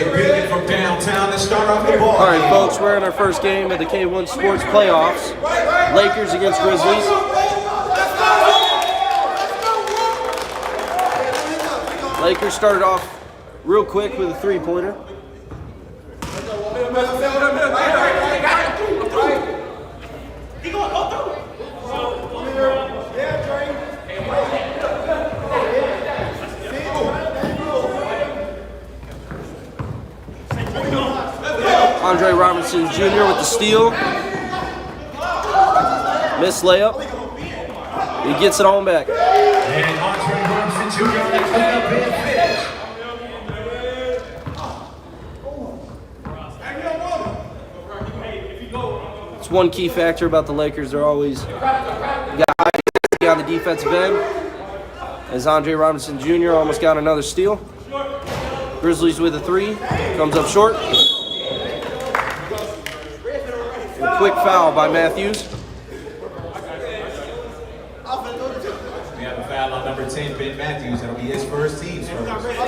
Billion from downtown to start off the ball. All right, folks, we're in our first game of the K1 Sports Playoffs. Lakers against Grizzlies. Lakers started off real quick with a three-pointer. Andre Robertson Jr. with the steal. Missed layup. He gets it on back. And Andre Robertson Jr. on the cleanup and finish. It's one key factor about the Lakers. They're always got high on the defensive end. As Andre Robertson Jr. almost got another steal. Grizzlies with a three. Comes up short. A quick foul by Matthews. We have a foul on number 10, Ben Matthews. That'll be his first team's first.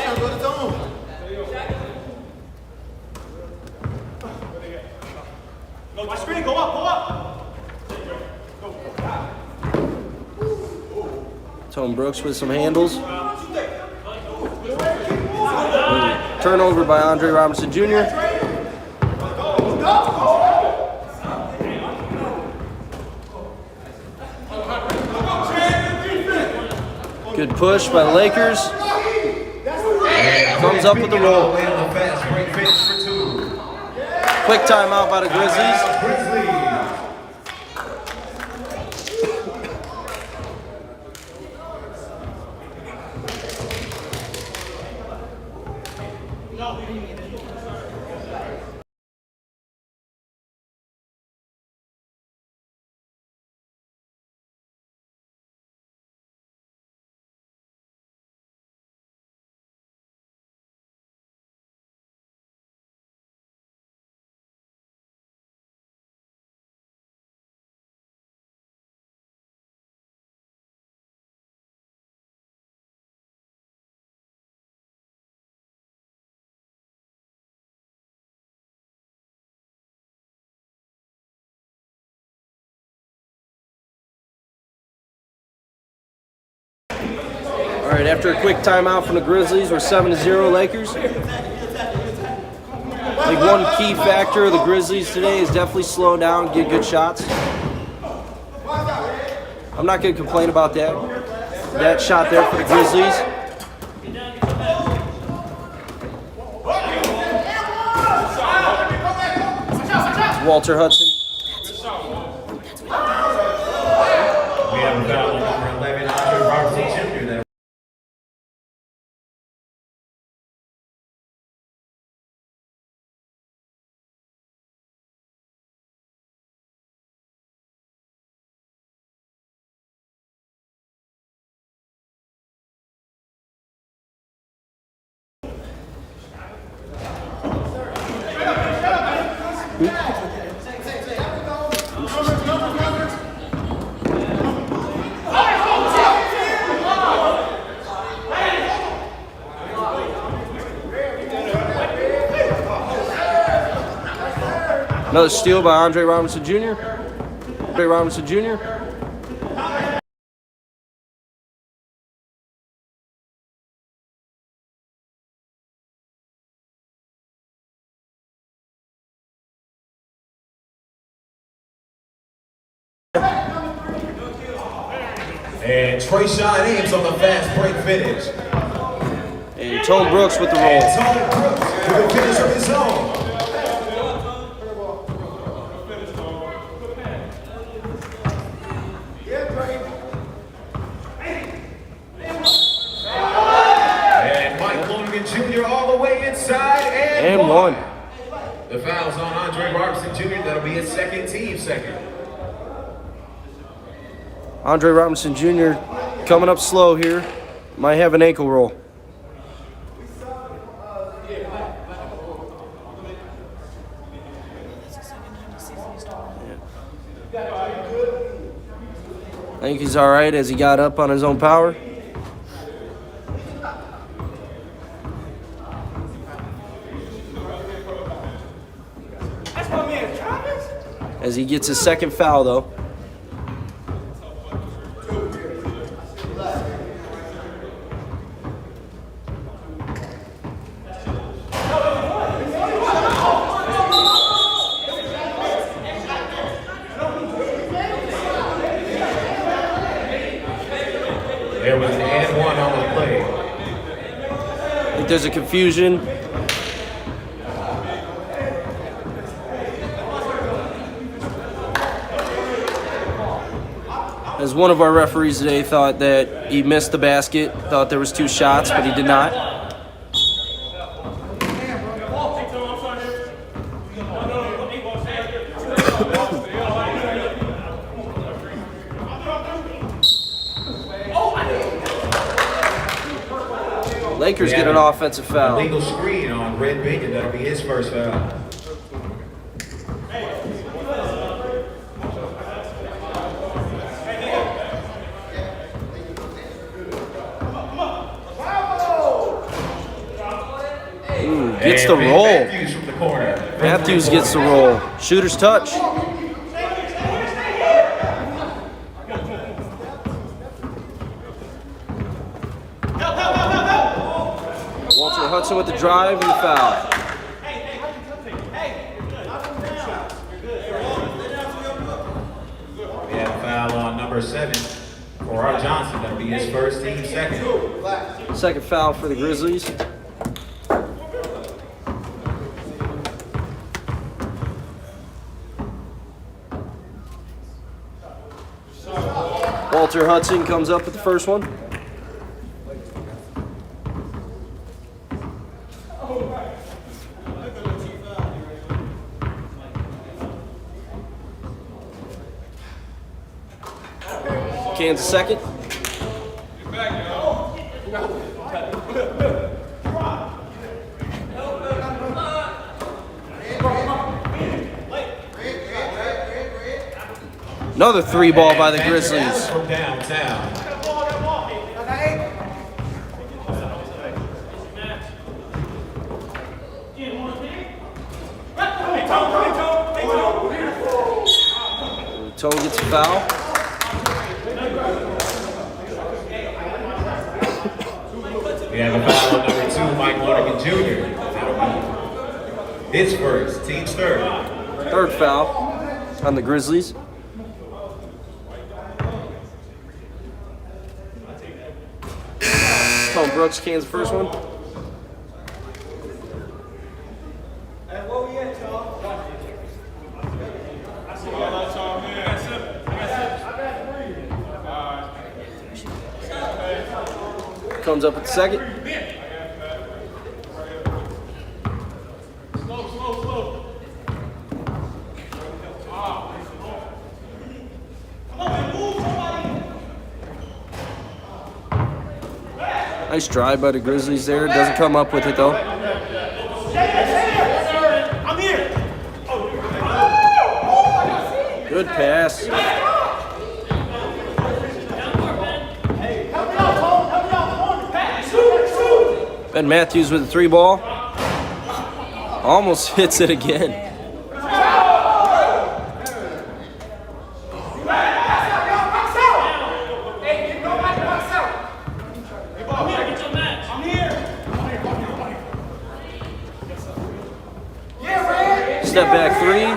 My screen, go up. Tone Brooks with some handles. Turnover by Andre Robertson Jr. Good push by the Lakers. Comes up with the roll. Quick timeout by the Grizzlies. All right, after a quick timeout from the Grizzlies, we're 7-0 Lakers. I think one key factor of the Grizzlies today is definitely slow down, get good shots. I'm not going to complain about that. That shot there for the Grizzlies. Walter Hudson. We have a foul on number 11, Andre Robertson Jr. Another steal by Andre Robertson Jr. Andre Robertson Jr. And Trayshawn Ames on the fast break finish. And Tone Brooks with the roll. And Tone Brooks with the finish of his own. Jr. all the way inside and one. The foul's on Andre Robertson Jr. That'll be his second team second. Andre Robertson Jr. coming up slow here. Might have an ankle roll. I think he's all right as he got up on his own power. As he gets his second foul, though. There was an and one on the play. I think there's a confusion. As one of our referees today thought that he missed the basket, thought there was 2 shots, but he did not. Lakers get an offensive foul. Illegal screen on Red Bacon. That'll be his first foul. Gets the roll. Matthews from the corner. Matthews gets the roll. Shooter's touch. Walter Hudson with the drive and the foul. We have a foul on number 7 for our Johnson. That'll be his first, team second. Second foul for the Grizzlies. Walter Hudson comes up with the first one. Kansas second. Another 3 ball by the Grizzlies. From downtown. Toe gets a foul. We have a foul on number 2, Mike Larkin Jr. That'll be his first, team's third. Third foul on the Grizzlies. Tom Brooks cans the first one. Comes up at the second. Nice drive by the Grizzlies there. Doesn't come up with it though. Good pass. Ben Matthews with a 3 ball. Almost hits it again. Step back 3.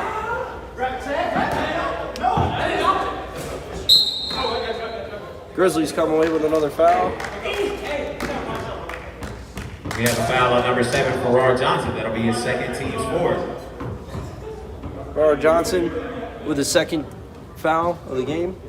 Grizzlies come away with another foul. We have a foul on number 7 for Rar Johnson. That'll be his second, team's fourth. Rar Johnson with his second foul of the game.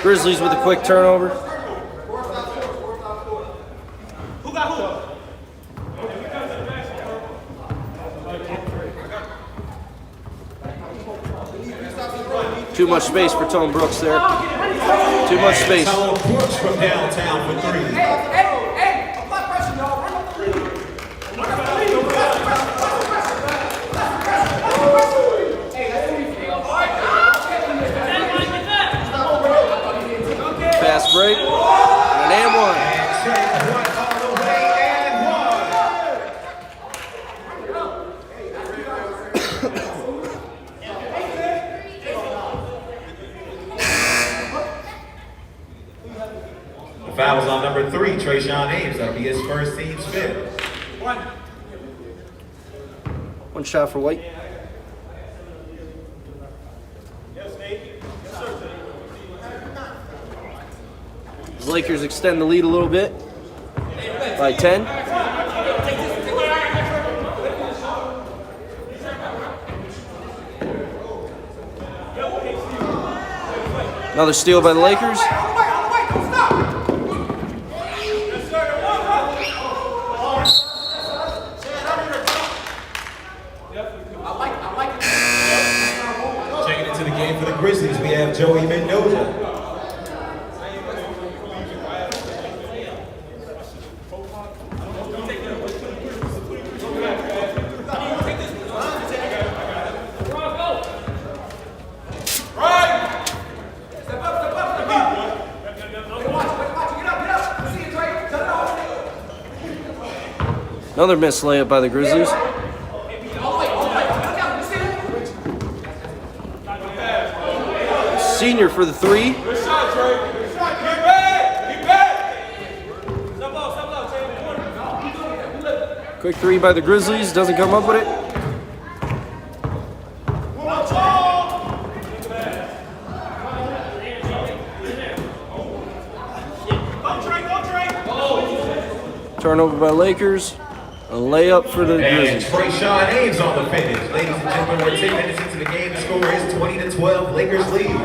Grizzlies with a quick turnover. Who got who? Too much space for Tone Brooks there. Too much space. Tone Brooks from downtown for 3. Fast break. And one. The foul was on number 3, Trayshawn Ames. That'll be his first, team's 5th. One shot for White. The Lakers extend the lead a little bit by 10. Another steal by the Lakers. Checking into the game for the Grizzlies, we have Joey Mendoza. Another missed layup by the Grizzlies. Senior for the 3. Quick 3 by the Grizzlies. Doesn't come up with it. Turnover by Lakers. A layup for the And Grizzlies. Trayshawn Ames on the finish. Ladies and gentlemen, we're 10 minutes into the game. The score is 20-12. Lakers lead.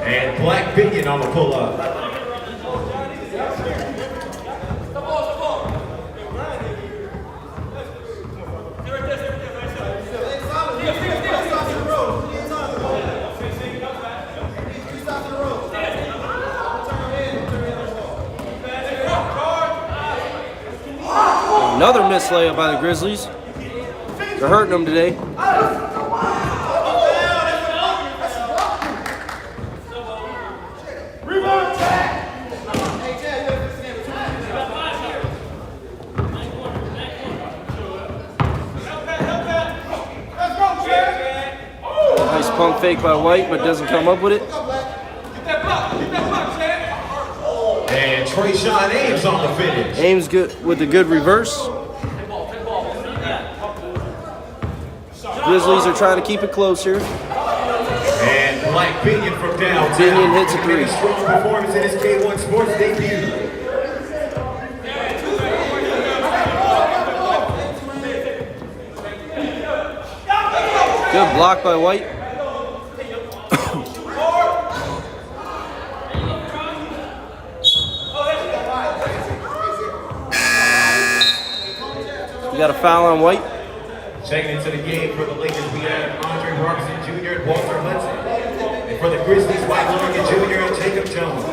And Black Binion on the pull-up. Another missed layup by the Grizzlies. They're hurting them today. Nice pump fake by White, but doesn't come up with it. And Trayshawn Ames on the finish. Ames good with a good reverse. Grizzlies are trying to keep it close here. And Black Binion from downtown. Binion hits a 3. Strong performance in his K1 Sports debut. Good block by White. We got a foul on White. Checking into the game for the Lakers, we have Andre Robertson Jr. and Walter Hudson. And for the Grizzlies, Mike Morgan Jr. and Jacob Jones.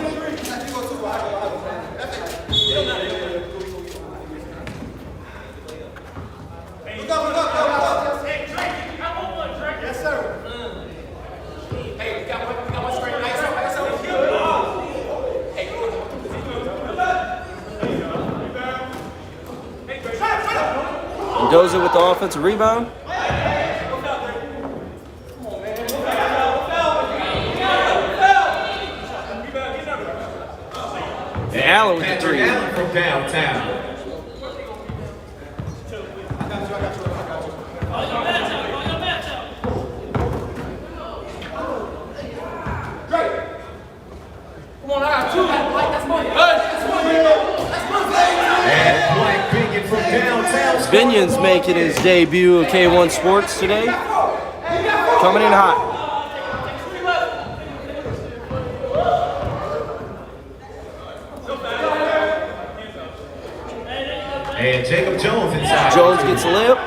Mendoza with the offensive rebound. And Allen with the 3. Allen from downtown. And Black Binion from downtown. Binion's making his debut at K1 Sports today. Coming in hot. And Jacob Jones inside. Jones gets a layup.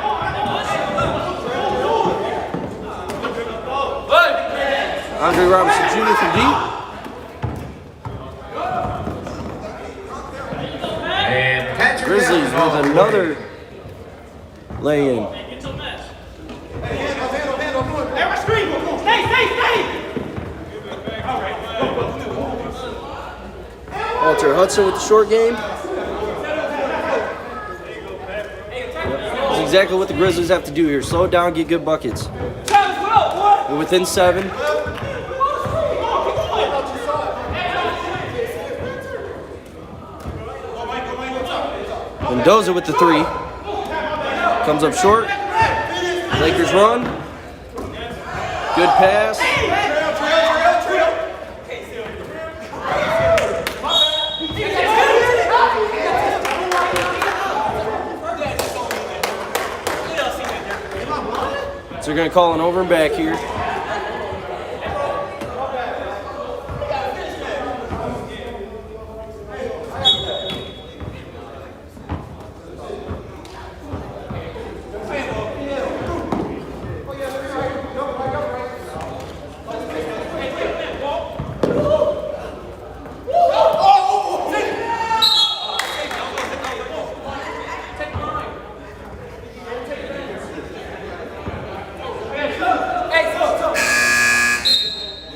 Andre Robinson Jr. from deep. And Patrick Grizzlies with another lay-in. Walter Hudson with the short game. That's exactly what the Grizzlies have to do here. Slow it down, get good buckets. We're within 7. Mendoza with the 3. Comes up short. Lakers run. Good pass. So they're going to call an over and back here.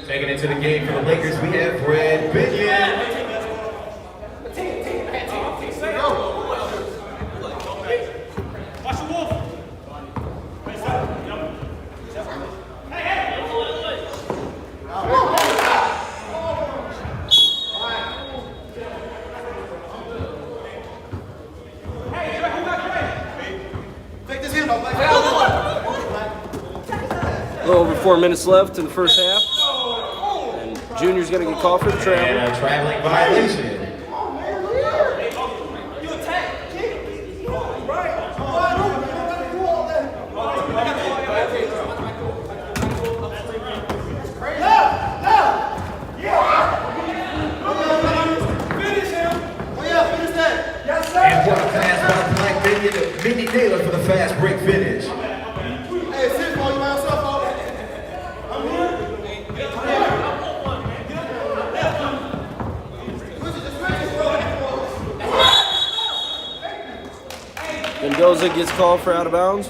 Taking into the game for the Lakers, we have Brad Binion. A little over 4 minutes left in the first half. And Junior's going to get called for the travel. And a traveling violation. And what a pass by Black Binion to Mindy Naylor for the fast break finish. Mendoza gets called for out of bounds.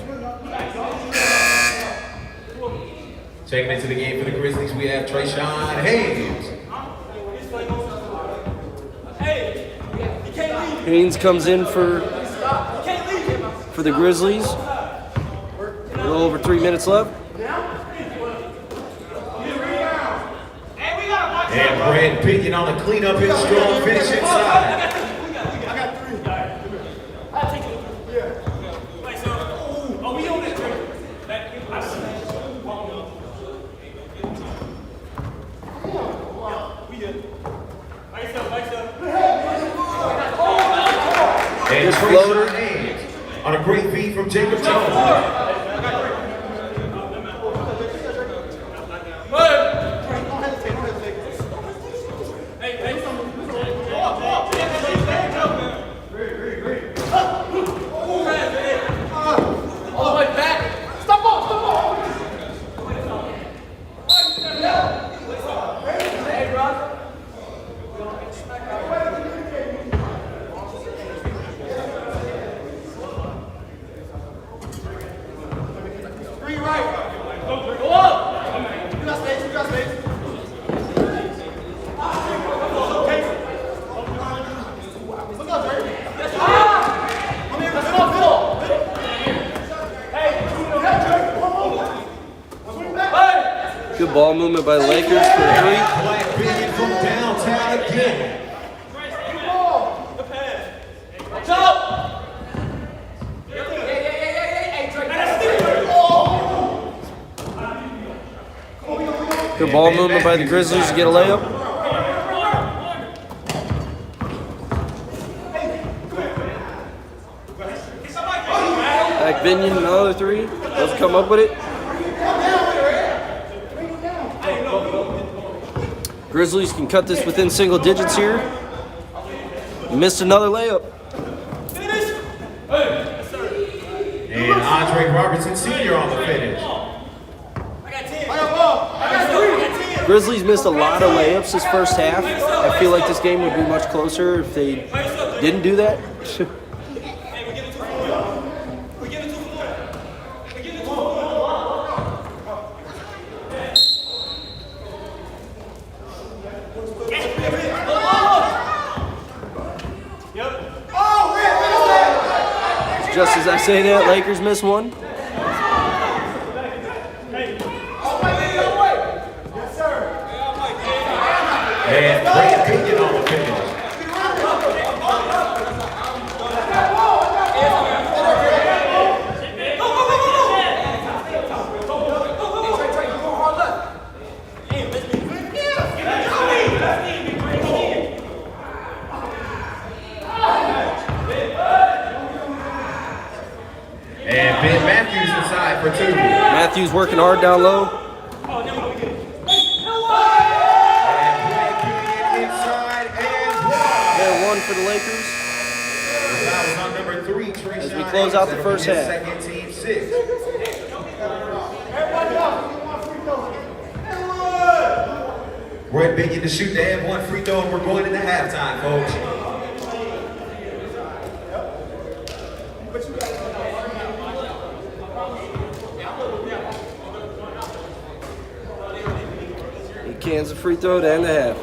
Checking into the game for the Grizzlies, we have Trayshawn Haynes. Haynes comes in for the Grizzlies. A little over 3 minutes left. And Brad Binion on the cleanup and strong finish inside. And floater. Trayshawn Haynes on a great feed from Jacob Jones. Good ball movement by the Lakers for the 3. Black Binion from downtown again. Good ball movement by the Grizzlies to get a layup. Back Binion, another 3. Doesn't come up with it. Grizzlies can cut this within single digits here. Missed another layup. And Andre Robertson Sr. on the finish. Grizzlies missed a lot of layups this first half. I feel like this game would be much closer if they didn't do that. Just as I say that, Lakers miss one. And Brad Pinion on the finish. And Ben Matthews inside for 2. Matthews working hard down low. For the Lakers. That was on number 3, Trey As we close out the first half. Second team 6. Brett Binion to shoot. They have 1 free throw, and we're going into halftime, folks. He cans a free throw to end the half.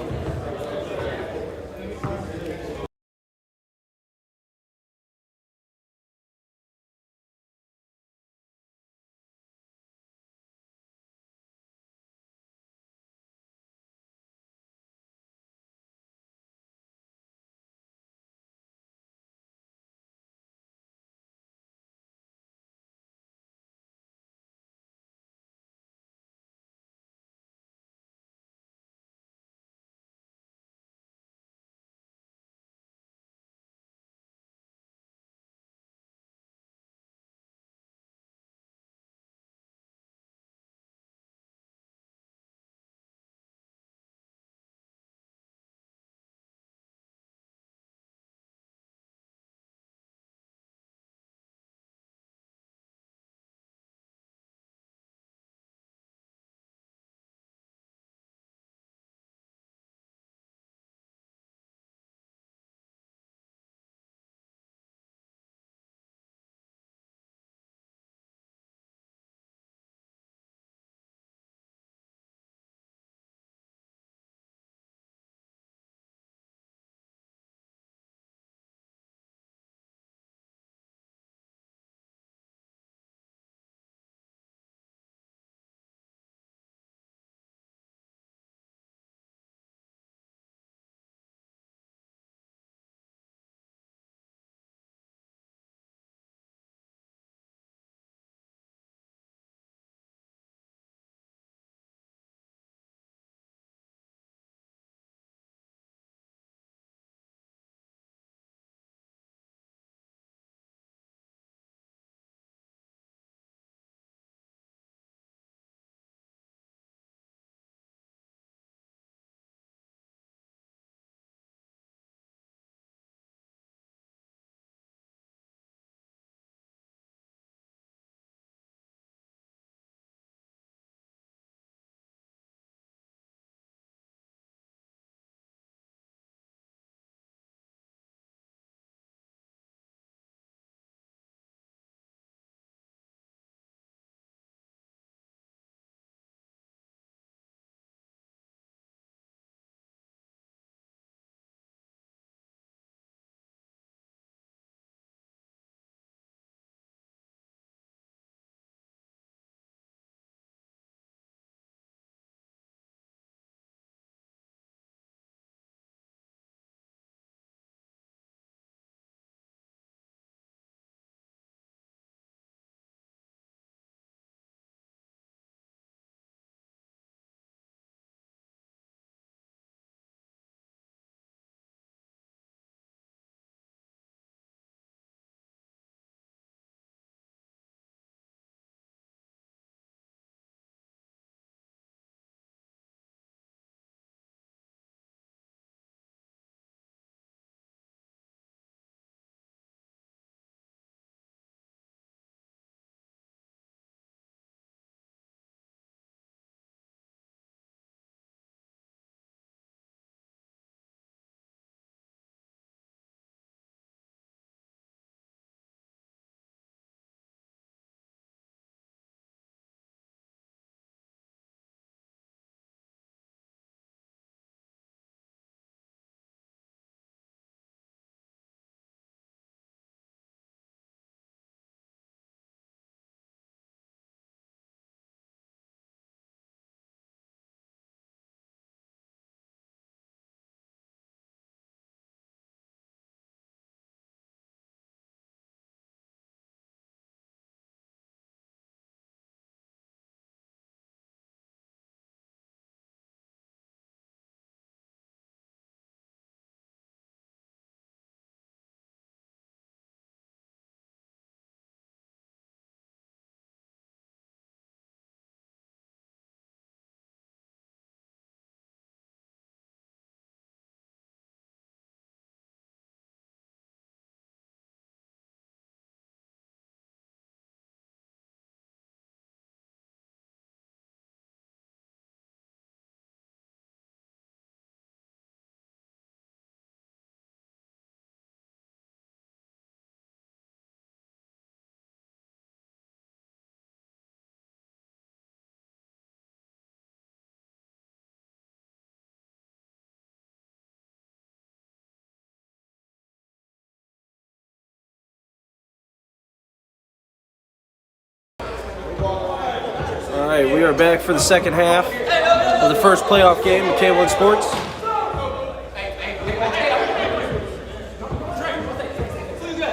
are back for the second half of the first playoff game of K1 Sports.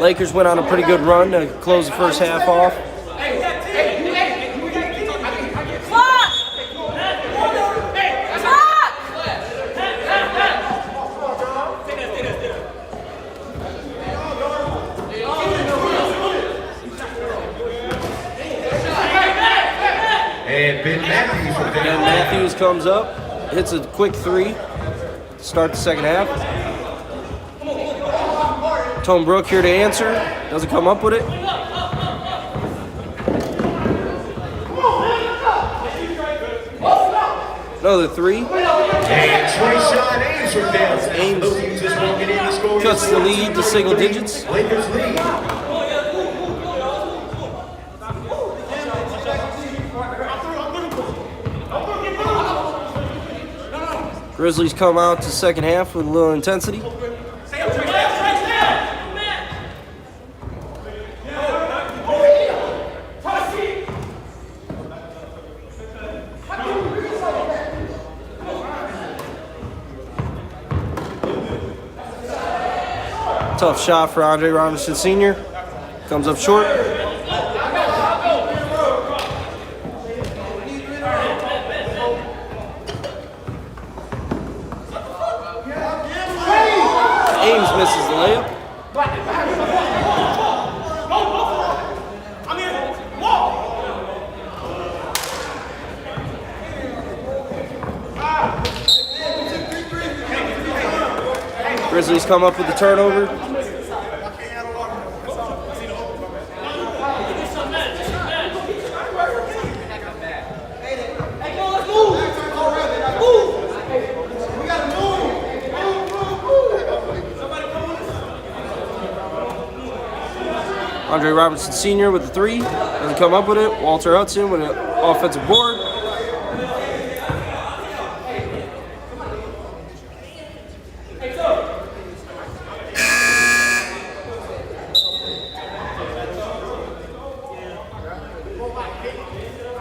Lakers went on a pretty good run to close the first half off. And Ben Matthews from And Matthews comes up, hits a quick three to start the second half. Tone Brook here to answer, doesn't come up with it. Another three. And Trayshawn Ames from downtown. Ames Just walking in to score. cuts the lead to single digits. Lakers lead. Grizzlies come out to second half with a little intensity. Tough shot for Andre Robinson Sr. Comes up short. Ames misses the layup. Grizzlies come up with the turnover. Andre Robinson Sr. with the three. Doesn't come up with it. Walter Hudson with an offensive board.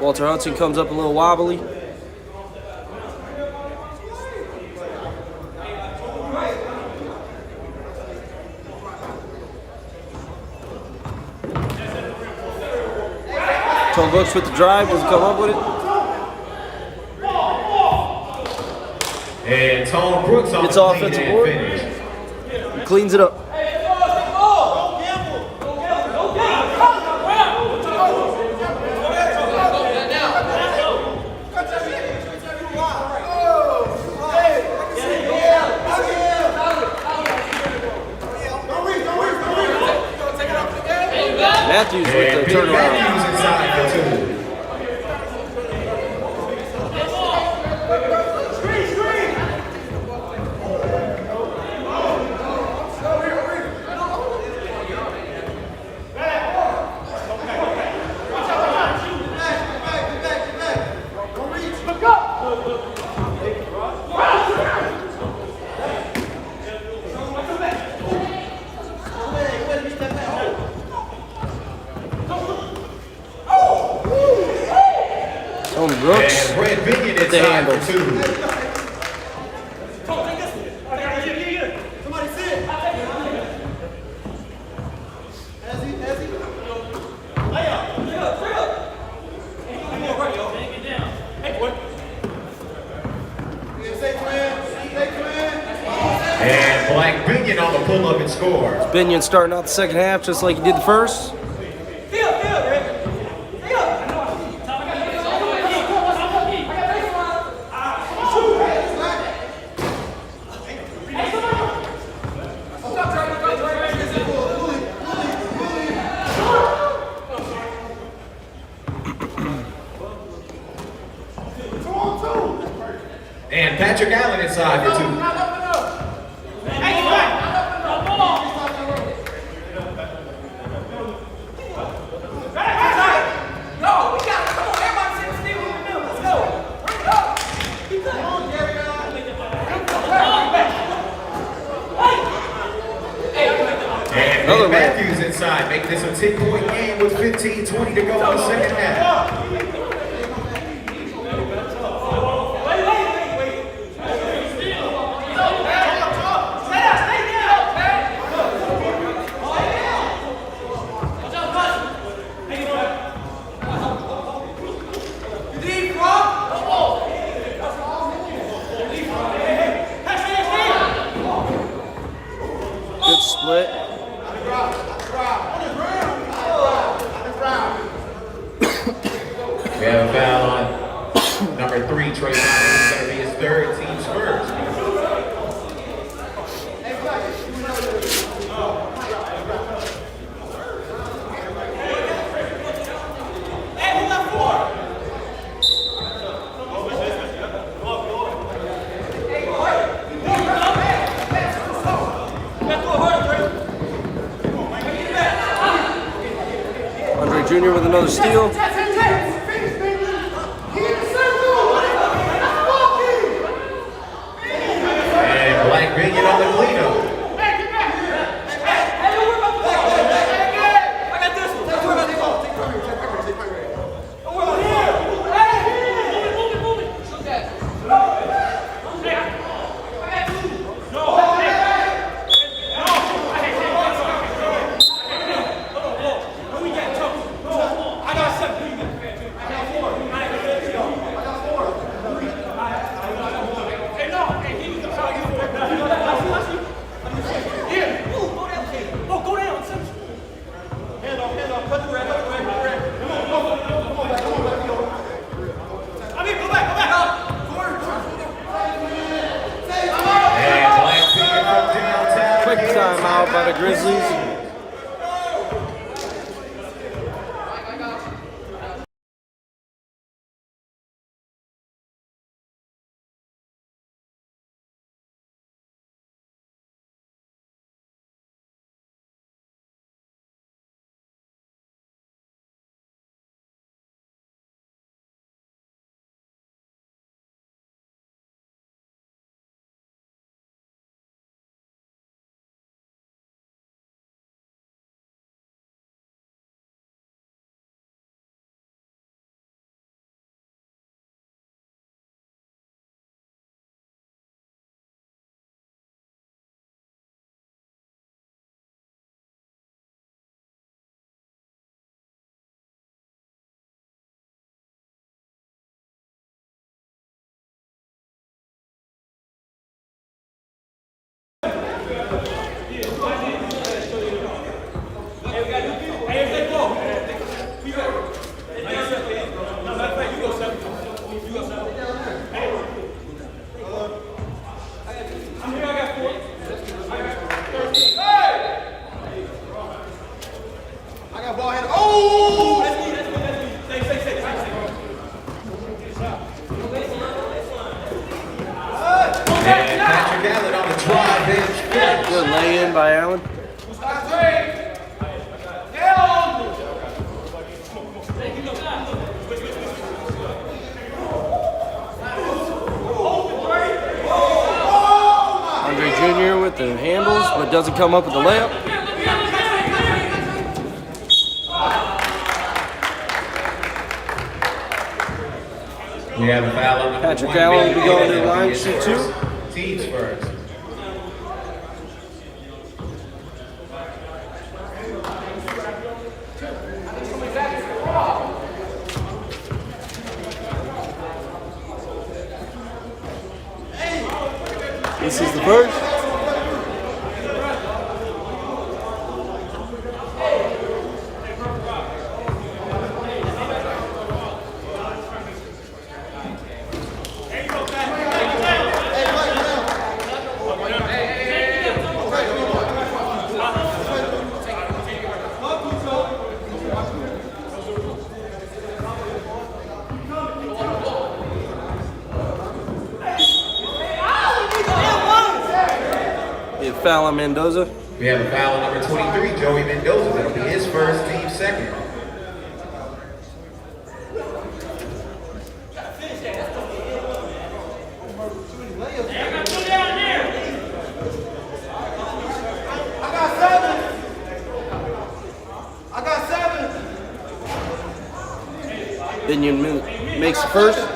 Walter Hudson comes up a little wobbly. Tone Brooks with the drive, doesn't come up with it. And Tone Brooks on It's the offensive clean and board. finish. He cleans it up. Matthews with And the Ben turnaround. Matthews inside for two. Tony Brooks. And Brad Binion the inside handle. for two. And Black Binion on the pull-up and score. Binion starting out the second half just like he did the first. And Patrick Allen inside for two. Another And layup. Matthews inside, make this a 10-point game with 15:20 to go in the second half. This is going to be his third team Spurs. Andre Jr. with another steal. And Black Minion on the cleanup. Quick timeout by the Grizzlies. Good lay-in by Allen. Andre Jr. with the handles, but doesn't come up with the layup. We have a foul on Patrick Allen will be going to the line, shoot two. Teams first. This is the first. Foul on Mendoza. We have a foul on number 23, Joey Mendoza. That'll be his first, team second. Binion makes the first.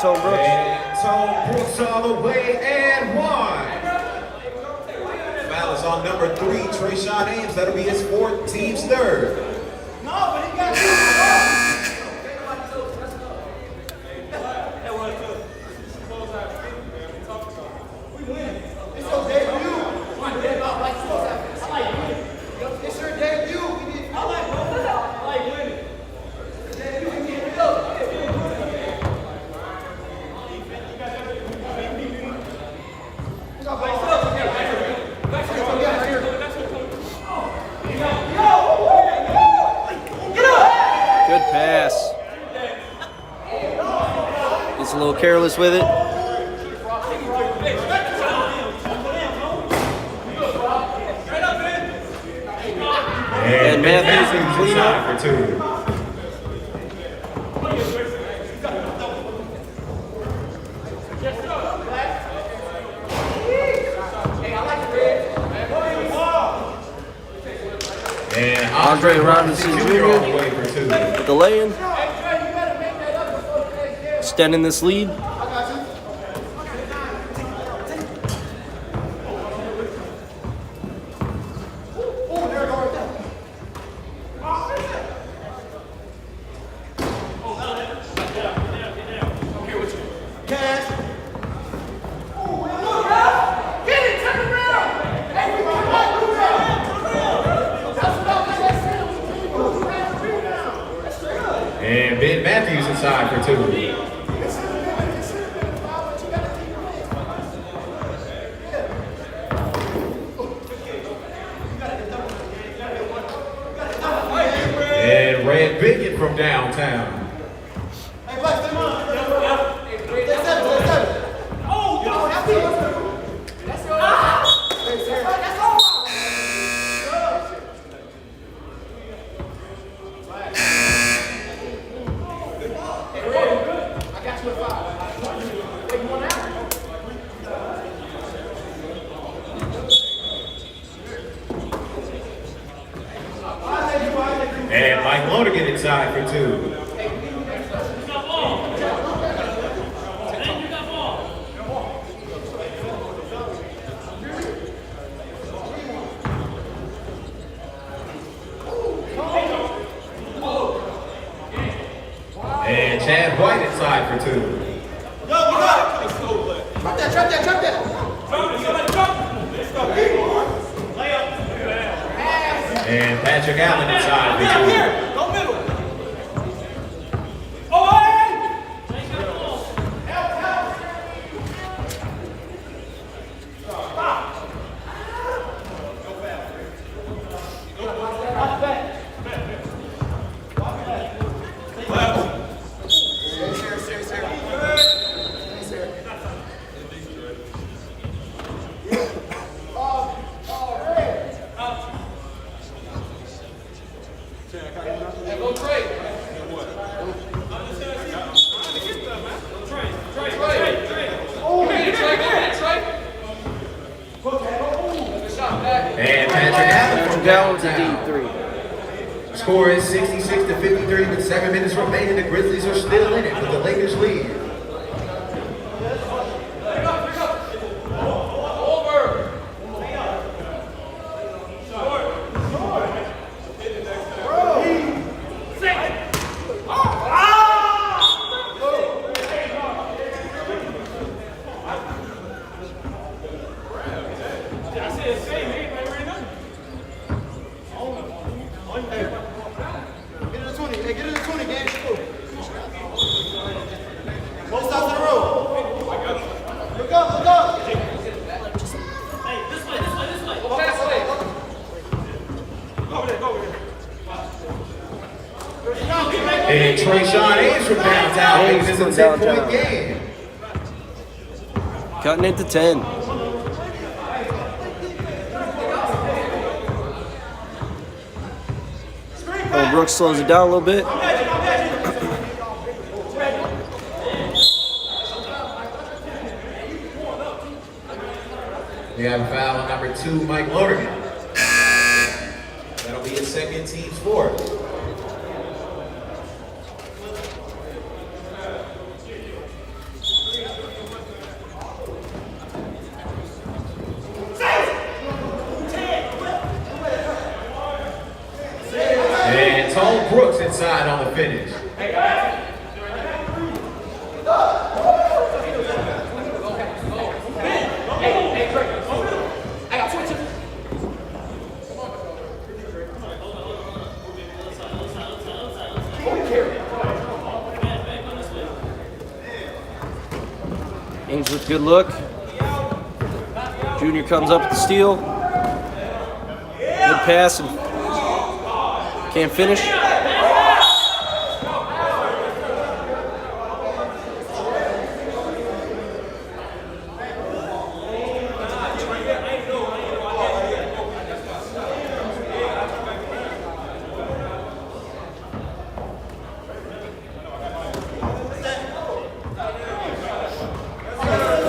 Tone Brooks. And Tone Brooks all the way and one. Foul is on number 3, Trayshawn Ames. That'll be his 4th, team's 3rd. No, but he got we win. It's your debut. It's your debut. I like winning. Good pass. Gets a little careless with it. And Matthews Matthews can clean inside up. for 2. And Andre Robinson Jr. all the way for 2. with the lay-in. Extending this lead. And Ben Matthews inside for 2. And Red Bigot from downtown. And Mike Lonergan inside for 2. And Chad White inside for 2. Trap that. And Patrick Allen inside for 2. Go middle. And Patrick Allen from Down to downtown. D3. Score is 66-53 with 7 minutes remaining. The Grizzlies are still in it with the Lakers lead. And Trayshawn Ames from downtown. Ames This is a from 10-point downtown. game. Cutting it to 10. Oh, Brooks slows it down a little bit. We have a foul on number 2, Mike Lonergan. That'll be his second, team's 4th. And Tone Brooks inside on the finish. Ames with a good look. Junior comes up with the steal. Good pass and can't finish.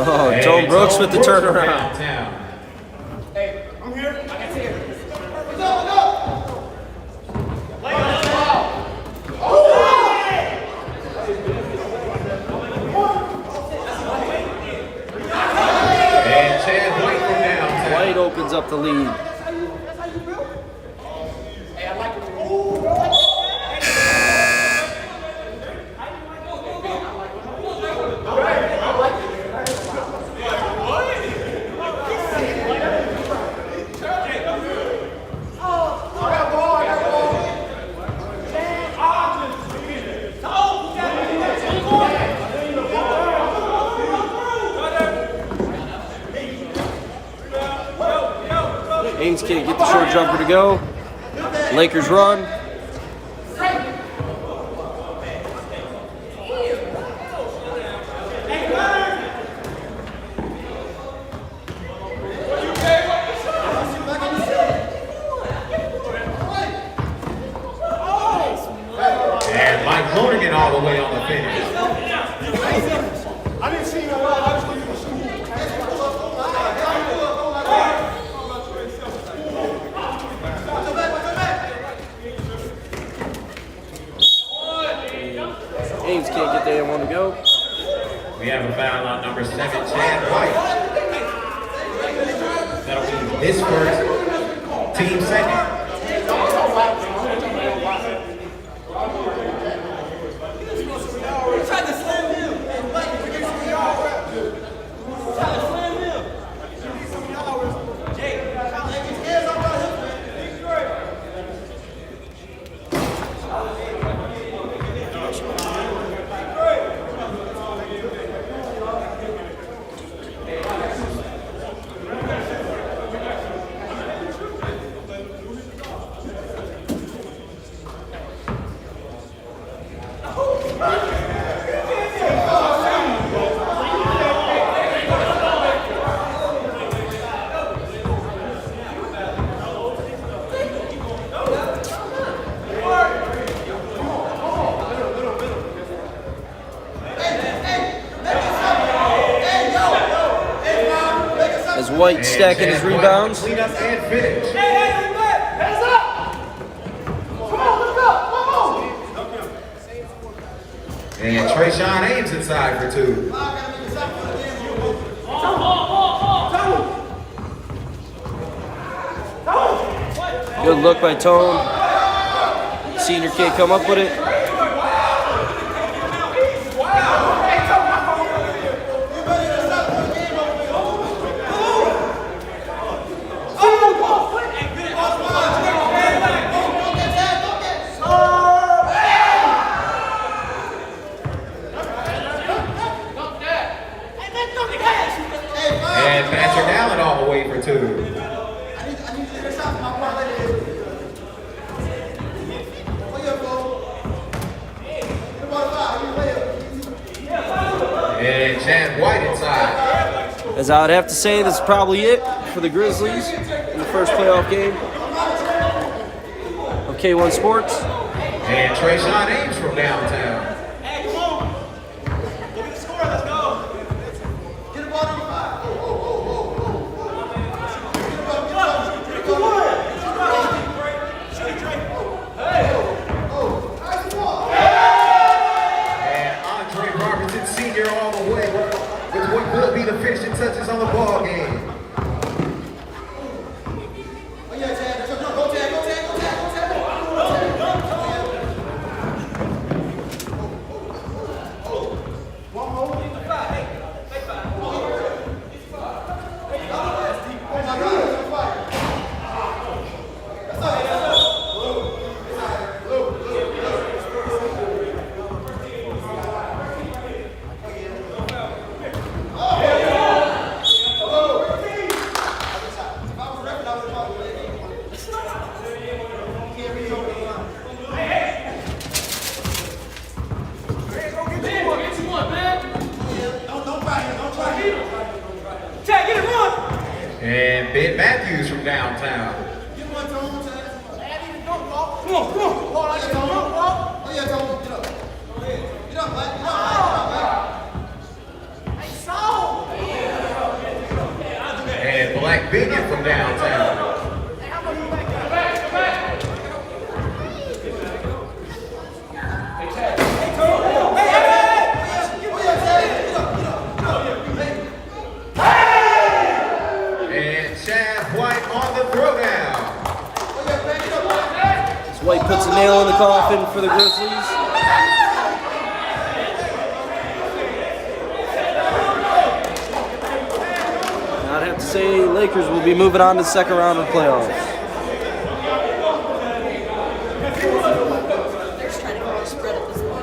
Oh, Tone Brooks with the turnaround. Hey, I'm here. I can see it. And Chad White from downtown. White opens up the lead. Hey, I like it. Ames can't get the short jumper to go. Lakers run. And Mike Lonergan all the way on the finish. I didn't see you at all. I was leaving the school. Ames can't get the and one to go. We have a foul on number 7, Chad White. That'll be his first, team second. Tried to slam him. Tried to slam him. Jake, hands up on him. As White stacking his rebounds. Clean up and finish. Hands up. Come on, let's go. Come on. And Trayshawn Ames inside for 2. Good look by Tone. Senior can't come up with it. And Patrick Allen all the way for 2. I need to get a shot for my parlay. And Chad White inside. As I would have to say, this is probably it for the Grizzlies in the first playoff game of K1 Sports. And Trayshawn Ames from downtown. Hey, come on. Look at the score. Let's go. Get the ball on the 5. And Andre Robertson Sr. all the way with what will be the finishing touches on the ball game. Oh, yeah, Chad. Go, Chad. Go, Chad. Go, Chad. Go, Chad. Matthews from downtown. Get one, Tone. Don't walk. Come on, come on. Hold on, don't walk. Oh, yeah, Tone. Get up. Get up, Black. Get up, Black. Hey, Saul. And Black Binion from downtown. White puts a nail in the coffin for the Grizzlies. I'd have to say Lakers will be moving on to the second round of the playoffs. They're just trying to go spread at this point.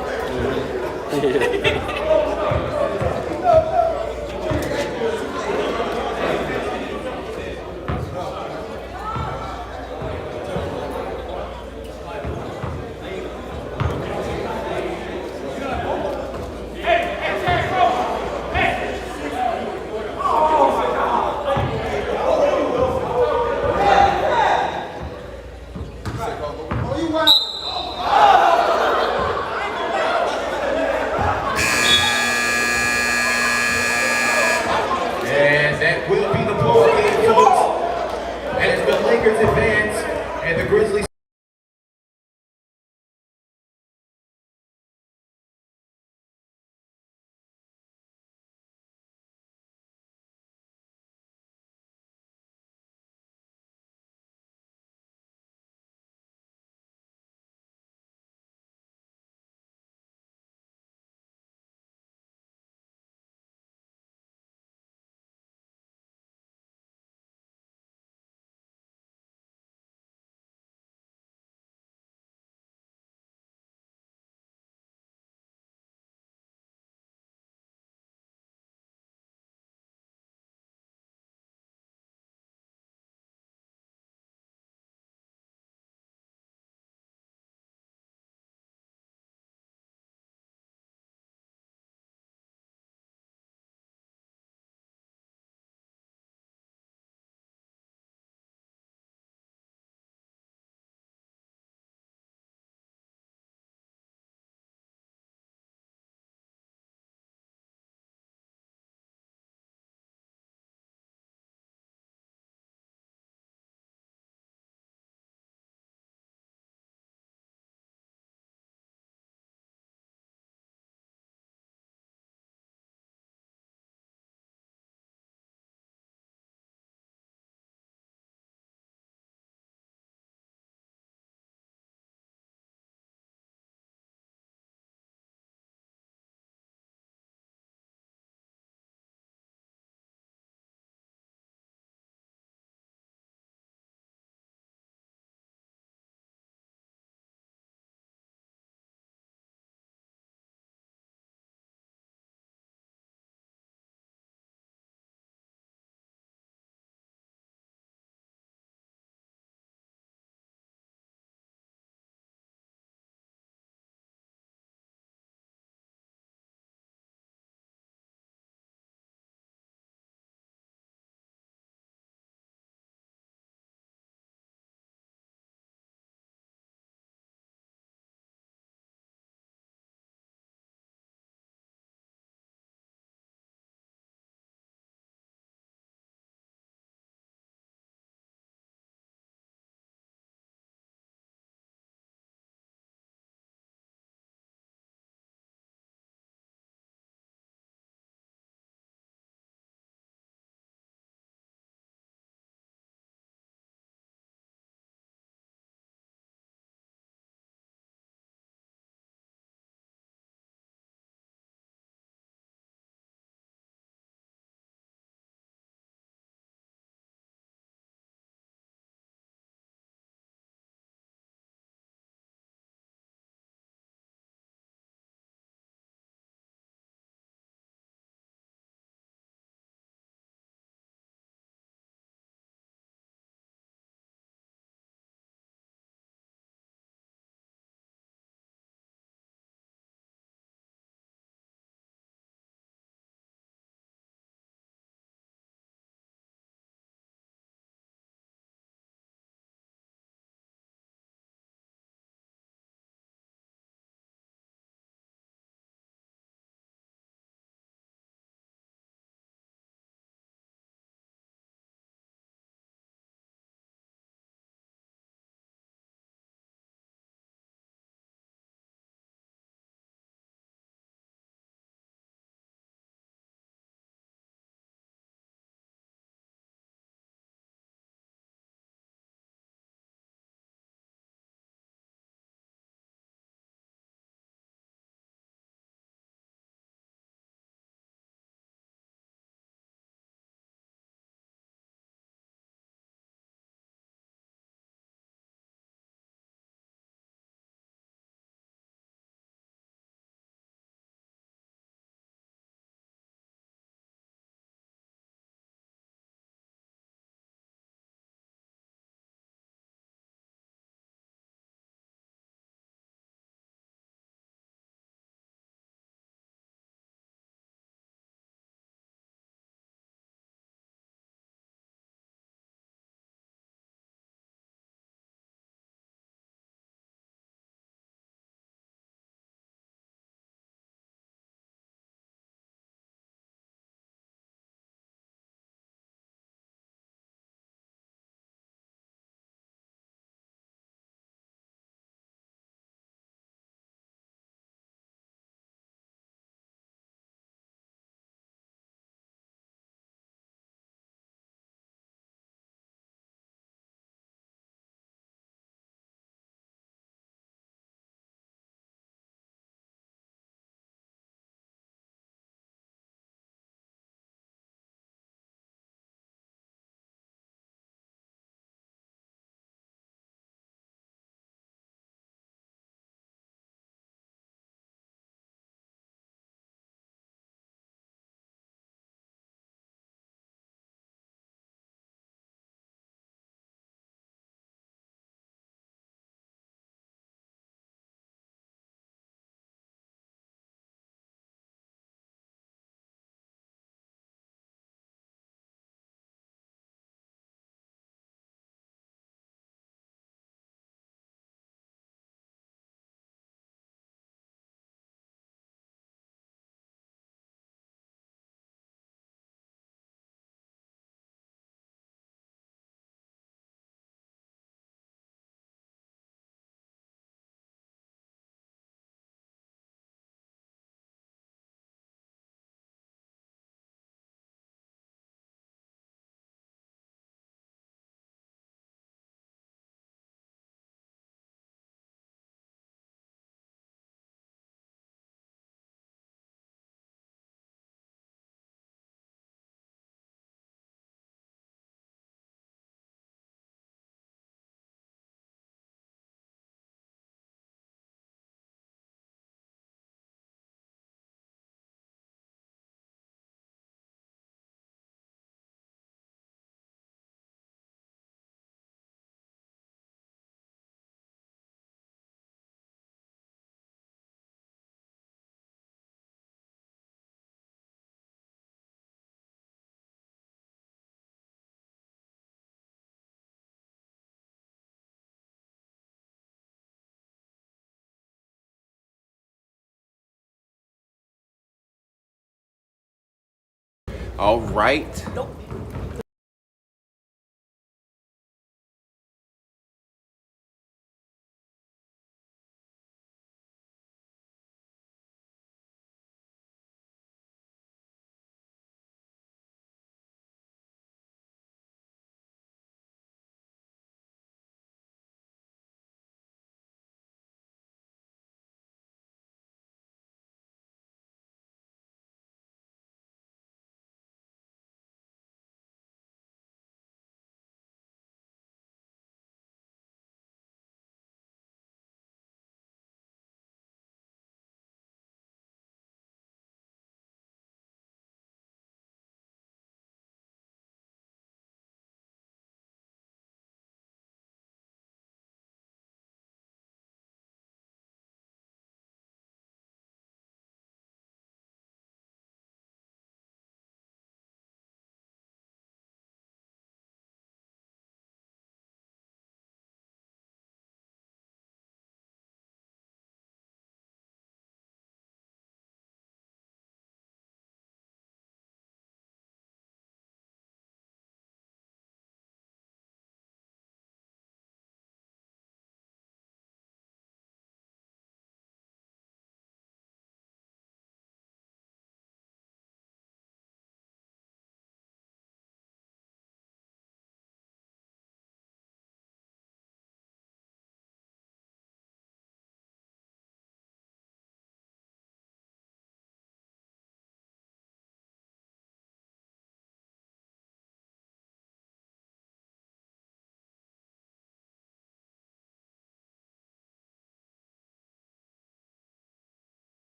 All right.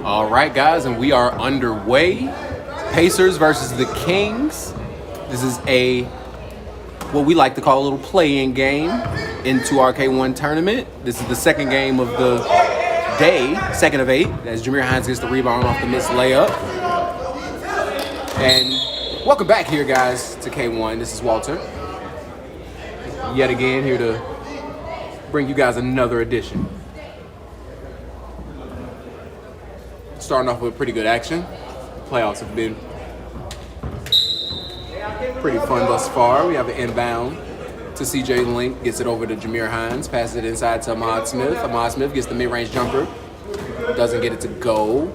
All right, guys, and we are underway. Pacers versus the Kings. This is what we like to call a little play-in game into our K1 tournament. This is the second game of the day, second of 8, as Jameer Hines gets the rebound off the missed layup. And welcome back here, guys, to K1. This is Walter. Yet again, here to bring you guys another edition. Starting off with pretty good action. Playoffs have been pretty fun thus far. We have an inbound to CJ Link, gets it over to Jameer Hines, passes it inside to Ahmad Smith. Ahmad Smith gets the mid-range jumper, doesn't get it to go.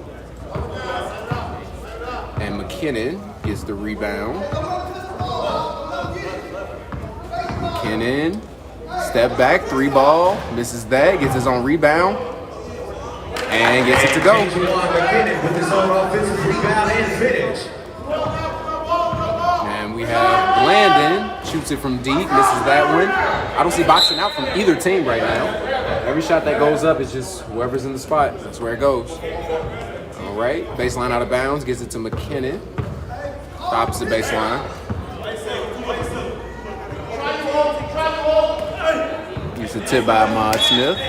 And McKinnon gets the rebound. McKinnon, step back, 3 ball, misses that, gets his own rebound. And gets it to go. With his own offensive rebound and finish. And we have Blandon, shoots it from deep, misses that one. I don't see boxing out from either team right now. Every shot that goes up is just whoever's in the spot. That's where it goes. All right, baseline out of bounds, gets it to McKinnon. The opposite baseline. Gets a tip by Ahmad Smith.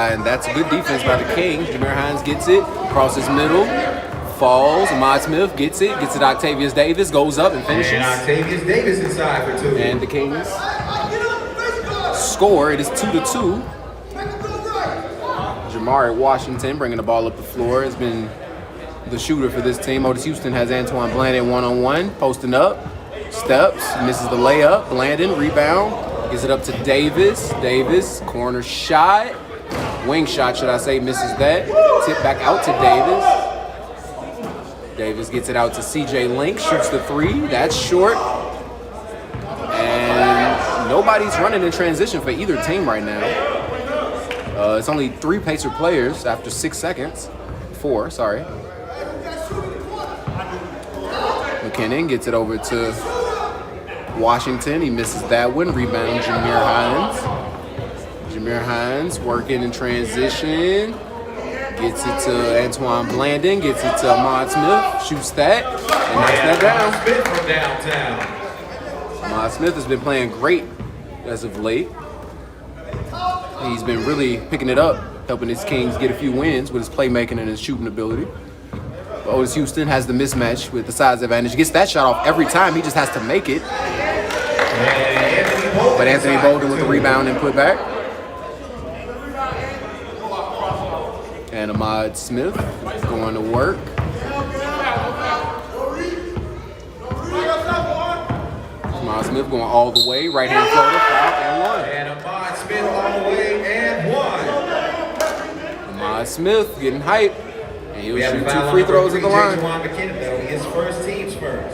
And that's a good defense by the Kings. Jameer Hines gets it, crosses middle, falls. Ahmad Smith gets it to Octavius Davis, goes up and finishes. And Octavius Davis inside for 2. And the Kings score. It is 2-2. Jamari Washington bringing the ball up the floor has been the shooter for this team. Otis Houston has Antoine Blandon one-on-one, posting up, steps, misses the layup. Blandon, rebound, gives it up to Davis. Davis, corner shot, Wing shot, should I say, misses that. Tip back out to Davis. Davis gets it out to CJ Link, shoots the three. That's short. And nobody's running in transition for either team right now. It's only 3 Pacer players after 6 seconds. 4, sorry. McKinnon gets it over to Washington. He misses that one. Rebound, Jameer Hines. Jameer Hines working in transition. Gets it to Antoine Blandon. Gets it to Ahmad Smith. Shoots that. And knocks that down. Ahmad Smith has been playing great as of late. He's been really picking it up, helping his Kings get a few wins with his playmaking and his shooting ability. But Otis Houston has the mismatch with the size advantage. He gets that shot off every time. He just has to make it. But Anthony Bolden with the rebound and put back. And Ahmad Smith going to work. Ahmad Smith going all the way. Right hand floater, foul, and one. And Ahmad Smith all the way and one. Ahmad Smith getting hype. And he'll We have shoot a 2 foul free on throws at the number line. 3, Jajuan McKinnon. That'll be his first team Spurs.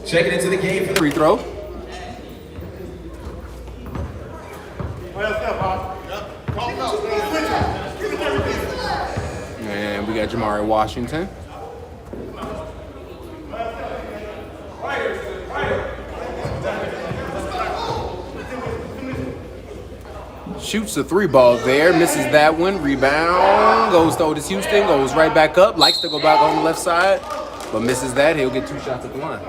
Checking into the game for the Free throw. And we got Jamari Washington. Shoots the 3 ball there, misses that one. Rebound, goes to Otis Houston, goes right back up. Likes to go back on the left side, but misses that. He'll get 2 shots at the line.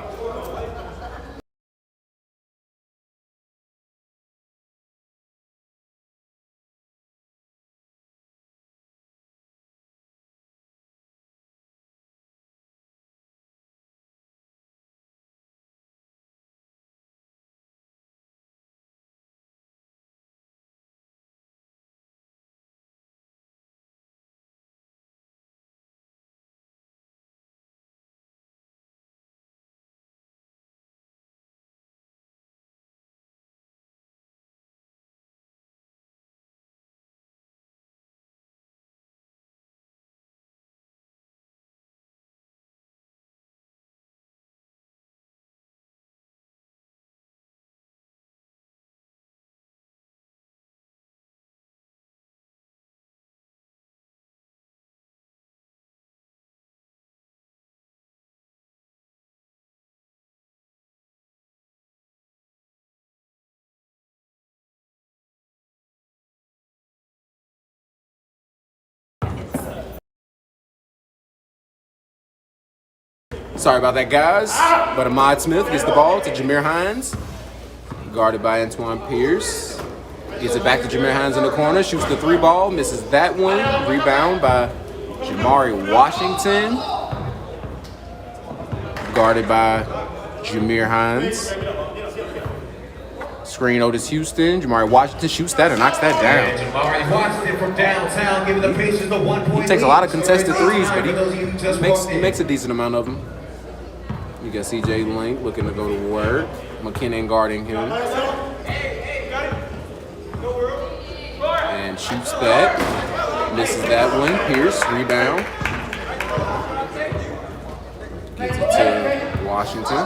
Sorry about that, guys. But Ahmad Smith gets the ball to Jameer Hines. Guarded by Antoine Pierce. Gets it back to Jameer Hines in the corner. Shoots the 3 ball. Misses that one. Rebound by Jamari Washington. Guarded by Jameer Hines. Screen Otis Houston. Jamari Washington shoots that and knocks that down. And Jamari Washington from downtown giving the Pacers the 1 point. He takes a lot of contested lead. threes, but He he makes a decent amount of them. You got CJ Link looking to go to work. McKinnon guarding him. And shoots that. Misses that one. Pierce, rebound. Gets it to Washington.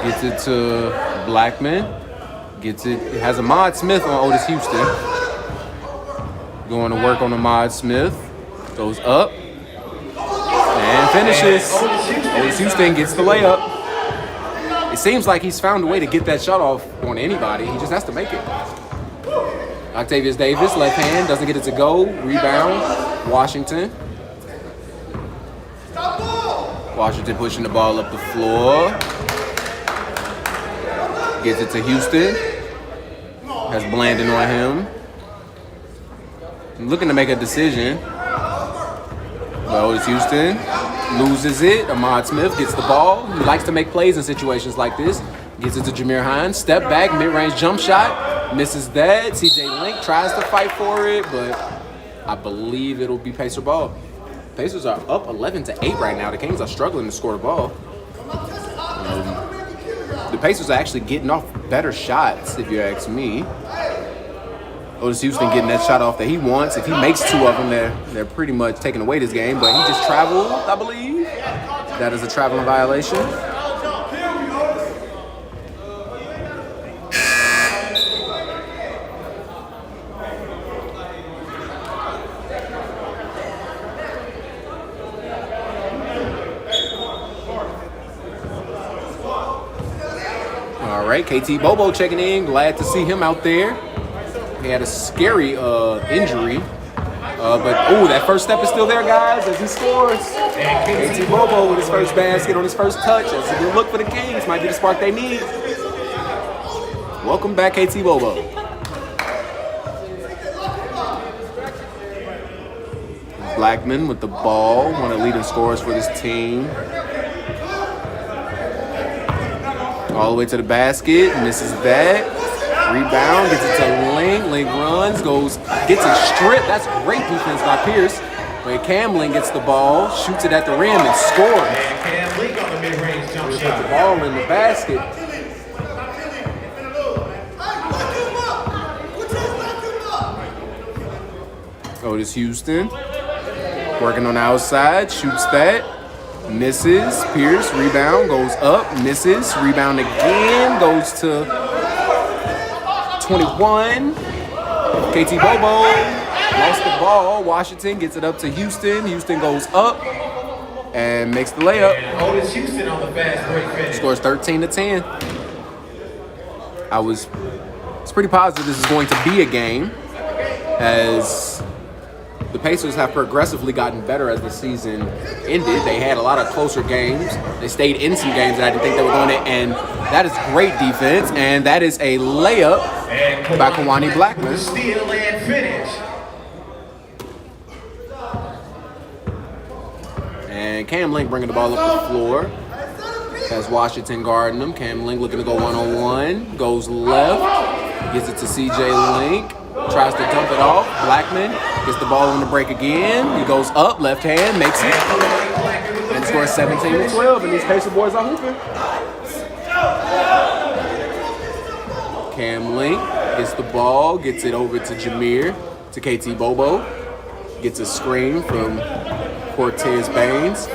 Gets it to Blackman. Gets it. It has Ahmad Smith on Otis Houston. Going to work on Ahmad Smith. Goes up. And finishes. Otis Houston gets the layup. It seems like he's found a way to get that shot off on anybody. He just has to make it. Octavius Davis, left hand, doesn't get it to go. Rebound, Washington. Washington pushing the ball up the floor. Gets it to Houston. Has Blandon on him. Looking to make a decision. But Otis Houston loses it. Ahmad Smith gets the ball. He likes to make plays in situations like this. Gets it to Jameer Hines. Step back, mid-range jump shot. Misses that. CJ Link tries to fight for it, but I believe it'll be Pacer ball. Pacers are up 11-8 right now. The Kings are struggling to score the ball. The Pacers are actually getting off better shots, if you ask me. Otis Houston getting that shot off that he wants. If he makes 2 of them, they're pretty much taking away this game. But he just traveled, I believe. That is a traveling violation. All right, KT Bobo checking in. Glad to see him out there. He had a scary injury. But that first step is still there, guys, as he scores. KT Bobo with his first basket on his first touch. That's a good look for the Kings. Might be the spark they need. Welcome back, KT Bobo. Blackman with the ball. One of the leading scorers for this team. All the way to the basket. Misses that. Rebound. Gets it to Link. Link runs. Gets a strip. That's great defense by Pierce. Where Cam Link gets the ball. Shoots it at the rim and scores. And Cam Link on the mid-range jump Put shot. the ball in the basket. Otis Houston. Working on the outside. Shoots that. Misses. Pierce. Rebound. Goes up. Misses. Rebound again. Goes to 21. KT Bobo lost the ball. Washington gets it up to Houston. Houston goes up and makes the layup. And Otis Houston on the fast break finish. Scores 13-10. It's pretty positive this is going to be a game, as the Pacers have progressively gotten better as the season ended. They had a lot of closer games. They stayed in some games that I didn't think they were going to, and that is great defense, and that is a layup by Kawani Blackman. Steal and finish. And Cam Link bringing the ball up the floor. Has Washington guarding him. Cam Link looking to go one-on-one. Goes left. Gives it to CJ Link. Tries to dump it off. Blackman gets the ball on the break again. He goes up, left hand, makes it. And scores 17-12, and these Pacer boys are hooping. Cam Link gets the ball, gets it over to Jameer, to KT Bobo. Gets a screen from Cortez Baines.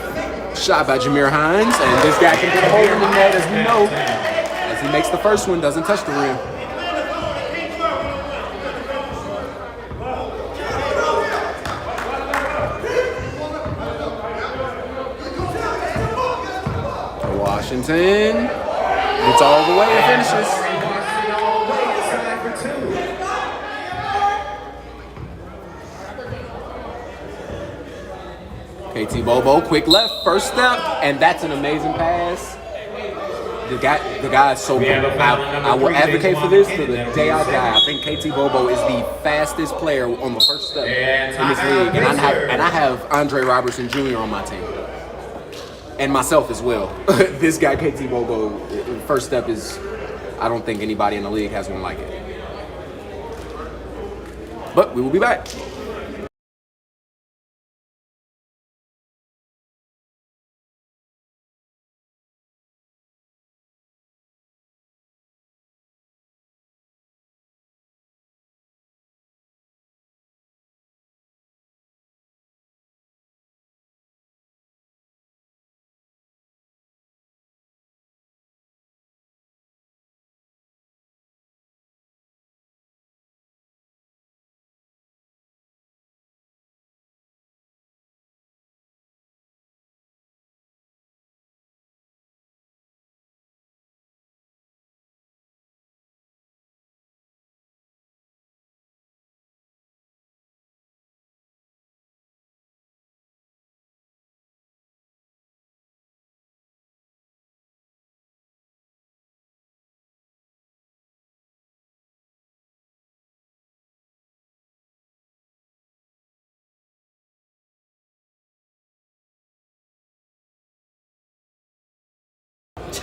Shot by Jameer Hines, and this guy can put a hole in the net, as we know. As he makes the first one, doesn't touch the rim. Washington gets all the way and finishes. KT Bobo, quick left, first step, and that's an amazing pass. The guy is so good. I will advocate for this to the day I die. I think KT Bobo is the fastest player on the first step in this league, and I have Andre Robertson Jr. on my team. And myself as well. This guy, KT Bobo, first step is, I don't think anybody in the league has one like it. But we will be back.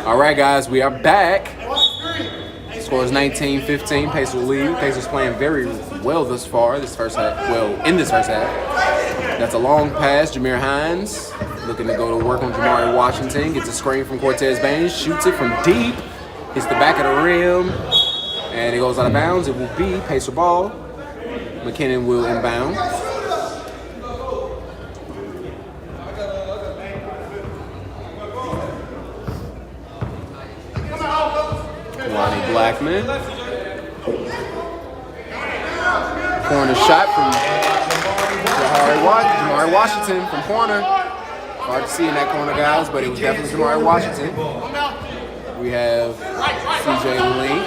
All right, guys, we are back. Score is 19-15. Pacers lead. Pacers playing very well thus far. In this first half. That's a long pass. Jameer Hines looking to go to work on Jamari Washington. Gets a screen from Cortez Baines. Shoots it from deep. Hits the back of the rim. And it goes out of bounds. It will be Pacer ball. McKinnon will inbound. Lonnie Blackman. Corner shot from Jamari Washington from corner. Hard to see in that corner, guys, but it was definitely Jamari Washington. We have CJ Link.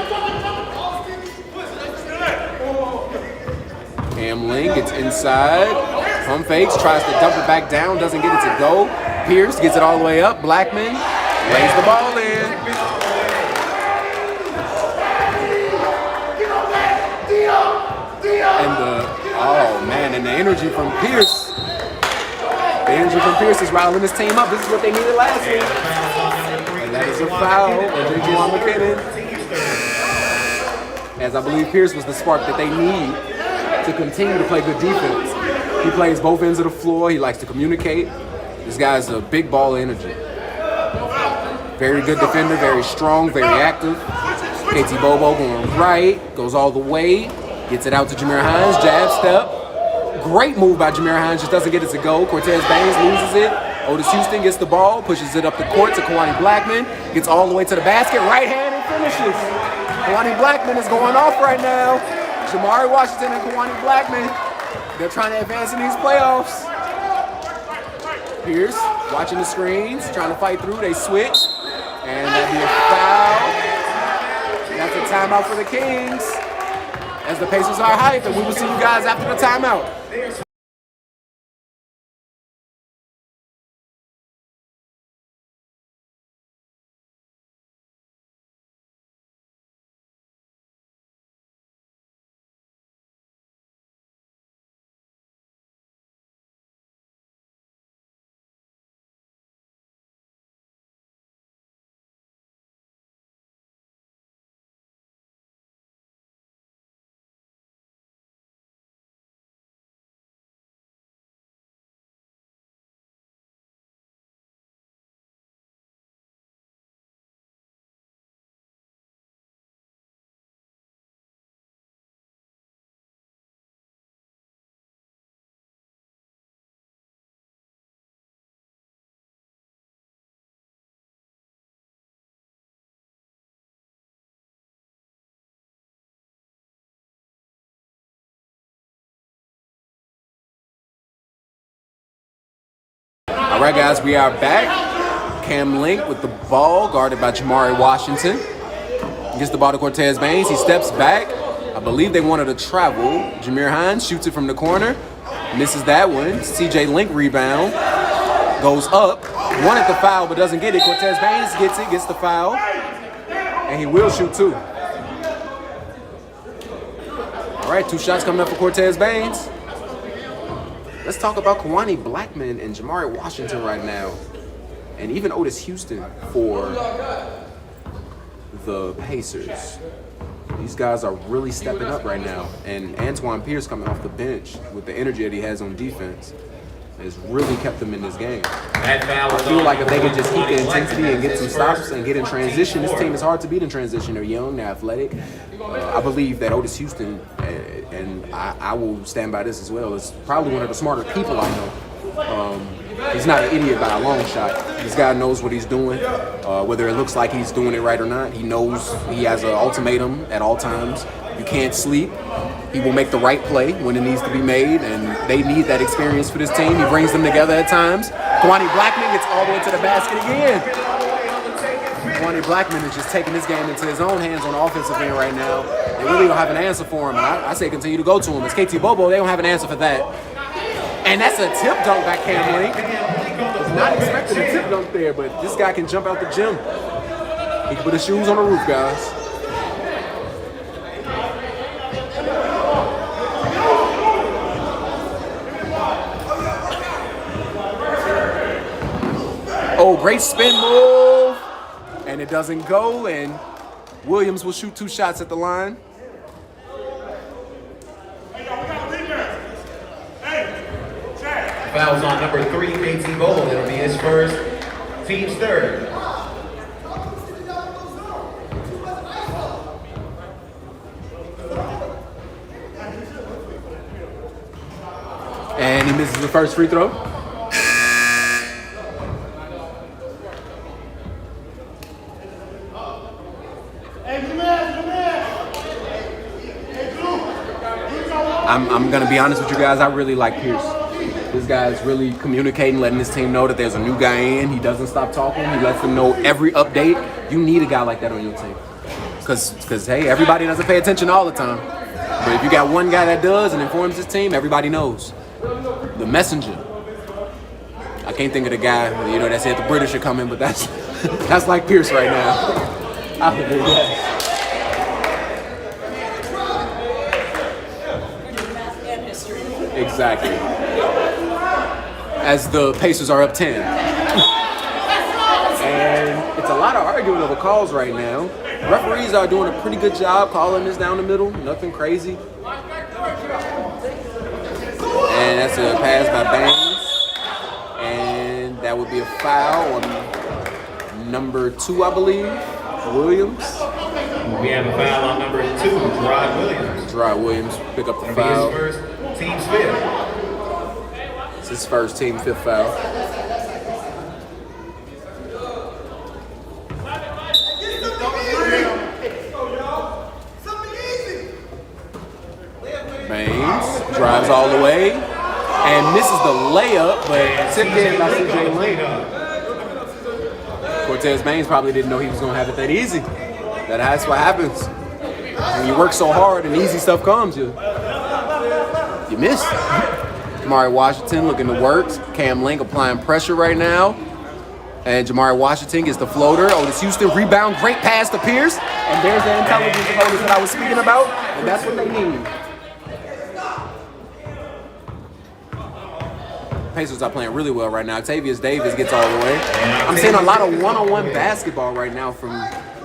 Cam Link gets inside. Pump fakes, tries to dump it back down, doesn't get it to go. Pierce gets it all the way up. Blackman lays the ball in. And the energy from Pierce. The energy from Pierce is riling this team up. This is what they needed last week. And that is a foul on Juwan McKinnon. As I believe Pierce was the spark that they need to continue to play good defense. He plays both ends of the floor. He likes to communicate. This guy's a big ball of energy. Very good defender, very strong, very active. KT Bobo going right, goes all the way, gets it out to Jameer Hines, jab step. Great move by Jameer Hines, just doesn't get it to go. Cortez Baines loses it. Otis Houston gets the ball, pushes it up the court to Kawani Blackman, gets all the way to the basket, right hand and finishes. Kawani Blackman is going off right now. Jamari Washington and Kawani Blackman, they're trying to advance in these playoffs. Pierce watching the screens, trying to fight through, they switch, and that'd be a foul. That's a timeout for the Kings, as the Pacers are hyped, and we will see you guys after the timeout. All right, guys, we are back. Cam Link with the ball, guarded by Jamari Washington. Gets the ball to Cortez Baines. He steps back. I believe they wanted to travel. Jameer Hines shoots it from the corner. Misses that one. CJ Link rebound. Goes up. Wanted the foul, but doesn't get it. Cortez Baines gets it, gets the foul. And he will shoot two. All right, 2 shots coming up for Cortez Baines. Let's talk about Kawani Blackman and Jamari Washington right now. And even Otis Houston for the Pacers. These guys are really stepping up right now. And Antoine Pierce coming off the bench with the energy that he has on defense has really kept them in this game. I feel like if they could just keep the intensity and get some stops and get in transition, this team is hard to beat in transition. They're young, they're athletic. I believe that Otis Houston, and I will stand by this as well, is probably one of the smarter people I know. He's not an idiot by a long shot. This guy knows what he's doing, whether it looks like he's doing it right or not. He knows he has an ultimatum at all times. You can't sleep. He will make the right play when it needs to be made, and they need that experience for this team. He brings them together at times. Kawani Blackman gets all the way to the basket again. Kawani Blackman is just taking this game into his own hands on the offensive end right now. They really don't have an answer for him, and I say continue to go to him. It's KT Bobo, they don't have an answer for that. And that's a tip dunk by Cam Link. Was not expecting a tip dunk there, but this guy can jump out the gym. He can put his shoes on the roof, guys. Oh, great spin move. And it doesn't go, and Williams will shoot 2 shots at the line. Fouls on number 3, KT Bowl. That'll be his first, team's third. And he misses the first free throw. I'm gonna be honest with you guys, I really like Pierce. This guy is really communicating, letting his team know that there's a new guy in. He doesn't stop talking. He lets them know every update. You need a guy like that on your team. Cause hey, everybody doesn't pay attention all the time. But if you got one guy that does and informs his team, everybody knows. The messenger. I can't think of the guy, that said the British are coming, but that's that's like Pierce right now. I would do that. And history. Exactly. As the Pacers are up 10. And it's a lot of arguing over calls right now. Referees are doing a pretty good job calling this down the middle. Nothing crazy. And that's a pass by Baines. And that would be a foul on number 2, I believe, Williams. We have a foul on number 2, Gerard Williams. Gerard Williams pick up the That'll foul. be his first, team's 5th. It's his first team 5th foul. Baines drives all the way and misses the layup, but tipped in by CJ Lane. Cortez Baines probably didn't know he was going to have it that easy. That's what happens. When you work so hard and easy stuff comes, you miss. Jamari Washington looking to work. Cam Link applying pressure right now. And Jamari Washington gets the floater. Otis Houston rebound. Great pass to Pierce. And there's the intelligence of Otis that I was speaking about. And that's what they need. Pacers are playing really well right now. Octavius Davis gets all the way. I'm seeing a lot of one-on-one basketball right now from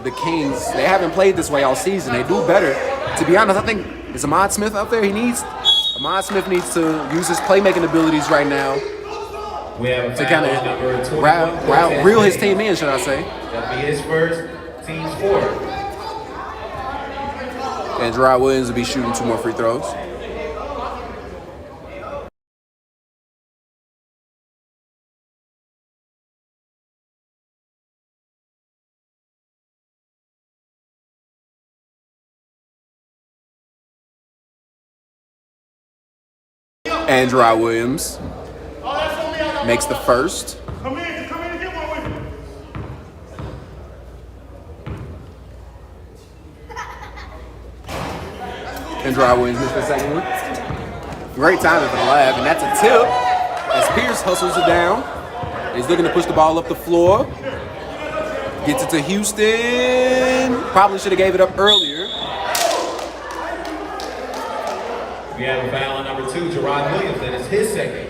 the Kings. They haven't played this way all season. They do better. To be honest, I think is Ahmad Smith out there. Ahmad Smith needs to use his playmaking abilities right now to kind of reel his team in, should I say. That'll be his first, team's 4th. And Gerard Williams will be shooting 2 more free throws. And Gerard Williams makes the first. Come in and get one with me. And Gerard Williams missed the second one. Great timing for the lab, and that's a tip as Pierce hustles it down. He's looking to push the ball up the floor. Gets it to Houston. Probably should have gave it up earlier. We have a foul on number 2, Gerard Williams. That is his second.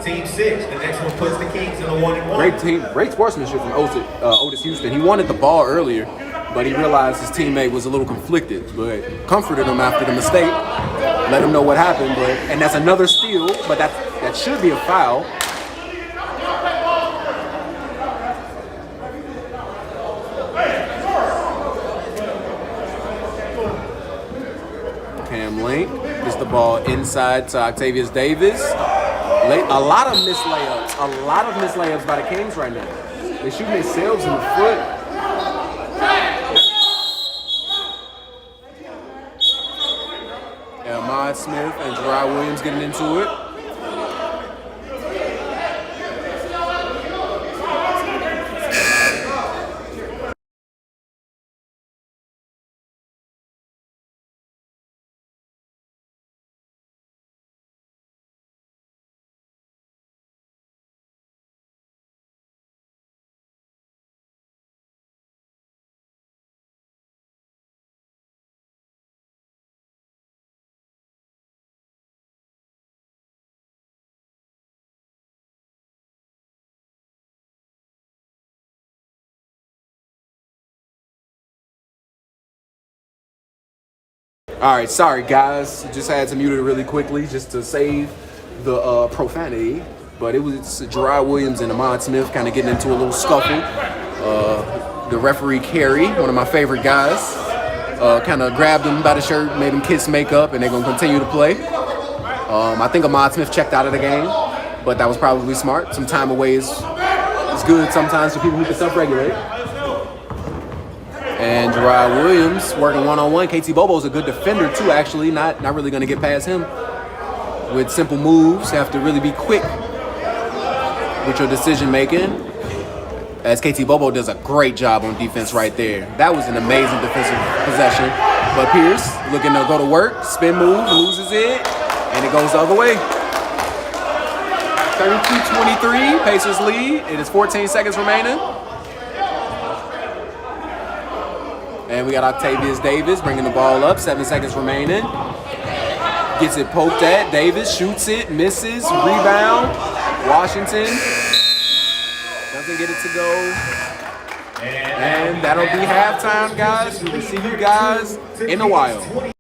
Team 6. The next one puts the Kings in a 1-1. Great sportsmanship from Otis Houston. He wanted the ball earlier, but he realized his teammate was a little conflicted, but comforted him after the mistake. Let him know what happened, and that's another steal, but that should be a foul. Cam Link gets the ball inside to Octavius Davis. A lot of missed layups by the Kings right now. They're shooting themselves in the foot. Ahmad Smith and Gerard Williams getting into it. All right, sorry guys. Just had to mute it really quickly just to save the profanity, but it was Gerard Williams and Ahmad Smith kind of getting into a little scuffle. The referee, Kerry, one of my favorite guys, kind of grabbed him by the shirt, made him kiss makeup, and they're going to continue to play. I think Ahmad Smith checked out of the game, but that was probably smart. Some time away is good sometimes for people who can self-regulate. And Gerard Williams working one-on-one. KT Bobo's a good defender too, actually. Not really going to get past him with simple moves. Have to really be quick with your decision making. As KT Bobo does a great job on defense right there. That was an amazing defensive possession. But Pierce looking to go to work, spin move, loses it, and it goes the other way. 32-23, Pacers lead. It is 14 seconds remaining. And we got Octavius Davis bringing the ball up, 7 seconds remaining. Gets it poked at, Davis shoots it, misses, rebound. Washington doesn't get it to go. And that'll be halftime, guys. We will see you guys in a while.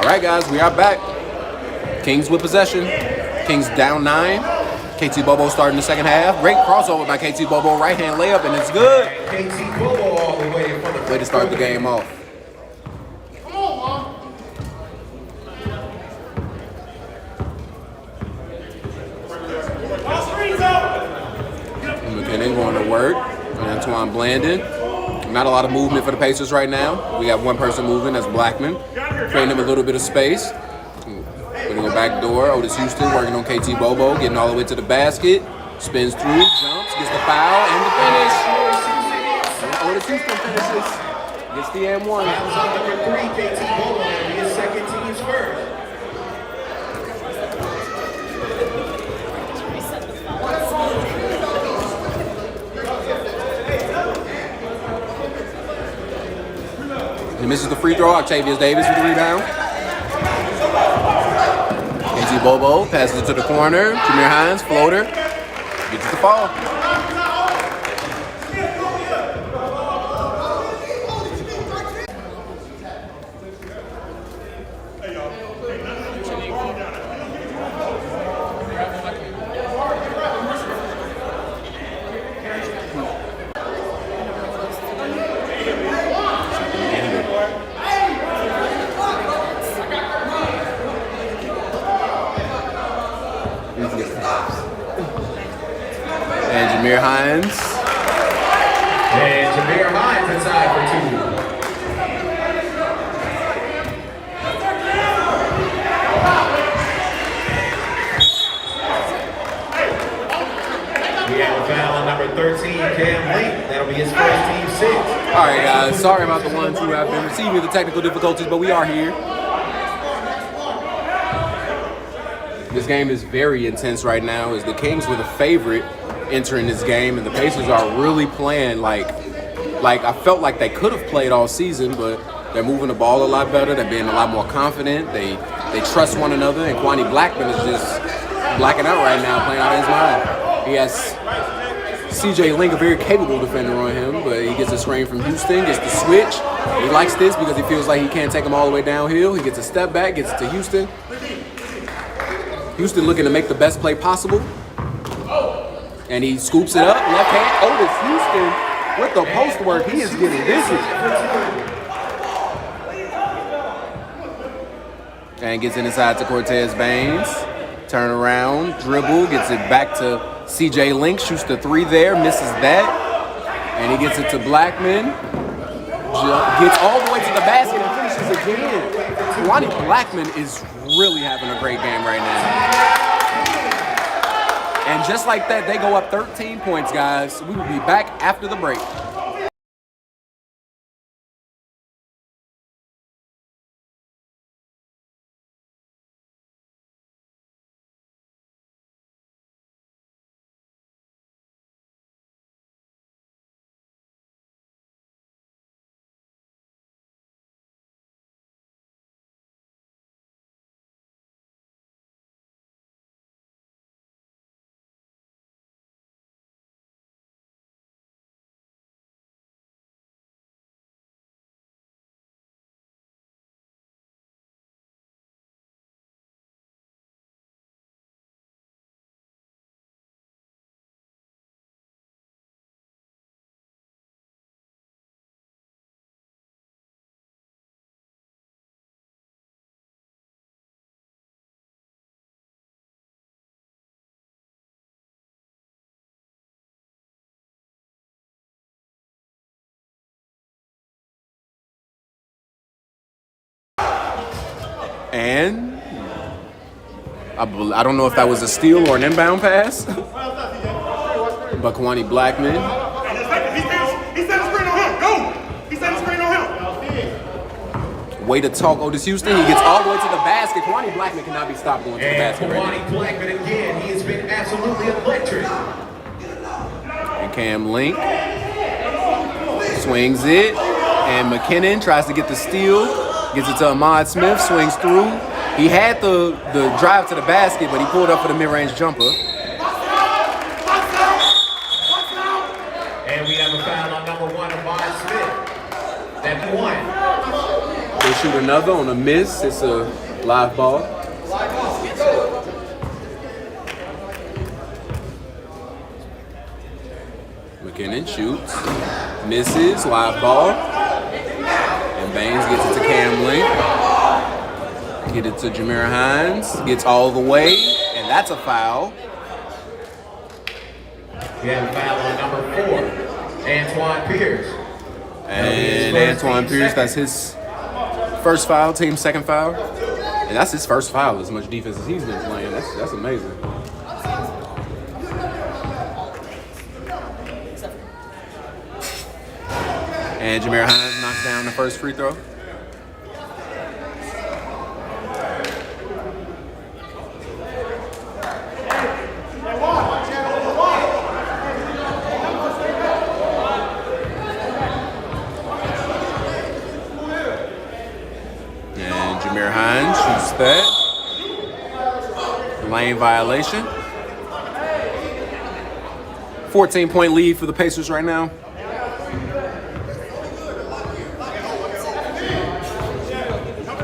All right, guys, we are back. Kings with possession. Kings down 9. KT Bobo starting the second half. Great crossover by KT Bobo. Right hand layup, and it's good. KT Bobo all the way for the Way to start the game off. McKinnon going to work. And Antoine Blandon. Not a lot of movement for the Pacers right now. We got one person moving, that's Blackman. Creating him a little bit of space. Going to go back door. Otis Houston working on KT Bobo, getting all the way to the basket. Spins through, jumps, gets the foul, and the finish. Otis Houston finishes. Gets the M1. Fouls on number 3, KT Bobo, and his second team's first. He misses the free throw. Octavius Davis with the rebound. KT Bobo passes it to the corner. Jameer Hines, floater. Gets the fall. And Jameer Hines. And Jameer Hines inside for 2. We have a foul on number 13, Cam Link. That'll be his first team 6. All right, guys. Sorry about the ones who have been receiving the technical difficulties, but we are here. This game is very intense right now as the Kings were the favorite entering this game, and the Pacers are really playing like I felt like they could have played all season, but they're moving the ball a lot better. They're being a lot more confident. They trust one another, and Kwani Blackman is just blacking out right now, playing out of his mind. He has CJ Link, a very capable defender on him, but he gets a screen from Houston, gets the switch. He likes this because he feels like he can't take him all the way downhill. He gets a step back, gets it to Houston. Houston looking to make the best play possible. And he scoops it up, left hand. Otis Houston with the post work. He is getting busy. And gets it inside to Cortez Baines. Turn around, dribble, gets it back to CJ Link. Shoots the 3 there, misses that. And he gets it to Blackman. Gets all the way to the basket and finishes again. Kwani Blackman is really having a great game right now. And just like that, they go up 13 points, guys. We will be back after the break. And I don't know if that was a steal or an inbound pass, but Kwani Blackman. He set a screen on him. Go! He set a screen on him. Way to talk, Otis Houston. He gets all the way to the basket. Kwani Blackman cannot be stopped going to the And basket right Kwani Blackman again. He has been absolutely electric. now. And Cam Link swings it, and McKinnon tries to get the steal. Gets it to Ahmad Smith, swings through. He had the drive to the basket, but he pulled up for the mid-range jumper. And we have a foul on number 1, Ahmad Smith. That's 1. They shoot another on a miss. It's a live ball. McKinnon shoots, misses, live ball. And Baines gets it to Camley. Get it to Jameer Hines. Gets all the way, and that's a foul. We have a foul on number 4, Antoine Pierce. And Antoine Pierce, that's his first foul, team's second foul. And that's his first foul, as much defense as he's been playing. That's amazing. And Jameer Hines knocks down the first free throw. And Jameer Hines shoots that. Lane violation. 14-point lead for the Pacers right now.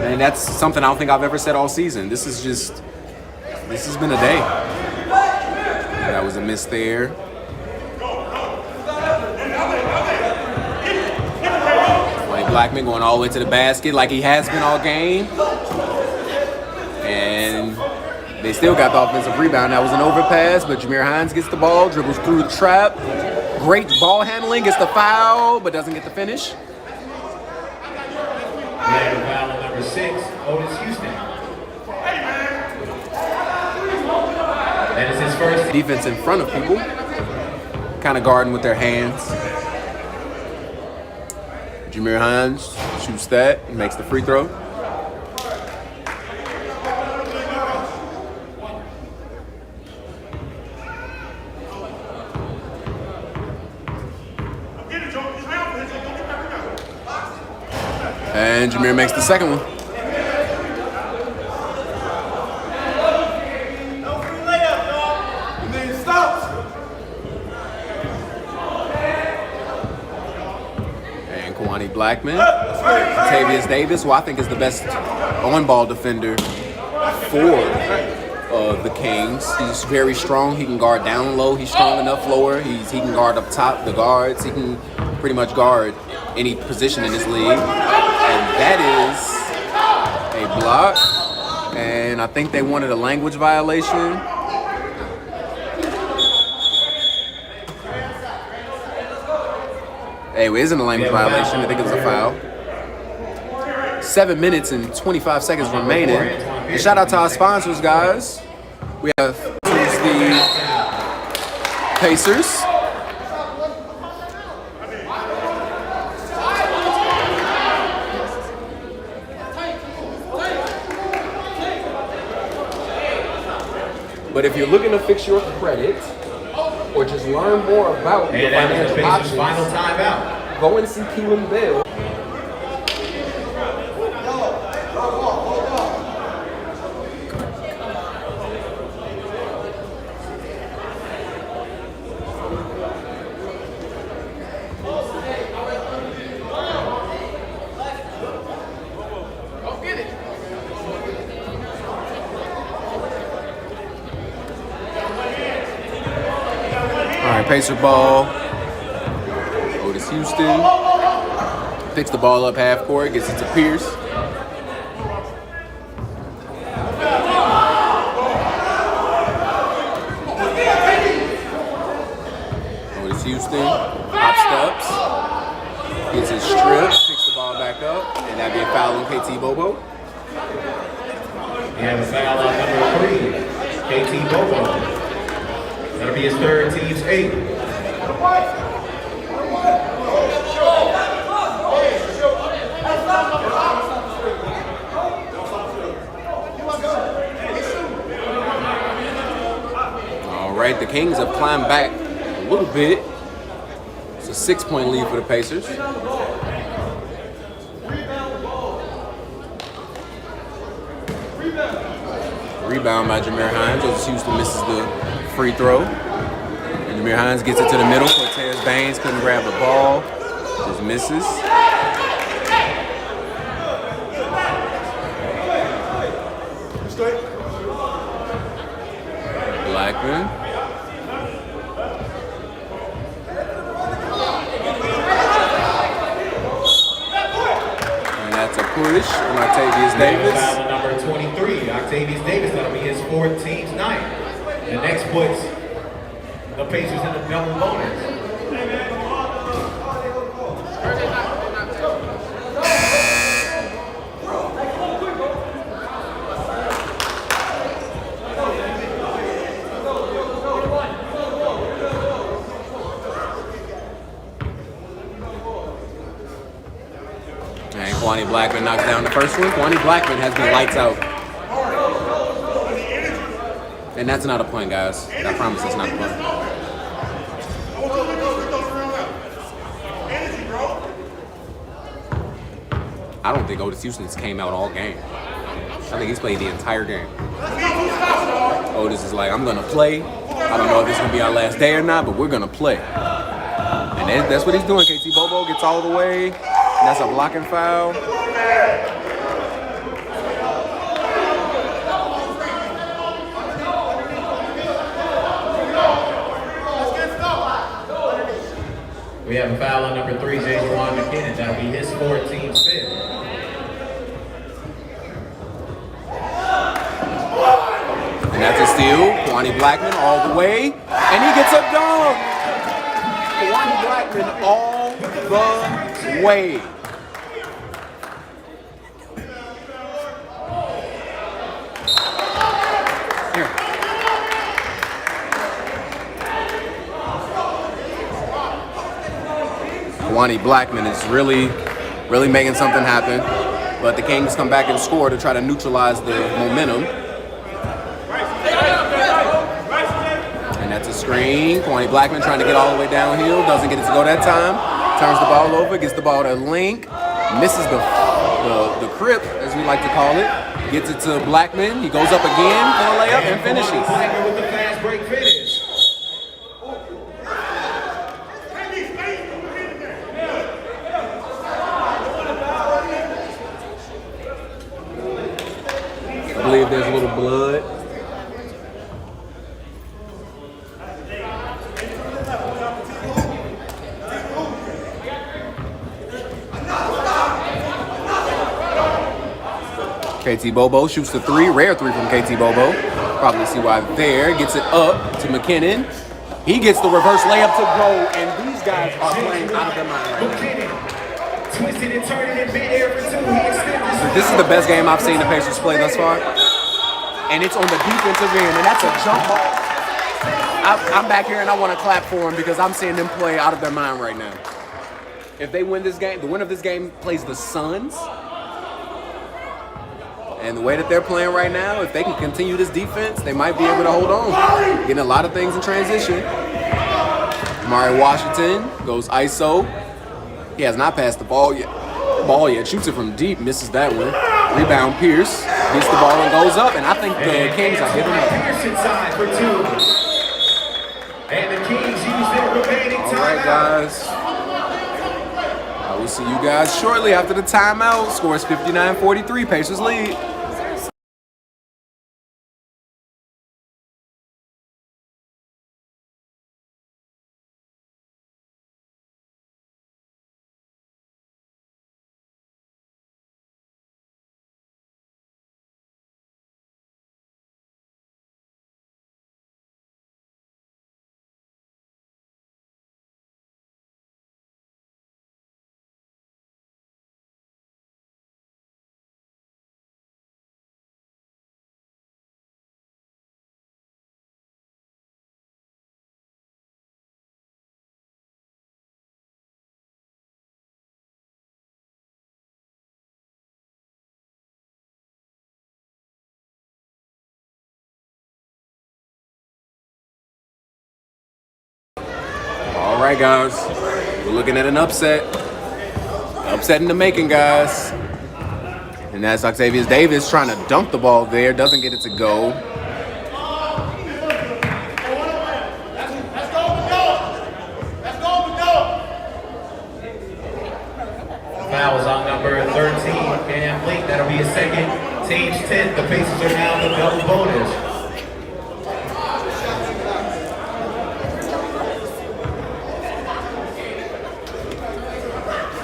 And that's something I don't think I've ever said all season. This has been a day. That was a miss there. Blackman going all the way to the basket like he has been all game. And they still got the offensive rebound. That was an overpass, but Jameer Hines gets the ball, dribbles through the trap. Great ball handling, gets the foul, but doesn't get the finish. We have a foul on number 6, Otis Houston. That is his first. Defense in front of people, kind of guarding with their hands. Jameer Hines shoots that and makes the free throw. And Jameer makes the second one. Blackman, Tavius Davis, who I think is the best on-ball defender for the Kings. He's very strong. He can guard down low. He's strong enough lower. He can guard up top, the guards. He can pretty much guard any position in this league. And that is a block. And I think they wanted a language violation. Anyway, it isn't a language violation. I think it was a foul. 7 minutes and 25 seconds remaining. And shout out to our sponsors, guys. We have the Pacers. But if you're looking to fix your credit, or just learn more about your financial options, final timeout. go and see Keelan Bell. Pacer ball. Otis Houston picks the ball up half court, gets it to Pierce. Otis Houston hop steps, gets his strip, picks the ball back up, and that'd be a foul on KT Bobo. We have a foul on number 3, KT Bobo. That'll be his third, team's 8. All right, the Kings have climbed back a little bit. It's a 6-point lead for the Pacers. Rebound by Jameer Hines. Otis Houston misses the free throw. And Jameer Hines gets it to the middle. Cortez Baines couldn't grab the ball. Just misses. Blackman. And that's a push from Octavius Davis. Foul on number 23, Octavius Davis. That'll be his fourth, team's ninth. The next puts the Pacers in the double bonus. And Kwani Blackman knocks down the first one. Kwani Blackman has been lights out. And that's not a punt, guys. I promise it's not a punt. I don't think Otis Houston's came out all game. I think he's played the entire game. Otis is like, I'm going to play. I don't know if it's going to be our last day or not, but we're going to play. And that's what he's doing. KT Bobo gets all the way. That's a blocking foul. We have a foul on number 3, Juwan McKinnon. That'll be his fourth, team's fifth. And that's a steal. Kwani Blackman all the way. And he gets a dunk. Kwani Blackman all the way. Here. Kwani Blackman is really making something happen. But the Kings come back and score to try to neutralize the momentum. And that's a screen. Kwani Blackman trying to get all the way downhill. Doesn't get it to go that time. Turns the ball over. Gets the ball to Link. Misses the crip, as we like to call it. Gets it to Blackman. He goes up again for the layup and finishes. Blackman with the fast break finish. I believe there's a little blood. KT Bobo shoots the three, rare three from KT Bobo. Probably see why there. Gets it up to McKinnon. He gets the reverse layup to go, and these guys are playing out of their mind right now. Twisted and turning in midair for 2. This is the best game I've seen the Pacers play thus far. And it's on the defensive end, and that's a jump ball. I'm back here and I want to clap for them because I'm seeing them play out of their mind right now. If they win this game, the winner of this game plays the Suns. And the way that they're playing right now, if they can continue this defense, they might be able to hold on. Getting a lot of things in transition. Mari Washington goes ISO. He has not passed the ball yet. Shoots it from deep, misses that one. Rebound Pierce. Gets the ball and goes up, and I think the Kings are giving up. Pierce inside for 2. And the Kings use their remaining timeout. All right, guys. I will see you guys shortly after the timeout. Scores 59-43, Pacers lead. All right, guys. We're looking at an upset. Upset in the making, guys. And that's Octavius Davis trying to dunk the ball there. Doesn't get it to go. Fouls on number 13, Cam Link. That'll be his second, team's 10th. The Pacers are now in the double bonus.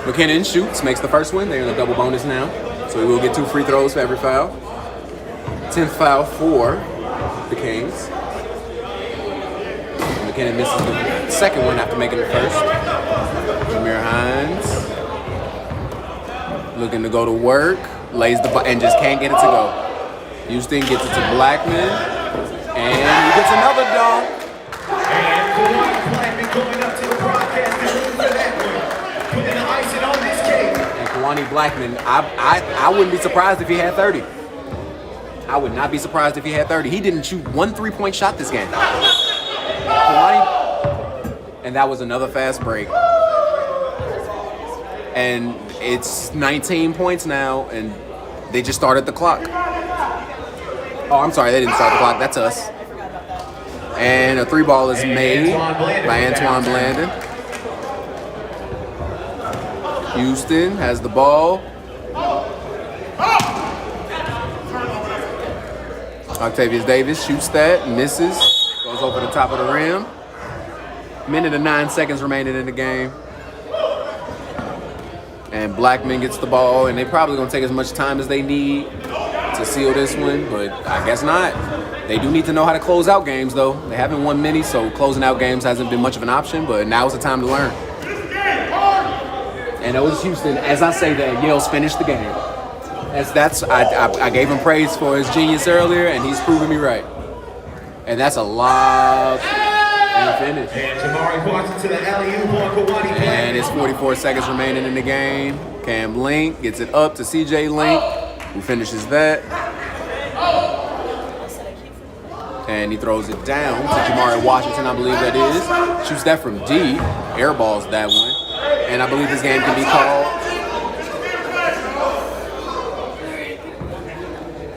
McKinnon shoots, makes the first one. They're in the double bonus now. So we will get 2 free throws for every foul. 10th foul for the Kings. McKinnon misses the second one after making the first. Jameer Hines looking to go to work. Lays the and just can't get it to go. Houston gets it to Blackman. And he gets another dunk. And Blackman going up to the broadcast for that one. Putting the icing on this cake. And Kawani Blackman, I wouldn't be surprised if he had 30. I would not be surprised if he had 30. He didn't shoot 1 3-point shot this game. Kawani, and that was another fast break. And it's 19 points now, and they just started the clock. Oh, I'm sorry, they didn't start the clock. That's us. And a 3-ball is made by Antoine Blandon. Houston has the ball. Octavius Davis shoots that, misses, goes over the top of the rim. Minute and 9 seconds remaining in the game. And Blackman gets the ball, and they're probably going to take as much time as they need to seal this one, but I guess not. They do need to know how to close out games, though. They haven't won many, so closing out games hasn't been much of an option, but now is the time to learn. And it was Houston, as I say that, Yale's finished the game. I gave him praise for his genius earlier, and he's proven me right. And that's a lob and finish. And Jamari Watson to the alley-oop on Kawani. And it's 44 seconds remaining in the game. Cam Link gets it up to CJ Link, who finishes that. And he throws it down to Jamari Washington, I believe that is. Shoots that from deep, airballs that one. And I believe this game can be called.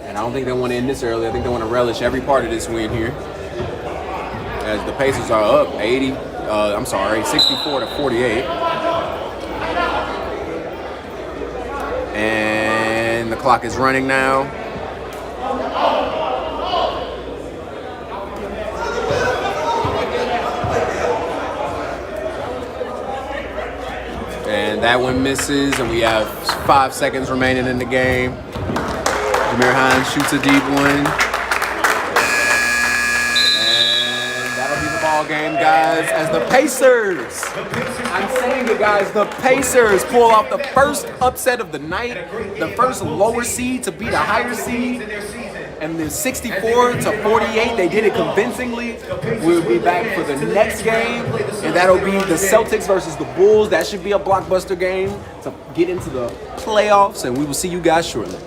And I don't think they want to end this early. I think they want to relish every part of this win here. As the Pacers are up 64 to 48. And the clock is running now. And that one misses, and we have 5 seconds remaining in the game. Jameer Hines shoots a deep one. And that'll be the ball game, guys, as the Pacers, I'm saying it, guys, the Pacers pull off the first upset of the night, the first lower seed to beat a higher seed. And then 64 to 48, they did it convincingly. We'll be back for the next game, and that'll be the Celtics versus the Bulls. That should be a blockbuster game to get into the playoffs, and we will see you guys shortly.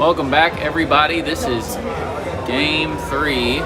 Welcome back, everybody. This is Game 3.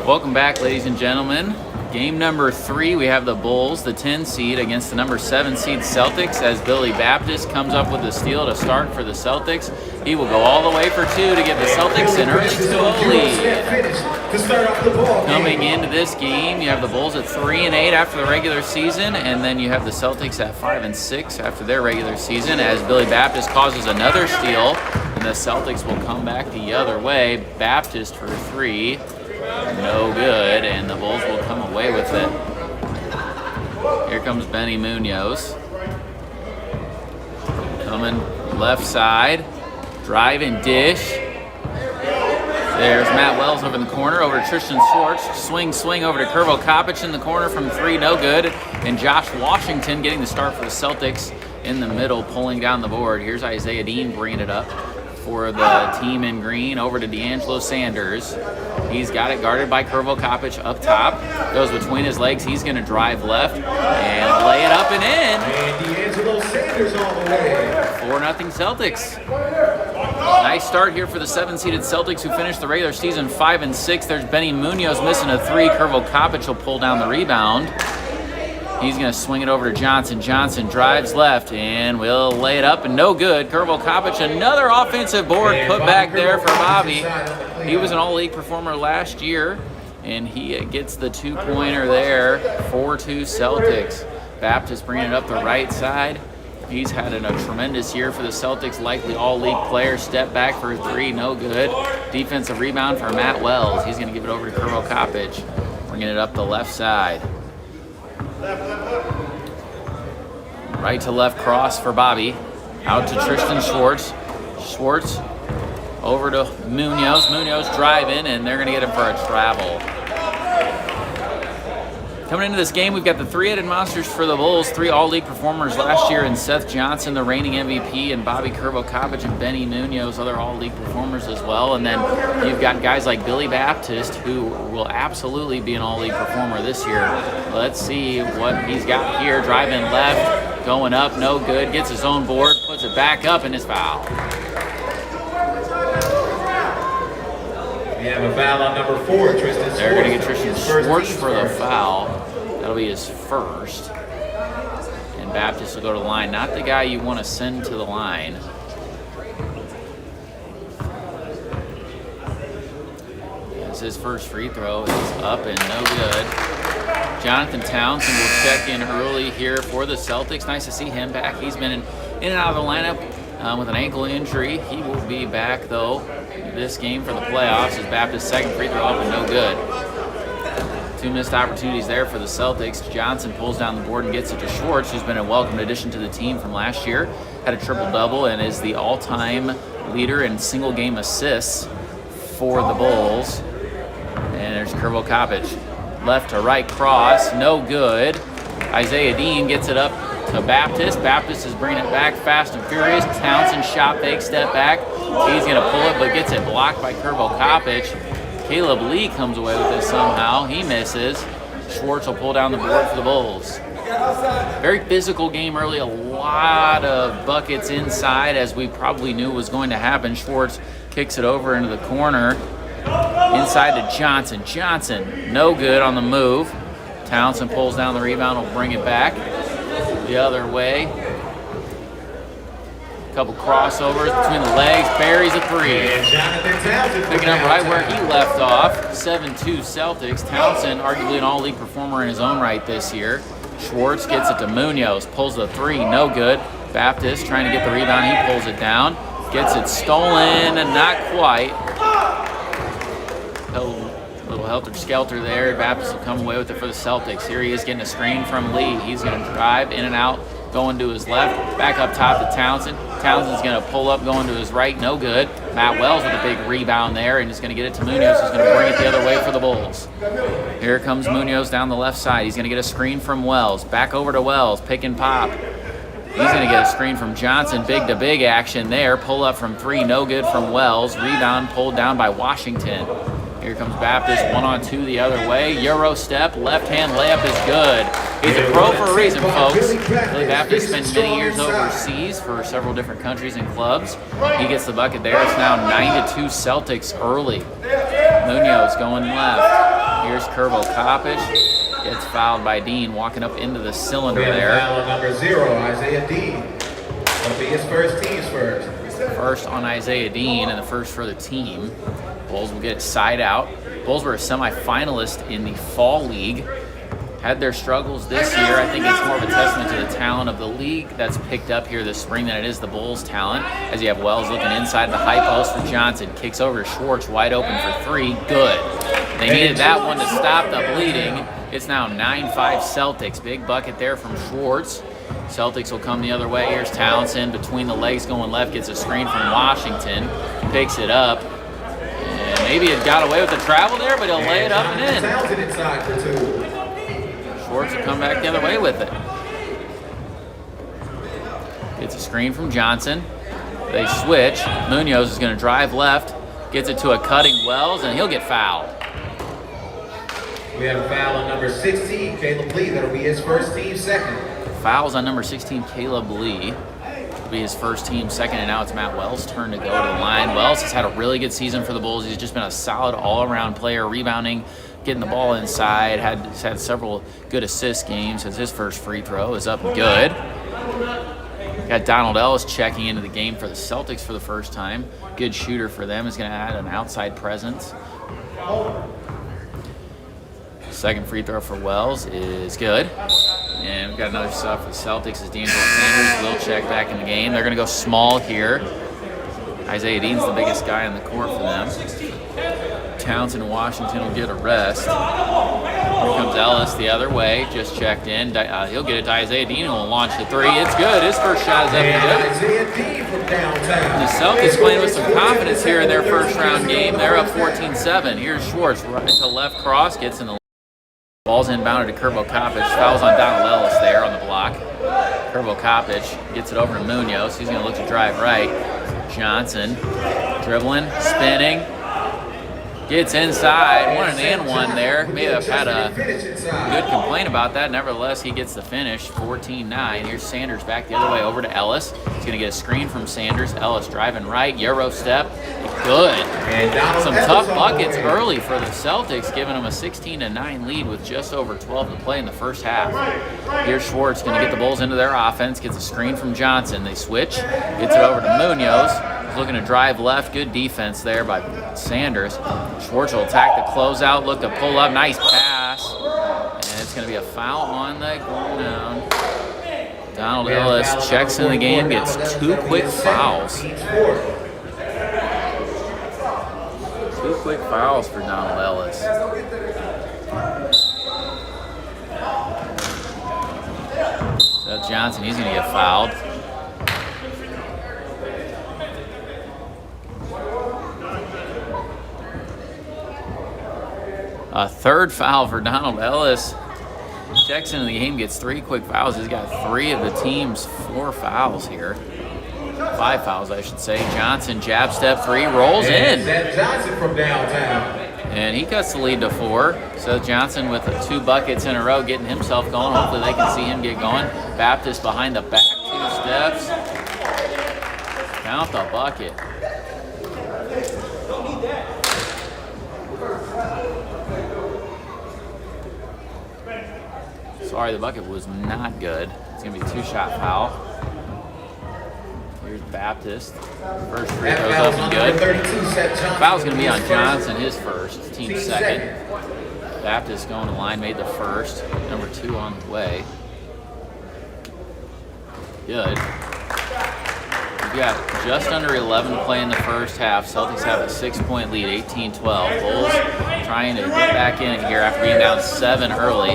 Welcome back, ladies and gentlemen. Game number 3, we have the Bulls, the 10 seed, against the number 7 seed Celtics, as Billy Baptist comes up with the steal to start for the Celtics. He will go all the way for 2 to give the Celtics an early 2-0 lead. Coming into this game, you have the Bulls at 3-8 after the regular season, and then you have the Celtics at 5-6 after their regular season, as Billy Baptist causes another steal, and the Celtics will come back the other way. Baptist for 3. No good, and the Bulls will come away with it. Here comes Benny Munoz. Coming left side. Drive and dish. There's Matt Wells over in the corner, over to Tristan Schwartz. Swing over to Curvo Kopic in the corner from 3, no good. And Josh Washington getting the start for the Celtics in the middle, pulling down the board. Here's Isaiah Dean bringing it up for the team in green, over to D'Angelo Sanders. He's got it guarded by Curvo Kopic up top. Goes between his legs. He's going to drive left and lay it up and in. And D'Angelo Sanders all the way. 4-0 Celtics. Nice start here for the 7-seeded Celtics, who finished the regular season 5-6. There's Benny Munoz missing a 3. Curvo Kopic will pull down the rebound. He's going to swing it over to Johnson. Johnson drives left and will lay it up, and no good. Curvo Kopic, another offensive board put back there for Bobby. He was an all-league performer last year, and he gets the 2-pointer there. 4-2 Celtics. Baptist bringing it up the right side. He's had a tremendous year for the Celtics, likely all-league player. Step back for a 3, no good. Defensive rebound for Matt Wells. He's going to give it over to Curvo Kopic, bringing it up the left side. Right to left cross for Bobby. Out to Tristan Schwartz. Schwartz over to Munoz. Munoz driving, and they're going to get him for a travel. Coming into this game, we've got the 3-headed monsters for the Bulls. 3 all-league performers last year in Seth Johnson, the reigning MVP, and Bobby Curvo Kopic and Benny Munoz, other all-league performers as well. And then you've got guys like Billy Baptist, who will absolutely be an all-league performer this year. Let's see what he's got here. Driving left, going up, no good. Gets his own board, puts it back up, and is fouled. We have a foul on number 4, Tristan Schwartz. They're going to get Tristan Schwartz for the foul. That'll be his first. And Baptist will go to the line. Not the guy you want to send to the line. As his first free throw is up and no good. Jonathan Townsend will check in early here for the Celtics. Nice to see him back. He's been in and out of the lineup with an ankle injury. He will be back, though, this game for the playoffs, as Baptist's second free throw up and no good. 2 missed opportunities there for the Celtics. Johnson pulls down the board and gets it to Schwartz, who's been a welcome addition to the team from last year. Had a triple-double and is the all-time leader in single-game assists for the Bulls. And there's Curvo Kopic. Left to right cross, no good. Isaiah Dean gets it up to Baptist. Baptist is bringing it back fast and furious. Townsend shot fake, step back. He's going to pull it, but gets it blocked by Curvo Kopic. Caleb Lee comes away with this somehow. He misses. Schwartz will pull down the board for the Bulls. Very physical game early. A lot of buckets inside, as we probably knew was going to happen. Schwartz kicks it over into the corner. Inside to Johnson. Johnson, no good on the move. Townsend pulls down the rebound, will bring it back the other way. Couple crossovers between the legs, buries a 3. Picking up right where he left off. 7-2 Celtics. Townsend, arguably an all-league performer in his own right this year. Schwartz gets it to Munoz, pulls the 3, no good. Baptist trying to get the rebound, he pulls it down. Gets it stolen, and not quite. A little helter-skelter there. Baptist will come away with it for the Celtics. Here he is getting a screen from Lee. He's going to drive in and out, going to his left. Back up top to Townsend. Townsend's going to pull up, going to his right. No good. Matt Wells with a big rebound there, and he's going to get it to Munoz, who's going to bring it the other way for the Bulls. Here comes Munoz down the left side. He's going to get a screen from Wells. Back over to Wells. Pick and pop. He's going to get a screen from Johnson. Big to big action there. Pull up from 3, no good from Wells. Rebound pulled down by Washington. Here comes Baptist, 1-on-2 the other way. Euro step, left hand layup is good. He's a pro for a reason, folks. Billy Baptist spent many years overseas for several different countries and clubs. He gets the bucket there. It's now 9-2 Celtics early. Munoz going left. Here's Curvo Kopic. Gets fouled by Dean, walking up into the cylinder there. Foul on number 0, Isaiah Dean. That'll be his first, team's first. First on Isaiah Dean and the first for the team. Bulls will get it side out. Bulls were a semifinalist in the Fall League. Had their struggles this year. I think it's more of a testament to the talent of the league that's picked up here this spring than it is the Bulls' talent. As you have Wells looking inside the high post for Johnson. Kicks over to Schwartz, wide open for 3. Good. They needed that one to stop the bleeding. It's now 9-5 Celtics. Big bucket there from Schwartz. Celtics will come the other way. Here's Townsend between the legs going left. Gets a screen from Washington. Picks it up. And maybe it got away with the travel there, but he'll lay it up and in. Townsend inside for 2. Schwartz will come back the other way with it. Gets a screen from Johnson. They switch. Munoz is going to drive left. Gets it to a cutting Wells, and he'll get fouled. We have a foul on number 16, Caleb Lee. That'll be his first, team second. Fouls on number 16, Caleb Lee. Will be his first, team second, and now it's Matt Wells' turn to go to the line. Wells has had a really good season for the Bulls. He's just been a solid all-around player, rebounding, getting the ball inside. He's had several good assist games as his first free throw is up and good. Got Donald Ellis checking into the game for the Celtics for the first time. Good shooter for them. Is going to add an outside presence. Second free throw for Wells is good. And we've got another sub for the Celtics as D'Angelo Sanders will check back in the game. They're going to go small here. Isaiah Dean's the biggest guy on the court for them. Townsend and Washington will get a rest. Here comes Ellis the other way, just checked in. He'll get it to Isaiah Dean and will launch the 3. It's good. His first shot is up and good. Isaiah Dean from downtown. The Celtics playing with some confidence here in their first round game. They're up 14-7. Here's Schwartz right to left cross, gets in the ball's inbounded to Curvo Kopic. Fouls on Donald Ellis there on the block. Curvo Kopic gets it over to Munoz. He's going to look to drive right. Johnson dribbling, spinning. Gets inside. 1 and 1 there. May have had a good complaint about that. Nevertheless, he gets the finish. 14-9. Here's Sanders back the other way over to Ellis. He's going to get a screen from Sanders. Ellis driving right. Euro step. Good. Some tough buckets early for the Celtics, giving them a 16-9 lead with just over 12 to play in the first half. Here's Schwartz going to get the Bulls into their offense. Gets a screen from Johnson. They switch. Gets it over to Munoz. He's looking to drive left. Good defense there by Sanders. Schwartz will attack the closeout. Look to pull up. Nice pass. And it's going to be a foul on the ground. Donald Ellis checks in the game. Gets 2 quick fouls. 2 quick fouls for Donald Ellis. Seth Johnson, he's going to get fouled. A third foul for Donald Ellis. Checks into the game, gets 3 quick fouls. He's got 3 of the team's 4 fouls here. 5 fouls, I should say. Johnson, jab step 3, rolls in. Seth Johnson from downtown. And he cuts the lead to 4. Seth Johnson with 2 buckets in a row, getting himself going. Hopefully they can see him get going. Baptist behind the back, 2 steps. Count the bucket. Sorry, the bucket was not good. It's going to be a 2-shot foul. Here's Baptist. First free throw's up and good. Foul's going to be on Johnson, his first, team second. Baptist going to line, made the first. Number 2 on the way. Good. We've got just under 11 to play in the first half. Celtics have a 6-point lead, 18-12. Bulls trying to get back in it here after being down 7 early.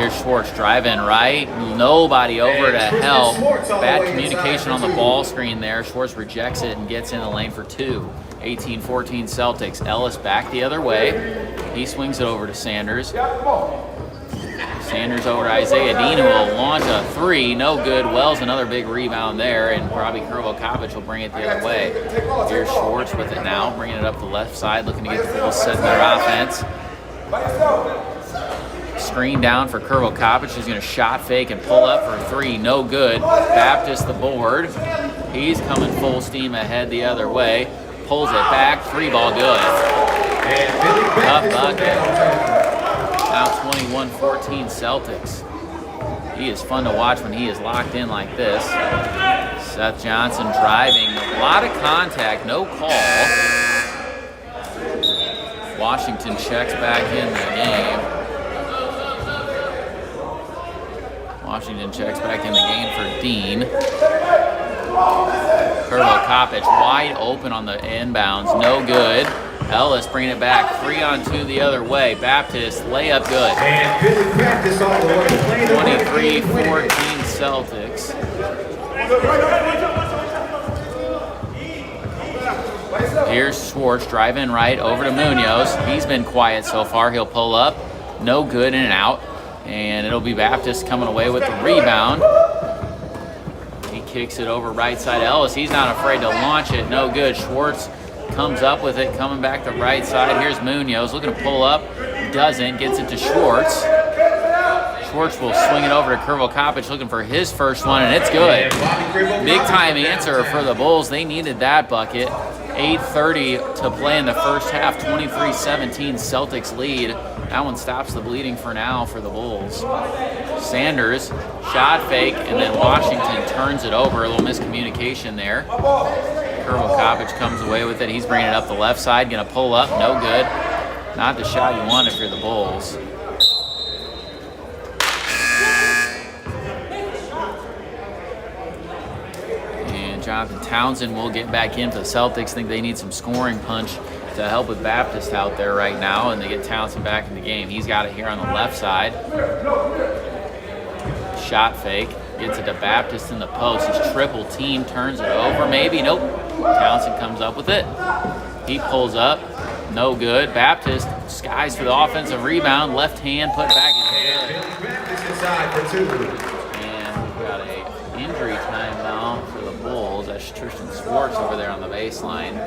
Here's Schwartz driving right. Nobody over to help. Bad communication on the ball screen there. Schwartz rejects it and gets in the lane for 2. 18-14 Celtics. Ellis back the other way. He swings it over to Sanders. Sanders Sanders over to Isaiah Dean, who will launch a three. No good. Wells, another big rebound there, and Robbie Krvokapic will bring it the other way. Here's Schwartz with it now, bringing it up the left side, looking to get the Bulls set in their offense. Screen down for Krvokapic, who's going to shot fake and pull up for a three. No good. Baptist the board. He's coming full steam ahead the other way. Pulls it back. Three ball good. Tough bucket. Now 21-14 Celtics. He is fun to watch when he is locked in like this. Seth Johnson driving. A lot of contact. No call. Washington checks back in the game. Washington checks back in the game for Dean. Krvokapic wide open on the inbounds. No good. Ellis bringing it back. 3-on-2 the other way. Baptist layup good. And Billy Practice all the way. 23-14 Celtics. Here's Schwartz driving right over to Munoz. He's been quiet so far. He'll pull up. No good, in and out. And it'll be Baptist coming away with the rebound. He kicks it over right side. Ellis, he's not afraid to launch it. No good. Schwartz comes up with it, coming back to right side. Here's Munoz looking to pull up. Doesn't. Gets it to Schwartz. Schwartz will swing it over to Krvokapic, looking for his first one, and it's good. Big time answer for the Bulls. They needed that bucket. 8:30 to play in the first half. 23-17 Celtics lead. That one stops the bleeding for now for the Bulls. Sanders, shot fake, and then Washington turns it over. A little miscommunication there. Krvokapic comes away with it. He's bringing it up the left side. Going to pull up. No good. Not the shot you want if you're the Bulls. And Jonathan Townsend will get back in for the Celtics. Think they need some scoring punch to help with Baptist out there right now, and they get Townsend back in the game. He's got it here on the left side. Shot fake. Gets it to Baptist in the post. His triple team turns it over. Maybe. Nope. Townsend comes up with it. He pulls up. No good. Baptist skies for the offensive rebound. Left hand put back in here. Baptist inside for two. And we've got a injury timeout for the Bulls. That's Tristan Schwartz over there on the baseline.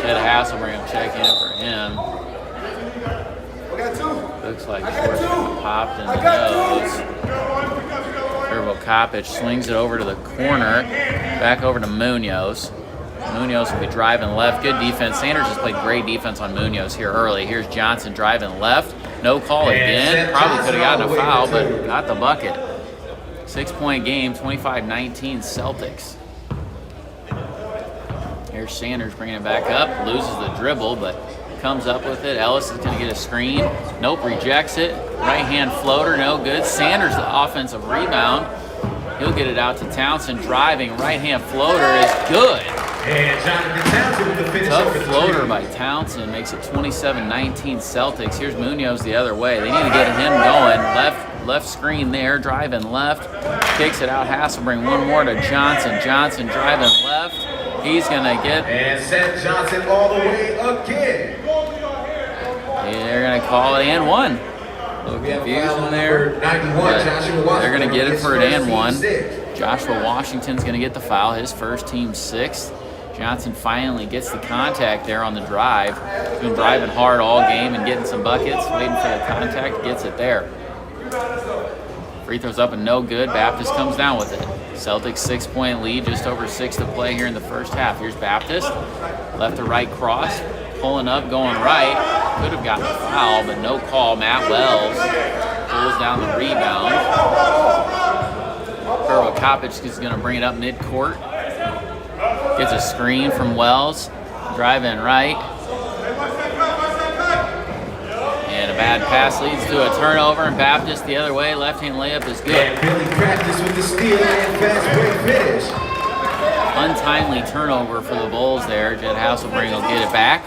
Jed Hasselbring will check in for him. Looks like Schwartz popped in the nose. Krvokapic swings it over to the corner. Back over to Munoz. Munoz will be driving left. Good defense. Sanders has played great defense on Munoz here early. Here's Johnson driving left. No call again. Probably could have gotten a foul, but got the bucket. 6-point game, 25-19 Celtics. Here's Sanders bringing it back up. Loses the dribble, but comes up with it. Ellis is going to get a screen. Nope, rejects it. Right hand floater, no good. Sanders, the offensive rebound. He'll get it out to Townsend. Driving, right hand floater is good. And Jonathan Townsend with the finish. Tough floater by Townsend makes it 27-19 Celtics. Here's Munoz the other way. They need to get him going. Left screen there, driving left. Kicks it out. Hasselbring one more to Johnson. Johnson driving left. He's going to get... And Seth Johnson all the way again. They're going to call it and one. A little confusion there. 91, they're going to get it for an and one. Joshua Washington's going to get the foul. His first, team sixth. Johnson finally gets the contact there on the drive. He's been driving hard all game and getting some buckets. Waiting for the contact. Gets it there. Free throws up and no good. Baptist comes down with it. Celtics 6-point lead, just over 6 to play here in the first half. Here's Baptist. Left to right cross. Pulling up, going right. Could have gotten a foul, but no call. Matt Wells pulls down the rebound. Krvokapic is going to bring it up midcourt. Gets a screen from Wells. Driving right. And a bad pass leads to a turnover, and Baptist the other way. Left-hand layup is good. And Billy Practice with the steal and fast break finish. Untimely turnover for the Bulls there. Jed Hasselbring will get it back.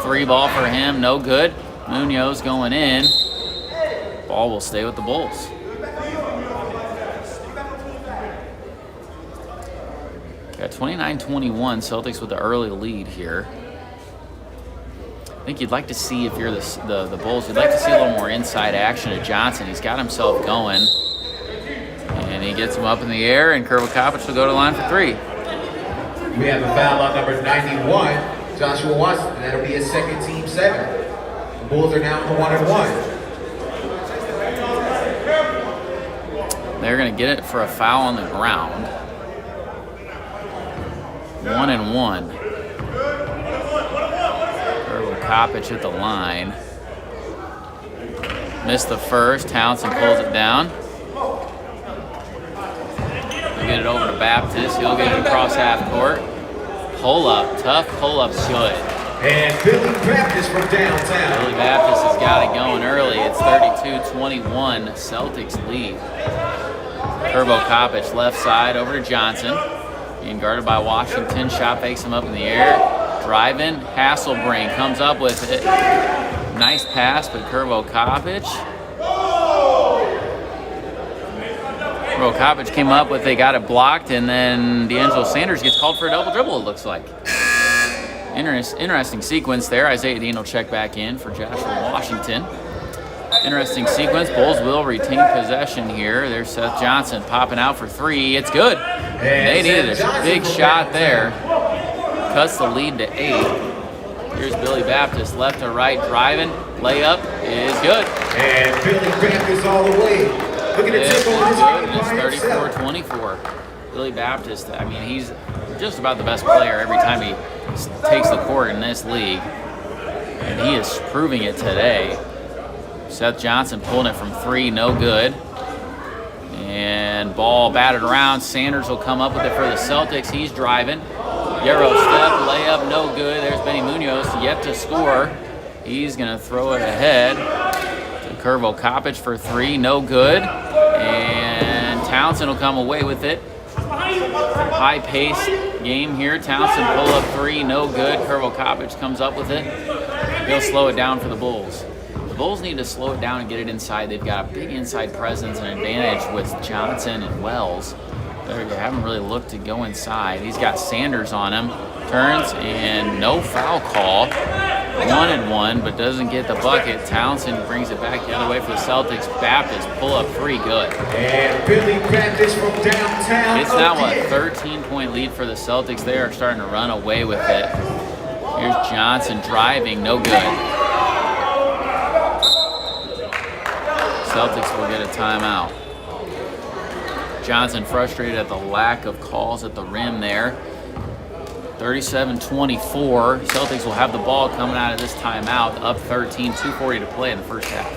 3 ball for him, no good. Munoz going in. Ball will stay with the Bulls. Got 29-21, Celtics with the early lead here. I think you'd like to see, if you're the Bulls, you'd like to see a little more inside action of Johnson. He's got himself going. And he gets him up in the air, and Kopic will go to the line for 3. We have a foul on number 91, Joshua Watson, and that'll be his second team 7. The Bulls are now to 1-1. They're going to get it for a foul on the ground. 1-1. Kopic at the line. Missed the first. Townsend pulls it down. He'll get it over to Baptist. He'll get it across half court. Pull up. Tough pull up should. And Billy Baptist from downtown. Billy Baptist has got it going early. It's 32-21. Celtics lead. Kopic left side over to Johnson. Being guarded by Washington. Shot fakes him up in the air. Driving, Hasselbring comes up with it. Nice pass, but Kopic came up with, they got it blocked, and then D'Angelo Sanders gets called for a double dribble, it looks like. Interesting sequence there. Isaiah Dean will check back in for Joshua Washington. Interesting sequence. Bulls will retain possession here. There's Seth Johnson popping out for 3. It's good. They needed a big shot there. Cuts the lead to 8. Here's Billy Baptist, left to right, driving. Layup is good. And Billy Baptist all the way. Look at it. It's good, and it's 34-24. Billy Baptist, I mean, he's just about the best player every time he takes the court in this league. And he is proving it today. Seth Johnson pulling it from 3, no good. And ball batted around. Sanders will come up with it for the Celtics. He's driving. Euro step, layup, no good. There's Benny Munoz yet to score. He's going to throw it ahead to Kopic for 3, no good. And Townsend will come away with it. High-paced game here. Townsend pull up 3, no good. Kopic comes up with it. He'll slow it down for the Bulls. The Bulls need to slow it down and get it inside. They've got a big inside presence and advantage with Johnson and Wells. They haven't really looked to go inside. He's got Sanders on him. Turns and no foul call. 1-1, but doesn't get the bucket. Townsend brings it back the other way for the Celtics. Baptist pull up 3, good. And Billy Baptist from downtown. It's now a 13-point lead for the Celtics. They are starting to run away with it. Here's Johnson driving, no good. Celtics will get a timeout. Johnson frustrated at the lack of calls at the rim there. 37-24. Celtics will have the ball coming out of this timeout. Up 13, 2:40 to play in the first half.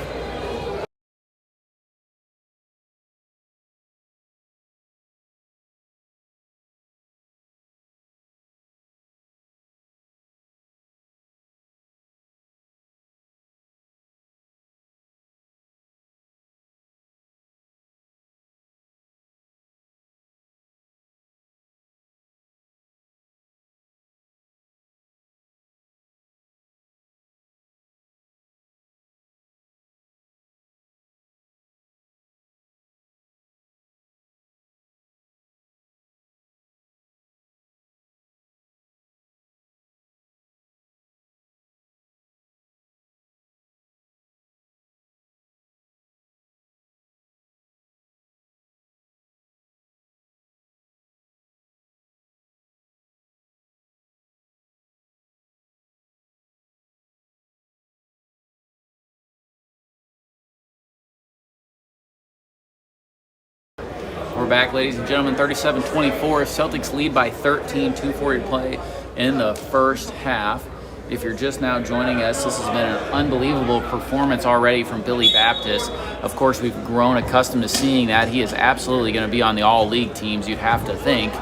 We're back, ladies and gentlemen. 37-24. Celtics lead by 13, 2:40 to play in the first half. If you're just now joining us, this has been an unbelievable performance already from Billy Baptist. Of course, we've grown accustomed to seeing that. He is absolutely going to be on the all-league teams, you'd have to think,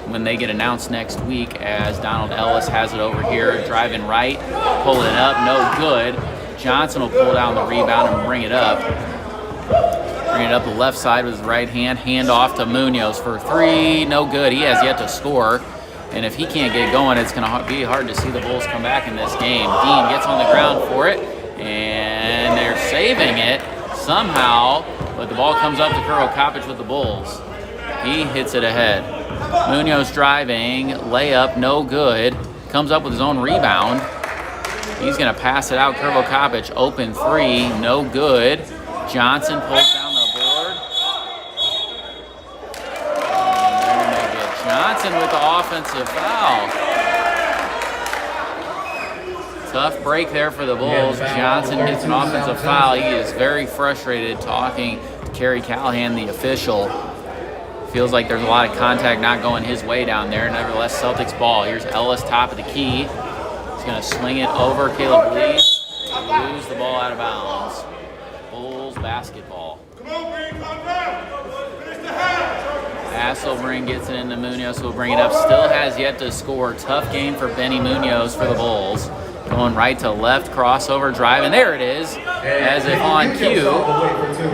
when they get announced next week, as Donald Ellis has it over here, driving right, pulling it up, no good. Johnson will pull down the rebound and bring it up. Bring it up the left side with his right hand. Hand off to Munoz for 3. No good. He has yet to score. And if he can't get going, it's going to be hard to see the Bulls come back in this game. Dean gets on the ground for it. And they're saving it somehow. But the ball comes up to Kopic with the Bulls. He hits it ahead. Munoz driving. Layup. No good. Comes up with his own rebound. He's going to pass it out. Kerbo Kopic, open three, no good. Johnson pulls down the board. And they're going to get Johnson with the offensive foul. Tough break there for the Bulls. Johnson gets an offensive foul. He is very frustrated talking to Kerry Callahan, the official. Feels like there's a lot of contact not going his way down there. Nevertheless, Celtics ball. Here's Ellis, top of the key. He's going to swing it over Caleb Lee. Lose the ball out of bounds. Bulls basketball. Hasselbring gets it into Munoz, who will bring it up. Still has yet to score. Tough game for Benny Munoz for the Bulls. Going right to left, crossover drive, and there it is. As if on cue,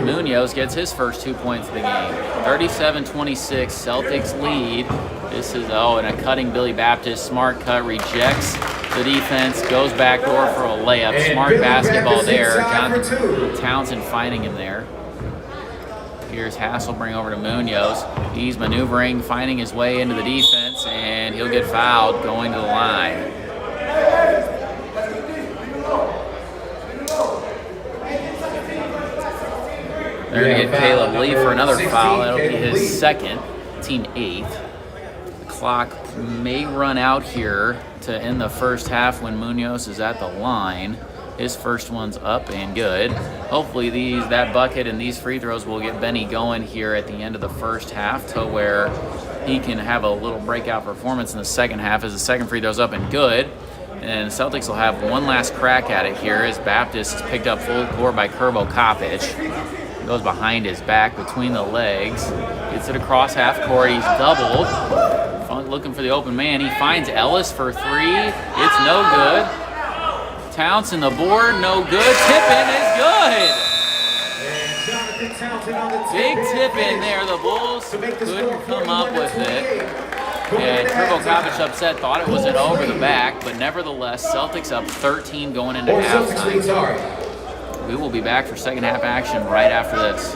Munoz gets his first 2 points of the game. 37-26, Celtics lead. This is, and a cutting Billy Baptist. Smart cut, rejects the defense, goes backdoor for a layup. Smart basketball there. Townsend finding him there. Here's Hasselbring over to Munoz. He's maneuvering, finding his way into the defense, and he'll get fouled going to the line. They're going to get Caleb Lee for another foul. That'll be his second, team 8th. The clock may run out here to end the first half when Munoz is at the line. His first one's up and good. Hopefully that bucket and these free throws will get Benny going here at the end of the first half to where he can have a little breakout performance in the second half as the second free throw's up and good. And the Celtics will have one last crack at it here as Baptist is picked up full court by Kerbo Kopic. Goes behind his back, between the legs. Gets it across half court. He's doubled. Funk looking for the open man. He finds Ellis for three. It's no good. Townsend the board, no good. Tip-in is good. Big tip-in there. The Bulls couldn't come up with it. And Kerbo Kopic upset, thought it was an over the back, but nevertheless, Celtics up 13 going into halftime. We will be back for second half action right after this.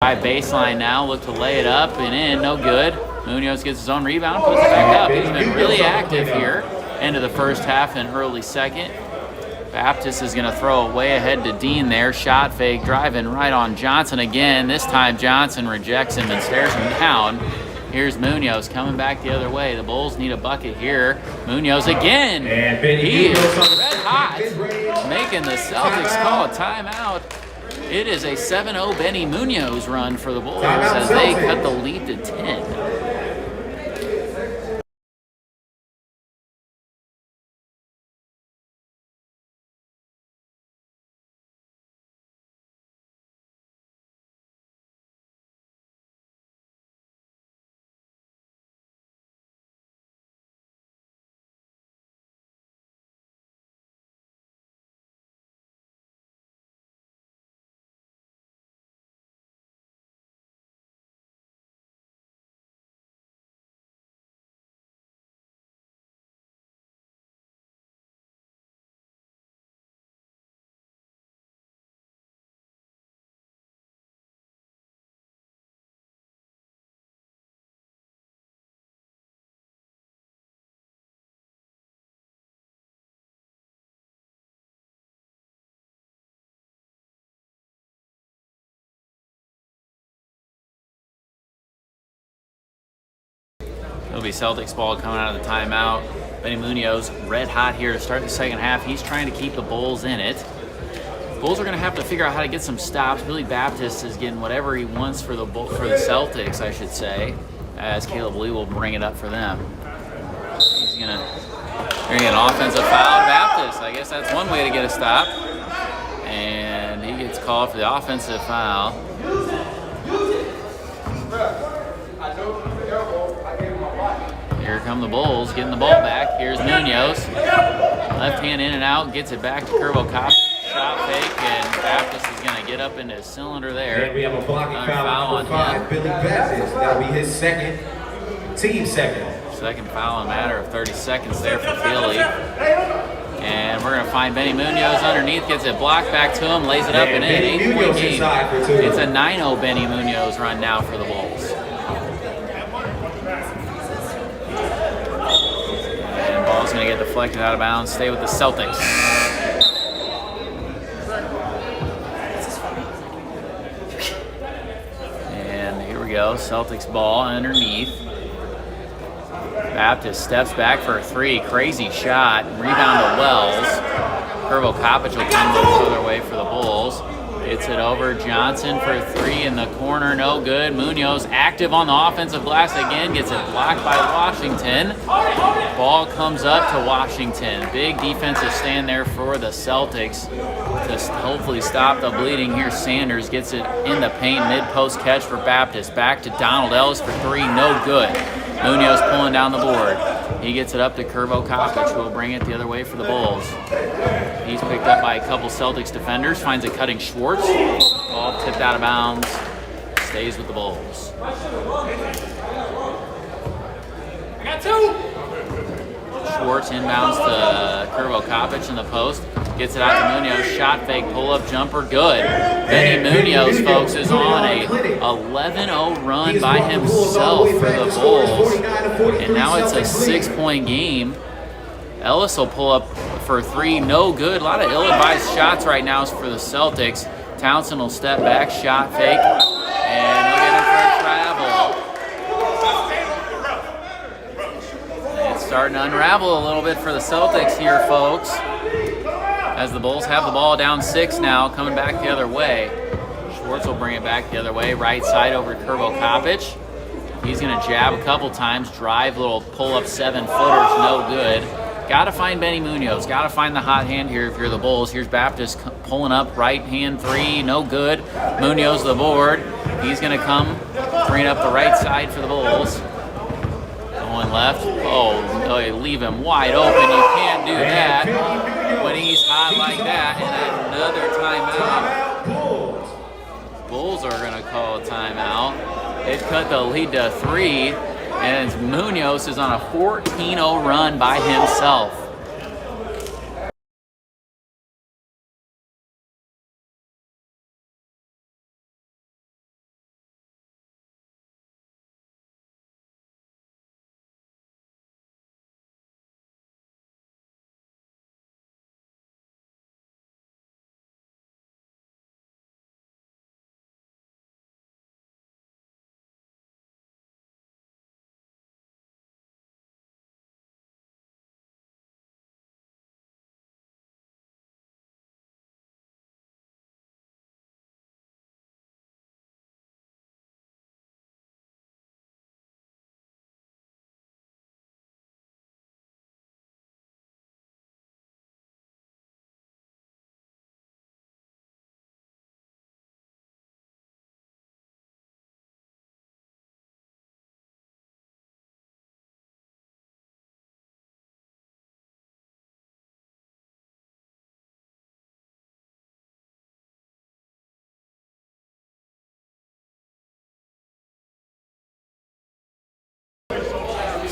High baseline now, look to lay it up and in, no good. Munoz gets his own rebound, puts it back up. He's been really active here. End of the first half and early second. Baptist is going to throw it way ahead to Dean there. Shot fake, driving right on Johnson again. This time Johnson rejects him and stares him down. Here's Munoz coming back the other way. The Bulls need a bucket here. Munoz again. He is red hot, making the Celtics call a timeout. It is a 7-0 Benny Munoz run for the Bulls as they cut the lead to 10. It'll be Celtics ball coming out of the timeout. Benny Munoz, red hot here to start the second half. He's trying to keep the Bulls in it. Bulls are going to have to figure out how to get some stops. Billy Baptist is getting whatever he wants for the Celtics, I should say, as Caleb Lee will bring it up for them. He's going to get an offensive foul to Baptist. I guess that's one way to get a stop. And he gets called for the offensive foul. Here come the Bulls, getting the ball back. Here's Munoz. Left hand in and out, gets it back to Curvo Cop. Shot fake, and Baptist is going to get up into his cylinder there. And we have a blocking foul on 5, Billy Baptist. That'll be his second, team second. Second foul in a matter of 30 seconds there for Philly. And we're going to find Benny Munoz underneath, gets it blocked back to him, lays it up and in. 8-point game. It's a 9-0 Benny Munoz run now for the Bulls. And ball's going to get deflected out of bounds, stay with the Celtics. And here we go, Celtics ball underneath. Baptist steps back for a three. Crazy shot. Rebound to Wells. Curvo Kopic will come the other way for the Bulls. Gets it over. Johnson for a three in the corner. No good. Munoz active on the offensive glass again. Gets it blocked by Washington. Ball comes up to Washington. Big defensive stand there for the Celtics to hopefully stop the bleeding. Here Sanders gets it in the paint. Mid-post catch for Baptist. Back to Donald Ellis for three. No good. Munoz pulling down the board. He gets it up to Curvo Kopic, who will bring it the other way for the Bulls. He's picked up by a couple Celtics defenders, finds a cutting Schwartz. Ball tipped out of bounds, stays with the Bulls. I got two! Schwartz inbounds to Curvo Kopic in the post. Gets it out to Munoz. Shot fake, pull-up jumper, good. Benny Munoz, folks, is on a 11-0 run by himself for the Bulls. And now it's a 6-point game. Ellis will pull up for three, no good. A lot of ill-advised shots right now for the Celtics. Townsend will step back, shot fake, and he'll get in for a travel. It's starting to unravel a little bit for the Celtics here, folks, as the Bulls have the ball down 6 now, coming back the other way. Schwartz will bring it back the other way, right side over to Curvo Kopic. He's going to jab a couple times, drive, little pull-up 7-footers, no good. Got to find Benny Munoz, got to find the hot hand here if you're the Bulls. Here's Baptist pulling up, right hand three, no good. Munoz the board. He's going to come, bring it up the right side for the Bulls. Going left. Oh, leave him wide open. You can't do that when he's hot like that. And another timeout. Bulls are going to call a timeout. They've cut the lead to 3, and Munoz is on a 14-0 run by himself.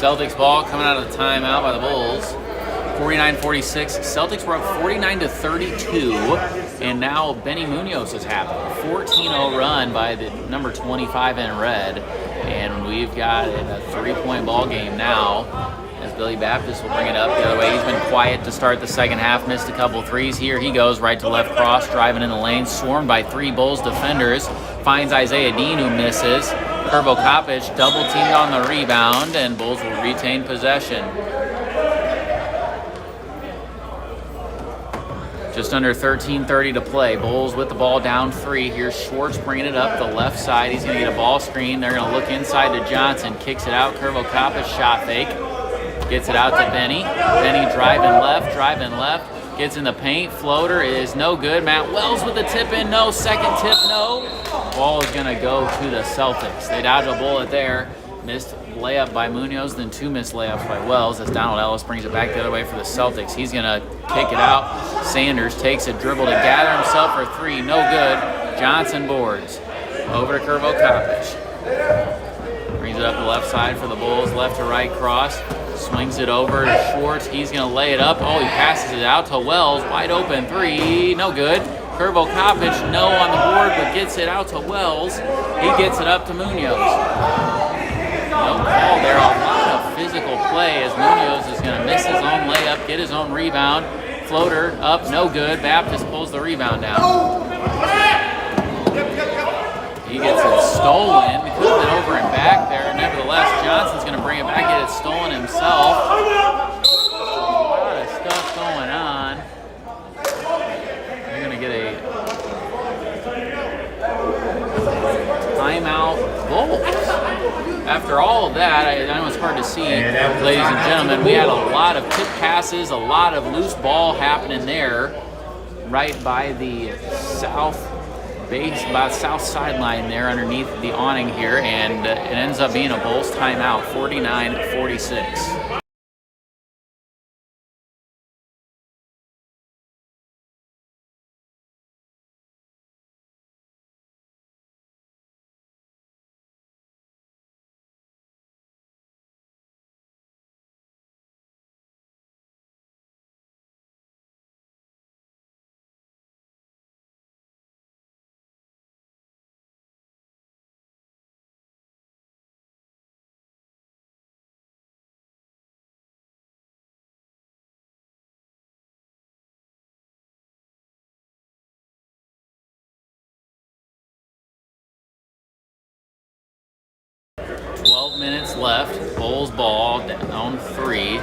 Celtics ball coming out of the timeout by the Bulls. 49-46. Celtics were up 49-32, and now Benny Munoz has happened. 14-0 run by the number 25 in red, and we've got a 3-point ball game now. As Billy Baptist will bring it up the other way. He's been quiet to start the second half, missed a couple threes. Here he goes, right to left cross, driving in the lane, swarmed by 3 Bulls defenders. Finds Isaiah Dean, who misses. Kurvo Kopic double teamed on the rebound, and Bulls will retain possession. Just under 13:30 to play. Bulls with the ball down 3. Here's Schwartz bringing it up the left side. He's going to get a ball screen. They're going to look inside to Johnson. Kicks it out. Kurvo Kopic shot fake. Gets it out to Benny. Benny driving left. Gets in the paint. Floater is no good. Matt Wells with the tip in. No. Second tip, no. Ball is going to go to the Celtics. They dodge a bullet there. Missed layup by Munoz, then 2 missed layups by Wells as Donald Ellis brings it back the other way for the Celtics. He's going to kick it out. Sanders takes a dribble to gather himself for 3. No good. Johnson boards. Over to Kurvo Kopic. Brings it up the left side for the Bulls. Left to right cross. Swings it over to Schwartz. He's going to lay it up. Oh, he passes it out to Wells. Wide open 3. No good. Kurvo Kopic, no on the board, but gets it out to Wells. He gets it up to Munoz. No call there. A lot of physical play as Munoz is going to miss his own layup, get his own rebound. Floater up, no good. Baptist pulls the rebound down. He gets it stolen. Could have been over and back there. Nevertheless, Johnson's going to bring it back, get it stolen himself. A lot of stuff going on. They're going to get a timeout. Bulls. After all of that, I know it's hard to see, ladies and gentlemen, we had a lot of tip passes, a lot of loose ball happening there, right by the south sideline there underneath the awning here, and it ends up being a Bulls timeout, 49-46. Minutes left. Bulls ball down 3.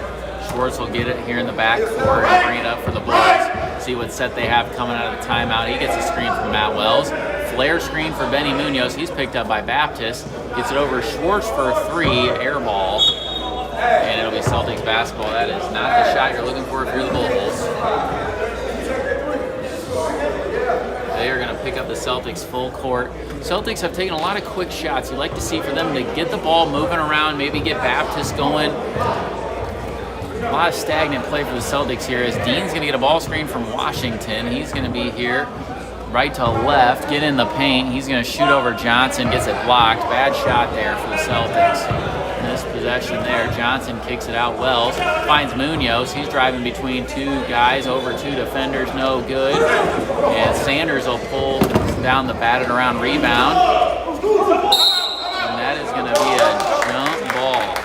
Schwartz will get it here in the back court and bring it up for the Bulls. See what set they have coming out of the timeout. He gets a screen from Matt Wells. Flare screen for Benny Munoz. He's picked up by Baptist. Gets it over Schwartz for a 3. Air ball. And it'll be Celtics basketball. That is not the shot you're looking for if you're the Bulls. They are going to pick up the Celtics full court. Celtics have taken a lot of quick shots. You'd like to see for them to get the ball moving around, maybe get Baptist going. A lot of stagnant play for the Celtics here as Dean's going to get a ball screen from Washington. He's going to be here right to left, get in the paint. He's going to shoot over Johnson, gets it blocked. Bad shot there for the Celtics. Missed possession there. Johnson kicks it out. Wells finds Munoz. He's driving between 2 guys, over 2 defenders, no good. And Sanders will pull down the batted around rebound. And that is going to be a jump ball.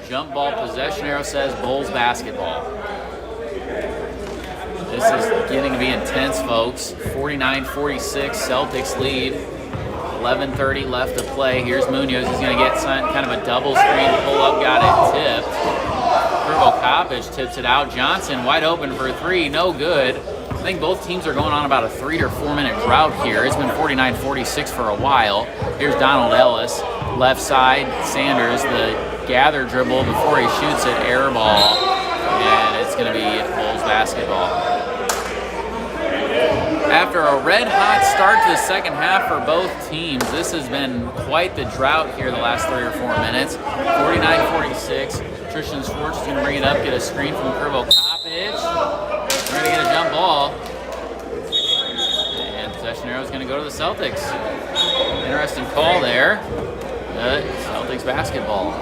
Jump ball possession arrow says Bulls basketball. This is getting to be intense, folks. 49-46, Celtics lead. 11:30 left to play. Here's Munoz. He's going to get kind of a double screen pull-up. Got it tipped. Kurvo Kopic tips it out. Johnson wide open for a 3. No good. I think both teams are going on about a 3 or 4 minute drought here. It's been 49-46 for a while. Here's Donald Ellis. Left side, Sanders. The gather dribble before he shoots it. Air ball. And it's going to be Bulls basketball. After a red-hot start to the second half for both teams, this has been quite the drought here the last 3 or 4 minutes. 49-46. Tristan Schwartz is going to bring it up, get a screen from Kurvo Kopic. We're going to get a jump ball. And possession arrow is going to go to the Celtics. Interesting call there. Celtics basketball.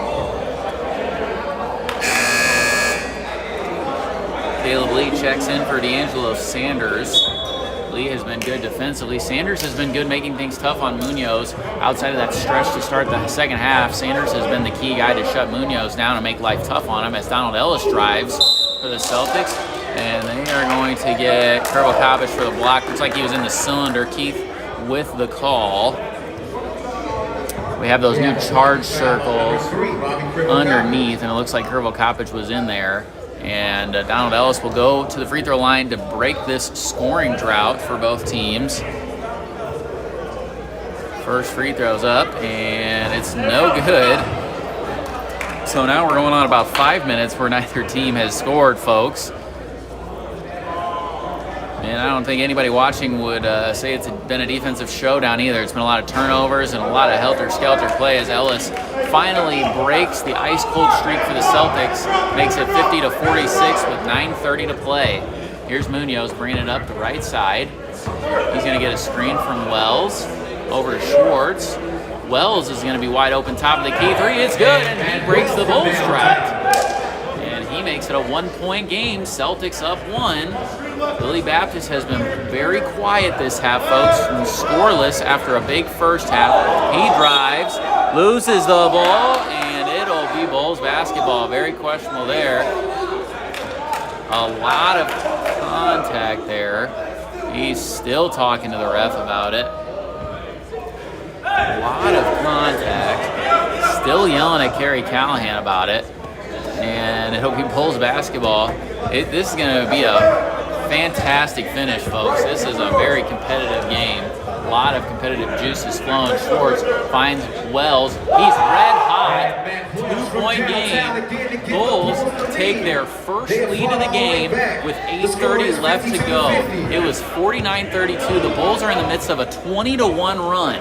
Caleb Lee checks in for D'Angelo Sanders. Lee has been good defensively. Sanders has been good making things tough on Munoz. Outside of that stretch to start the second half, Sanders has been the key guy to shut Munoz down and make life tough on him as Donald Ellis drives for the Celtics. And they are going to get Krvokapic for the block. Looks like he was in the cylinder. Keith with the call. We have those new charge circles underneath, and it looks like Krvokapic was in there. And Donald Ellis will go to the free throw line to break this scoring drought for both teams. First free throw's up, and it's no good. So now we're going on about 5 minutes where neither team has scored, folks. And I don't think anybody watching would say it's been a defensive showdown either. It's been a lot of turnovers and a lot of helter-skelter play as Ellis finally breaks the ice-cold streak for the Celtics, makes it 50-46 with 9:30 to play. Here's Munoz bringing it up the right side. He's going to get a screen from Wells over to Schwartz. Wells is going to be wide open top of the key three. It's good, and he breaks the Bulls drought. And he makes it a 1-point game. Celtics up 1. Billy Baptist has been very quiet this half, folks, and scoreless after a big first half. He drives, loses the ball, and it'll be Bulls basketball. Very questionable there. A lot of contact there. He's still talking to the ref about it. A lot of contact. Still yelling at Kerry Callahan about it. And it'll be Bulls basketball. This is going to be a fantastic finish, folks. This is a very competitive game. A lot of competitive juices flowing. Schwartz finds Wells. He's red hot. 2-point game. Bulls take their first lead of the game with 8:30 left to go. It was 49-32. The Bulls are in the midst of a 20-1 run.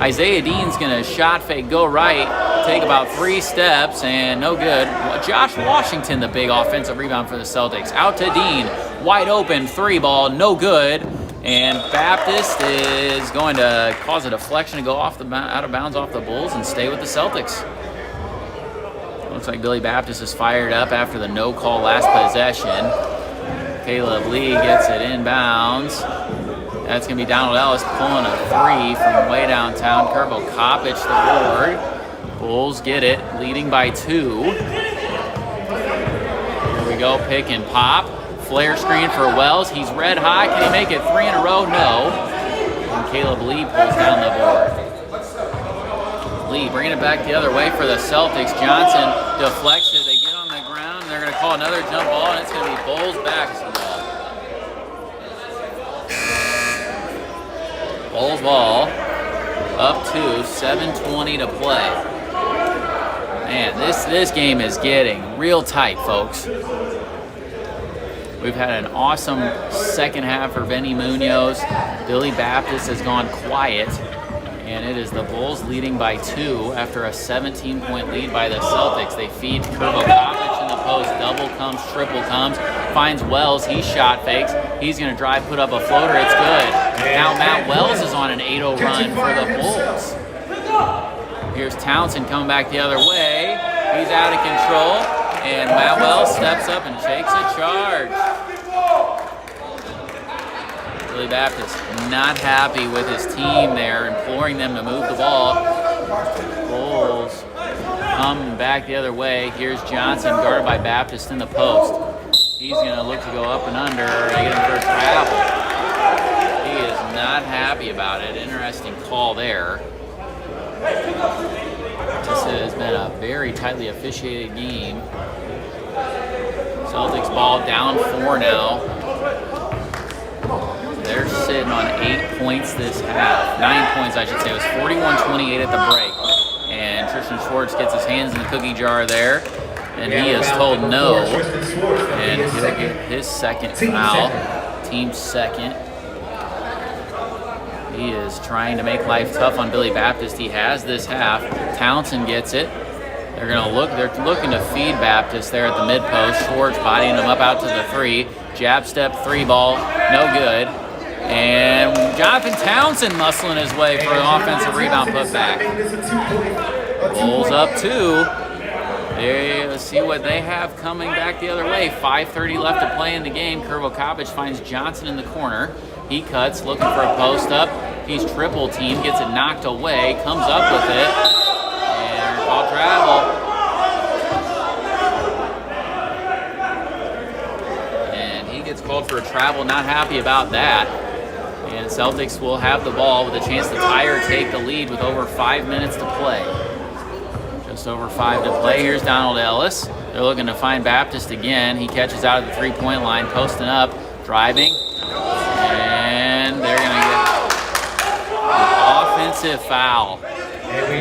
Isaiah Dean's going to shot fake, go right, take about 3 steps, and no good. Josh Washington, the big offensive rebound for the Celtics. Out to Dean, wide open, 3-ball, no good. And Baptist is going to cause a deflection to go out of bounds off the Bulls and stay with the Celtics. Looks like Billy Baptist is fired up after the no call last possession. Caleb Lee gets it inbounds. That's going to be Donald Ellis pulling a 3 from way downtown. Krvokapic the board. Bulls get it, leading by 2. Here we go, pick and pop. Flare screen for Wells. He's red high. Can he make it 3 in a row? No. And Caleb Lee pulls down the board. Lee bringing it back the other way for the Celtics. Johnson deflects it. They get on the ground, and they're going to call another jump ball, and it's going to be Bulls basketball. Bulls ball up to 7:20 to play. Man, this game is getting real tight, folks. We've had an awesome second half for Benny Munoz. Billy Baptist has gone quiet, and it is the Bulls leading by 2 after a 17-point lead by the Celtics. They feed Krvokapic in the post. Double comes, triple comes. Finds Wells. He shot fakes. He's going to drive, put up a floater. It's good. Now Matt Wells is on an 8-0 run for the Bulls. Here's Townsend coming back the other way. He's out of control. And Matt Wells steps up and takes a charge. Billy Baptist not happy with his team there, imploring them to move the ball. Bulls come back the other way. Here's Johnson guarded by Baptist in the post. He's going to look to go up and under to get him for a travel. He is not happy about it. Interesting call there. This has been a very tightly officiated game. Celtics ball down 4 now. They're sitting on 8 points this half. 9 points, I should say. It was 41-28 at the break. And Tristan Schwartz gets his hands in the cookie jar there. And he is told no. And he'll get his second foul. Team's second. He is trying to make life tough on Billy Baptist. He has this half. Townsend gets it. They're looking to feed Baptist there at the mid post. Schwartz bodying him up out to the 3. Jab step 3-ball, no good. And Jonathan Townsend muscling his way for an offensive rebound putback. Bulls up 2. Let's see what they have coming back the other way. 5:30 left to play in the game. Krvokapic finds Johnson in the corner. He cuts, looking for a post up. He's triple teamed, gets it knocked away, comes up with it, and call travel. And he gets called for a travel, not happy about that. And Celtics will have the ball with a chance to tie or take the lead with over 5 minutes to play. Just over 5 to play. Here's Donald Ellis. They're looking to find Baptist again. He catches out of the three-point line, posting up, driving, and they're going to get an offensive foul.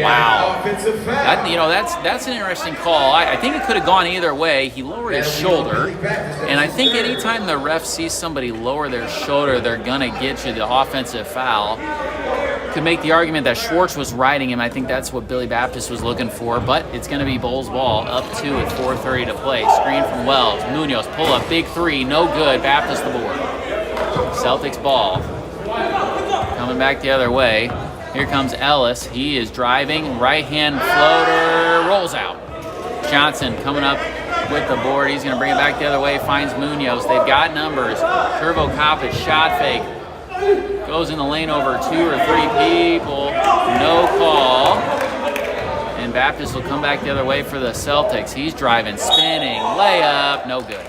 Wow. That's an interesting call. I think it could have gone either way. He lowered his shoulder, and I think anytime the ref sees somebody lower their shoulder, they're going to get you the offensive foul. Could make the argument that Schwartz was riding him. I think that's what Billy Baptist was looking for, but it's going to be Bulls ball, up 2 at 4:30 to play. Screen from Wells. Munoz pull up, big three, no good. Baptist the board. Celtics ball. Coming back the other way. Here comes Ellis. He is driving. Right-hand floater. Rolls out. Johnson coming up with the board. He's going to bring it back the other way. Finds Munoz. They've got numbers. Krvokapic shot fake. Goes in the lane over 2 or 3 people. No call. And Baptist will come back the other way for the Celtics. He's driving, spinning, layup. No good.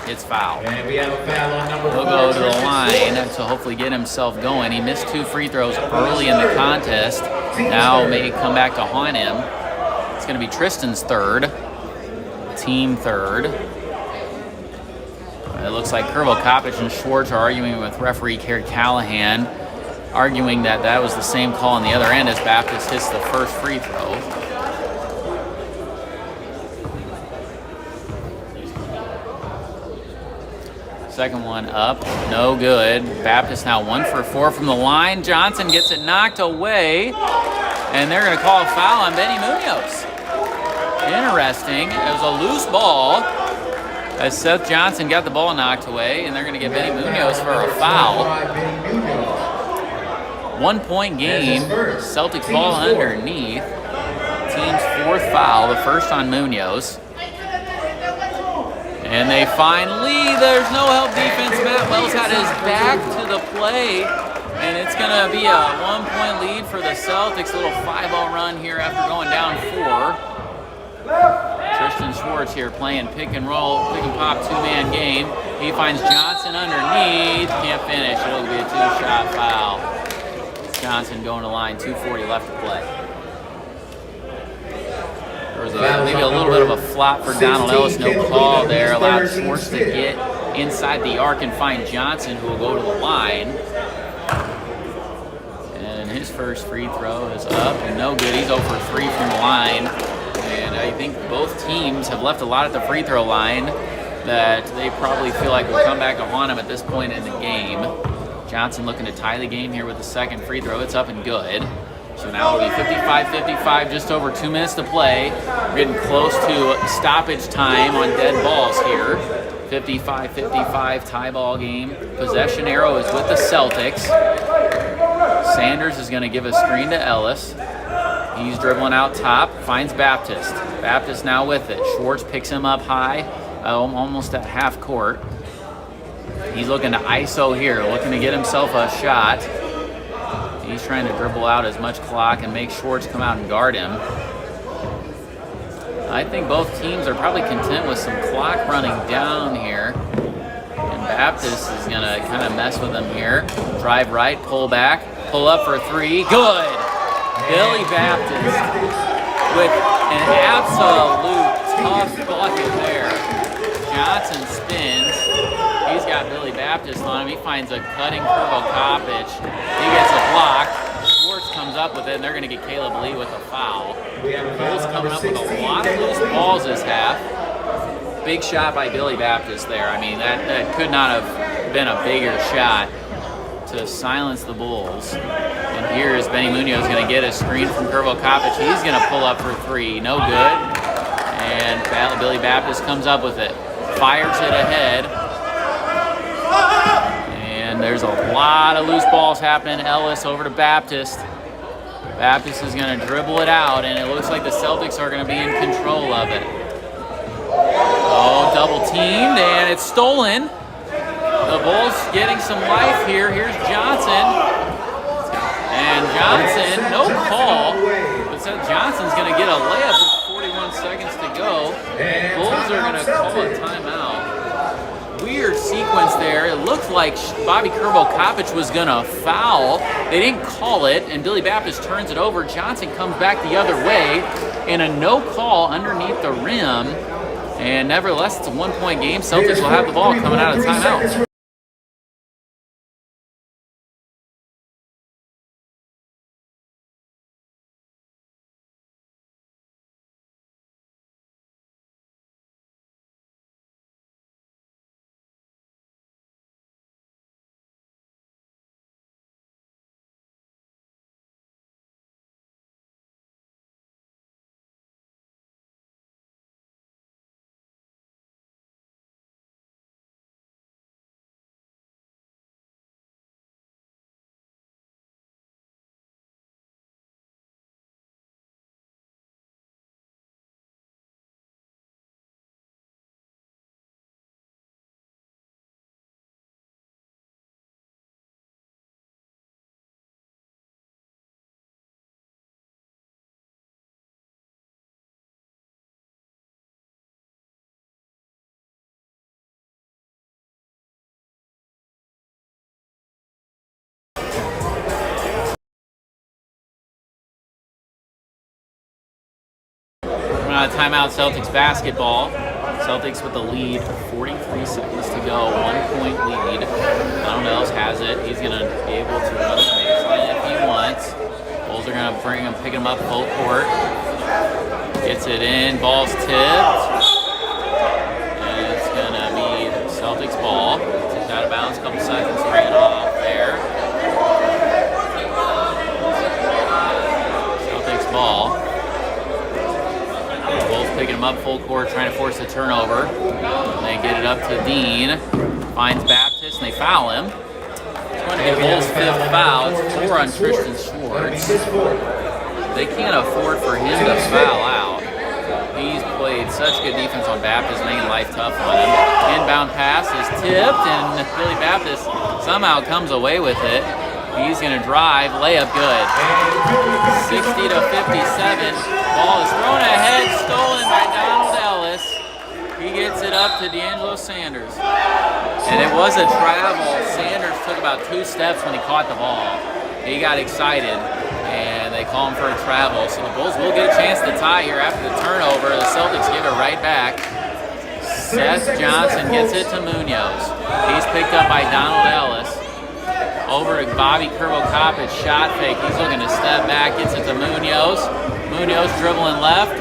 It's foul. And we have a foul on number 4. He'll go to the line to hopefully get himself going. He missed 2 free throws early in the contest. Now may come back to haunt him. It's going to be Tristan's third. Team third. It looks like Krvokapic and Schwartz are arguing with referee Kerry Callahan, arguing that that was the same call on the other end as Baptist hits the first free throw. Second one up, no good. Baptist now 1 for 4 from the line. Johnson gets it knocked away, and they're going to call a foul on Benny Munoz. Interesting. It was a loose ball as Seth Johnson got the ball knocked away, and they're going to get Benny Munoz for a foul. 1 point game. Celtics ball underneath. Team's 4th foul, the first on Munoz. And they find Lee. There's no help defense. Matt Wells had his back to the play. And it's going to be a 1 point lead for the Celtics. A little 5-0 run here after going down 4. Tristan Schwartz here playing pick and roll, pick and pop 2-man game. He finds Johnson underneath. Can't finish. It'll be a 2-shot foul. Johnson going to line. 2:40 left to play. There was maybe a little bit of a flop for Donald Ellis. No call there. Allowed Schwartz to get inside the arc and find Johnson, who will go to the line. And his first free throw is up and no good. He's 0 for 3 from the line. And I think both teams have left a lot at the free throw line that they probably feel like will come back to haunt them at this point in the game. Johnson looking to tie the game here with the second free throw. It's up and good. So now it'll be 55-55, just over 2 minutes to play. We're getting close to stoppage time on dead balls here. 55-55 tie ball game. Possession arrow is with the Celtics. Sanders is going to give a screen to Ellis. He's dribbling out top, finds Baptist. Baptist now with it. Schwartz picks him up high, almost at half court. He's looking to ISO here, looking to get himself a shot. He's trying to dribble out as much clock and make Schwartz come out and guard him. I think both teams are probably content with some clock running down here. And Baptist is going to kind of mess with him here. Drive right, pull back, pull up for 3. Good! Billy Baptist with an absolute tough bucket there. Johnson spins. He's got Billy Baptist on him. He finds a cutting Krvokapic. He gets a block. Schwartz comes up with it, and they're going to get Caleb Lee with a foul. Bulls coming up with a lot of loose balls this half. Big shot by Billy Baptist there. I mean, that could not have been a bigger shot to silence the Bulls. And here is Benny Munoz going to get a screen from Krvokapic. He's going to pull up for 3. No good. And Billy Baptist comes up with it. Fires it ahead. And there's a lot of loose balls happening. Ellis over to Baptist. Baptist is going to dribble it out, and it looks like the Celtics are going to be in control of it. Oh, double teamed, and it's stolen. The Bulls getting some life here. Here's Johnson. And Johnson, no call. But so Johnson's going to get a layup with 41 seconds to go. Bulls are going to call a timeout. Weird sequence there. It looked like Bobby Kerbo-Kopic was going to foul. They didn't call it, and Billy Baptist turns it over. Johnson comes back the other way, and a no call underneath the rim. And nevertheless, it's a one-point game. Celtics will have the ball coming out of timeout. Timeout, Celtics basketball. Celtics with the lead, 43 seconds to go, 1 point lead. Donald has it. He's going to be able to run the baseline if he wants. Bulls are going to bring him, pick him up full court. Gets it in, ball's tipped. And it's going to be the Celtics ball. Tipped out of bounds, couple seconds ran off there. Celtics ball. Bulls picking him up full court, trying to force a turnover. And they get it up to Dean. Finds Baptist, and they foul him. It's going to be Bulls' fifth foul. It's 4 on Tristan Schwartz. They can't afford for him to foul out. He's played such good defense on Baptist, making life tough on him. Inbound pass is tipped, and Billy Baptist somehow comes away with it. He's going to drive, layup good. 60 to 57. Ball is thrown ahead, stolen by Donald Ellis. He gets it up to D'Angelo Sanders. And it was a travel. Sanders took about 2 steps when he caught the ball. He got excited, and they call him for a travel. So the Bulls will get a chance to tie here after the turnover. The Celtics give it right back. Seth Johnson gets it to Munoz. He's picked up by Donald Ellis. Over to Bobby Kerbo-Kopic, shot fake. He's looking to step back, gets it to Munoz. Munoz dribbling left.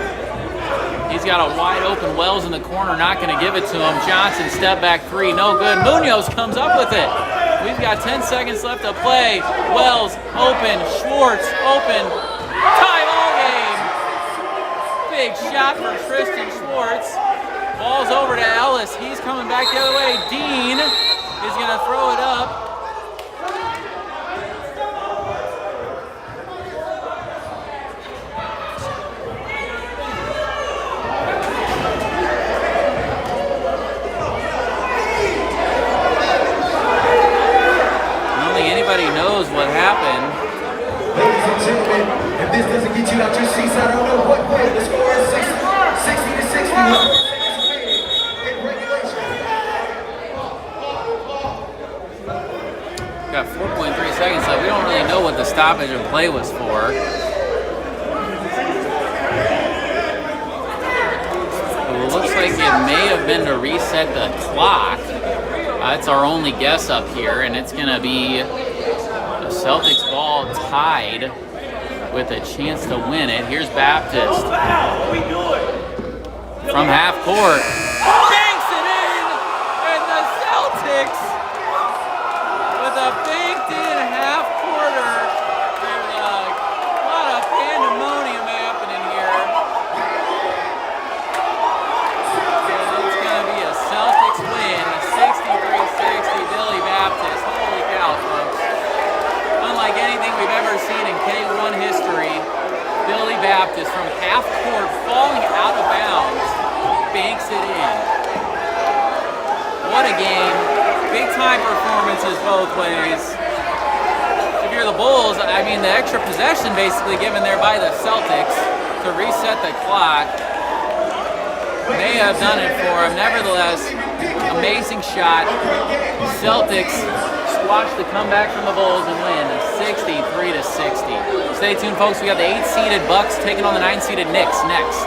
He's got a wide open Wells in the corner, not going to give it to him. Johnson, step back 3, no good. Munoz comes up with it. We've got 10 seconds left to play. Wells open, Schwartz open. Tie ball game. Big shot for Tristan Schwartz. Ball's over to Ellis. He's coming back the other way. Dean is going to throw it up. Knows what happened. Ladies and gentlemen, if this doesn't get you out your seats, I don't know what will. The score is 60 to 61. In regulation. Got 4.3 seconds left. We don't really know what the stoppage of play was for. It looks like it may have been to reset the clock. That's our only guess up here, and it's going to be the Celtics ball tied with a chance to win it. Here's Baptist from half court. Banks it in, and the Celtics with a banked-in half-quarter. There's a lot of pandemonium happening here. And it's going to be a Celtics win, 63-60, Billy Baptist. Holy cow, folks. Unlike anything we've ever seen in K1 history. Baptist from half court, falling out of bounds, banks it in. What a game. Big time performances both ways. If you're the Bulls, I mean, the extra possession basically given there by the Celtics to reset the clock may have done it for him. Nevertheless, amazing shot. Celtics squash the comeback from the Bulls and win 63-60. Stay tuned, folks. We got the 8-seeded Bucks taking on the 9-seeded Knicks next.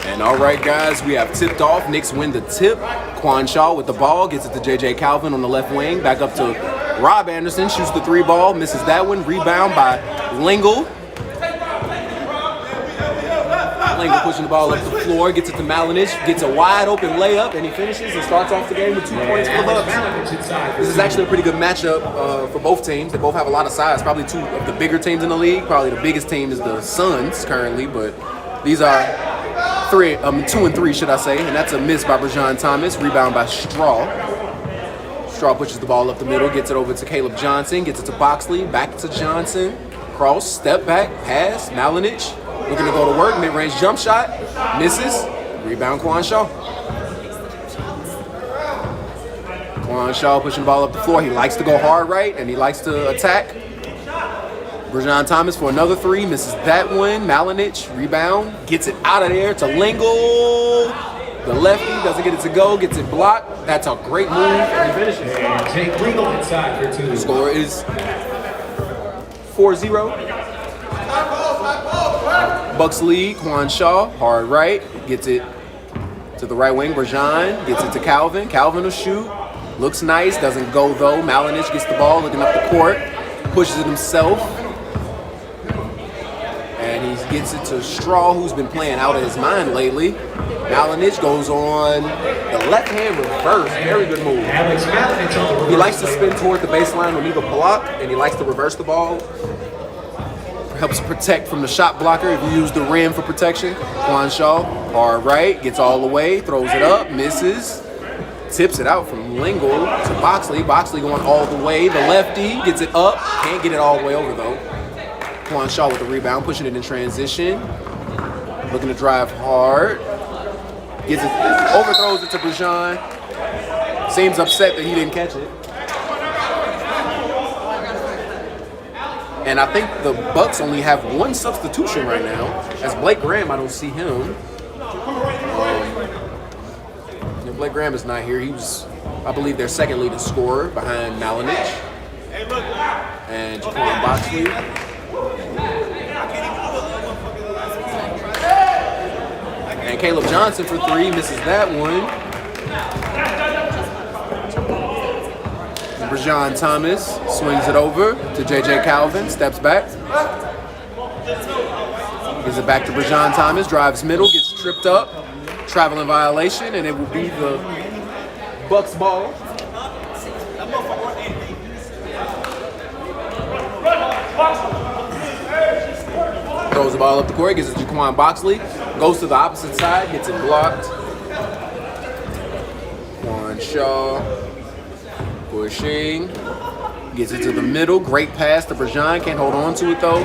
And all right, guys, we have tipped off. Knicks win the tip. Quan Shaw with the ball, gets it to J.J. Calvin on the left wing. Back up to Rob Anderson, shoots the 3 ball, misses that one. Rebound by Lingle. Lingle pushing the ball up the floor, gets it to Malinich, gets a wide open layup, and he finishes and starts off the game with 2 points for the Bucks. This is actually a pretty good matchup for both teams. They both have a lot of size. Probably 2 of the bigger teams in the league. Probably the biggest team is the Suns currently, but these are 2 and 3, should I say, and that's a miss by Brajan Thomas. Rebound by Straw. Straw pushes the ball up the middle, gets it over to Caleb Johnson, gets it to Boxley, back to Johnson. Cross, step back, pass, Malinich. Looking to go to work, mid-range jump shot, misses. Rebound Quan Shaw. Quan Shaw pushing the ball up the floor. He likes to go hard right, and he likes to attack. Brajan Thomas for another 3, misses that one. Malinich, rebound, gets it out of there to Lingle. The lefty doesn't get it to go, gets it blocked. That's a great move, and he finishes. And Jake Lingle inside for 2. The score is 4-0. Bucks lead. Quan Shaw, hard right, gets it to the right wing. Brajan gets it to Calvin. Calvin will shoot. Looks nice, doesn't go though. Malinich gets the ball, looking up the court, pushes it himself. And he gets it to Straw, who's been playing out of his mind lately. Malinich goes on the left-hand reverse. Very good move. Alex Malinich on the reverse. He likes to spin toward the baseline when either block, and he likes to reverse the ball. Helps protect from the shot blocker if you use the rim for protection. Quan Shaw, hard right, gets all the way, throws it up, misses. Tips it out from Lingle to Boxley. Boxley going all the way. The lefty gets it up. Can't get it all the way over though. Quan Shaw with the rebound, pushing it in transition. Looking to drive hard. Gets it, overthrows it to Brajan. Seems upset that he didn't catch it. And I think the Bucks only have 1 substitution right now. As Blake Graham, I don't see him. Blake Graham is not here. He was, I believe, their second leading scorer behind Malinich and Jaquan Boxley. And Caleb Johnson for 3, misses that one. Brajan Thomas swings it over to J.J. Calvin, steps back. Gives it back to Brajan Thomas, drives middle, gets tripped up, traveling violation, and it will be the Bucks ball. Throws the ball up the court, gives it to Jaquan Boxley, goes to the opposite side, gets it blocked. Quan Shaw. Pushing, gets it to the middle, great pass to Brajan, can't hold on to it though.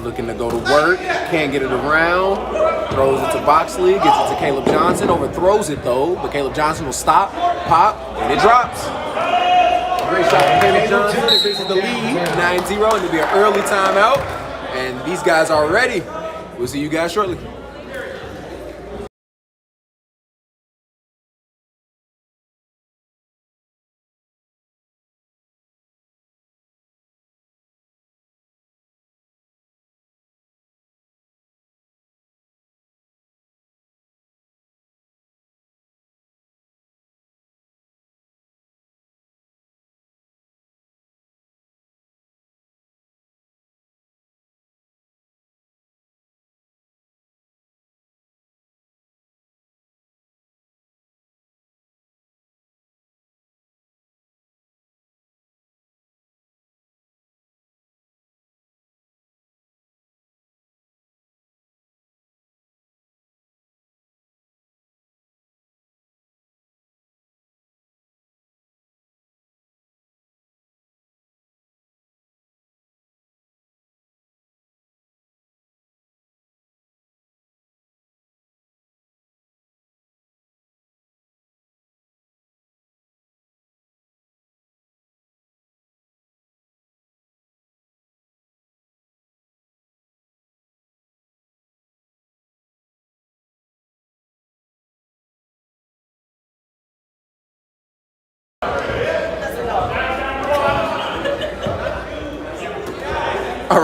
Looking to go to work, can't get it around, throws it to Boxley, gets it to Caleb Johnson, overthrows it though, but Caleb Johnson will stop, pop, and it drops. Great shot from Caleb Johnson, this is the lead, 9-0, and it'll be an early timeout, and these guys are ready. We'll see you guys shortly.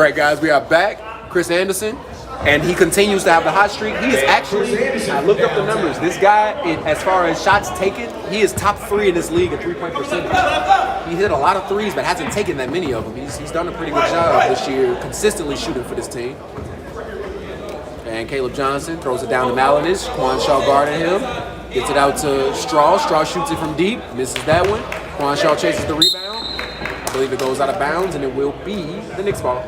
right, guys, we are back. Chris Anderson, and he continues to have the hot streak. He is actually, I looked up the numbers. This guy, as far as shots taken, he is top 3 in this league at 3-point percentage. He hit a lot of threes, but hasn't taken that many of them. He's done a pretty good job this year, consistently shooting for this team. And Caleb Johnson throws it down to Malinich. Quan Shaw guarding him. Gets it out to Straw. Straw shoots it from deep. Misses that one. Quan Shaw chases the rebound. I believe it goes out of bounds, and it will be the Knicks ball.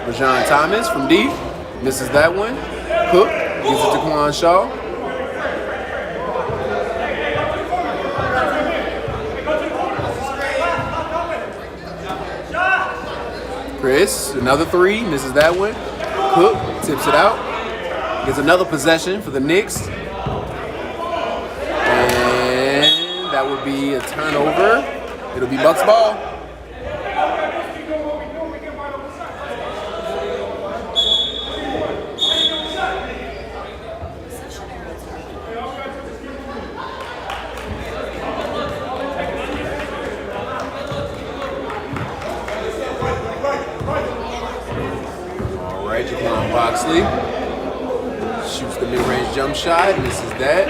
Rajon Thomas from deep. Misses that one. Cook gives it to Quan Shaw. Chris, another 3, misses that one. Cook tips it out. Gets another possession for the Knicks. And that would be a turnover. It'll be Bucks ball. Boxley shoots the mid-range jump shot, misses that.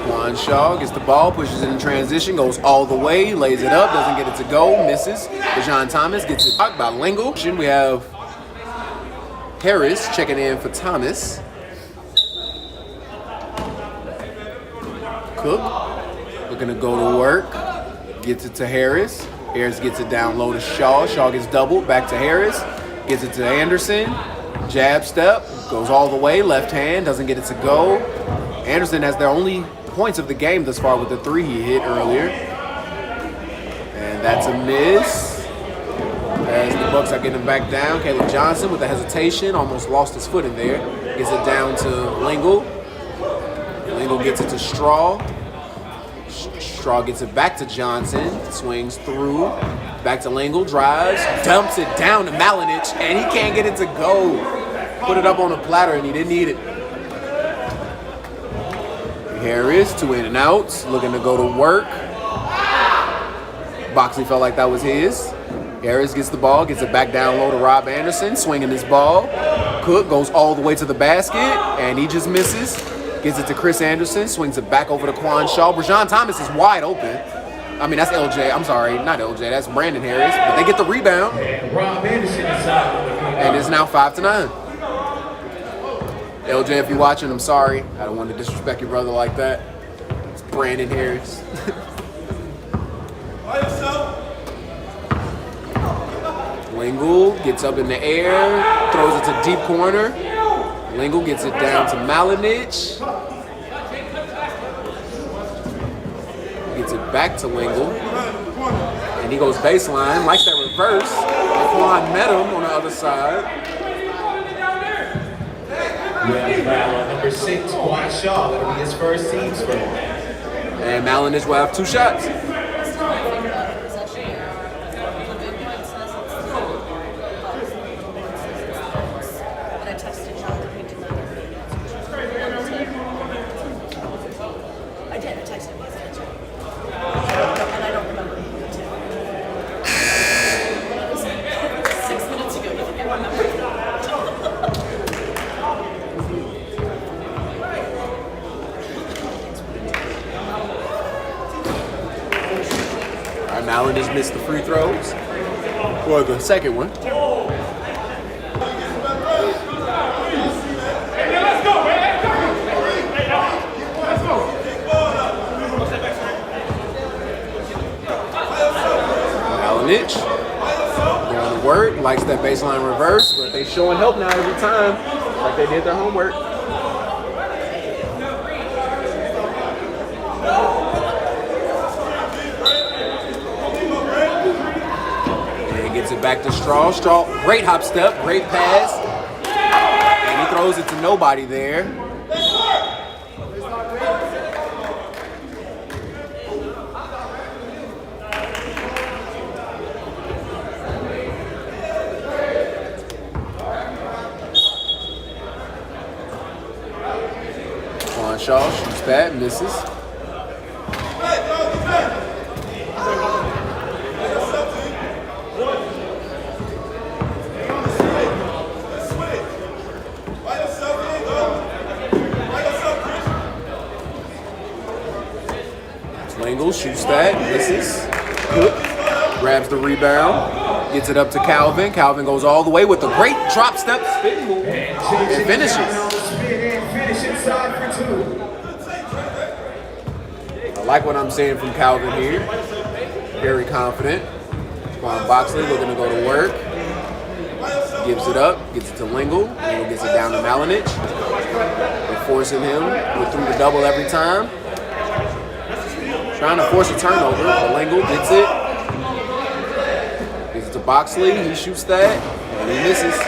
Quan Shaw gets the ball, pushes it in transition, goes all the way, lays it up, doesn't get it to go, misses. Rajon Thomas gets it blocked by Lingle. We have Harris checking in for Thomas. Cook looking to go to work, gets it to Harris. Harris gets it down low to Shaw. Shaw gets doubled, back to Harris, gets it to Anderson. Jab step, goes all the way, left hand, doesn't get it to go. Anderson has their only points of the game thus far with the 3 he hit earlier. And that's a miss. As the Bucks are getting back down, Caleb Johnson with the hesitation, almost lost his foot in there. Gets it down to Lingle. Lingle gets it to Straw. Straw gets it back to Johnson, swings through. Back to Lingle, drives, dumps it down to Malinich, and he can't get it to go. Put it up on a platter, and he didn't need it. Harris, 2 in and outs, looking to go to work. Boxley felt like that was his. Harris gets the ball, gets it back down low to Rob Anderson, swinging his ball. Cook goes all the way to the basket, and he just misses. Gets it to Chris Anderson, swings it back over to Quan Shaw. Rajon Thomas is wide open. I mean, that's LJ. I'm sorry, not LJ. That's Brandon Harris. But they get the rebound. And Rob Anderson is out. And it's now 5-9. LJ, if you're watching, I'm sorry. I don't want to disrespect your brother like that. It's Brandon Harris. Lingle gets up in the air, throws it to deep corner. Lingle gets it down to Malinich. Gets it back to Lingle. And he goes baseline, likes that reverse. Quan met him on the other side. We have foul on number 6, Quan Shaw. That'll be his first team's foul. And Malinich will have 2 shots. Malinich missed the free throws. Or the second one. Malinich going to work, likes that baseline reverse, but they showing help now every time, like they did their homework. Gets it back to Straw. Straw, great hop step, great pass. And he throws it to nobody there. Shaw shoots that, misses. Lingle shoots that, misses. Cook grabs the rebound, gets it up to Calvin. Calvin goes all the way with a great drop step spin move and finishes. I like what I'm seeing from Calvin here. Very confident. Quan Boxley looking to go to work. Gives it up, gets it to Lingle. Lingle gets it down to Malinich. They're forcing him through the double every time. Trying to force a turnover, but Lingle gets it. Gives it to Boxley, he shoots that, and he misses.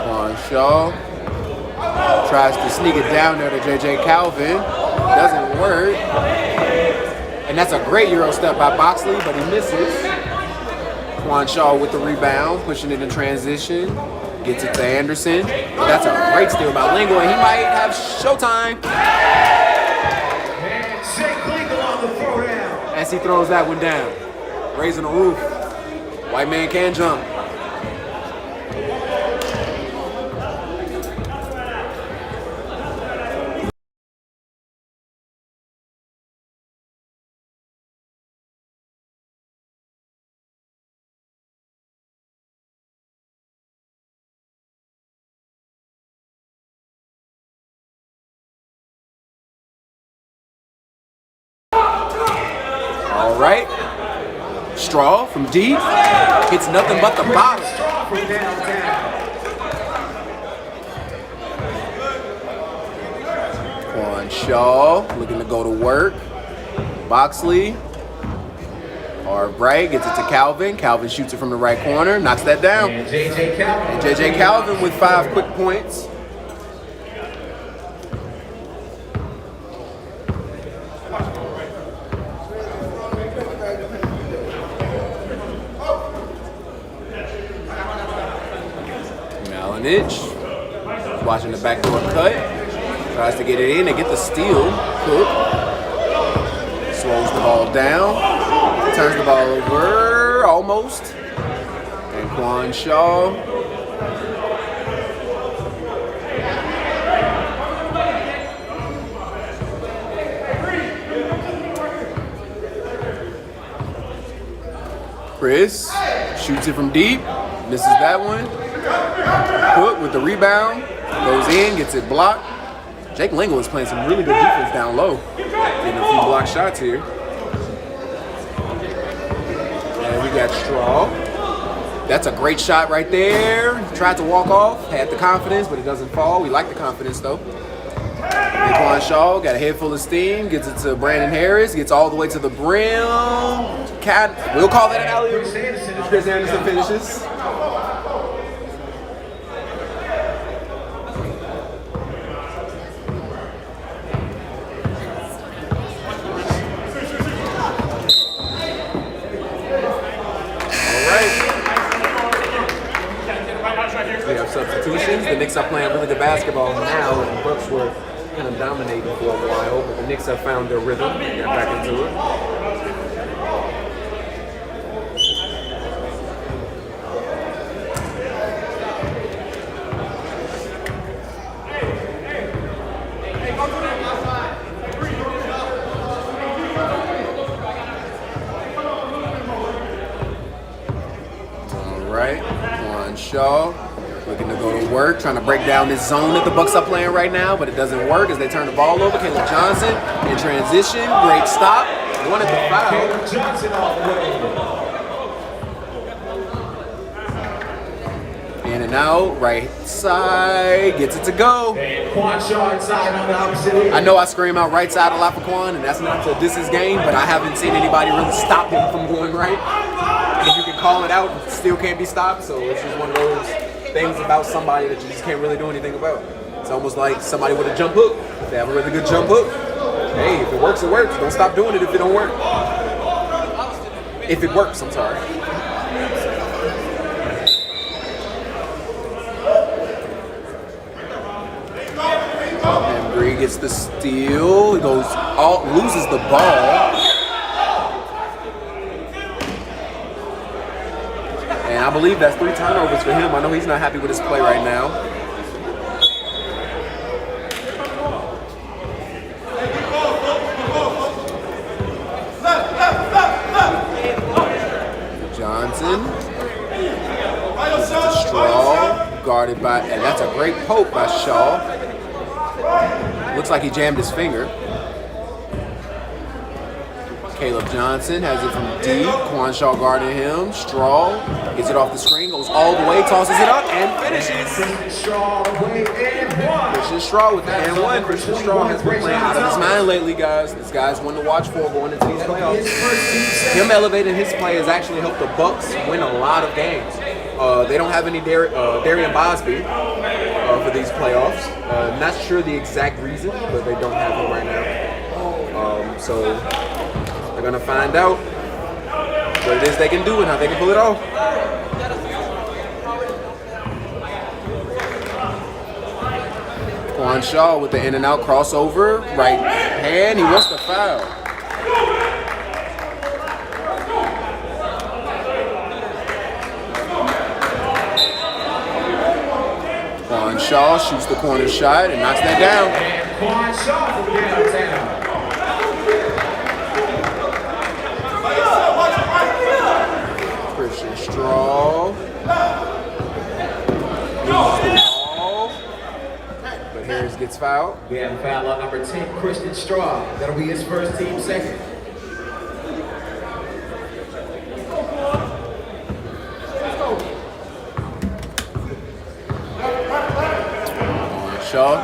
Quan Shaw tries to sneak it down there to J.J. Calvin. Doesn't work. And that's a great Euro step by Boxley, but he misses. Quan Shaw with the rebound, pushing it in transition. Gets it to Anderson. That's a great steal by Lingle, and he might have showtime. As he throws that one down. Raising the roof. White man can jump. All right. Straw from deep. Hits nothing but the bottom. Quan Shaw looking to go to work. Boxley. Hard right. Gets it to Calvin. Calvin shoots it from the right corner. Knocks that down. And J.J. Calvin with 5 quick points. Watching the backdoor cut. Tries to get it in and get the steal. Cook. Slows the ball down. Turns the ball over. Almost. And Quan Shaw. Chris shoots it from deep. Misses that one. Cook with the rebound, goes in, gets it blocked. Jake Lingle is playing some really good defense down low. Getting a few block shots here. And we got Straw. That's a great shot right there. Tried to walk off, had the confidence, but it doesn't fall. We like the confidence though. Quan Shaw got a head full of steam, gets it to Brandon Harris, gets all the way to the brim. We'll call that an alley-oop. Chris Anderson finishes. Substitutions. The Knicks are playing really good basketball now, and the Bucks were kind of dominating for a while, but the Knicks have found their rhythm and got back into it. All right, Quan Shaw. Looking to go to work, trying to break down this zone that the Bucks are playing right now, but it doesn't work as they turn the ball over. Caleb Johnson in transition, great stop. One at the foul. Caleb Johnson all the way. In and out, right side, gets it to go. Quan Shaw inside on the opposite end. I know I scream out right side a lot for Quan, and that's not to diss his game, but I haven't seen anybody really stop him from going right. And you can call it out, it still can't be stopped, so it's just one of those things about somebody that you just can't really do anything about. It's almost like somebody with a jump hook. If they have a really good jump hook, hey, if it works, it works. Don't stop doing it if it don't work. If it works, I'm sorry. Curry gets the steal. He loses the ball. And I believe that's 3 turnovers for him. I know he's not happy with his play right now. Johnson. This is a straw. Guarded by, and that's a great poke by Shaw. Looks like he jammed his finger. Caleb Johnson has it from deep. Quan Shaw guarding him. Straw gets it off the screen, goes all the way, tosses it up, and finishes. Christian Straw with the and one. Christian Straw has been playing out of his mind lately, guys. This guy's one to watch for going into these playoffs. Him elevating his play has actually helped the Bucks win a lot of games. They don't have any Darian Bosby for these playoffs. Not sure the exact reason, but they don't have him right now. So they're gonna find out what it is they can do and how they can pull it off. Quan Shaw with the in and out crossover, right hand. He wants the foul. Quan Shaw shoots the corner shot and knocks that down. And Quan Shaw from downtown. Christian Straw. Loses the ball. But Harris gets fouled. We have a foul on number 10, Christian Straw. That'll be his first team second. Shaw.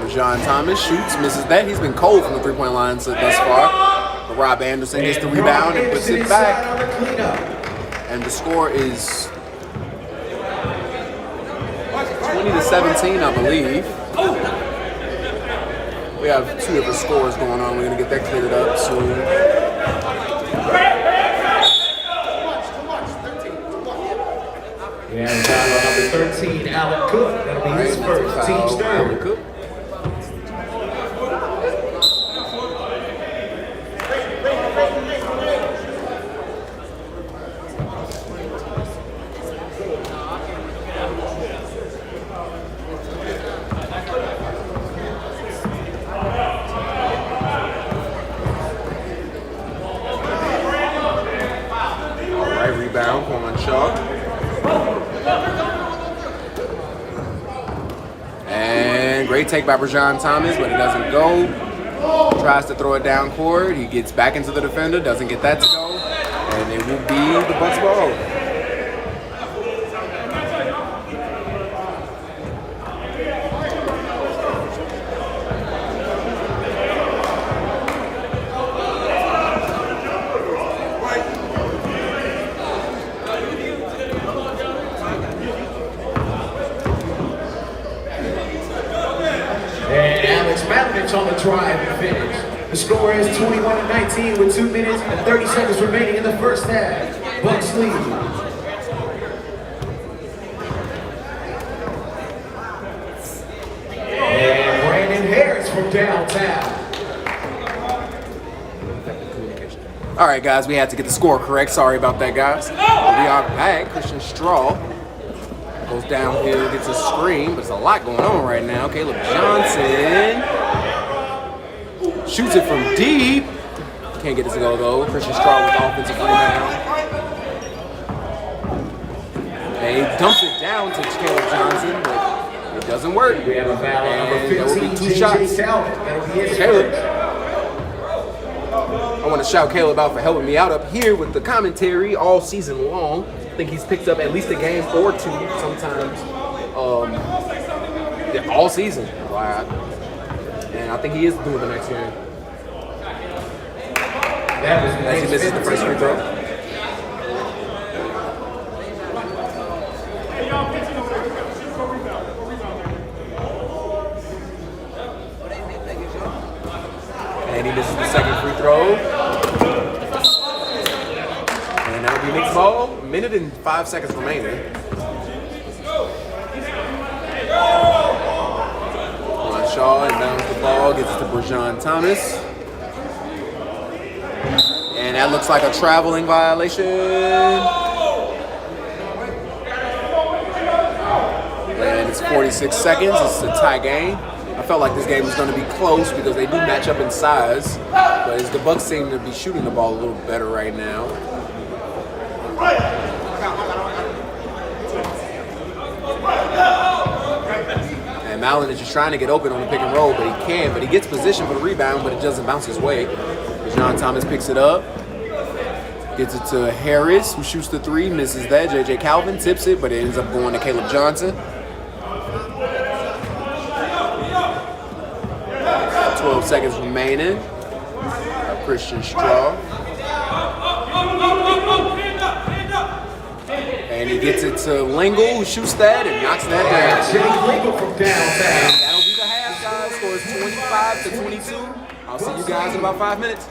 Rajon Thomas shoots, misses that. He's been cold from the three-point line thus far. But Rob Anderson gets the rebound and puts it back. And the score is 20-17, I believe. We have 2 different scores going on. We're going to get that cleared up soon. We have foul on number 13, Allen Cook. That'll be his first team's third. Cook. Rebound, Quan Shaw. And great take by Rajon Thomas, but it doesn't go. Tries to throw it down court. He gets back into the defender, doesn't get that to go. And it will be the Bucks ball. On the drive and finish. The score is 21-19 with 2 minutes and 30 seconds remaining in the first half. Bucks lead. And Brandon Harris from downtown. All right, guys, we had to get the score correct. Sorry about that, guys. We are back. Christian Straw goes downhill, gets a screen, but there's a lot going on right now. Caleb Johnson shoots it from deep. Can't get it to go, though. Christian Straw with offensive rebound. And he dumps it down to Caleb Johnson, but it doesn't work. We have a foul on number 15, that will be 2 J.J. shots. Talbot. That'll be his Caleb. first. I want to shout Caleb out for helping me out up here with the commentary all season long. I think he's picked up at least a game or 2 sometimes all season. And I think he is doing the next game. As he misses the first free throw. And he misses the second free throw. And that will be Knicks ball. 1 minute and 5 seconds remaining. Shaw inbounds the ball, gets it to Brajan Thomas. And that looks like a traveling violation. And it's 46 seconds. It's a tie game. I felt like this game was going to be close because they do match up in size. But as the Bucks seem to be shooting the ball a little better right now. And Mallon is just trying to get open on the pick and roll, but he can. But he gets position for the rebound, but it doesn't bounce his way. John Thomas picks it up. Gets it to Harris, who shoots the three, misses that. J.J. Calvin tips it, but it ends up going to Caleb Johnson. 12 seconds remaining. Christian Straw. And he gets it to Lingle, who shoots that and knocks that down. Jake Lingle from downtown. And that'll be the half, guys. Scores 25-22. I'll see you guys in about 5 minutes.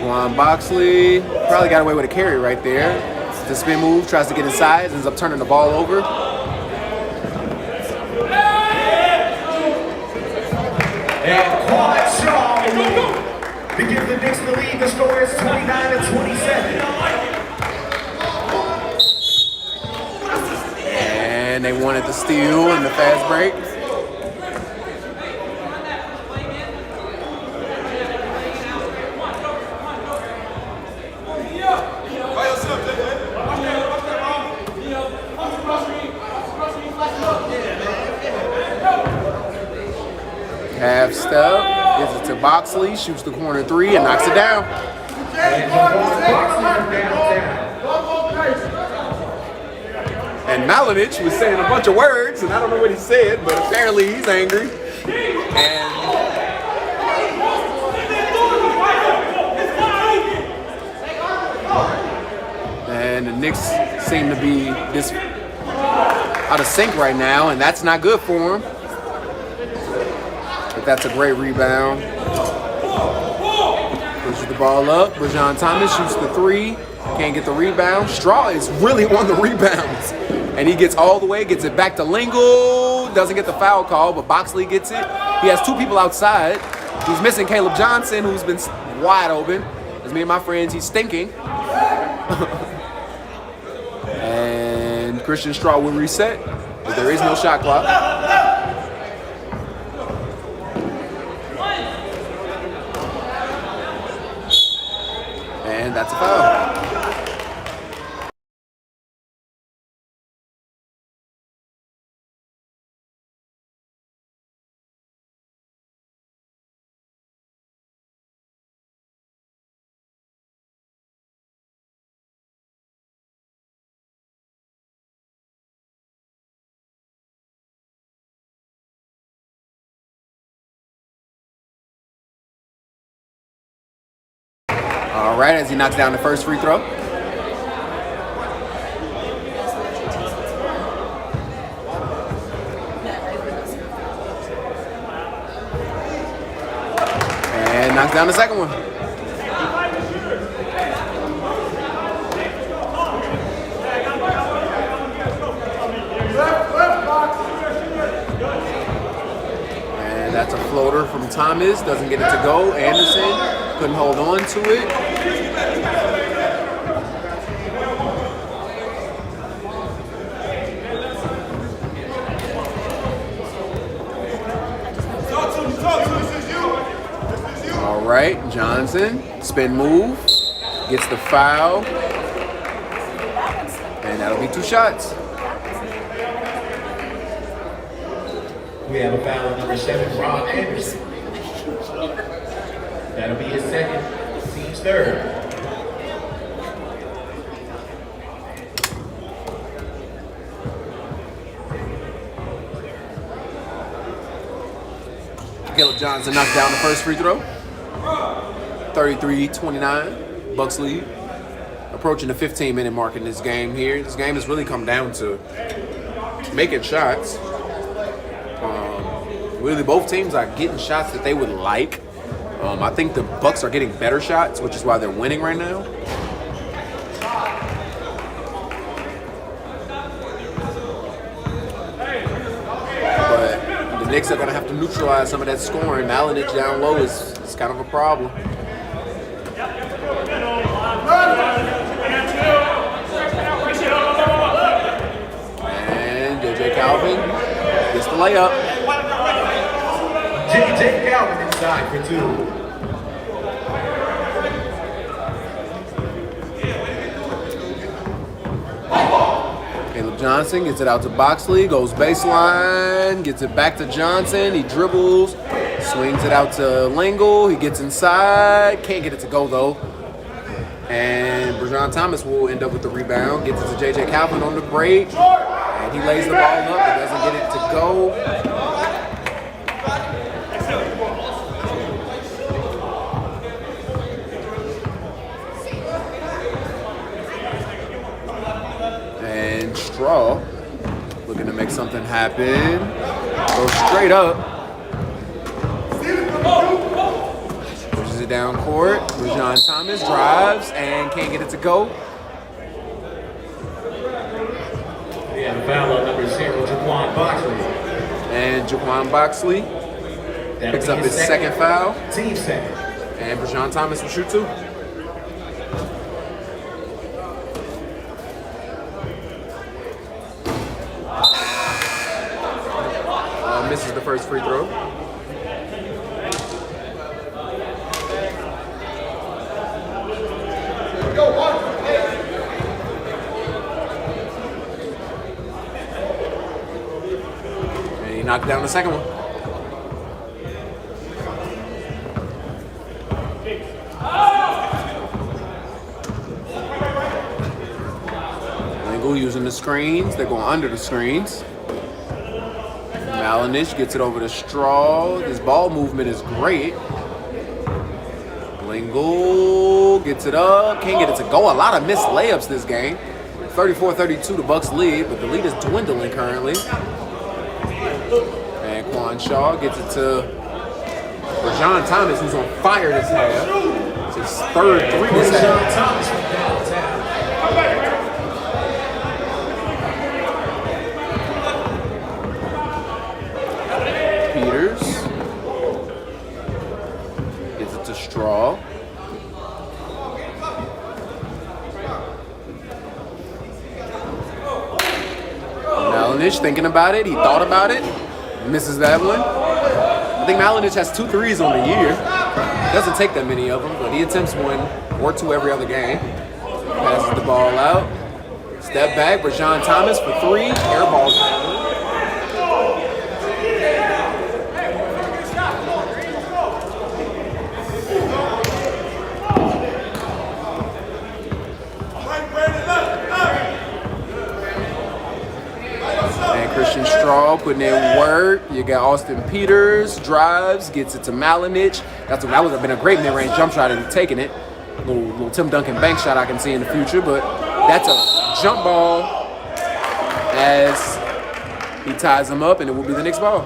Juan Boxley probably got away with a carry right there. The spin move, tries to get inside, ends up turning the ball over. And Quad Shaw to give the Knicks the lead. The score is 29-27. And they wanted the steal and the fast break. Half step, gives it to Boxley, shoots the corner three and knocks it down. And Malinich was saying a bunch of words, and I don't know what he said, but apparently he's angry. And the Knicks seem to be this out of sync right now, and that's not good for him. But that's a great rebound. Pushes the ball up. Brajan Thomas shoots the three. Can't get the rebound. Straw is really on the rebounds. And he gets all the way, gets it back to Lingle. Doesn't get the foul call, but Boxley gets it. He has two people outside. He's missing Caleb Johnson, who's been wide open. As me and my friends, he's stinking. And Christian Straw will reset, but there is no shot clock. And that's a foul. All right, as he knocks down the first free throw. And knocks down the second one. And that's a floater from Thomas. Doesn't get it to go. Anderson couldn't hold on to it. All right, Johnson, spin move, gets the foul, and that'll be two shots. We have a foul on number 7, Rob Anderson. That'll be his second, team's third. Caleb Johnson knocked down the first free throw. 33-29, Bucks lead. Approaching the 15-minute mark in this game here. This game has really come down to making shots. Really, both teams are getting shots that they would like. I think the Bucks are getting better shots, which is why they're winning right now. But the Knicks are going to have to neutralize some of that scoring. Malinich down low is kind of a problem. And J.J. Calvin gets the layup. J.J. Calvin inside for two. Caleb Johnson gets it out to Boxley, goes baseline, gets it back to Johnson. He dribbles, swings it out to Lingle. He gets inside, can't get it to go though. And Brajan Thomas will end up with the rebound, gets it to J.J. Calvin on the break, and he lays the ball up, but doesn't get it to go. And Straw looking to make something happen. Goes straight up. Pushes it down court. Rajon Thomas drives and can't get it to go. We have a foul on number 0, Jaquan Boxley. And Jaquan Boxley That'll picks be up his second foul. Team second. And Rajon Thomas will shoot 2. Misses the first free throw. And he knocked down the second one. Langle using the screens. They're going under the screens. Malinich gets it over to Straw. His ball movement is great. Lingle gets it up. Can't get it to go. A lot of missed layups this game. 34-32, the Bucks lead, but the lead is dwindling currently. And Quan Shaw gets it to Rajon Thomas, who's on fire this half. It's his third 3 this half. Thomas from downtown. Peters gets it to Straw. Malinich thinking about it. He thought about it. Misses that one. I think Malinich has 2 threes on the year. Doesn't take that many of them, but he attempts 1 or 2 every other game. Passes the ball out. Step back. Rajon Thomas for 3. Air ball. Christian Straw putting in work. You got Austin Peters, drives, gets it to Malinich. That would have been a great mid-range jump shot and taking it. Little Tim Duncan bank shot I can see in the future, but that's a jump ball as he ties him up, and it will be the Knicks ball.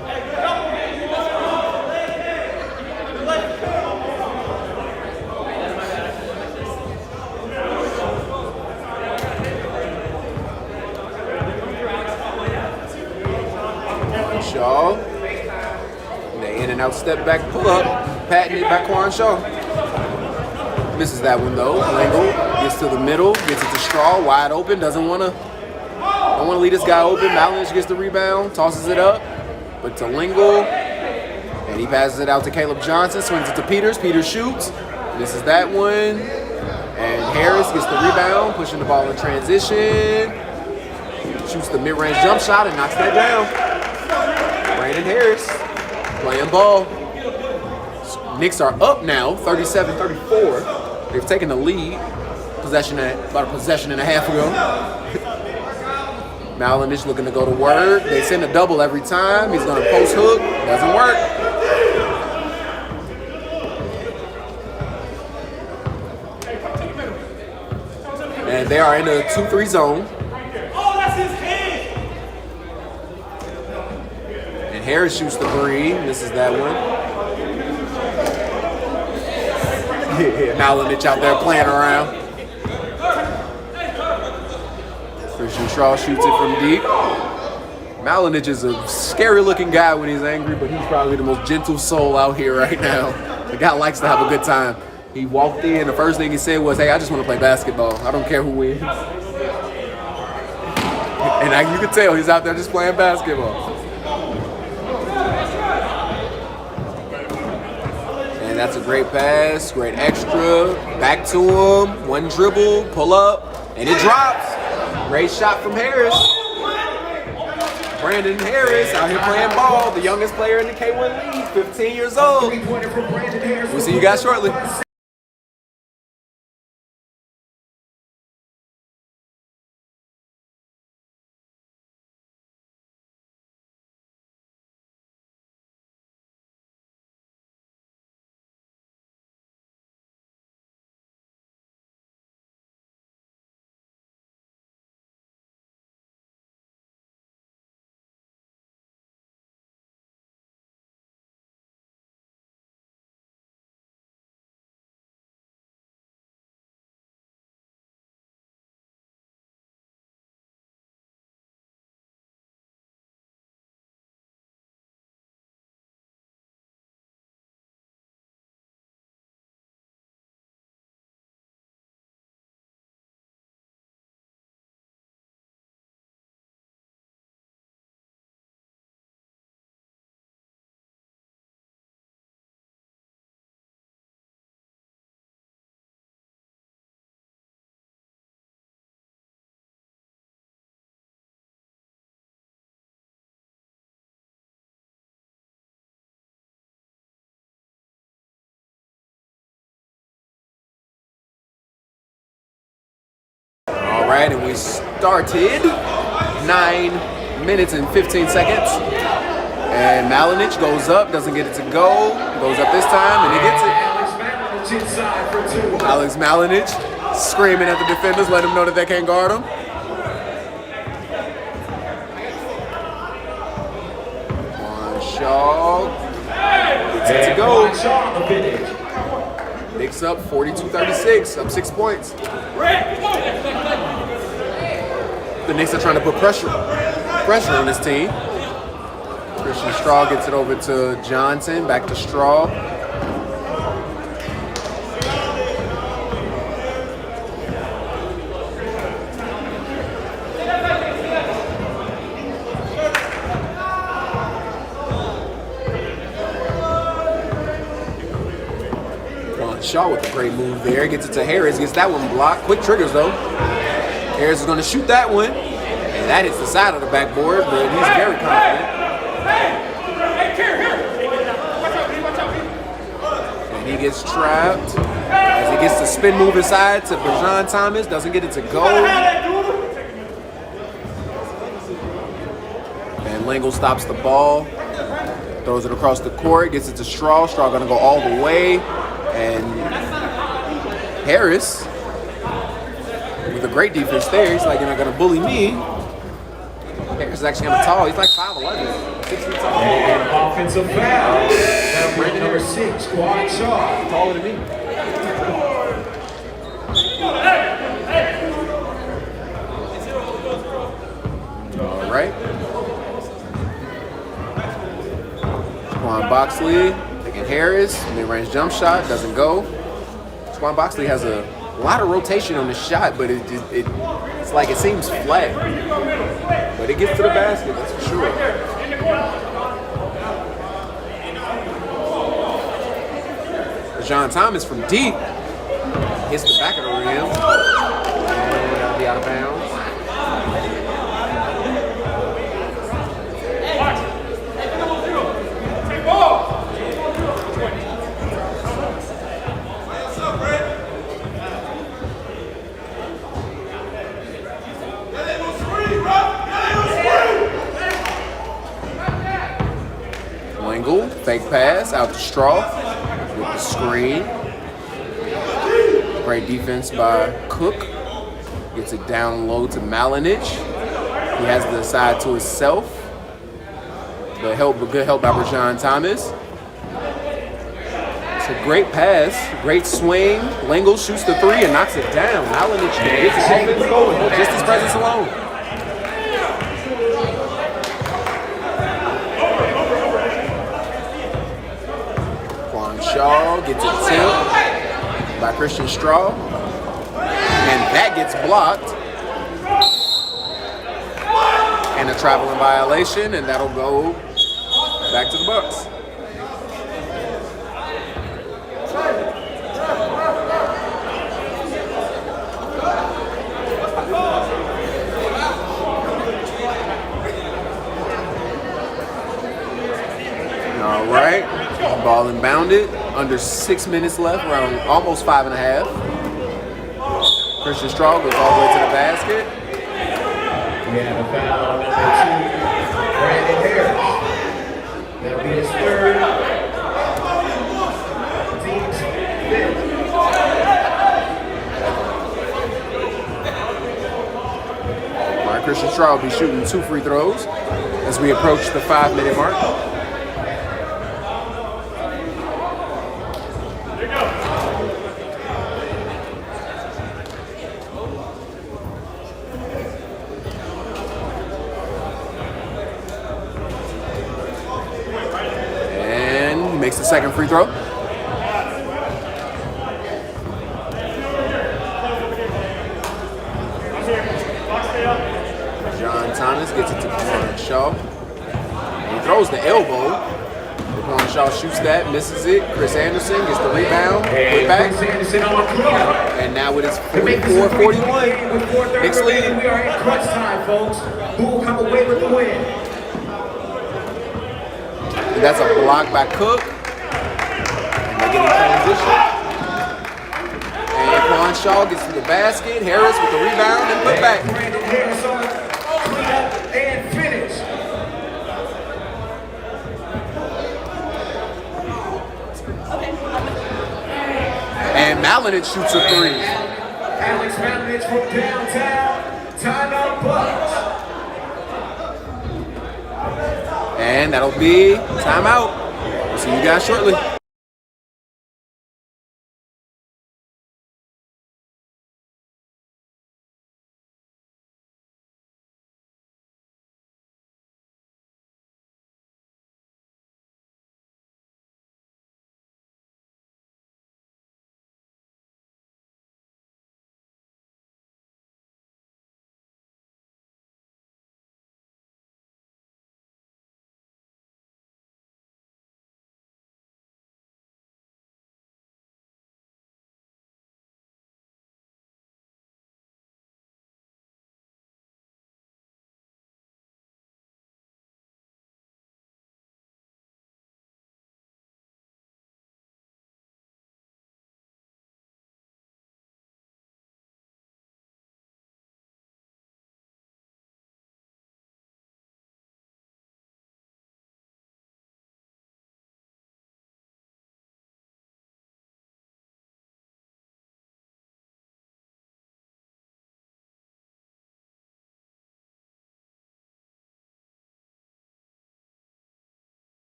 Shaw. They in and out step back pull up. Patting it by Quan Shaw. Misses that one though. Lingle gets to the middle, gets it to Straw, wide open, don't want to leave this guy open. Malinich gets the rebound, tosses it up, but to Lingle, and he passes it out to Caleb Johnson, swings it to Peters. Peters shoots, misses that one, and Harris gets the rebound, pushing the ball in transition, shoots the mid-range jump shot and knocks that down. Brandon Harris playing ball. Knicks are up now, 37-34. They've taken the lead. About a possession and a half ago. Malinich looking to go to work. They send a double every time. He's going to post hook. Doesn't work. And they are in a 2-3 zone. Harris shoots the 3, misses that one. Malinich out there playing around. Christian Straw shoots it from deep. Malinich is a scary looking guy when he's angry, but he's probably the most gentle soul out here right now. The guy likes to have a good time. He walked in, the first thing he said was, "Hey, I just want to play basketball. I don't care who wins." And you can tell he's out there just playing basketball. And that's a great pass, great extra, back to him, 1 dribble, pull up, and it drops. Great shot from Harris. Brandon Harris out here playing ball, the youngest player in the K1 League, 15 years old. We'll see you guys shortly. right, and we started 9 minutes and 15 seconds. And Malinich goes up, doesn't get it to go. Goes up this time, and he gets it. Inside for two. Alex Malinich screaming at the defenders, let them know that they can't guard him. Juan Shaw gets it to go. Knicks up 42-36, up 6 points. The Knicks are trying to put pressure on this team. Christian Straw gets it over to Johnson, back to Straw. Shaw with a great move there. Gets it to Harris. Gets that one blocked. Quick triggers though. Harris is going to shoot that one. And that hits the side of the backboard, but he's very confident. And he gets trapped. As he gets the spin move inside to Bergeron Thomas. Doesn't get it to go. And Lingle stops the ball. Throws it across the court. Gets it to Straw. Straw going to go all the way. And Harris, with a great defense there, he's like, you're not going to bully me. Harris is actually kind of tall. He's like 5'11", 6 feet tall. And offensive foul. That'll be number 6, Quan Shaw. Taller than me. All right. Quan Boxley. Harris, mid-range jump shot, doesn't go. Swan Boxley has a lot of rotation on the shot, but it's like it seems flat. But it gets to the basket, that's for sure. Bergeron Thomas from deep hits the back of the rim. And that'll be out of bounds. Fake pass out to Straw with the screen. Great defense by Cook. Gets it down low to Malinich. He has the side to himself. Good help by Bergeron Thomas. It's a great pass, great swing. Lingle shoots the three and knocks it down. Malinich gets his offense going, just his presence alone. Shaw gets it tipped by Christian Straw, and that gets blocked. And a traveling violation, and that'll go back to the Bucks. All right, ball inbounded. Under 6 minutes left, around almost 5.5. Christian Straw goes all the way to the basket. We have a foul on number 2, Brandon Harris. That'll be his third. Team's fifth. All right, Christian Straw will be shooting 2 free throws as we approach the 5-minute mark. Makes the second free throw. John Thomas gets it to Quan Shaw. He throws the elbow. Quan Shaw shoots that, misses it. Chris Anderson gets the rebound. Put back. And now it is 44-41. Knicks lead. We are in crunch time, folks. Who will come away with the win? And that's a block by Cook. And they get in transition. And Quan Shaw gets to the basket. Harris with the rebound and put back. Brandon Harris on clean up and finish. And Malinich shoots a three. Alex Malinich from downtown. Timeout Bucks. And that'll be timeout. We'll see you guys shortly.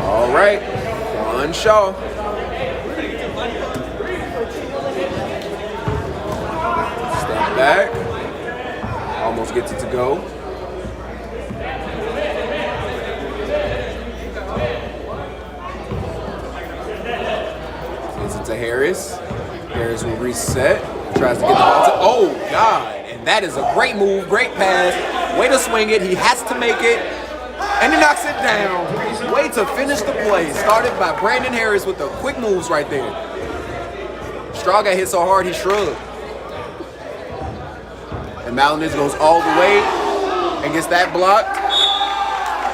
All right, Quan Shaw. Step back. Almost gets it to go. Gets it to Harris. Harris will reset. Tries to get the ball to, oh God. And that is a great move, great pass. Way to swing it. He has to make it. And he knocks it down. Way to finish the play. Started by Brandon Harris with the quick moves right there. Straw got hit so hard he shrugged. And Malinich goes all the way and gets that blocked.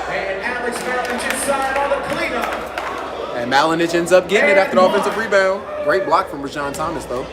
And Alex Malinich inside on the cleanup. And Malinich ends up getting it after the offensive rebound. Great block from Rashawn Thomas though.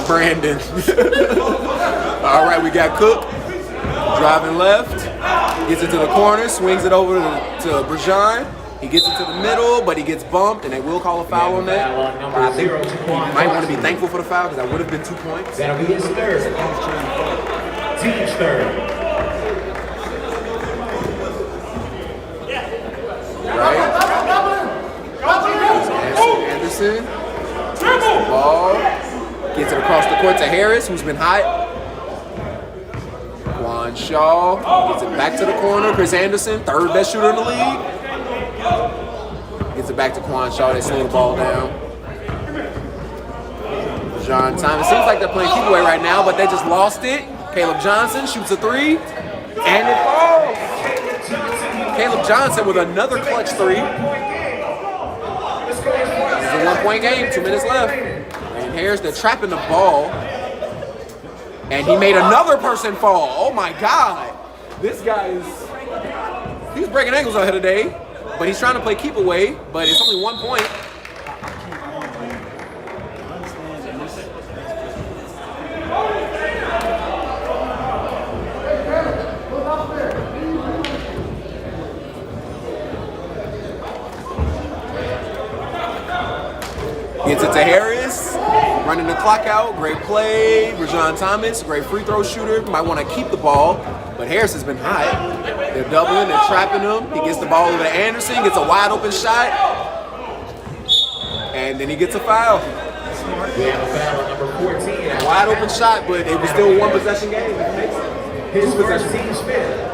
Brandon. All right, we got Cook driving left, gets it to the corner, swings it over to Brajan. He gets it to the middle, but he gets bumped, and they will call a foul on that. I think he might want to be thankful for the foul because that would have been 2 points. That'll be his third. Team's third. Right. Anderson. Gets the ball. Gets it across the court to Harris, who's been hot. Quan Shaw gets it back to the corner. Chris Anderson, third best shooter in the league. Gets it back to Quan Shaw. They slow the ball down. John Thomas. Seems like they're playing keep away right now, but they just lost it. Caleb Johnson shoots a three, and it falls. Caleb Johnson with another clutch three. This is a 1 point game, 2 minutes left. And Harris, they're trapping the ball. And he made another person fall. Oh my God. This guy he's breaking ankles out here today, but he's trying to play keep away, but it's only 1 point. Gets it to Harris. running the clock out. Great play. Rajon Thomas, great free throw shooter. Might want to keep the ball, but Harris has been hot. They're doubling, they're trapping him. He gets the ball over to Anderson, gets a wide open shot, and then he gets a foul. We have a foul on number 14. Wide open shot, but it was still a one possession game. His first team's fifth.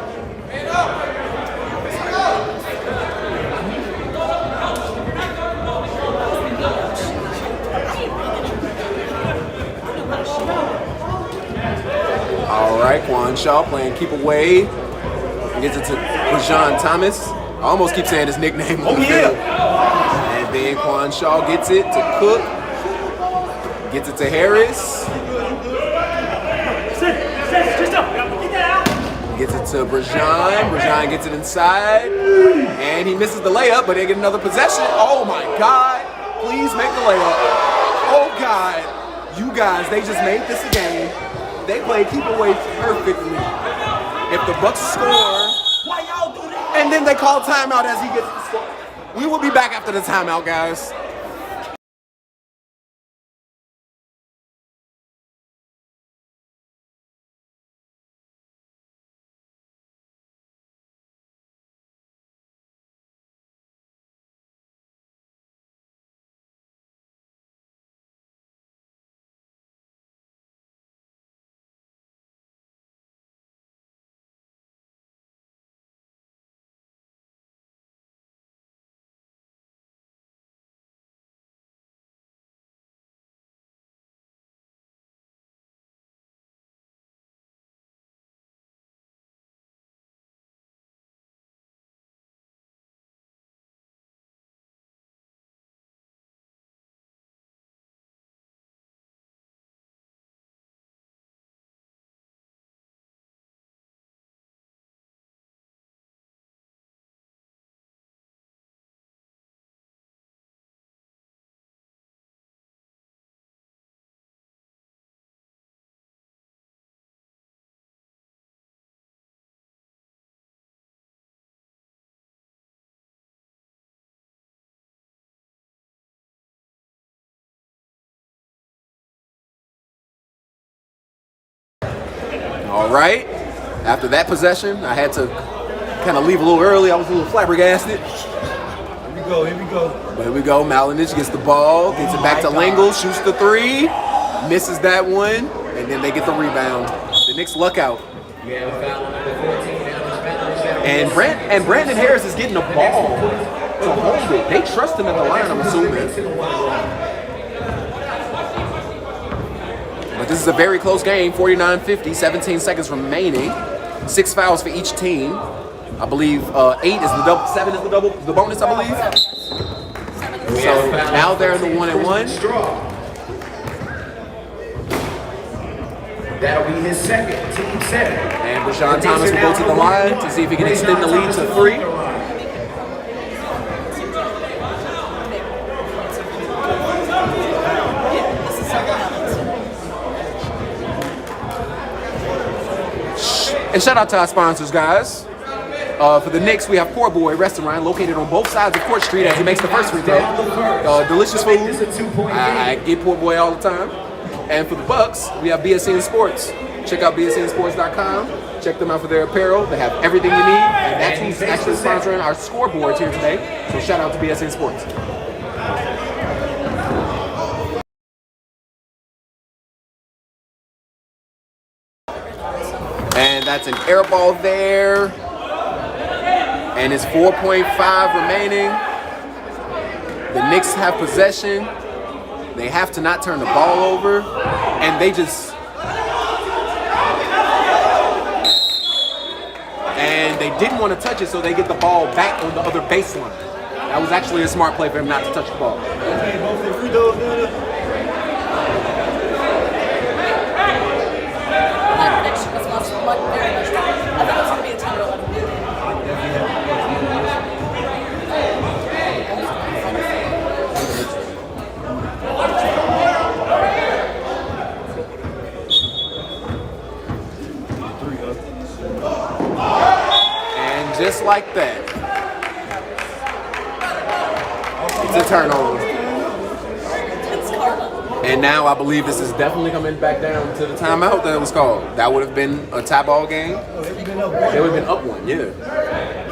All right, Quan Shaw playing keep away. Gets it to Rajon Thomas. I almost keep saying his nickname on the field. And then Quan Shaw gets it to Cook. Gets it to Harris. Gets it to Rajon. Rajon gets it inside. And he misses the layup, but they get another possession. Oh my God. Please make the layup. Oh God. You guys, they just made this a game. They play keep away perfectly. If the Bucks score, and then they call timeout as he gets the score. We will be back after the timeout, guys. All right. After that possession, I had to kind of leave a little early. I was a little flabbergasted. Here we go. But here we go. Malinich gets the ball, gets it back to Lingle, shoots the three, misses that one, and then they get the rebound. The Knicks luck out. We have a foul on number 14. And Brandon Harris is getting the ball to hold it. They trust him at the line, I'm assuming. But this is a very close game, 49-50, 17 seconds remaining. 6 fouls for each team. I believe 8 is the double, 7 is the bonus, I believe. So now they're in the 1-and-1. That'll be his second, team 7. And Rajon Thomas will go to the line to see if he can extend the lead to 3. And shout out to our sponsors, guys. For the Knicks, we have Poor Boy Restaurant located on both sides of Court Street as he makes the first free throw. Delicious food. I get Poor Boy all the time. And for the Bucks, we have BSN Sports. Check out bsnsports.com. Check them out for their apparel. They have everything you need. And that's who's actually sponsoring our scoreboards here today. So shout out to BSN Sports. And that's an air ball there. And it's 4.5 remaining. The Knicks have possession. They have to not turn the ball over. And they just... And they didn't want to touch it, so they get the ball back on the other baseline. That was actually a smart play for him not to touch the ball. Just like that. It's a turnover. And now I believe this is definitely coming back down to the timeout that it was called. That would have been a tie ball game. They would have been up one, yeah.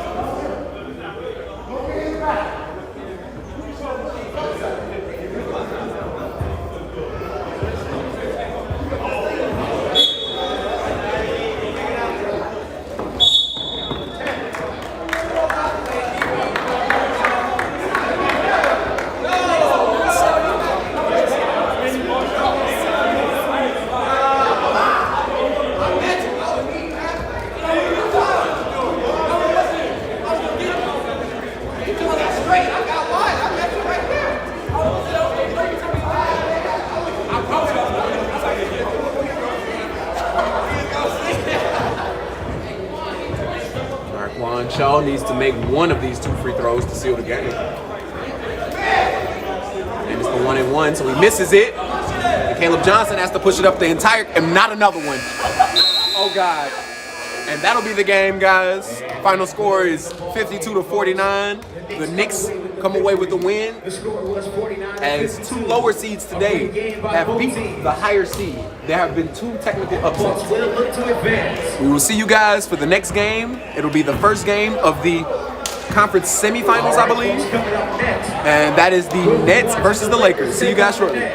Shaw needs to make one of these 2 free throws to seal the game. And it's the 1-and-1, so he misses it. And Caleb Johnson has to push it up the entire, and not another one. Oh God. And that'll be the game, guys. Final score is 52-49. The Knicks come away with the win. As 2 lower seeds today have beat the higher seed. There have been 2 technical upsets. We will see you guys for the next game. It'll be the first game of the conference semifinals, I believe. And that is the Nets versus the Lakers. See you guys shortly.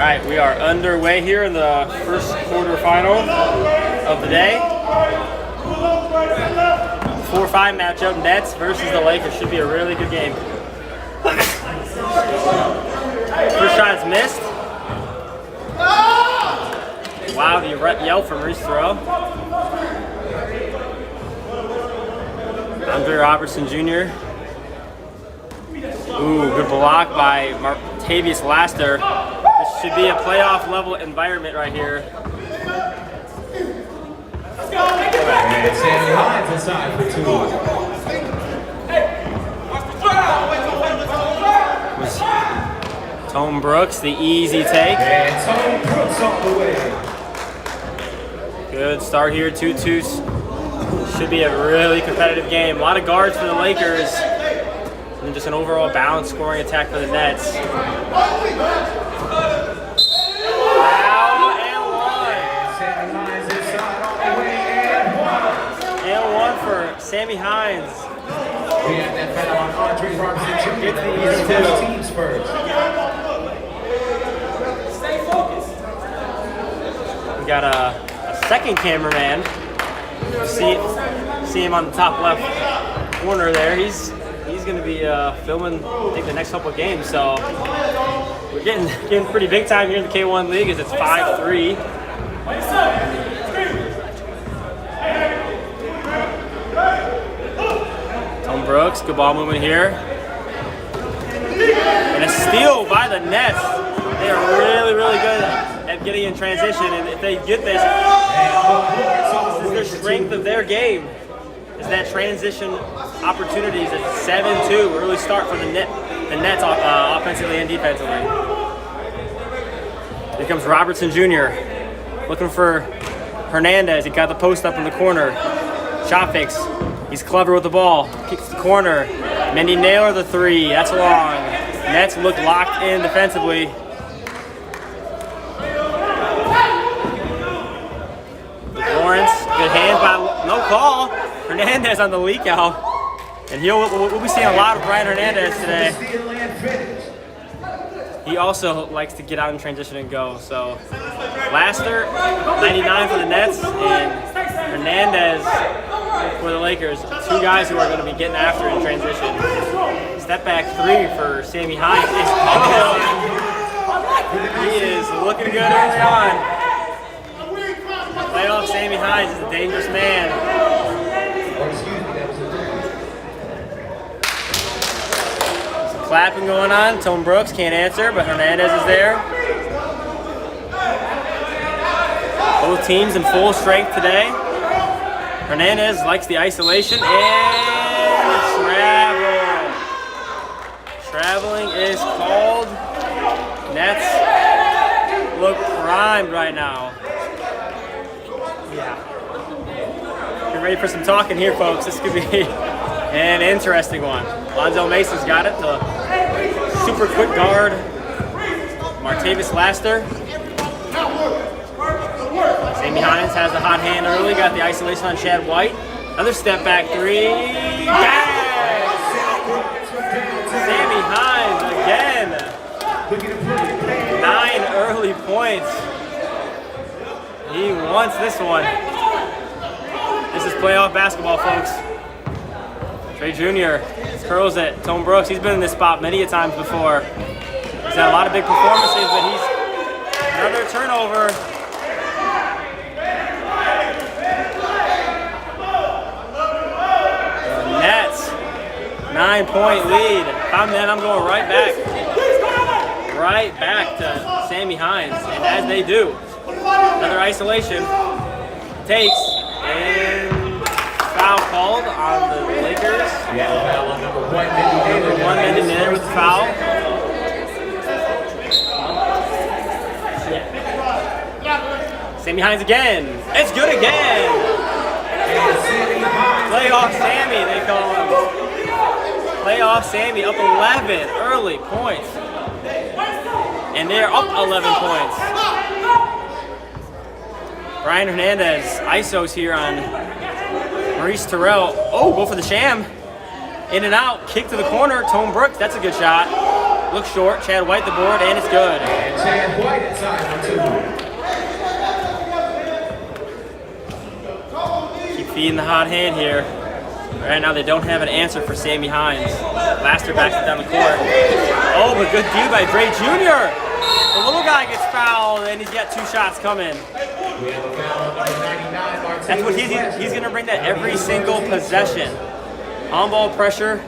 right, we are underway here in the first quarterfinal of the day. 4-5 matchup, Nets versus the Lakers. Should be a really good game. First shot is missed. Wow, the yell from Reese Thoreau. Andre Robertson Jr. Ooh, good block by Martavius Laster. This should be a playoff level environment right here. And Sammy Hines inside for 2. Tone Brooks, the easy take. And Tone Brooks on the way. Good start here, 2-2. Should be a really competitive game. A lot of guards for the Lakers. And just an overall balanced scoring attack for the Nets. And one for Sammy Hines. We have that foul on Andre Robertson Jr. Get the easy two. Team Spurs. We got a second cameraman. See him on the top left corner there. He's going to be filming, I think, the next couple of games. So we're getting pretty big time here in the K1 League as it's 5-3. Tone Brooks, good ball movement here. And a steal by the Nets. They are really, really good at getting in transition, and if they get this is their strength of their game, is that transition opportunities at 7-2, early start for the Nets offensively and defensively. Here comes Robertson Jr. looking for Hernandez. He got the post up in the corner. Shot fakes. He's clever with the ball. Kicks the corner. Mendy Naylor the 3. That's long. Nets look locked in defensively. Lawrence, good hands by, no call. Hernandez on the leak out. And we'll be seeing a lot of Brian Hernandez today. He also likes to get out in transition and go. So Laster, 99 for the Nets, and Hernandez for the Lakers. 2 guys who are going to be getting after in transition. Step back 3 for Sammy Hines. He is looking good early on. Playoff Sammy Hines is a dangerous man. Some clapping going on. Tone Brooks can't answer, but Hernandez is there. Both teams in full strength today. Hernandez likes the isolation and travel. Traveling is called. Nets look primed right now. Yeah. Get ready for some talking here, folks. This could be an interesting one. Lonzo Mason's got it. The super quick guard, Martavius Laster. Sammy Hines has the hot hand early. Got the isolation on Chad White. Another step back 3. Bang! Sammy Hines again. 9 early points. He wants this one. This is playoff basketball, folks. Trey Jr. curls it. Tone Brooks, he's been in this spot many a times before. He's had a lot of big performances, but he's another turnover. The Nets, 9-point lead. If I'm then, I'm going right back to Sammy Hines, and as they do. Another isolation, takes, and foul called on the Lakers. Yeah, foul on number 1, Mendy Naylor with the foul. Sammy Hines again. It's good again. Playoff Sammy, they call him. Playoff Sammy up 11 early points. And they're up 11 points. Brian Hernandez, ISOs here on Maurice Terrell. Oh, go for the sham. In and out, kick to the corner. Tone Brooks, that's a good shot. Looks short. Chad White the board, and it's good. And Chad White inside for 2. Keep feeding the hot hand here. Right now they don't have an answer for Sammy Hines. Laster backs it down the court. Oh, but good D by Dre Jr. The little guy gets fouled, and he's got 2 shots coming. We have a foul on number 99, Martinez. That's what he's going to bring that every single possession. On-ball pressure,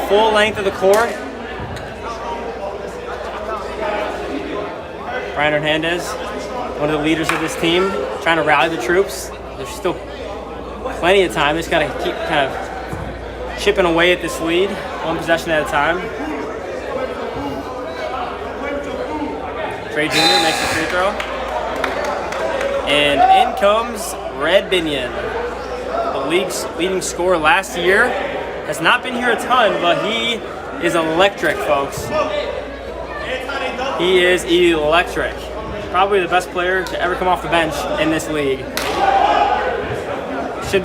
full length of the court. Brian Hernandez, one of the leaders of this team, trying to rally the troops. There's still plenty of time. They just got to keep kind of chipping away at this lead, 1 possession at a time. Trey Jr. makes the free throw. And in comes Red Binion, the league's leading scorer last year. Has not been here a ton, but he is electric, folks. He is electric. Probably the best player to ever come off the bench in this league. Could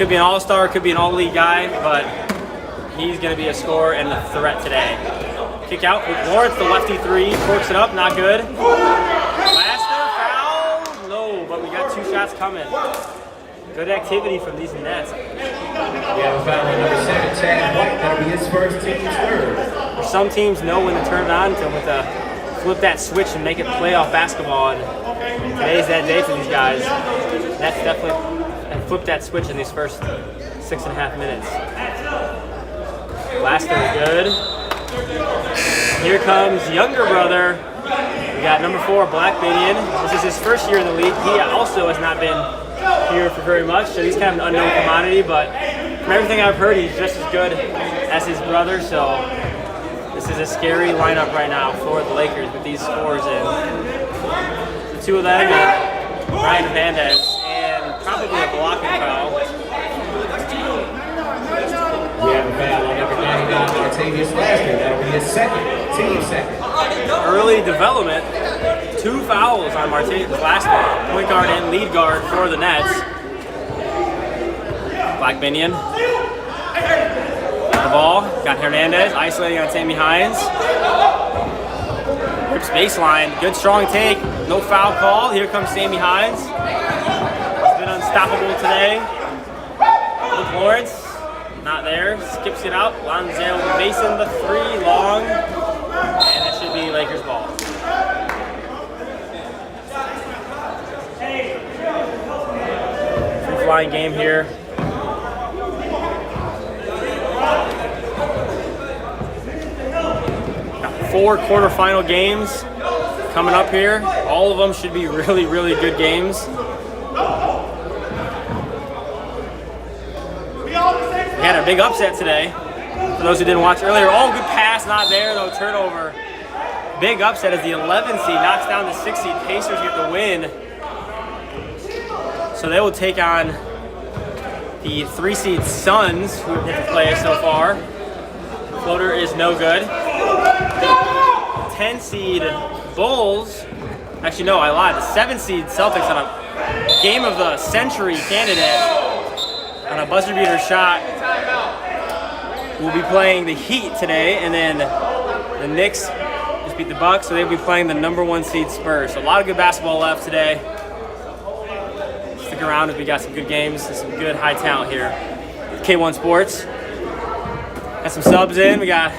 be an all-star, could be an all-league guy, but he's going to be a scorer and a threat today. Kick out with Lawrence, the lefty 3, corks it up, not good. Laster, foul, no, but we got 2 shots coming. Good activity from these nets. We have a foul on number 7, Chad White. That'll be his first, team's 3rd. Some teams know when to turn it on, to flip that switch and make it playoff basketball, and today's that day for these guys. Nets definitely flip that switch in these first 6.5 minutes. Laster, good. Here comes younger brother. We got number 4, Black Binion. This is his first year in the league. He also has not been here for very much, so he's kind of an unknown commodity, but from everything I've heard, he's just as good as his brother, so this is a scary lineup right now for the Lakers with these scores in. The 2 of them, and Brian Hernandez, and probably a blocking foul. We have a foul on number 99, Martavius Laster. That'll be his second, team second. Early development, 2 fouls on Martavius Laster, point guard and lead guard for the Nets. Black Binion. The ball, got Hernandez isolating on Sammy Hines. Rips baseline, good strong take, no foul call. Here comes Sammy Hines. He's been unstoppable today. Luke Lawrence, not there, skips it out. Lonzel Mason, the 3, long, and that should be Lakers ball. Free flying game here. Got 4 quarterfinal games coming up here. All of them should be really, really good games. We had a big upset today. For those who didn't watch earlier, oh, good pass, not there though, turnover. Big upset as the 11 seed knocks down the 6 seed. Pacers get the win. So they will take on the 3 seed Suns, who have hit the play so far. Floater is no good. 10 seed Bulls. Actually, no, I lied. The 7 seed Celtics on a game of the century candidate on a buzzer beater shot. We'll be playing the Heat today, and then the Knicks just beat the Bucks, so they'll be playing the number 1 seed Spurs. So a lot of good basketball left today. Stick around as we got some good games and some good high talent here. K1 Sports. Got some subs in. We got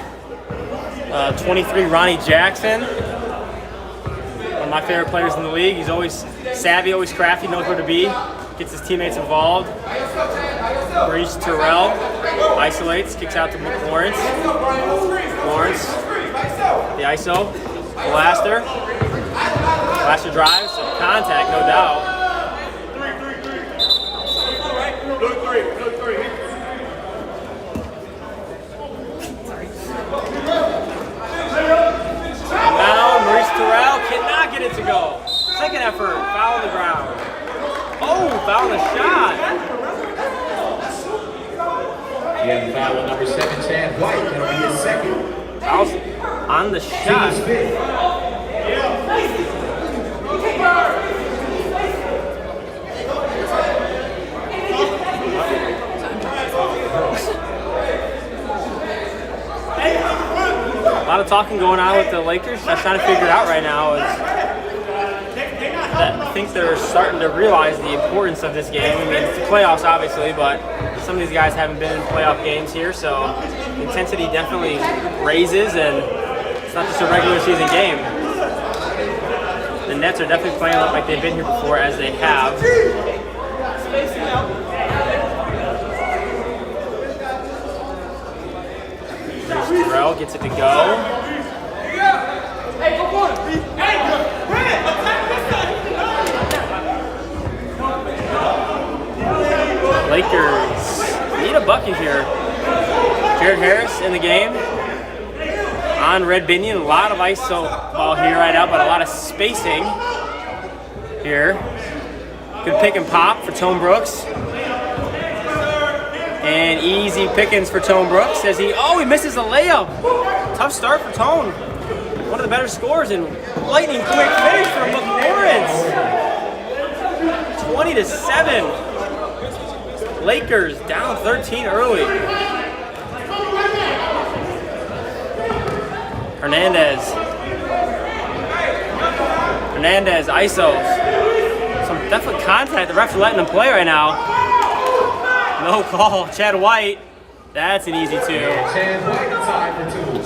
23 Ronnie Jackson. One of my favorite players in the league. He's always savvy, always crafty, knows where to be. Gets his teammates involved. Maurice Terrell isolates, kicks out to Lawrence. Lawrence, the ISO, Laster. Laster drives, contact, no doubt. Now Maurice Terrell cannot get it to go. Second effort, foul on the ground. Oh, foul on the shot. We have a foul on number 7, Chad White. That'll be his second. Fouls on the shot. Team's 5th. A lot lot of talking going on with the Lakers. I'm trying to figure it out right now. I think they're starting to realize the importance of this game. I mean, it's the playoffs, obviously, but some of these guys haven't been in playoff games here, so the intensity definitely raises, and it's not just a regular season game. The Nets are definitely playing like they've been here before, as they have. Here's Terrell, gets it to go. Lakers need a bucket here. Jared Harris in the game. On Red Binion, a lot of ISO ball here right now, but a lot of spacing here. Good pick and pop for Tone Brooks. And easy pickings for Tone Brooks as he misses a layup. Tough start for Tone. One of the better scores, and lightning quick finish from Lawrence. 20-7. Lakers down 13 early. Hernandez ISOs. Some definite contact. The refs are letting him play right now. No call. Chad White. That's an easy two.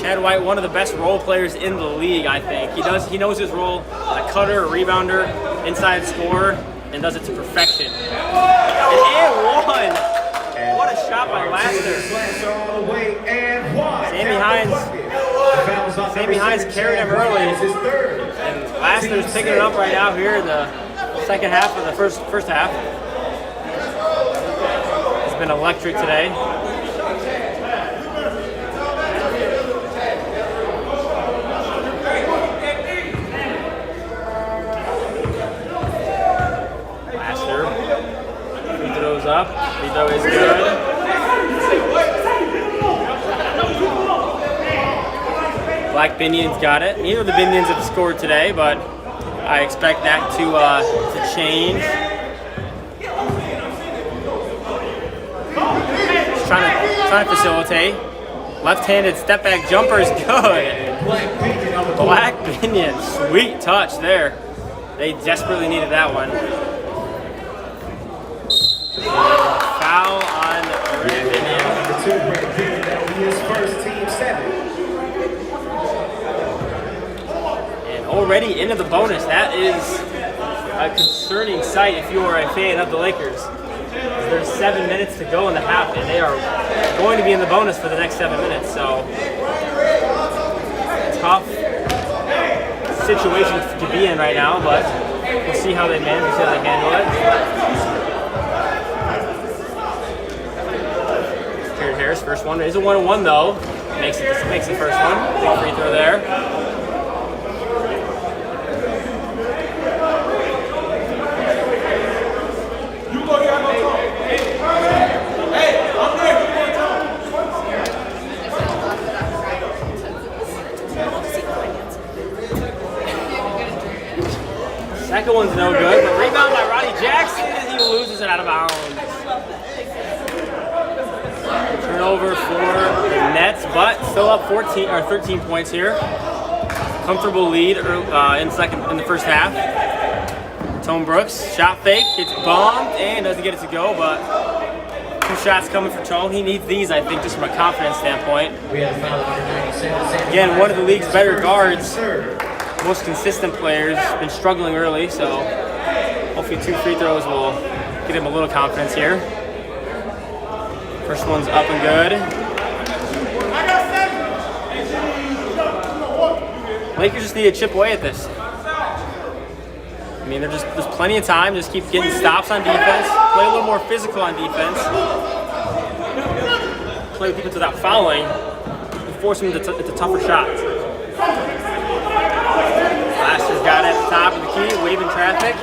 Chad White, one of the best role players in the league, I think. He knows his role, a cutter, a rebounder, inside scorer, and does it to perfection. And one. What a shot by Lassiter. Sammy Hines carried him early. And Lassiter's picking it up right now here in the second half of the first half. It's been electric today. Up. Free throw is good. Black Binion's got it. Neither of the Binions have scored today, but I expect that to change. Just trying to facilitate. Left-handed step back jumper is good. Black Binion, sweet touch there. They desperately needed that one. Foul on Red Binion. And already into the bonus. That is a concerning sight if you are a fan of the Lakers. There's 7 minutes to go in the half, and they are going to be in the bonus for the next 7 minutes. So tough situation to be in right now, but we'll see how they manage, we'll see how they handle it. Harris, first one is a 1-1 though. Makes the first one. Big free throw there. Second one's no good, but rebound by Rodney Jackson and he loses it out of bounds. Turnover for the Nets, but still up 13 points here. Comfortable lead in the first half. Tone Brooks, shot fake, gets bombed and doesn't get it to go, but 2 shots coming for Tone. He needs these, I think, just from a confidence standpoint. Again, one of the league's better guards, most consistent players, been struggling early, so hopefully 2 free throws will get him a little confidence here. First one's up and good. Lakers just need to chip away at this. I mean, there's plenty of time. Just keep getting stops on defense. Play a little more physical on defense. Play with defense without fouling. And force them into tougher shots. Laster's got it at the top of the key, waving traffic.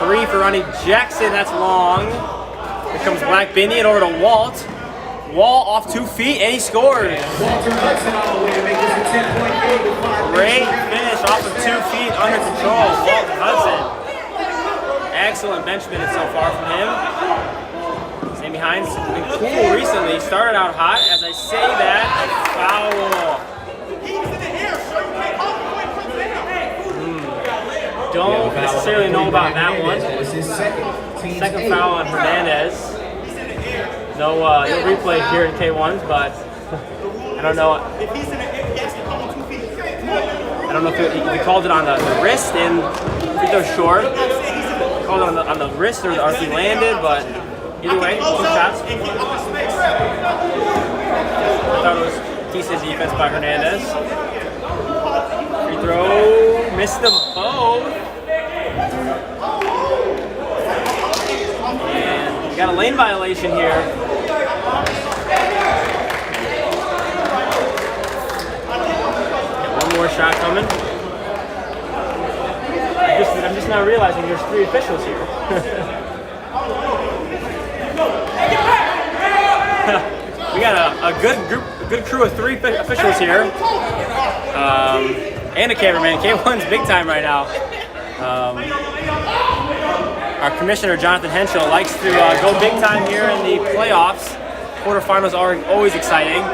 3 for Ronnie Jackson. That's long. Here comes Black Binion over to Walt. Walt off 2 feet, and he scores. Great finish off of 2 feet under control. Walt Hudson. Excellent bench minutes so far from him. Sammy Hines has been cool recently. Started out hot. As I say that, a foul. necessarily know about that one. That was his second. Team's Second 8. foul on Hernandez. No replay here in K1s, but I don't know. If he's in it, he has to come on 2 feet. I don't know if he called it on the wrist and free throw short. He called it on the wrist or if he landed, but either way, 2 shots. I thought it was decent defense by Hernandez. Free throw, missed them both. And we got a lane violation here. One more shot coming. I'm just now realizing there's 3 officials here. We got a good crew of 3 officials here, and a cameraman. K1's big time right now. Our commissioner Jonathan Henschel likes to go big time here in the playoffs. Quarterfinals are always exciting.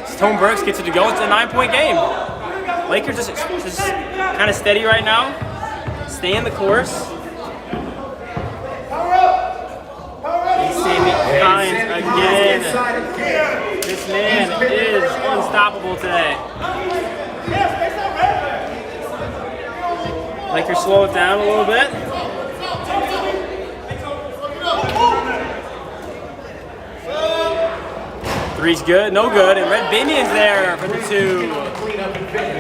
Stone Burks gets it to go. It's a 9-point game. Lakers just kind of steady right now. Stay in the course. Sammy Hines again. This man is unstoppable today. Lakers slow it down a little bit. Three's good, no good, and Red Binion's there for the 2.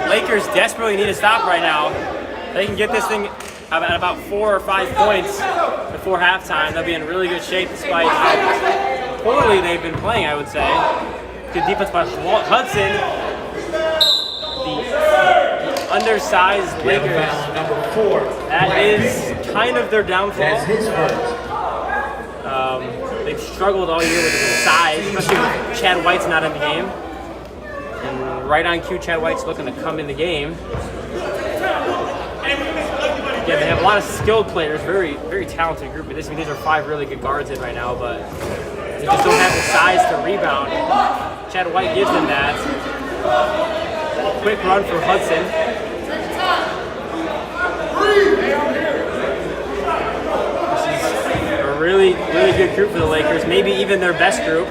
Lakers desperately need to stop right now. They can get this thing at about 4 or 5 points before halftime. They'll be in really good shape despite how poorly they've been playing, I would say. Good defense by Hudson. The undersized Lakers. Number 4. That is kind of their downfall. That's his first. They've struggled all year with the size, especially with Chad White's not in the game. And right on cue, Chad White's looking to come in the game. Yeah, they have a lot of skilled players, very, very talented group. These are 5 really good guards in right now, but they just don't have the size to rebound. Chad White gives them that. Quick run for Hudson. Really good group for the Lakers. Maybe even their best group.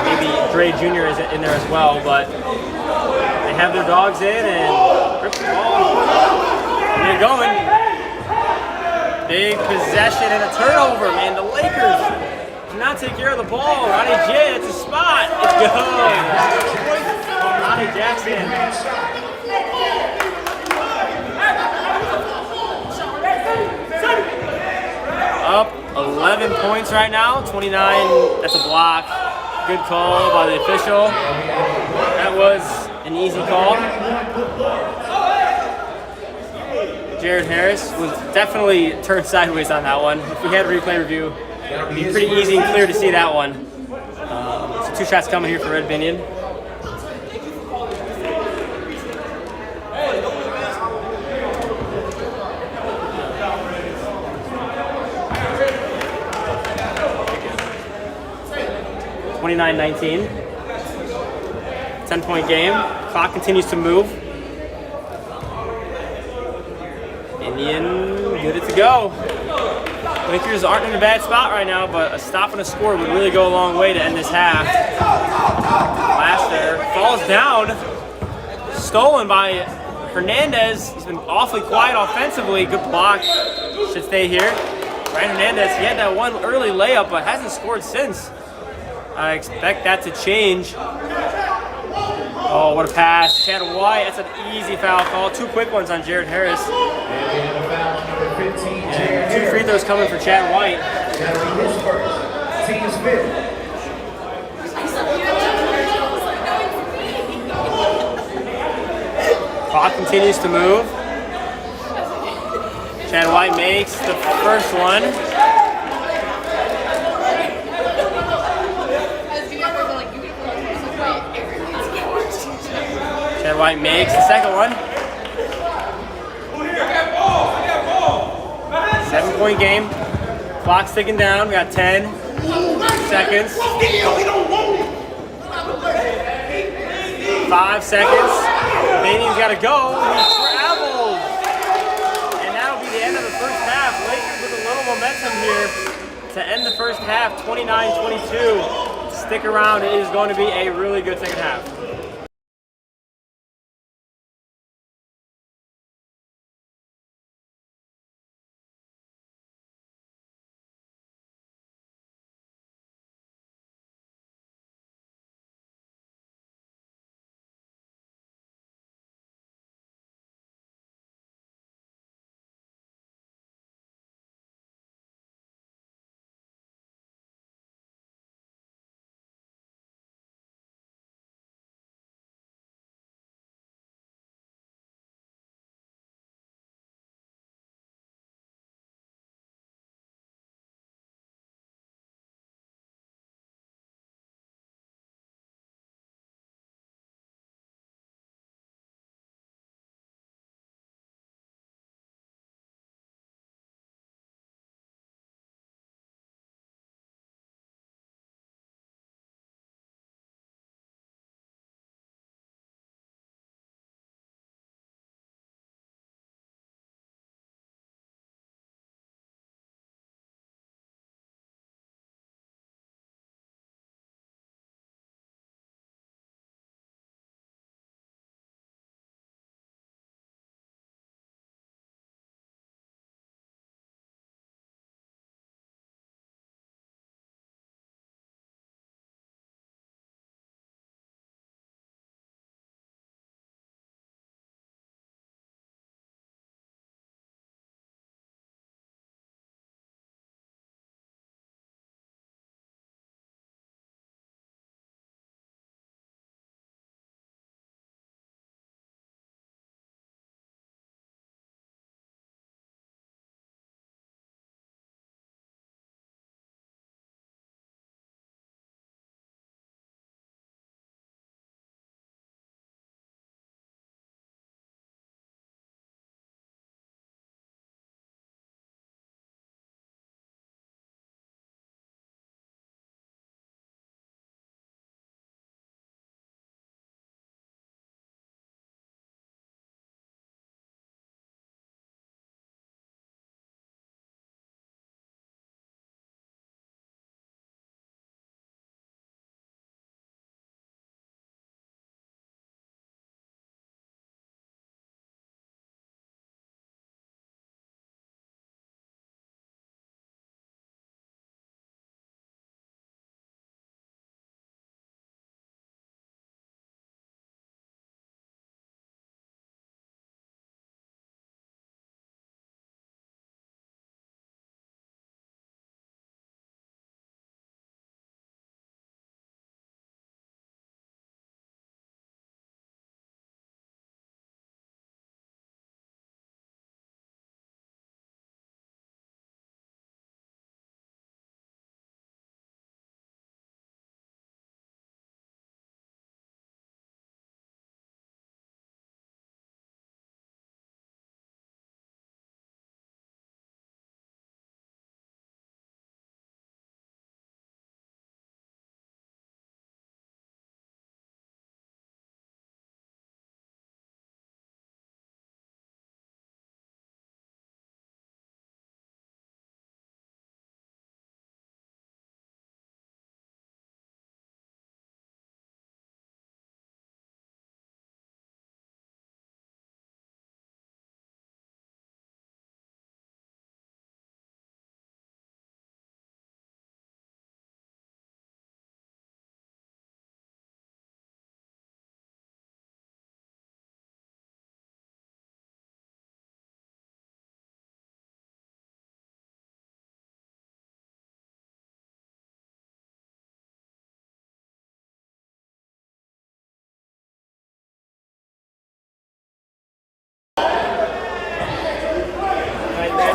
Maybe Dre Jr. is in there as well, but they have their dogs in and rip the ball. And they're going. Big possession and a turnover, man. The Lakers cannot take care of the ball. Ronnie J, it's a spot. It's good. Ronnie Jackson. Up 11 points right now, 29, that's a block. Good call by the official. That was an easy call. Jared Harris was definitely turned sideways on that one. If we had a replay review, it'd be pretty easy and clear to see that one. So 2 shots coming here for Red Binion. (29-19). 10-point game. Clock continues to move. Indian, good it to go. Lakers aren't in a bad spot right now, but a stop and a score would really go a long way to end this half. Last there, falls down. Stolen by Hernandez. He's been awfully quiet offensively. Good block. Should stay here. Ryan Hernandez, he had that one early layup, but hasn't scored since. I expect that to change. Oh, what a pass. Chad White, that's an easy foul call. 2 quick ones on Jared Harris. And 2 free throws coming for Chad White. That'll be his first. Team's 5th. Clock continues to move. Chad White makes the first one. Chad White makes the second one. 7-point game. Clock's ticking down. We got 10 seconds. 5 seconds. Manian's got to go. He travels. And that'll be the end of the here to end the first half, 29-22. Stick around, it is going to be a really good second half.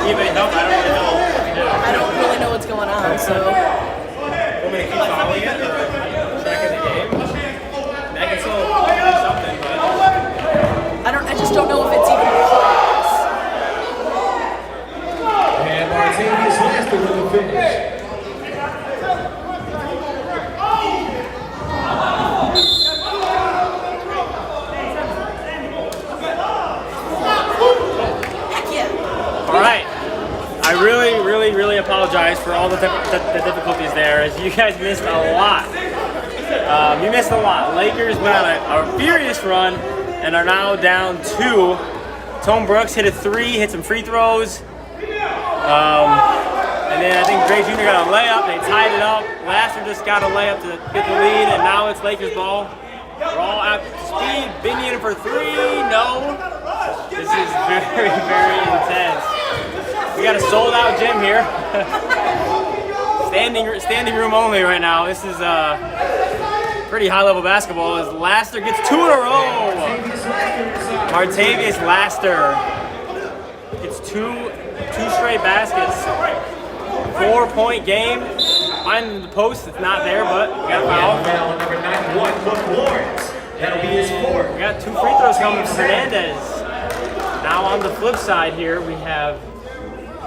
Anybody help? I don't really know what to do. I don't really know what's going on, so. Want me to keep following it or tracking the game? I can still do something, but I just don't know if it's even recording this. And Martinez lasted with the finish. all right. I really apologize you guys missed a lot. You missed a lot. Lakers went on a furious run and are now down 2. Tone Brooks hit a 3, hit some free throws. And then I think Gray Jr. got a layup. They tied it up. Laster just got a layup to get the lead, and now it's Lakers ball. We're all at speed. Binion for 3. No. This is very, very intense. We got a sold-out gym here. Standing room only right now. This is pretty high-level basketball. As Laster gets 2 in a row. Martavius Laster gets two straight baskets. 4-point game. Finding the post, it's not there, but we got a foul. Foul number 91 for Lawrence. That'll be his 4th. We got 2 free throws coming from Hernandez. Now on the flip side here, we have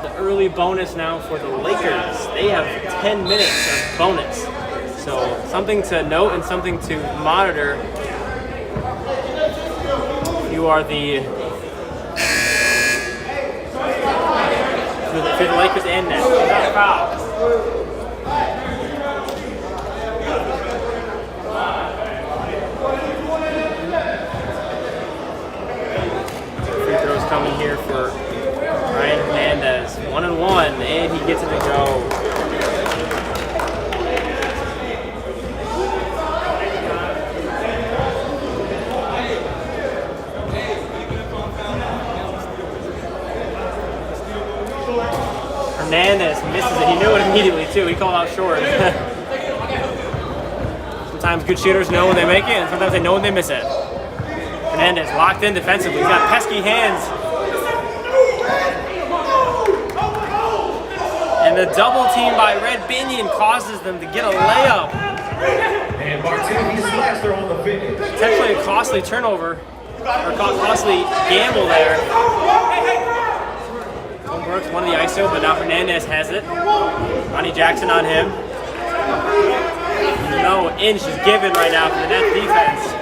the early bonus now for the Lakers. They have 10 minutes of bonus. So something to note and something to monitor. You are for the Lakers and Nets. Not a foul. Free throws coming here for Ryan Hernandez. 1-1, and he gets it to go. Hernandez misses it. He knew it immediately, too. He called out short. Sometimes good shooters know when they make it, and sometimes they know when they miss it. Hernandez locked in defensively. He's got pesky hands. And the double team by Red Binion causes them to get a layup. And Martavius Laster on the finish. Potentially a costly turnover, or costly gamble there. Tone Brooks won the ISO, but now Hernandez has it. Ronnie Jackson on him. No inch is given right now for the Nets defense.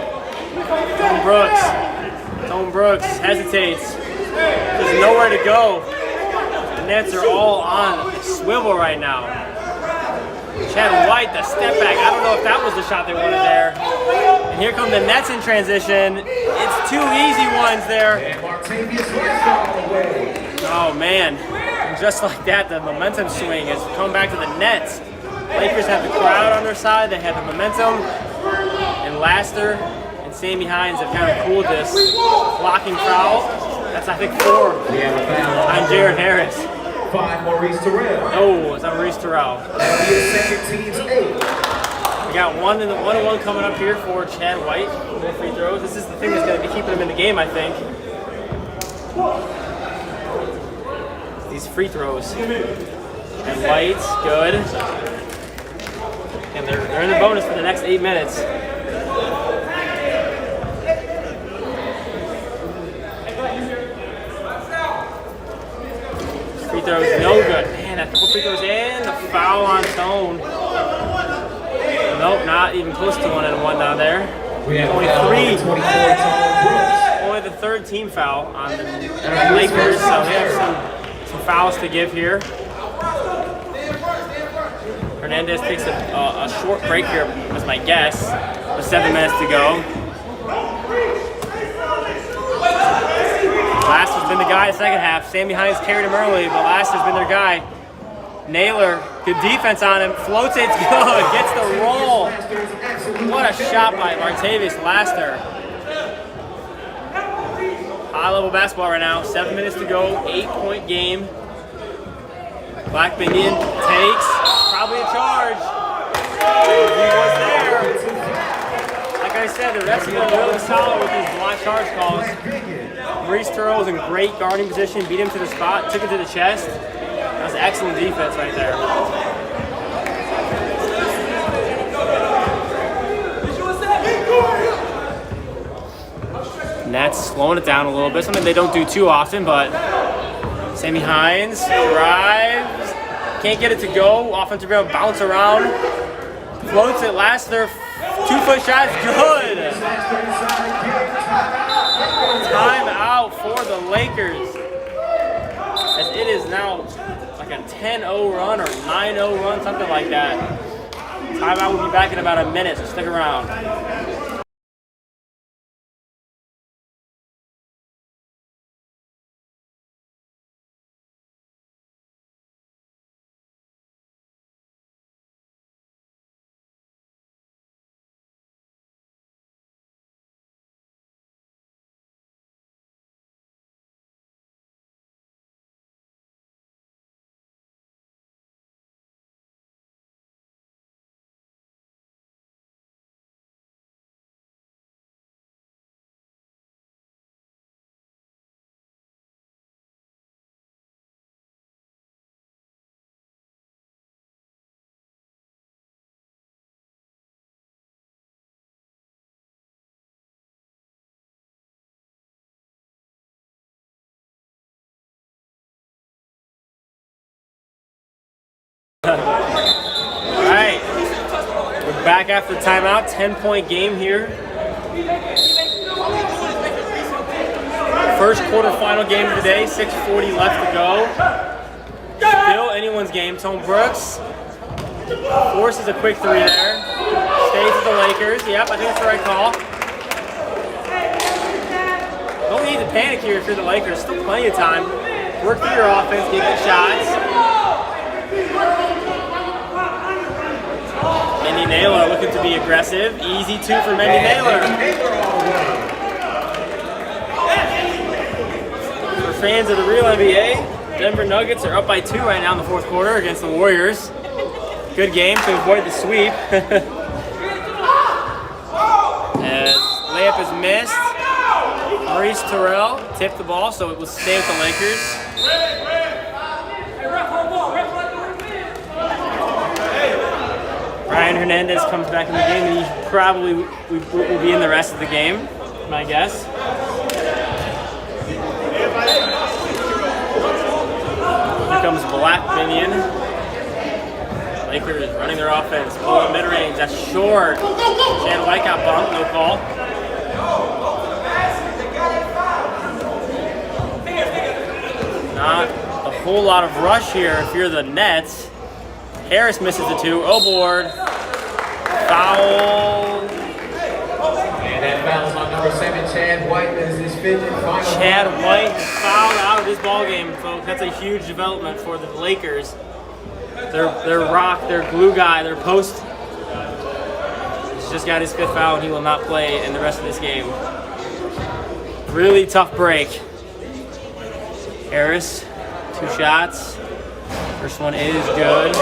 Tone Brooks hesitates. There's nowhere to go. The Nets are all on swivel right now. Chad White, the step back. I don't know if that was the shot they wanted there. And here come the Nets in transition. It's 2 easy ones there. And Martavius Laster on the way. Oh man, and just like that, the momentum swing has come back to the Nets. Lakers have the crowd on their side, they have the momentum, and Laster and Sammy Hines have kind of cooled this. Blocking foul, that's I think 4 We have a foul on Jared Harris. 5, Maurice Terrell. Oh, it's on Maurice Terrell. That'll be his second team's 8. We got 1-1 coming up here for Chad White. More free throws. This is the thing that's going to be keeping him in the game, I think. These free throws. And White's good. And they're in the bonus for the next 8 minutes. Free throws no good. Man, a couple free throws and the foul on Tone. Nope, not even close to 1-1 down there. We have Only a foul 3. on 24, Tone Brooks. Only the 3rd team foul on the Lakers, so they have some fouls to give here. Hernandez takes a short break here, was my guess, with 7 minutes to go. Laster's been the guy in the second half. Sammy Hines carried him early, but Laster's been their guy. Naylor, good defense on him. Floats it, good, gets the roll. What a shot by Martavius Laster. High-level basketball right now. 7 minutes to go, 8-point game. Black Binion takes, probably a charge. He was there. Like I said, the refs have been really solid with these block charge calls. Maurice Terrell was in great guarding position, beat him to the spot, took it to the chest. That was excellent defense right there. Nets slowing it down a little bit, something they don't do too often, but Sammy Hines drives, can't get it to go. Offensive rebound, bounce around, floats it, Laster, 2-foot shot, good. Time out for the Lakers, as it is now like a 10-0 run or 9-0 run, something like that. Timeout will be back in about a minute, so stick around. Alright, we're back after the timeout. 10-point game here. First quarterfinal game of the day, 6:40 left to go. Still anyone's game. Tone Brooks forces a quick three there. Stays with the Lakers. Yep, I think that's the right call. Don't need to panic here if you're the Lakers. Still plenty of time. Work through your offense, get good shots. Mendy Naylor looking to be aggressive. Easy two for Mendy Naylor. For fans of the real NBA, Denver Nuggets are up by 2 right now in the fourth quarter against the Warriors. Good game to avoid the sweep. As layup is missed. Maurice Terrell tipped the ball, so it will stay with the Lakers. Ryan Hernandez comes back in the game, and he probably will be in the rest of the game, my guess. Here comes Black Minion. Lakers running their offense, pulling mid-range, that's short. Chad White got bumped, no call. Not a whole lot of rush here if you're the Nets. Harris misses the 2. Oh, board. Foul. And that foul's on number 7, Chad White. That is his 5th and final. Chad White is fouled out of this ball game, folks. That's a huge development for the Lakers. Their rock, their glue guy, their post. He's just got his 5th foul, and he will not play in the rest of this game. Really tough break. Harris, 2 shots. First one is good.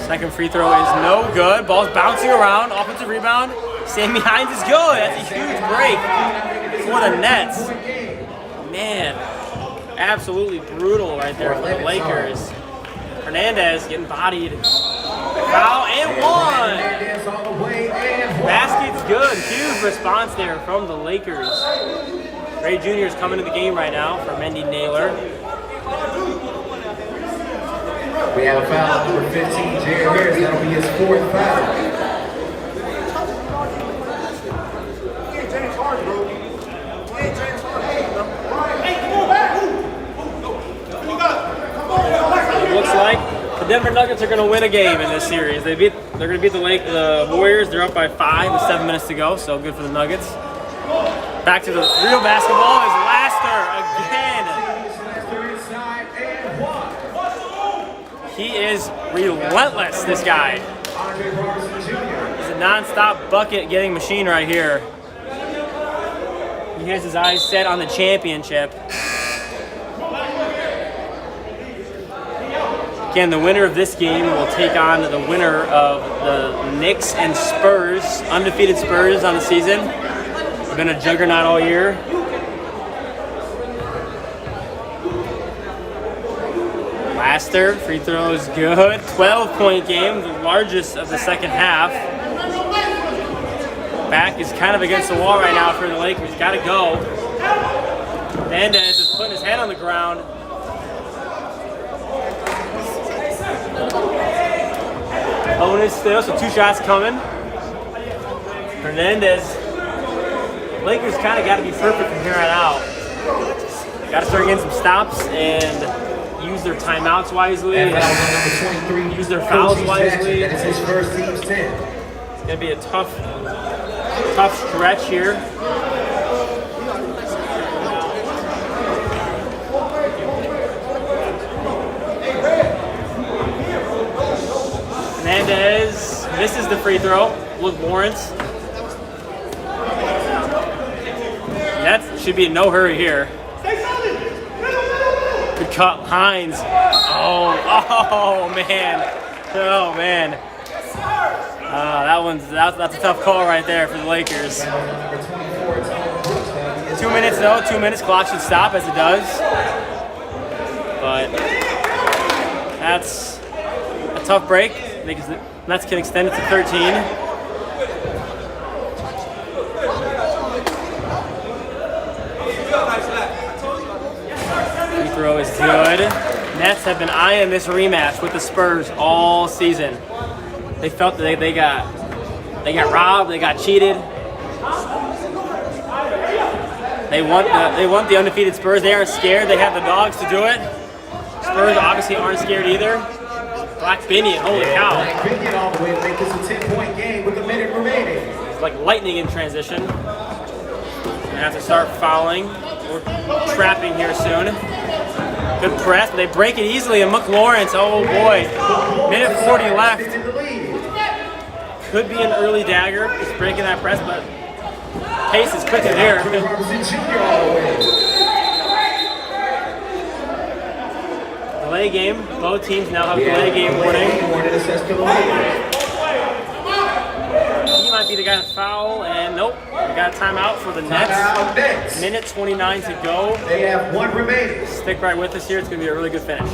Second free throw is no good. Ball's bouncing around. Offensive rebound. Sammy Hines is good. That's a huge break for the Nets. Man, absolutely brutal right there for the Lakers. Hernandez getting bodied. Foul and 1. Basket's good. Huge response there from the Lakers. Gray Jr. is coming to the game right now for Mendy Naylor. We have a foul on number 15, Jared Harris. That'll be his 4th foul. It looks like the Denver Nuggets are going to win a game in this series. They're going to beat the Warriors. They're up by 5 with 7 minutes to go, so good for the Nuggets. Back to the real basketball is Laster again. He is relentless, this guy. He's a non-stop bucket-getting machine right here. He has his eyes set on the championship. Again, the winner of this game will take on the winner of the Knicks and Spurs. Undefeated Spurs on the season. They've been a juggernaut all year. Laster, free throw is good. 12-point game, the largest of the second half. Back is kind of against the wall right now for the Lakers. Got to go. Hernandez is putting his head on the ground. Bonus still, so 2 shots coming. Hernandez. Lakers kind of got to be perfect from here on out. Got to start getting some stops and use their timeouts wisely. And foul on number 23. Use their fouls Coach wisely. Jackson. That is his first team's 10. It's going to be a tough stretch here. Hernandez misses the free throw. Look, Lawrence. That should be in no hurry here. Good cut, Hines. Oh man. Oh man. That's a tough call right there for the Lakers. 2 minutes though. 2 minutes. Clock should stop as it does. But that's a tough break. Because the Nets can extend it to 13. Free throw is good. Nets have been eyeing this rematch with the Spurs all season. They felt that they got robbed, they got cheated. They want the undefeated Spurs. They aren't scared. They have the dogs to do it. Spurs obviously aren't scared either. Black Binion, holy cow. Black Binion all the way to make this a 10-point game with a minute remaining. It's like lightning in transition. Gonna have to start fouling. We're trapping here soon. Good press, but they break it easily. And McLawrence, oh boy. Minute 40 left. Could be an early dagger. Just breaking that press, but pace is quick in here. Delay game. Both teams now have delay game warning. He might be the guy to foul, and nope. We got a timeout for the Nets. Minute 29 to go. They have 1 remaining. Stick right with us here. It's going to be a really good finish.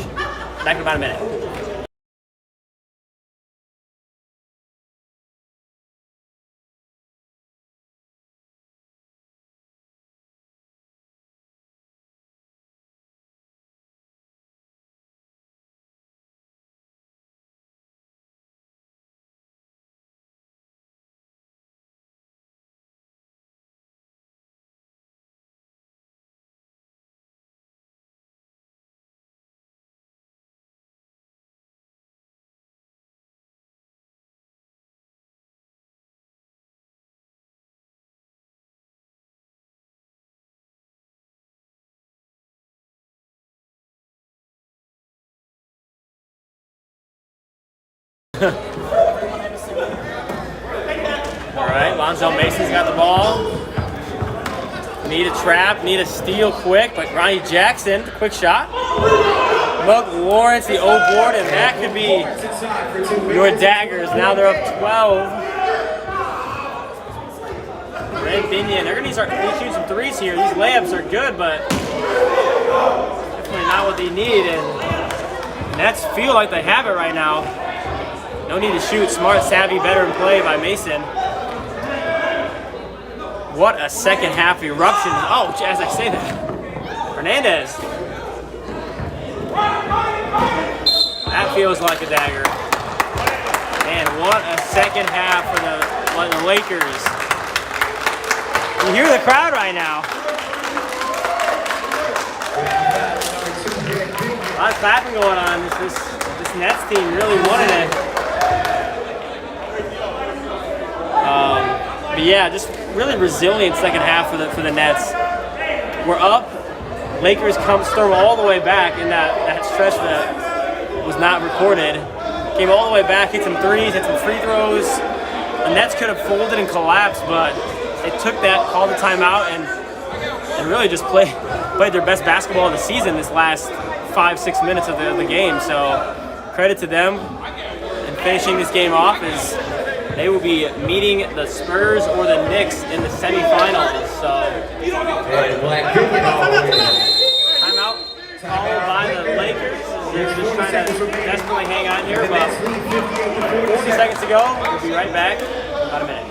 Back in about a minute. Alright, Lonzo Mason's got the ball. Need a trap, need a steal quick, but Ronnie Jackson, quick shot. Look, Lawrence, the O board, and that could be your daggers. Now they're up 12. Red Binion, they're going to start shooting some threes here. These layups are good, but definitely not what they need. And Nets feel like they have it right now. No need to shoot. Smart, savvy, veteran play by Mason. What a second half eruption. Oh, as I say that. Hernandez. That feels like a dagger. Man, what a second half for the Lakers. You hear the crowd right now. A lot of clapping going on. This Nets team really wanted it. But yeah, just really resilient second half for the Nets. We're up. Lakers storm all the way back in that stretch that was not recorded. Came all the way back, hit some threes, hit some free throws. The Nets could have folded and collapsed, but they took that, called the timeout, and really just played their best basketball of the season this last 5-6 minutes of the game. So credit to them. And finishing this game off is they will be meeting the Spurs or the Knicks in the semifinals. So timeout called by the Lakers. They're just trying to desperately hang on here. About 40 seconds to go. We'll be right back in about a minute.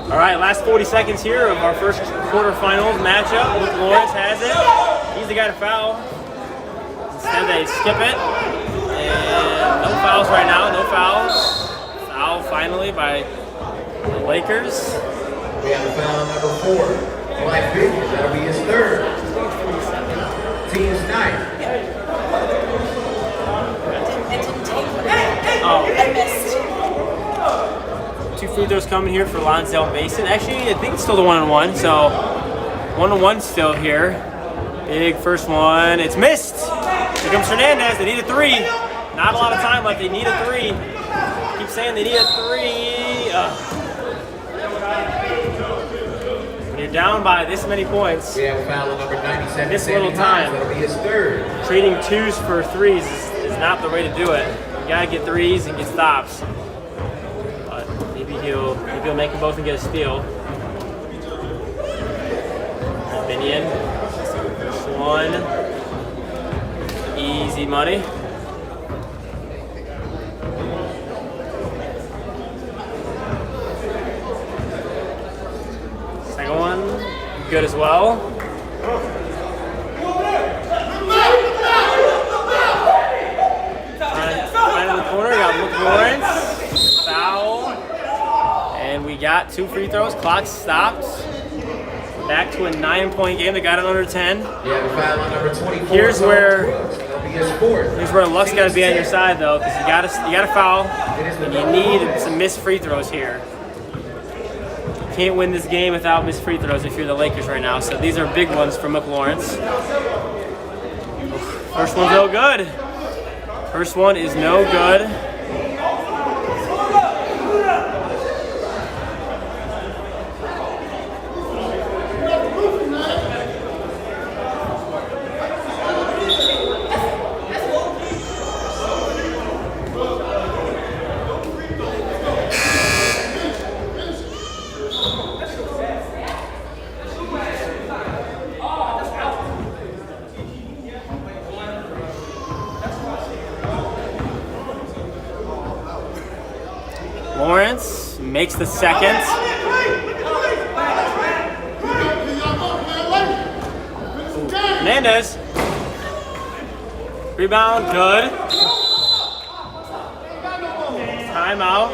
All right, last 40 seconds here of our first quarterfinals matchup. Luke Lawrence has it. He's the guy to foul. Instead, they skip it. And no fouls right now, no fouls. Foul finally by the Lakers. We have a foul on number 4. Black Biggie, that'll be his 3rd. Team's 9th. Oh. I missed. 2 free throws coming here for Lonzel Mason. Actually, I think it's still the 1-on-1, so 1-on-1 still here. Big first one. It's missed. Here comes Hernandez. They need a 3. Not a lot of time left. They need a 3. Keep saying they need a 3. When you're down by this many points, We have a foul on number 97. this little time, That'll be his 3rd. trading 2s for 3s is not the way to do it. You gotta get 3s and get stops. But maybe he'll make them both and get a steal. Minion. First one. Easy money. Second one. Good as well. Right in the corner, we got Luke Lawrence. Foul. And we got 2 free throws. Clock stopped. Back to a 9-point game. They got it under 10. We have a foul on number 24. Here's where That'll be his 4th. Here's where luck's got to be on your side, though, because you got to foul, and you need some missed free throws here. You can't win this game without missed free throws if you're the Lakers right now. So these are big ones for McLawrence. First one's no good. First one is no good. Lawrence makes the second. Hernandez. Rebound, good. Timeout.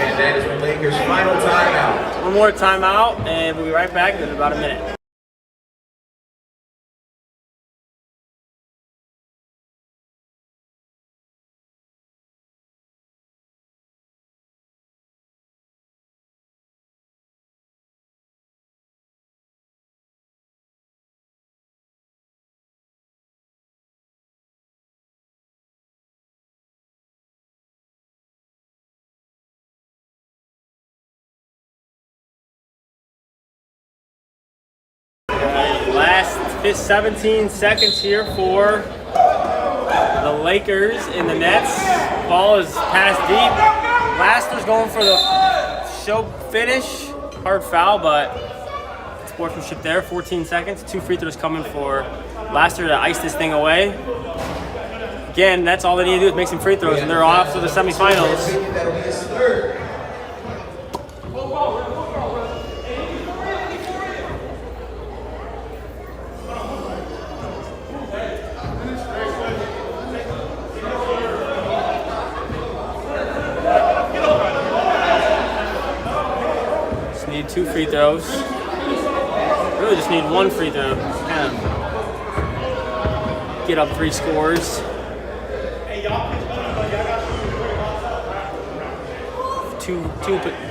And that is the Lakers' final timeout. One more timeout, and we'll be right back in about a minute. Last 17 seconds here for the Lakers in the Nets. Ball is passed deep. Laster's going for the show finish. Hard foul, but sportsmanship there. 14 seconds. 2 free throws coming for Laster to ice this thing away. Again, that's all they need to do is make some free throws, and they're off to the semifinals. That'll be his 3rd. Just need 2 free throws. Really just need 1 free throw. Kind of get up 3 scores. 2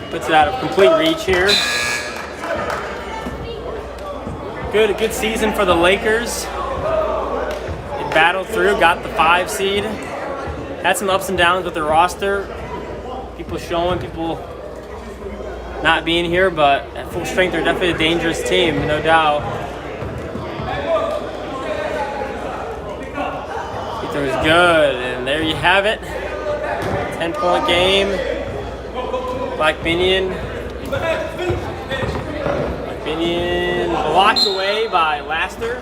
puts it out of complete reach here. Good season for the Lakers. They battled through, got the 5 seed. Had some ups and downs with their roster. People showing, people not being here, but at full strength, they're definitely a dangerous team, no doubt. Free throw is good, and there you have it. 10-point game. Black Binion blocked away by Laster.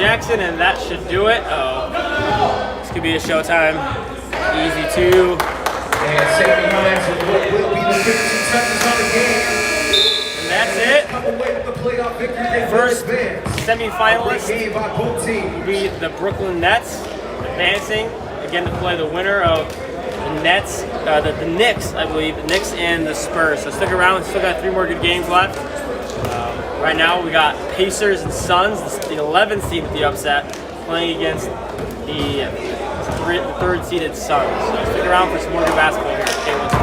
Jackson, and that should do it. This could be a showtime. Easy 2. And 79 for what will be the 15 touches on the game. And that's it. Come away with the playoff victory. They First will advance. semifinalist Game by both teams. will be the Brooklyn Nets, advancing again to play the winner of the Nets, the Knicks, I believe, the Knicks and the Spurs. So stick around. We still got 3 more good games left. Right now we got Pacers and Suns, the 11th seed with the upset, playing against the 3rd seeded Suns. So stick around for some more good basketball here at K1.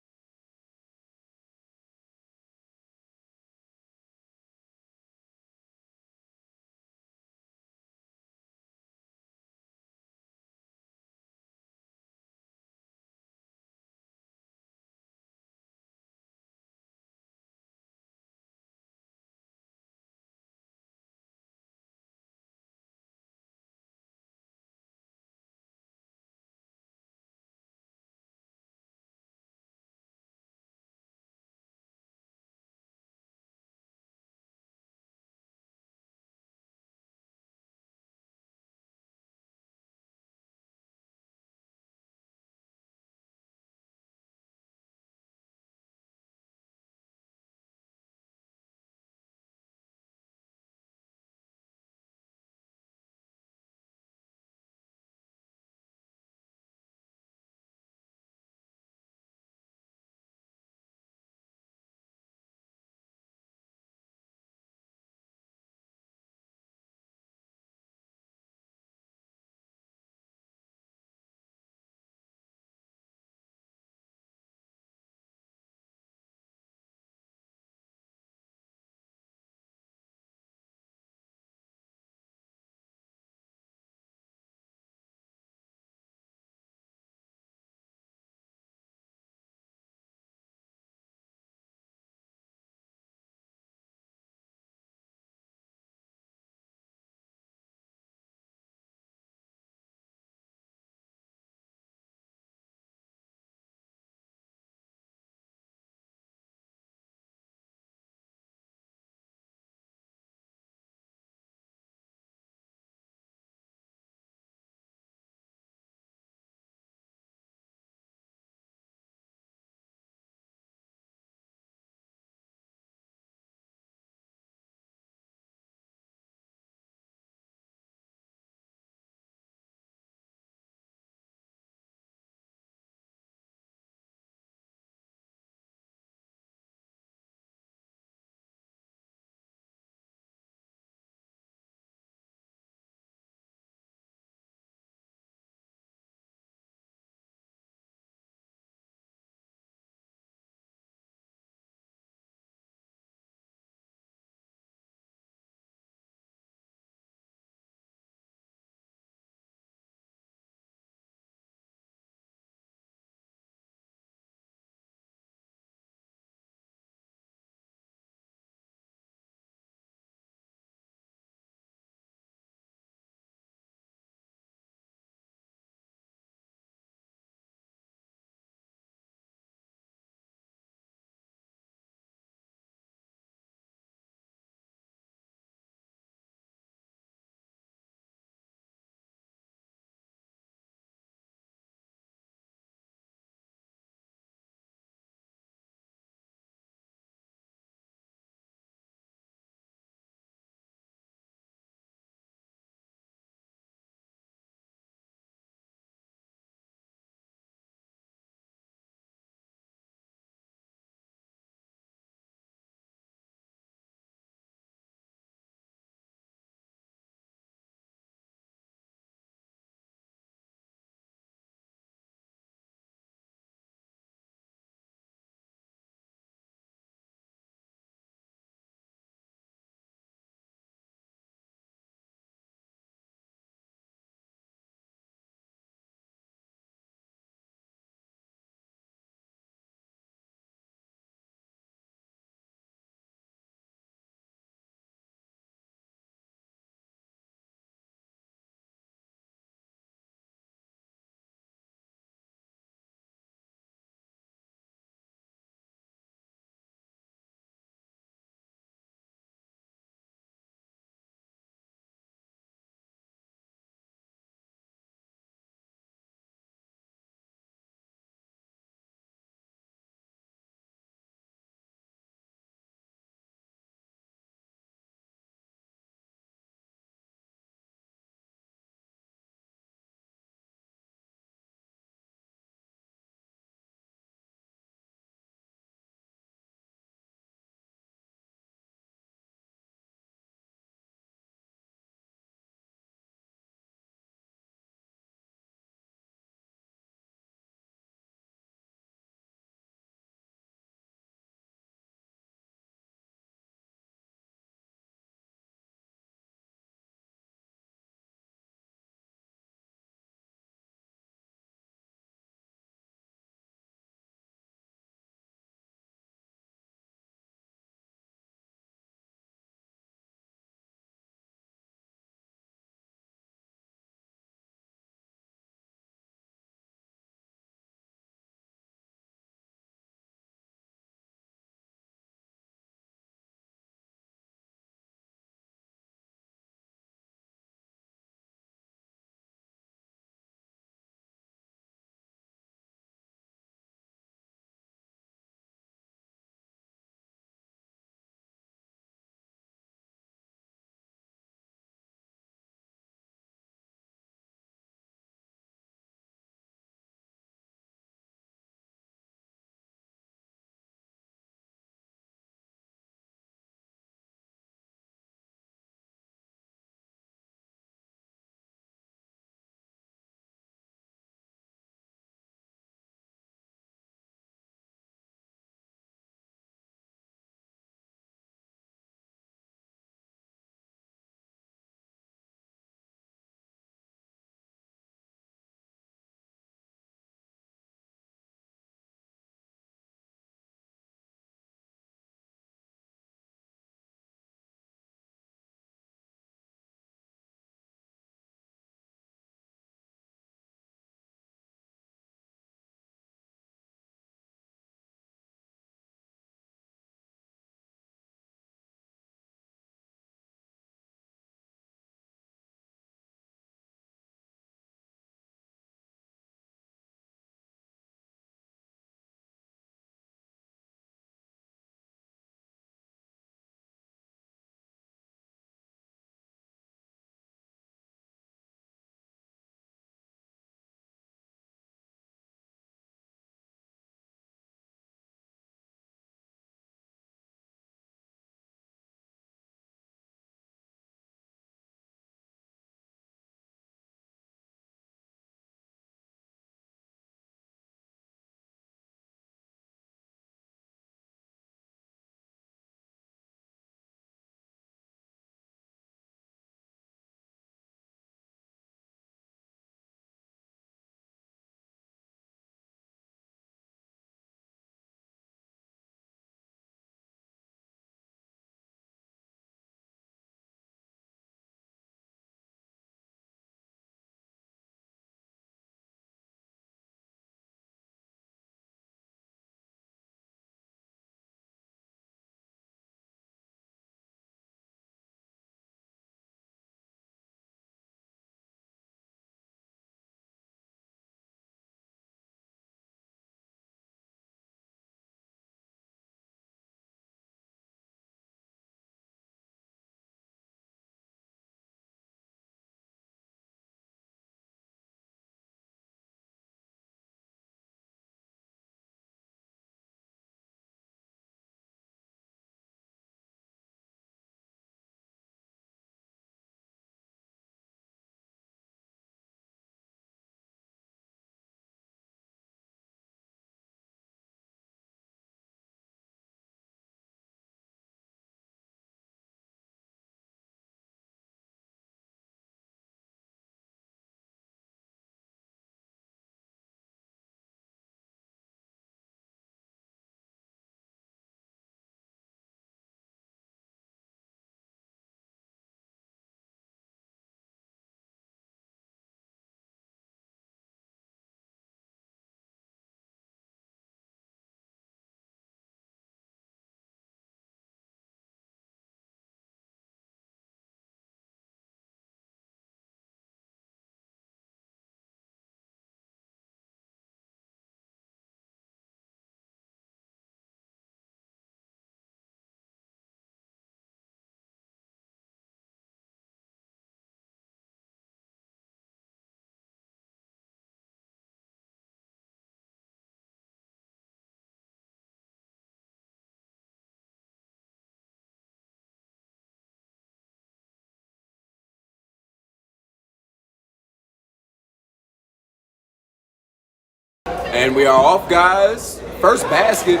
And we are off, guys. First basket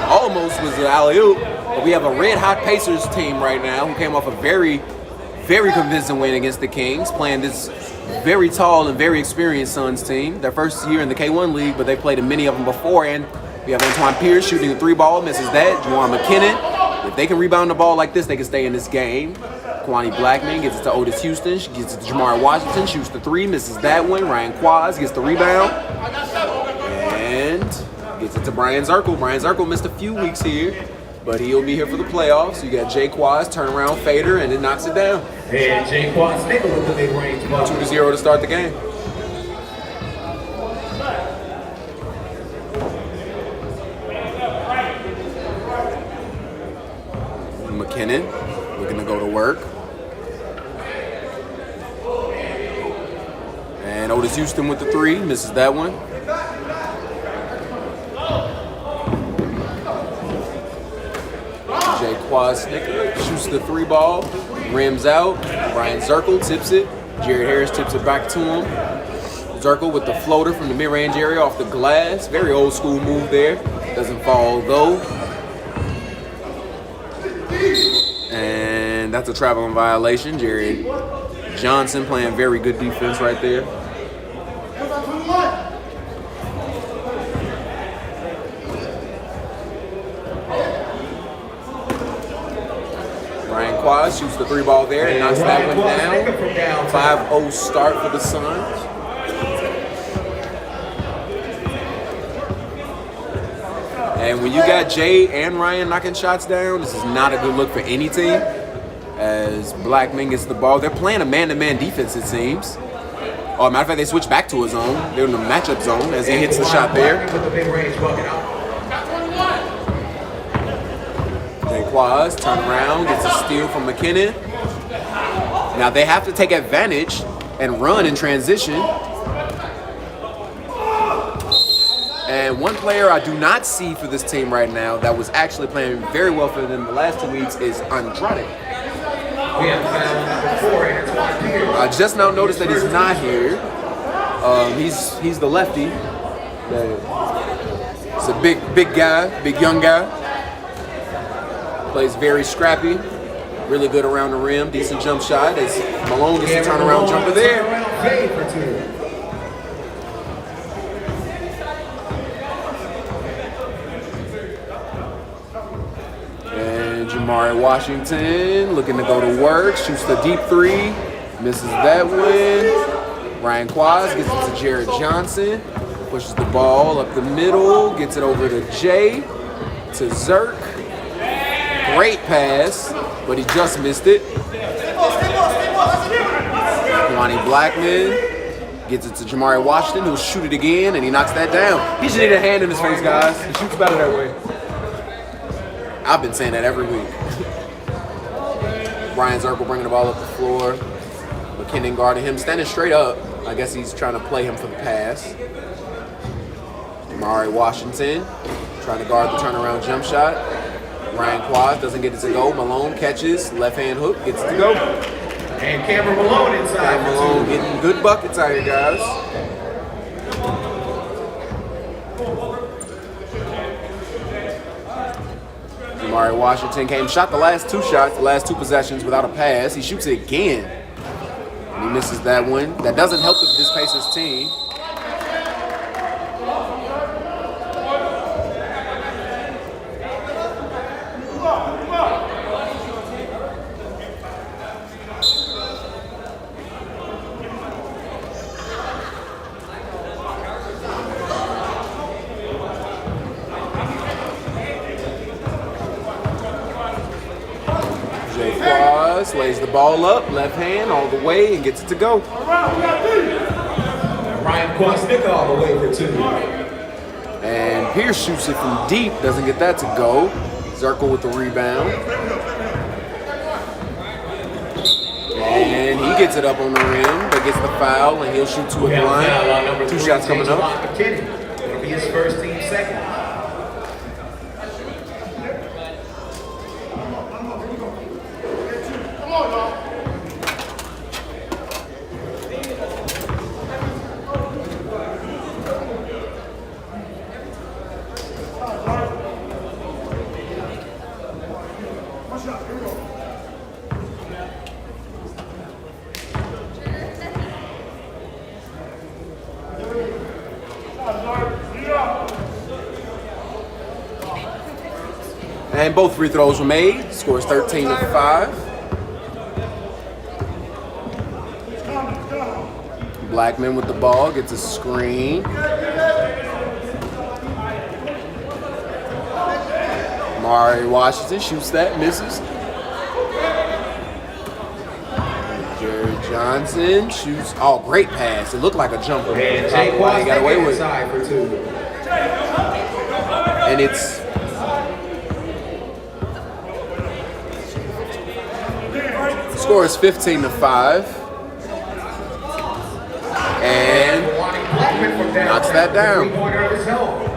almost was an alley-oop. But we have a red-hot Pacers team right now who came off a very, very convincing win against the Kings, playing this very tall and very experienced Suns team. Their first year in the K1 League, but they played in many of them before. And we have Antoine Pierce shooting a 3-ball, misses that. Juwan McKinnon. If they can rebound the ball like this, they can stay in this game. Kwani Blackman gets it to Otis Houston. She gets it to Jamar Washington. Shoots the 3, misses that one. Ryan Quaz gets the rebound. And gets it to Brian Zirkle. Brian Zirkle missed a few weeks here, but he'll be here for the playoffs. You got Jay Quaz, turnaround fader, and it knocks it down. And Jay Quaz nickel with the mid-range bucket. 2-0 to start the game. McKinnon looking to go to work. And Otis Houston with the 3, misses that one. Jay Quaz shoots the 3-ball, rims out. Brian Zirkle tips it. Jared Harris tips it back to him. Zirkle with the floater from the mid-range area off the glass. Very old school move there. Doesn't fall though. And that's a traveling violation. Jared Johnson playing very good defense right there. Brian Quaz shoots the 3-ball there and knocks that one down. 5-0 start for the Suns. And when you got Jay and Ryan knocking shots down, this is not a good look for any team. As Blackman gets the ball, they're playing a man-to-man defense, it seems. Oh, matter of fact, they switch back to a zone. They're in the matchup zone as he hits the shot there. Jay Quaz turn around, gets a steal from McKinnon. Now they have to take advantage and run in transition. And one player I do not see for this team right now that was actually playing very well for them the last 2 weeks is Andrade. I just now noticed that he's not here. He's the lefty. He's a big guy, big young guy. Plays very scrappy, really good around the rim, decent jump shot. As Malone gets a turnaround jumper there. And Jamari Washington looking to go to work, shoots the deep 3, misses that one. Ryan Quaz gets it to Jared Johnson, pushes the ball up the middle, gets it over to Jay, to Zirk. Great pass, but he just missed it. Kwani Blackman gets it to Jamari Washington, who'll shoot it again, and he knocks that down. He should need a hand in his face, guys. He shoots better that way. I've been saying that every week. Brian Zirkle bringing the ball up the floor. McKinnon guarding him, standing straight up. I guess he's trying to play him for the pass. Jamari Washington trying to guard the turnaround jump shot. Ryan Quaz doesn't get it to go. Malone catches, left hand hook, gets it to go. And Cameron Malone inside. And Malone getting good buckets out here, guys. Jamari Washington shot the last 2 shots, the last 2 possessions without a pass. He shoots it again. And he misses that one. That doesn't help this Pacers team. Lays the ball up, left hand all the way, and gets it to go. Ryan Quaz all the way for 2. And Pierce shoots it from deep, doesn't get that to go. Zirkle with the rebound. And he gets it up on the rim, but gets the foul, and he'll shoot 2 at the line. 2 shots coming up. It'll be his first, team second. And both free throws were made. Score is 13-5. Blackman with the ball, gets a screen. Mari Washington shoots that, misses. Jared Johnson shoots. Oh, great pass. It looked like a jumper. And Jay Quaz He got away with it. inside for 2. And it's score is 15-5. And knocks that down. Three-pointer of his own.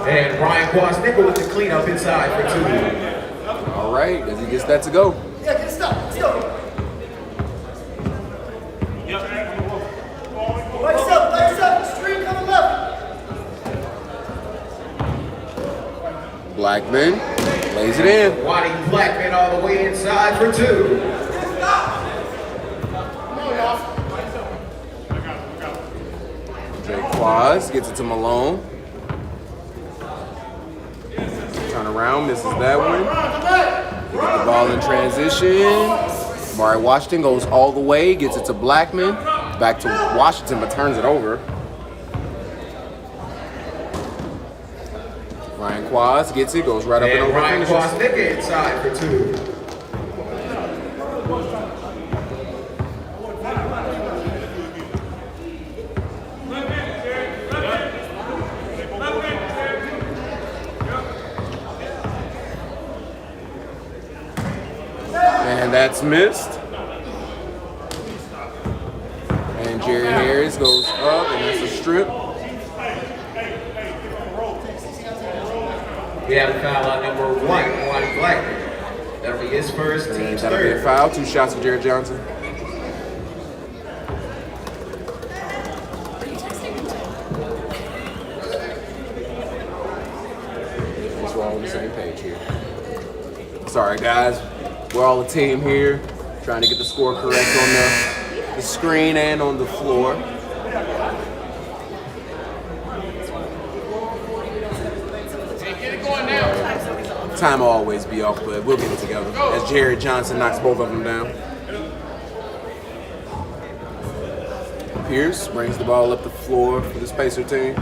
And Ryan Quasnickel with the cleanup inside for 2. All right, as he gets that to go. Yeah, get stuck. Let's go. Lights up. Stream coming left. Blackman lays it in. Waddy Blackman all the way inside for 2. Jay Quaz gets it to Malone. Turn around, misses that one. They get the ball in transition. Mari Washington goes all the way, gets it to Blackman. Back to Washington, but turns it over. Ryan Quaz gets it, goes right up and And over. Ryan Finishes. Quasnickel inside for 2. And that's missed. And Jerry Harris goes up, and that's a strip. We have a foul on number 1, Waddy Blackman. That'll be his first, And team's that'll be a third. foul. 2 shots for Jared Johnson. Guess we're all on the same page here. Sorry, guys. We're all a team here, trying to get the score correct on the screen and on the floor. Time will always be off, but we'll get it together. As Jared Johnson knocks both of them down. Pierce brings the ball up the floor for the Spacer team.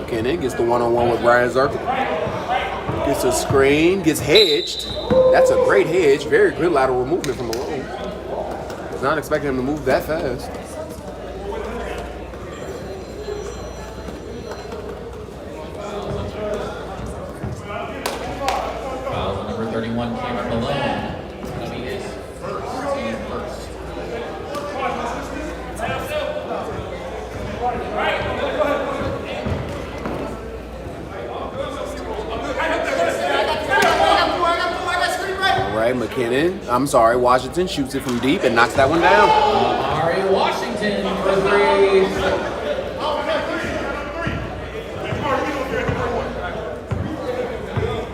McKinnon gets the one-on-one with Brian Zerkel. Gets a screen, gets hedged. That's a great hedge. Very good lateral movement from Malone. Was not expecting him to move that fast. Foul on number 31, Cameron Malone. That'll be his team first. All right, McKinnon. I'm sorry, Washington shoots it from deep and knocks that one down. Mari Washington for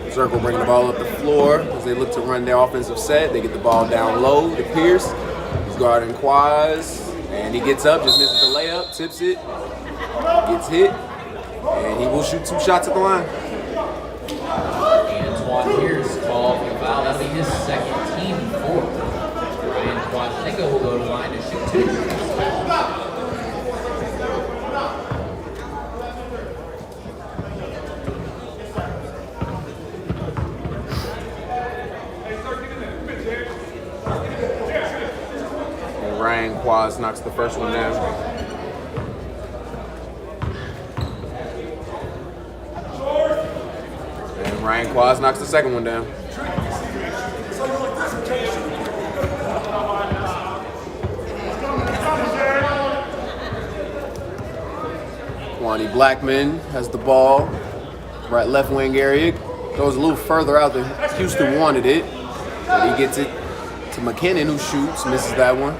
3. Circle bringing the ball up the floor as they look to run their offensive set. They get the ball down low to Pierce. He's guarding Quaz, and he gets up, just misses the layup, tips it, gets hit, and he will shoot 2 shots at the line. Antoine Pierce called for the foul. That'll be his second, team fourth. Ryan Quasnickel will go to the line to shoot 2. And Ryan Quaz knocks the first one down. And Ryan Quaz knocks the second one down. Wani Blackman has the ball, right left wing area, Goes a little further out than Houston wanted it. But he gets it to McKinnon, who shoots, misses that one.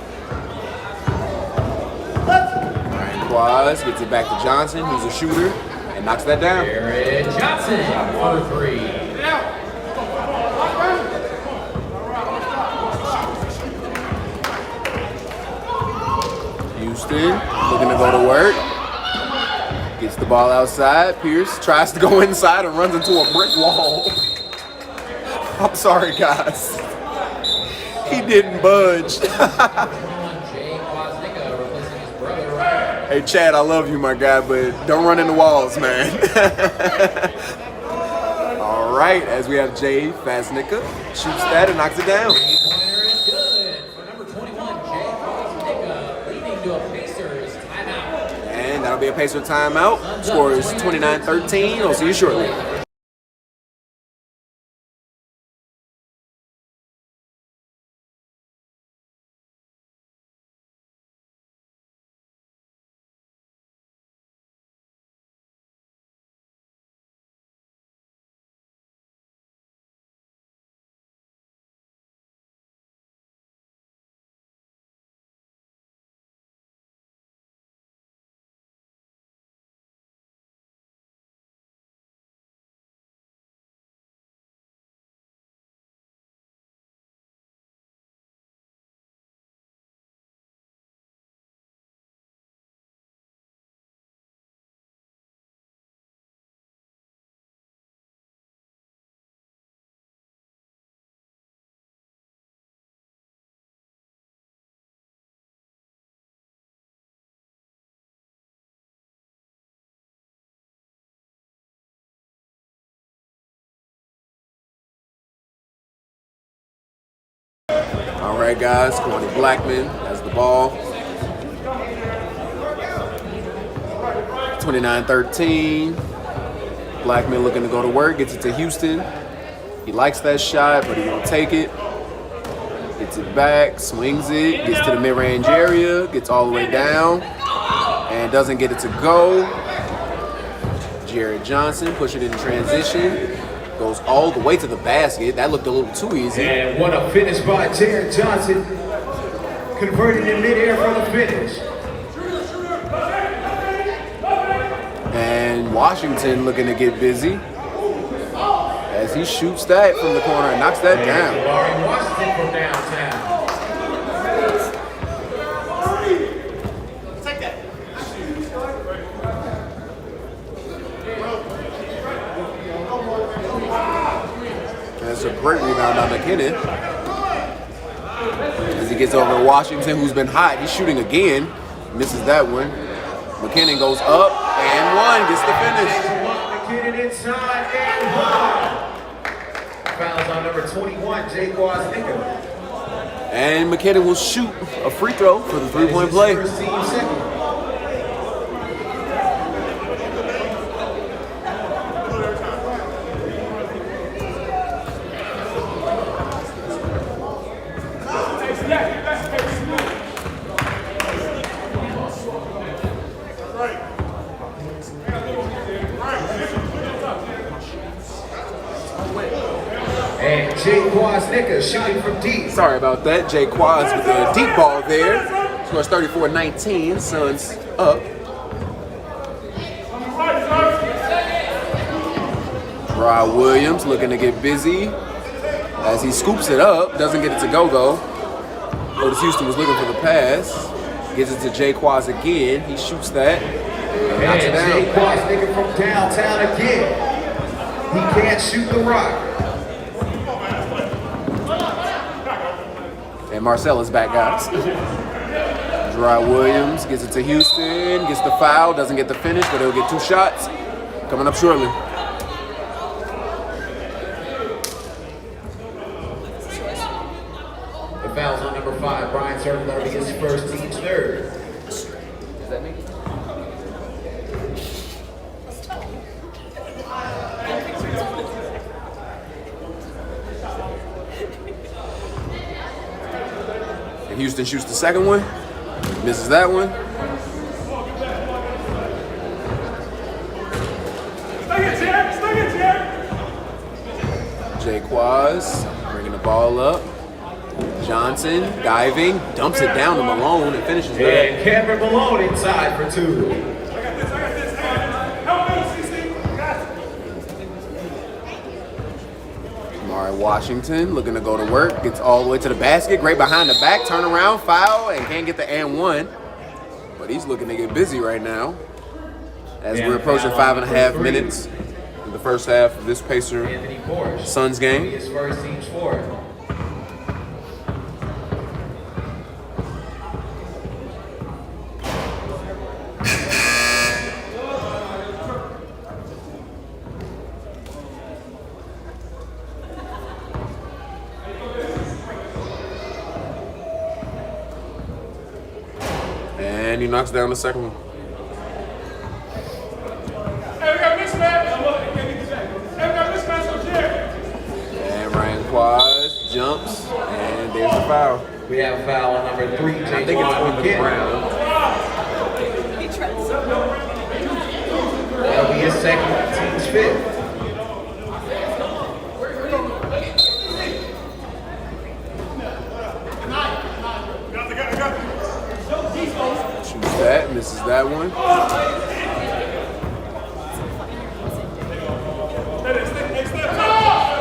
Ryan Quaz gets it back to Johnson, who's a shooter, and knocks that down. Jared Johnson for 3. Houston looking to go to work. Gets the ball outside. Pierce tries to go inside and runs into a brick wall. I'm sorry, guys. He didn't budge. Hey, Chad, I love you, my guy, but don't run into walls, man. All right, as we have Jay Fasnicka, shoots that and knocks it down. Three-pointer is good for number 21, Jay Fasnicka, leading to a Pacers timeout. And that'll be a Pacer timeout. Score is 29-13. I'll see you shortly. All right, guys. Kwani Blackman has the ball. 29-13. Blackman looking to go to work. Gets it to Houston. He likes that shot, but he won't take it. Gets it back, swings it, gets to the mid-range area, gets all the way down, and doesn't get it to go. Jared Johnson pushing it in transition. Goes all the way to the basket. That looked a little too easy. And what a finish by Jared Johnson. Converting in midair for the finish. And Washington looking to get busy as he shoots that from the corner and knocks that down. Barring Washington from downtown. Take that. That's a great rebound by McKinnon. As he gets over to Washington, who's been hot. He's shooting again. Misses that one. McKinnon goes up and one. Gets the finish. McKinnon inside and one. Fouls on number 21, Jay Fasnicka. And McKinnon will shoot a free throw for the three-point play. First team second. And Jay Fasnicka shooting from deep. Sorry about that. Jay Quaz with the deep ball there. Scores 34-19. Suns up. Dry Williams looking to get busy as he scoops it up. Doesn't get it to go-go. Otis Houston was looking for the pass. Gives it to Jay Quaz again. He shoots that. Knocks it down. Jay Fasnicka from downtown again. He can't shoot the rock. And Marcel is back, guys. Dry Williams gets it to Houston, gets the foul, doesn't get the finish, but he'll get two shots. Coming up shortly. The foul's on number 5, Brian Circle. That'll be his first, team's third. Is that me? Houston shoots the second one, misses that one. Quaz bringing the ball up. Johnson diving, dumps it down to Malone and finishes that. And Cameron Malone inside for 2. Amari Washington looking to go to work, gets all the way to the basket, great behind the back, turn around, foul, and can't get the and one. But he's looking to get busy right now as we're approaching 5.5 minutes in the first half of this Pacer Suns game. His first team's fourth. And he knocks down the second one. And Ryan Quaz jumps, and there's a foul. We have foul on number 3, I think it's on the ground. That'll be his second, team's 5th. Shoots that, misses that one.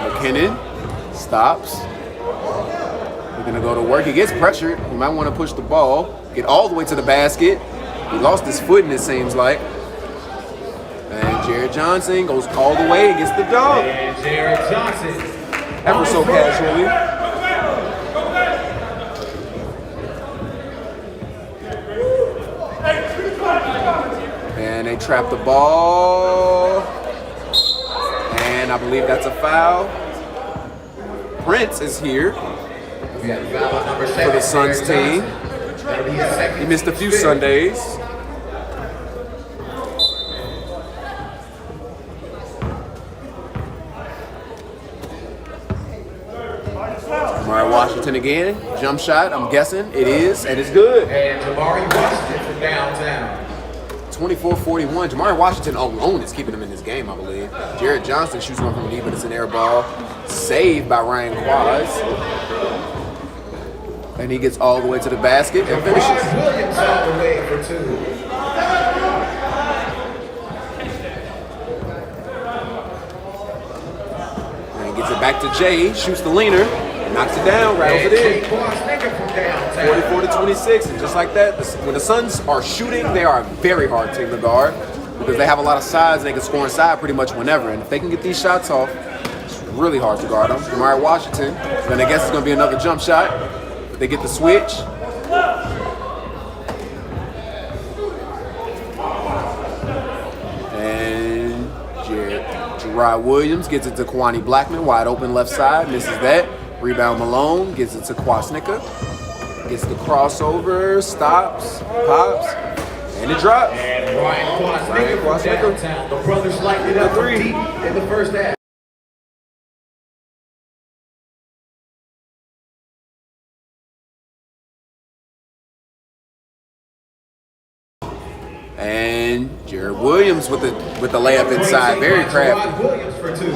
McKinnon stops. We're gonna go to work. He gets pressured. He might want to push the ball, get all the way to the basket. He lost his footing, it seems like. And Jared Johnson goes all the way and gets the dunk. And Jared Johnson. Ever so casually. And they trap the ball. And I believe that's a foul. Prince is here We have foul on number 7 for the Suns team. That'll be his second. He missed a few team's 5th. Sundays. Amari Washington again. Jump shot, I'm guessing. It is, and it's good. And Jamari Washington from downtown. 24-41. Jamari Washington alone is keeping him in this game, I believe. Jared Johnson shoots one from deep, but it's an air ball. Saved by Ryan Quaz. And he gets all the way to the basket and finishes. Williams all the way for 2. And he gets it back to Jay, shoots the leaner, knocks it down, rattles it in. 44-26, and just like that, when the Suns are shooting, they are a very hard team to guard because they have a lot of size and they can score inside pretty much whenever. And if they can get these shots off, it's really hard to guard them. Jamari Washington, then I guess it's going to be another jump shot. But they get the switch. And Gerard Williams gets it to Kwani Blackman, wide open left side, misses that. Rebound Malone, gets it to Kwasnicka. Gets the crossover, stops, pops, and it drops. And Ryan Kwasnicka from downtown. The brothers lightened it up from deep in the first half. And Jared Williams with the layup inside, very crafty. Williams for 2.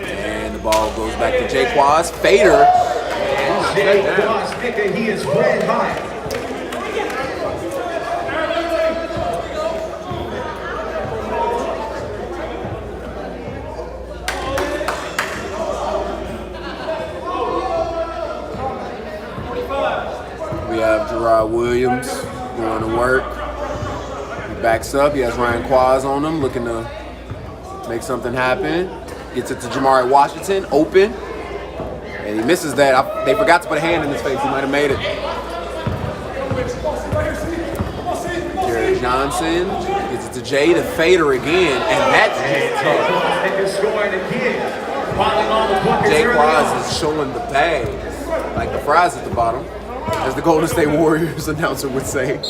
And the ball goes back to Jay Quaz. Fader. Jay Kwasnicka, he is red hot. We have Gerard Williams going to work. He backs up. He has Ryan Quaz on him, looking to make something happen. Gets it to Jamari Washington, open. And he misses that. They forgot to put a hand in his face. He might have made it. Jared Johnson gets it to Jay, the fader again. And that's Scoring again. Piling on the buckets Jay early Quaz on. is showing the bag, like the fries at the bottom, as the Golden State Warriors announcer would say.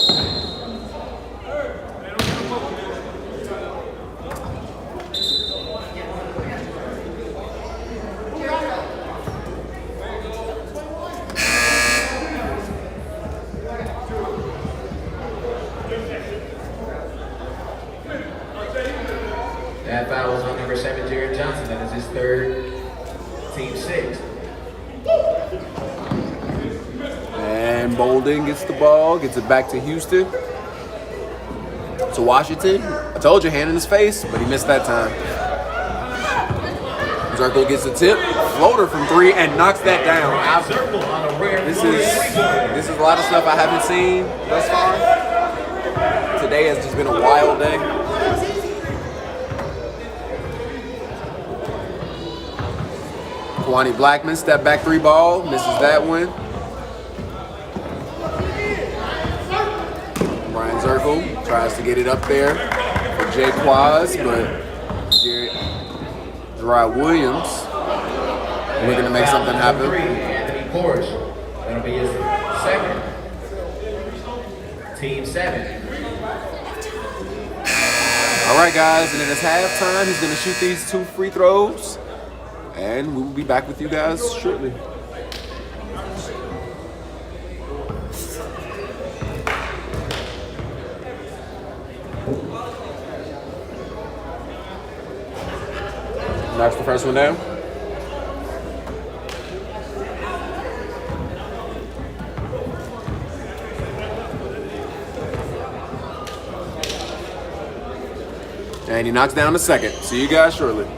That foul is on number 7, Jared Johnson. That is his third, team 6. And Bolden gets the ball, gets it back to Houston. To Washington. I told you, hand in his face, but he missed that time. Zirkle gets a tip, floater from 3, and knocks that down. Circle on a rare This is a lot of stuff I haven't seen thus far. Today has just been a wild day. Kwani Blackman, step back 3 ball, misses that one. Brian Zirkle tries to get it up there for Jay Quaz, but Gerard Williams looking to make something happen. Anthony Porsche. That'll be his second, team 7. All right, guys, and then it's halftime. He's going to shoot these 2 free throws, and we will be back with you guys shortly. Knocks the first one down. And he knocks down the second. See you guys shortly.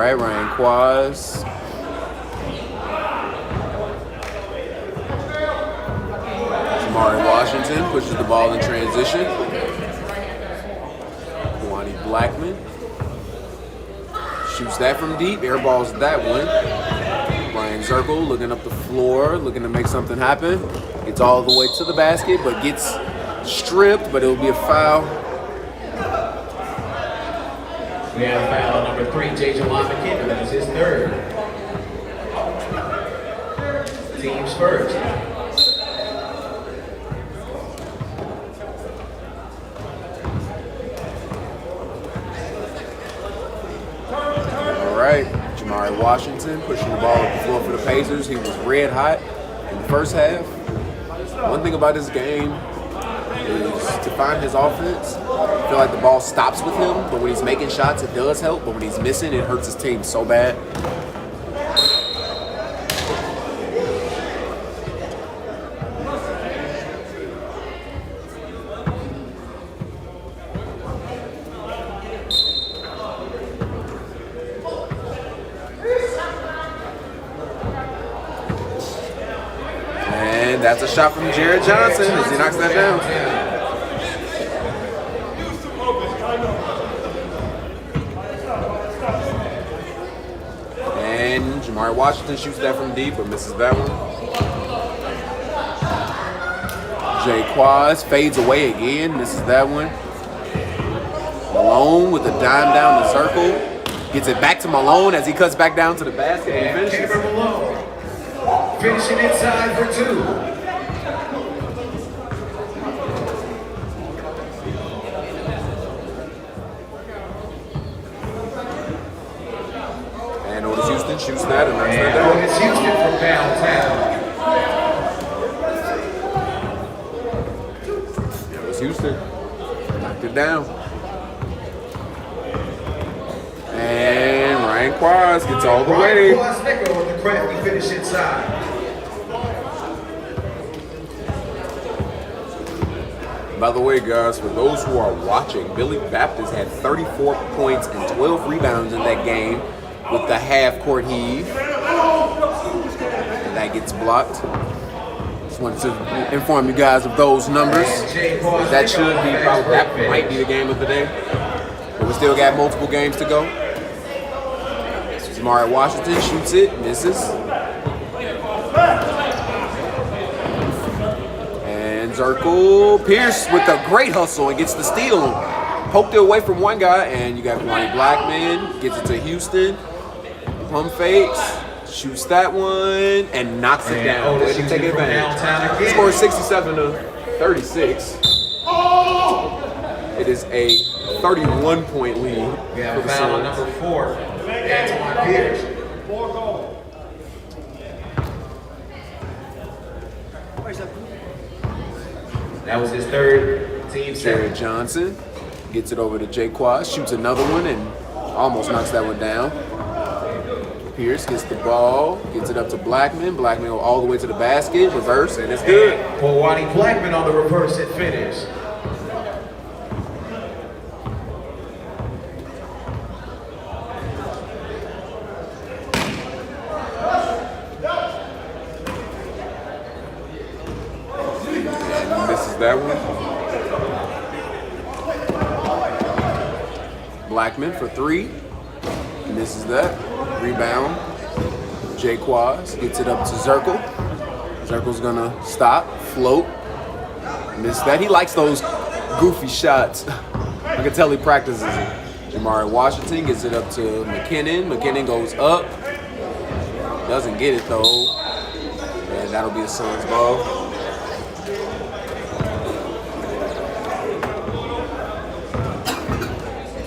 right, Ryan Quaz. Jamari Washington pushes the ball in transition. Kwani Blackman shoots that from deep. Airballs that one. Brian Zirkle looking up the floor, looking to make something happen. Gets all the way to the basket, but gets stripped, but it'll be a foul. We have foul on number 3, J. Jelon McKinnon. That is his third. Teams first. All right, Jamari Washington pushing the ball up the floor for the Pacers. He was red hot in the first half. One thing about this game is to find his offense. I feel like the ball stops with him, but when he's making shots, it does help. But when he's missing, it hurts his team so bad. And that's a shot from Jared Johnson as he knocks that down. And Jamari Washington shoots that from deep, but misses that one. Jay Quaz fades away again, misses that one. Malone with a dime down the circle. Gets it back to Malone as he cuts back down to the basket and finishes. Cameron Malone finishing inside for 2. And Otis Houston shoots that and knocks that down. Otis Houston from downtown. Otis Houston knocked it down. And Ryan Quaz gets all the way. Ryan Quaz with the crafty finish inside. By the way, guys, for those who are watching, Billy Baptist had 34 points and 12 rebounds in that game with the half-court heave. And that gets blocked. Just wanted to inform you guys of those numbers. That should be probably, that might be the game of the day. But we still got multiple games to go. Jamari Washington shoots it, misses. And Zirkle Pierce with a great hustle and gets the steal. Poked it away from one guy, and you got Kwani Blackman, gets it to Houston. Pump fakes, shoots that one, and knocks it down. Way to take advantage. Scores 67 to 36. It is a 31-point lead. We have a foul on number 4, Antoine Pierce. That was his third, team Jared second. Johnson gets it over to Jay Quaz, shoots another one, and almost knocks that one down. Pierce gets the ball, gets it up to Blackman. Blackman go all the way to the basket, reverse, and it's good. Kwani Blackman on the reverse and finish. And misses that one. Blackman for 3. Misses that. Rebound. Jay Quaz gets it up to Zirkle. Zirkle's gonna stop, float. Miss that. He likes those goofy shots. I can tell he practices it. Jamari Washington gets it up to McKinnon. McKinnon goes up. Doesn't get it though. And that'll be a Suns ball.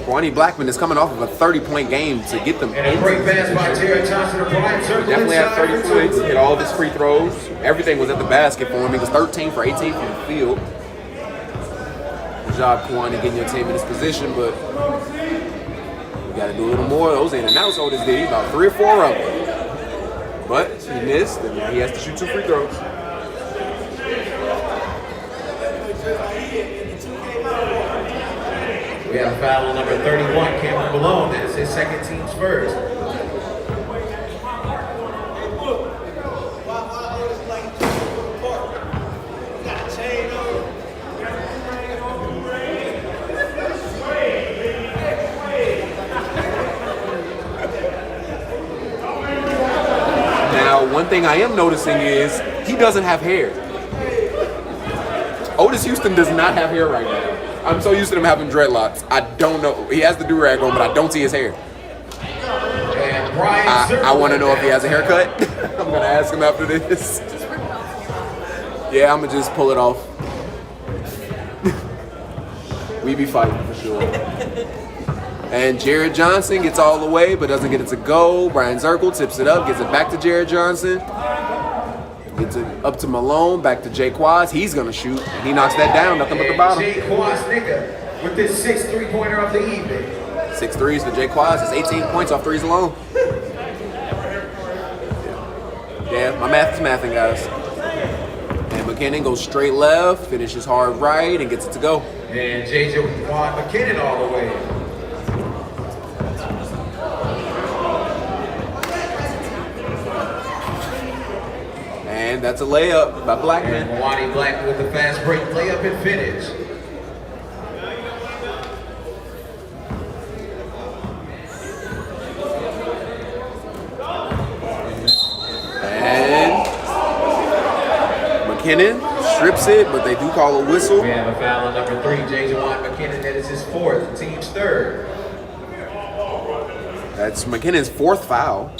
Kwani Blackman is coming off of a 30-point game to get them And a great pass by Jared Johnson to Brian Zirkle. Definitely had inside 30 for points, 2. hit all of his free throws. Everything was at the basket for him. He was 13 for 18 from the field. Good job, Kwani, getting your team in this position, but we got to do a little more. Those in and outs, Otis did about 3 or 4 of them. But he missed, and now he has to shoot 2 free throws. We have a foul on number 31, Cameron Malone. That is his second, team's first. Now, one thing I am noticing is he doesn't have hair. Otis Houston does not have hair right now. I'm so used to him having dreadlocks. I don't know. He has the do-rag on, but I don't see his hair. I want to know if he has a haircut. I'm going to ask him after this. Yeah, I'm going to just pull it off. We be fighting for sure. And Jared Johnson gets all the way, but doesn't get it to go. Brian Zirkle tips it up, gets it back to Jared Johnson. Gets it up to Malone, back to Jay Quaz. He's going to shoot. And he knocks that down, nothing but the bottom. Jay Quaz, nigga, with this 6th three-pointer of the evening. 6 threes for Jay Quaz. It's 18 points off threes alone. Yeah, my math is mathing, guys. And McKinnon goes straight left, finishes hard right, and gets it to go. And JJ with Juan McKinnon all the way. And that's a layup by Blackman. And Wani Blackman with the fast break layup and finish. And McKinnon strips it, but they do call a whistle. We have a foul on number 3, JJ Watt McKinnon. That is his 4th, the team's 3rd. That's McKinnon's 4th foul.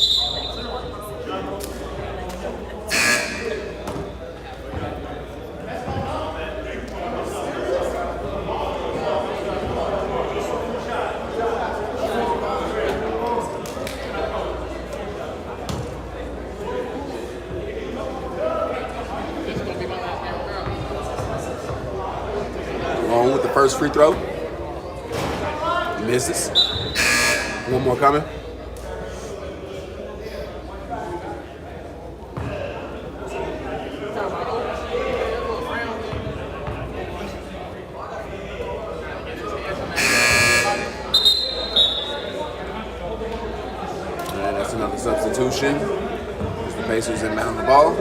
With the first free throw. Misses. One more coming. And that's another substitution. As the Pacers inbound the ball.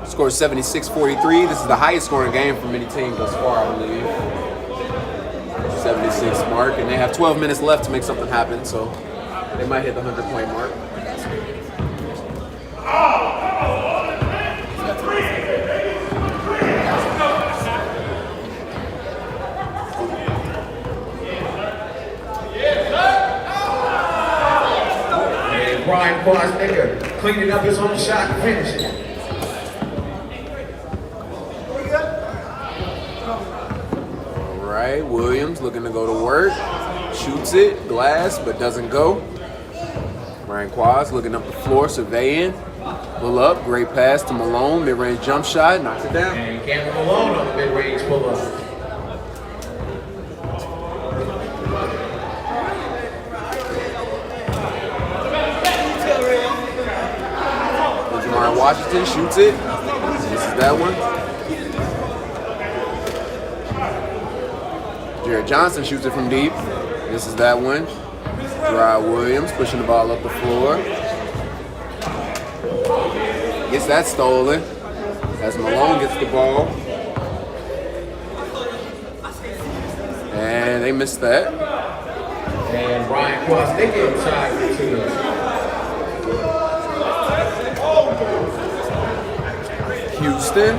Score 76-43. This is the highest scoring game from any team thus far, I believe. 76 mark, and they have 12 minutes left to make something happen, so they might hit the 100-point mark. And Brian Quaz, nigga, cleaning up his own shot and finishing it. Williams looking to go to work, shoots it, glass, but doesn't go. Brian Quaz looking up the floor, surveying, pull up, great pass to Malone, mid-range jump shot, knocks it down. And Cameron Malone on the mid-range pull-up. Jamar Washington shoots it. This is that one. Jared Johnson shoots it from deep. This is that one. Dry Williams pushing the ball up the floor. Gets that stolen. As Malone gets the ball. And they missed that. And Brian Quaz, they get inside to Houston.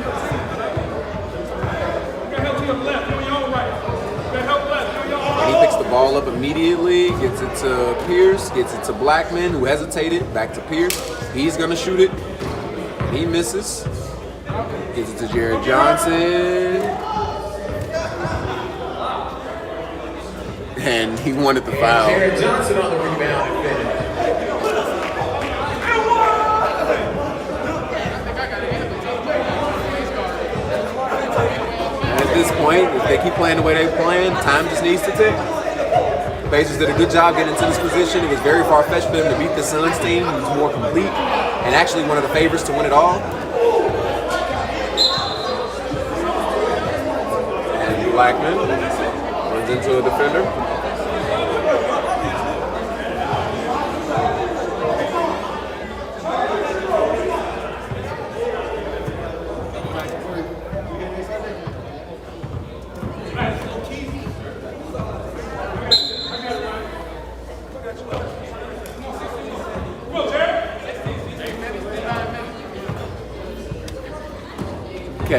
And he picks the ball up immediately, gets it to Pierce, gets it to Blackman, who hesitated, back to Pierce. He's gonna shoot it. He misses. Gives it to Jared Johnson. And he wanted the foul. Jared Johnson on the rebound and finish. At this point, if they keep playing the way they're playing, time just needs to tick. The Pacers did a good job getting into this position. It was very far-fetched for them to beat the Suns team, who was more complete, and actually one of the favorites to win it all. And Blackman runs into a defender.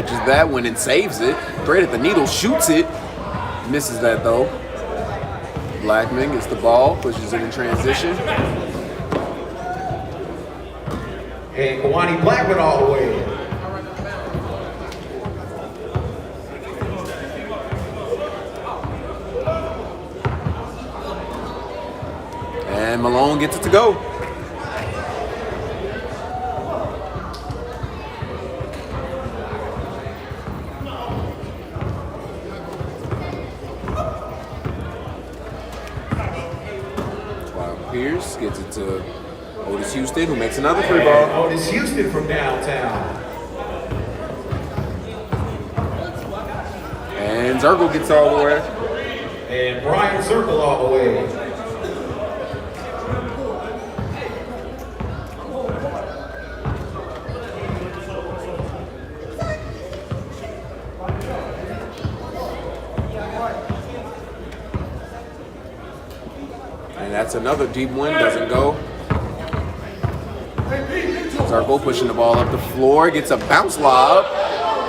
catches that one and saves it. Thread at the needle, shoots it. Misses that though. Blackman gets the ball, pushes it in transition. And Kawani Blackman all the way. And Malone gets it to go. Pierce gets it to Otis Houston, who makes another free ball. Otis Houston from downtown. And Zirkle gets all the way. And Brian Zirkle all the way. That's another deep one, doesn't go. Zirkle pushing the ball up the floor, gets a bounce lob,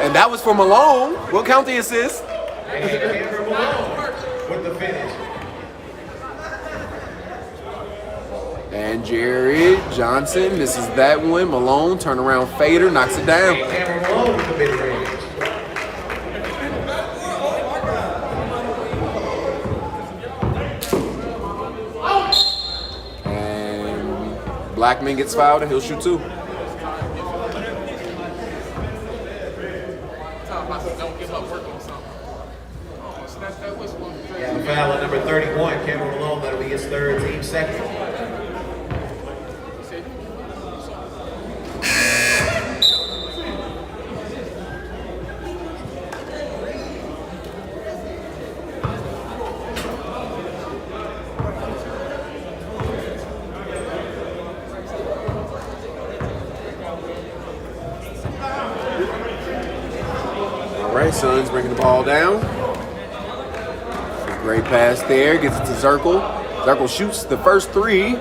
and that was for Malone. We'll count the assist. And Cameron Malone with the finish. And Jared Johnson misses that one. Malone, turnaround fader, knocks it down. And Cameron Malone with the mid-range. Blackman gets fouled and he'll shoot two. And the foul at number 31, Cameron Malone, that'll be his third, team second. Suns bringing the ball down. Great pass there. Gets it to Zirkle. Zirkle shoots the first three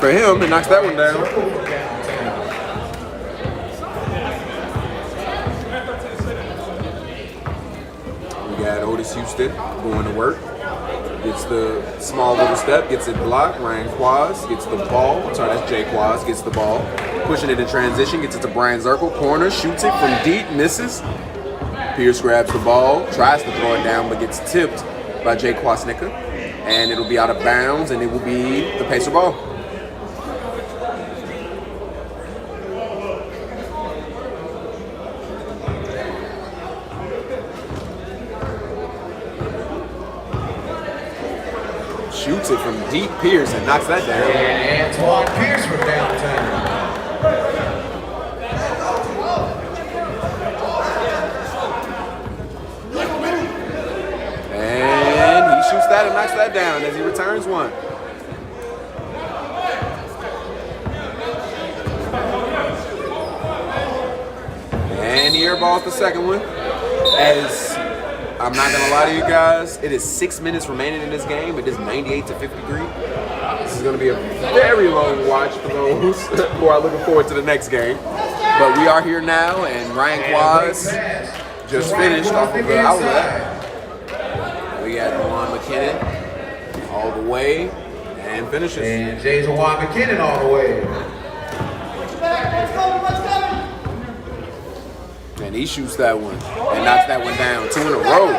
for him and knocks that one down. We got Otis Houston going to work. Gets the small little step. Gets it blocked. Ryan Quaz gets the ball. I'm sorry, that's Jay Quaz. Gets the ball. Pushing it in transition. Gets it to Brian Zirkle. Corner. Shoots it from deep. Misses. Pierce grabs the ball, tries to throw it down, but gets tipped by Jay Kwasnicka. And it'll be out of bounds, and it will be the Pacer ball. Shoots it from deep, Pierce, and knocks that down. And Antoine Pierce from downtown. Shoots that and knocks that down as he returns one. And he airballs the second one. As I'm not gonna lie to you guys, it is 6 minutes remaining in this game. It is 98-53. This is gonna be a very long watch for those who are looking forward to the next game. But we are here now, and Ryan Quaz just finished off of the outlet. We got Juwan McKinnon all the way and finishes. And James Juwan McKinnon all the way. And he shoots that one and knocks that one down. 2 in a row.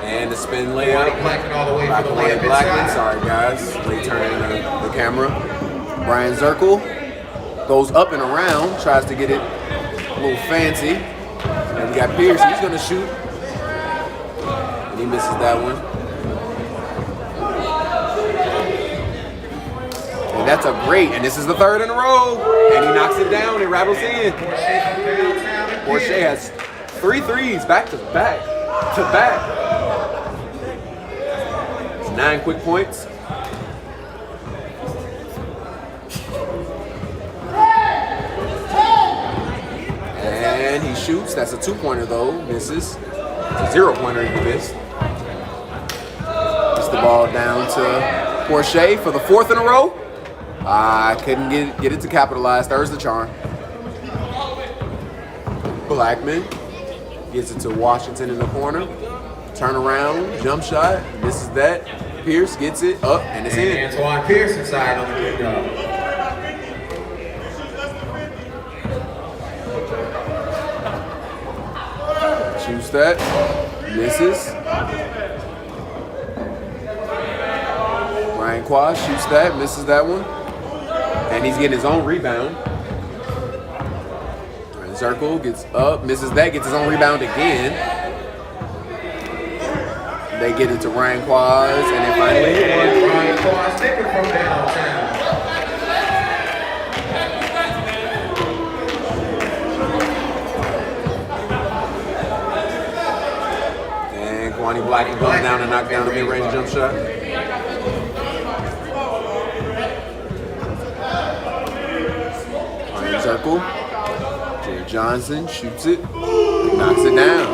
And the spin layup. Blackman all the way for the Blackman, layup. sorry guys. Late turning the camera. Brian Zirkle goes up and around, tries to get it a little fancy. And we got Pierce, he's gonna shoot. And he misses that one. And that's a great, and this is the third in a row. And he knocks it down and rattles in. Porsche has 3 threes back to back. It's 9 quick points. And he shoots. That's a 2-pointer though. Misses. It's a 0-pointer he missed. Gets the ball down to Porsche for the 4th in a row. I couldn't get it to capitalize. There's the charm. Blackman gets it to Washington in the corner. Turn around, jump shot. Misses that. Pierce gets it up, and it's in. Antoine Pierce inside on the kickoff. Shoots that. Misses. Ryan Quash shoots that. Misses that one. And he's getting his own rebound. Zirkle gets up, misses that, gets his own rebound again. They get it to Ryan Quaz, and then finally Ryan Quaz taking from downtown. And Kwani Blackman comes down and knocks down the mid-range jump shot. Ryan Zirkle. Jared Johnson shoots it, knocks it down.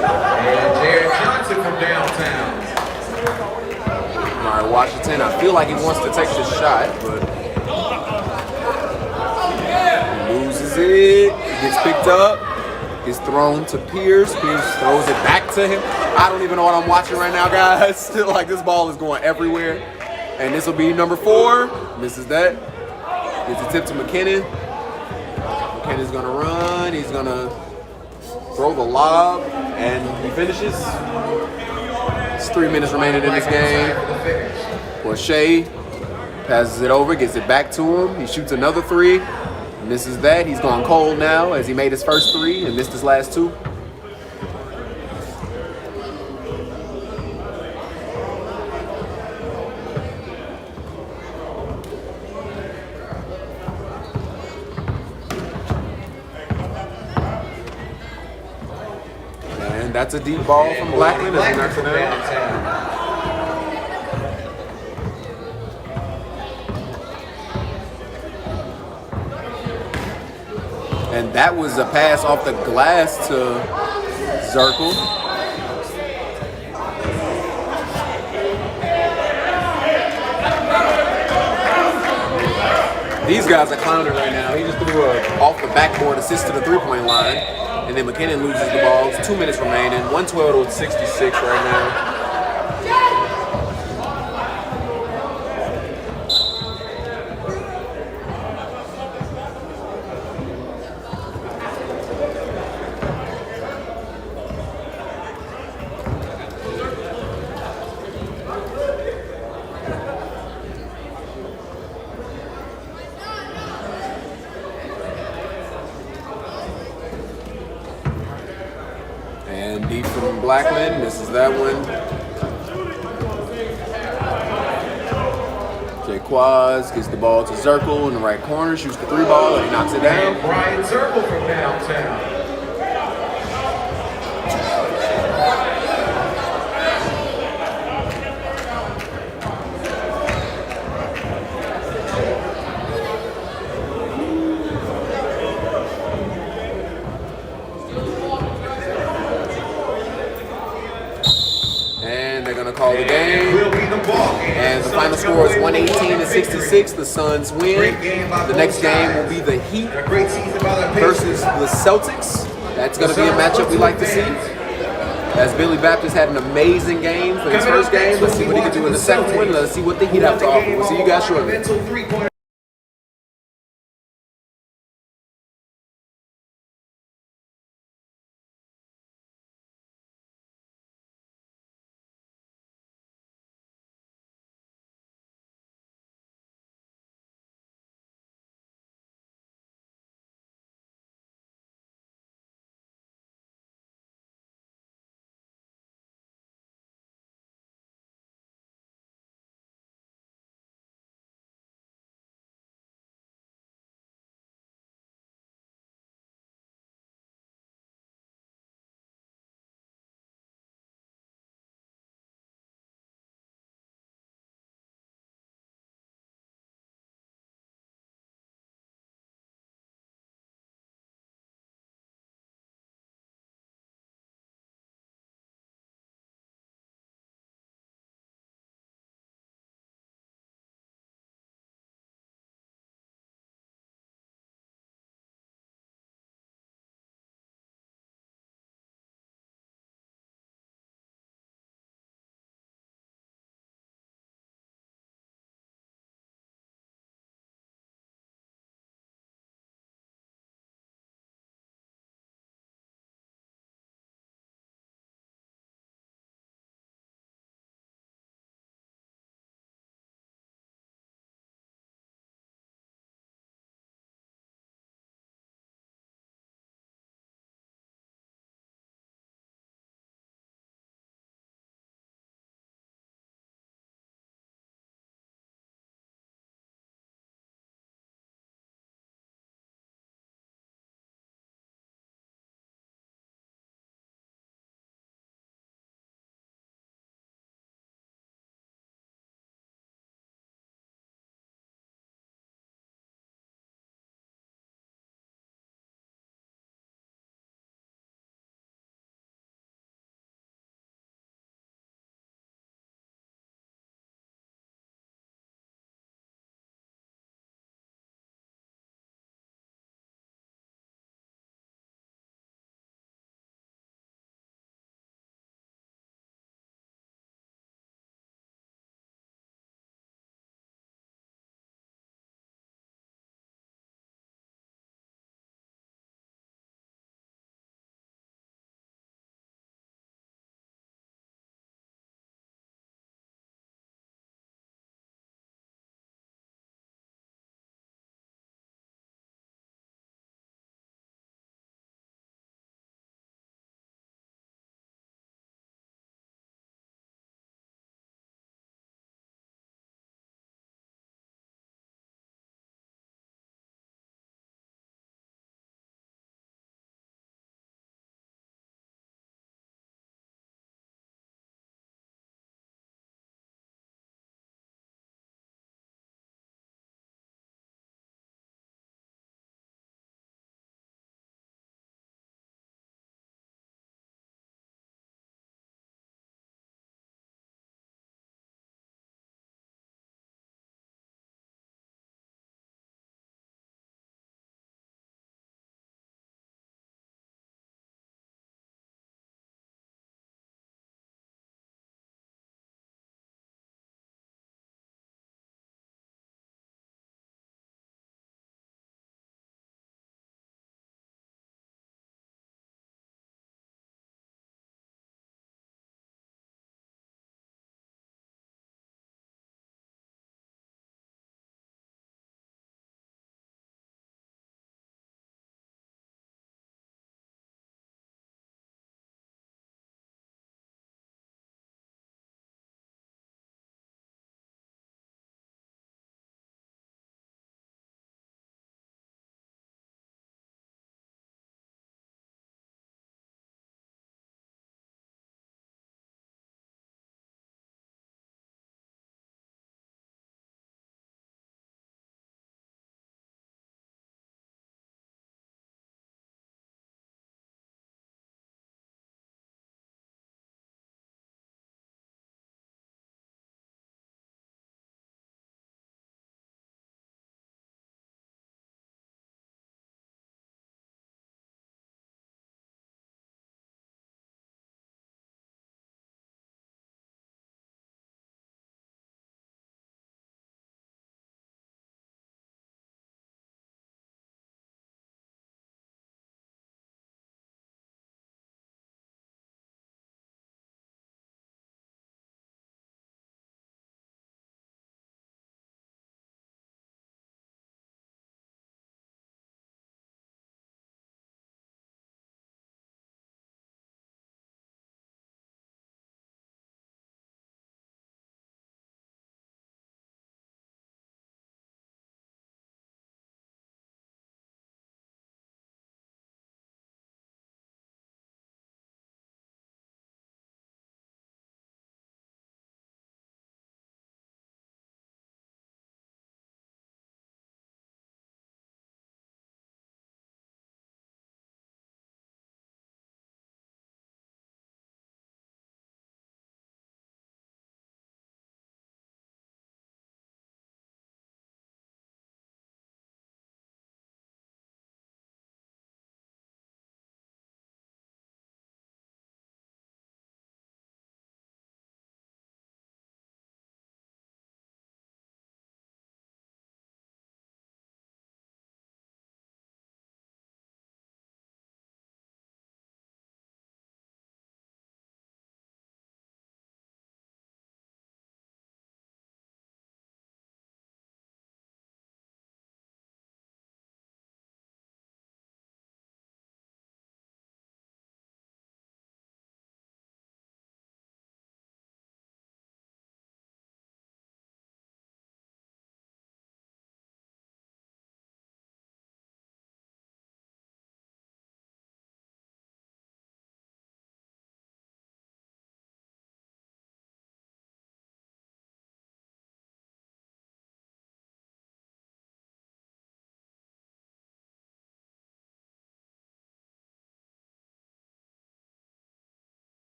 And Jared Johnson from downtown. All right, Washington, I feel like he wants to take this shot, but he loses it. He gets picked up, gets thrown to Pierce. Pierce throws it back to him. I don't even know what I'm watching right now, guys. Still like this ball is going everywhere. And this will be number 4. Misses that. Gets a tip to McKinnon. McKinnon's gonna run, he's gonna throw the lob, and he finishes. It's 3 minutes remaining in this game. Porsche passes it over, gets it back to him. He shoots another 3, misses that. He's gone cold now as he made his first 3 and missed his last 2. That's a deep ball from Blackman as he knocks it down. And that was a pass off the glass to Zirkle. These guys are clowning right now. He just threw a off the backboard assist to the 3-point line. And then McKinnon loses the ball. 2 minutes remaining. 112 to 66 right now. And deep from Blackman, misses that one. Jay Quaz gets the ball to Zirkle in the right corner, shoots the 3 ball, and he knocks it down. Brian Zirkle from downtown. Call the game. And the final score is 118 to 66. The Suns win. The next game will be the Heat versus the Celtics. That's going to be a matchup we like to see. As Billy Baptist had an amazing game for his first game. Let's see what he can do in the second one. Let's see what the Heat have to offer. We'll see you guys shortly.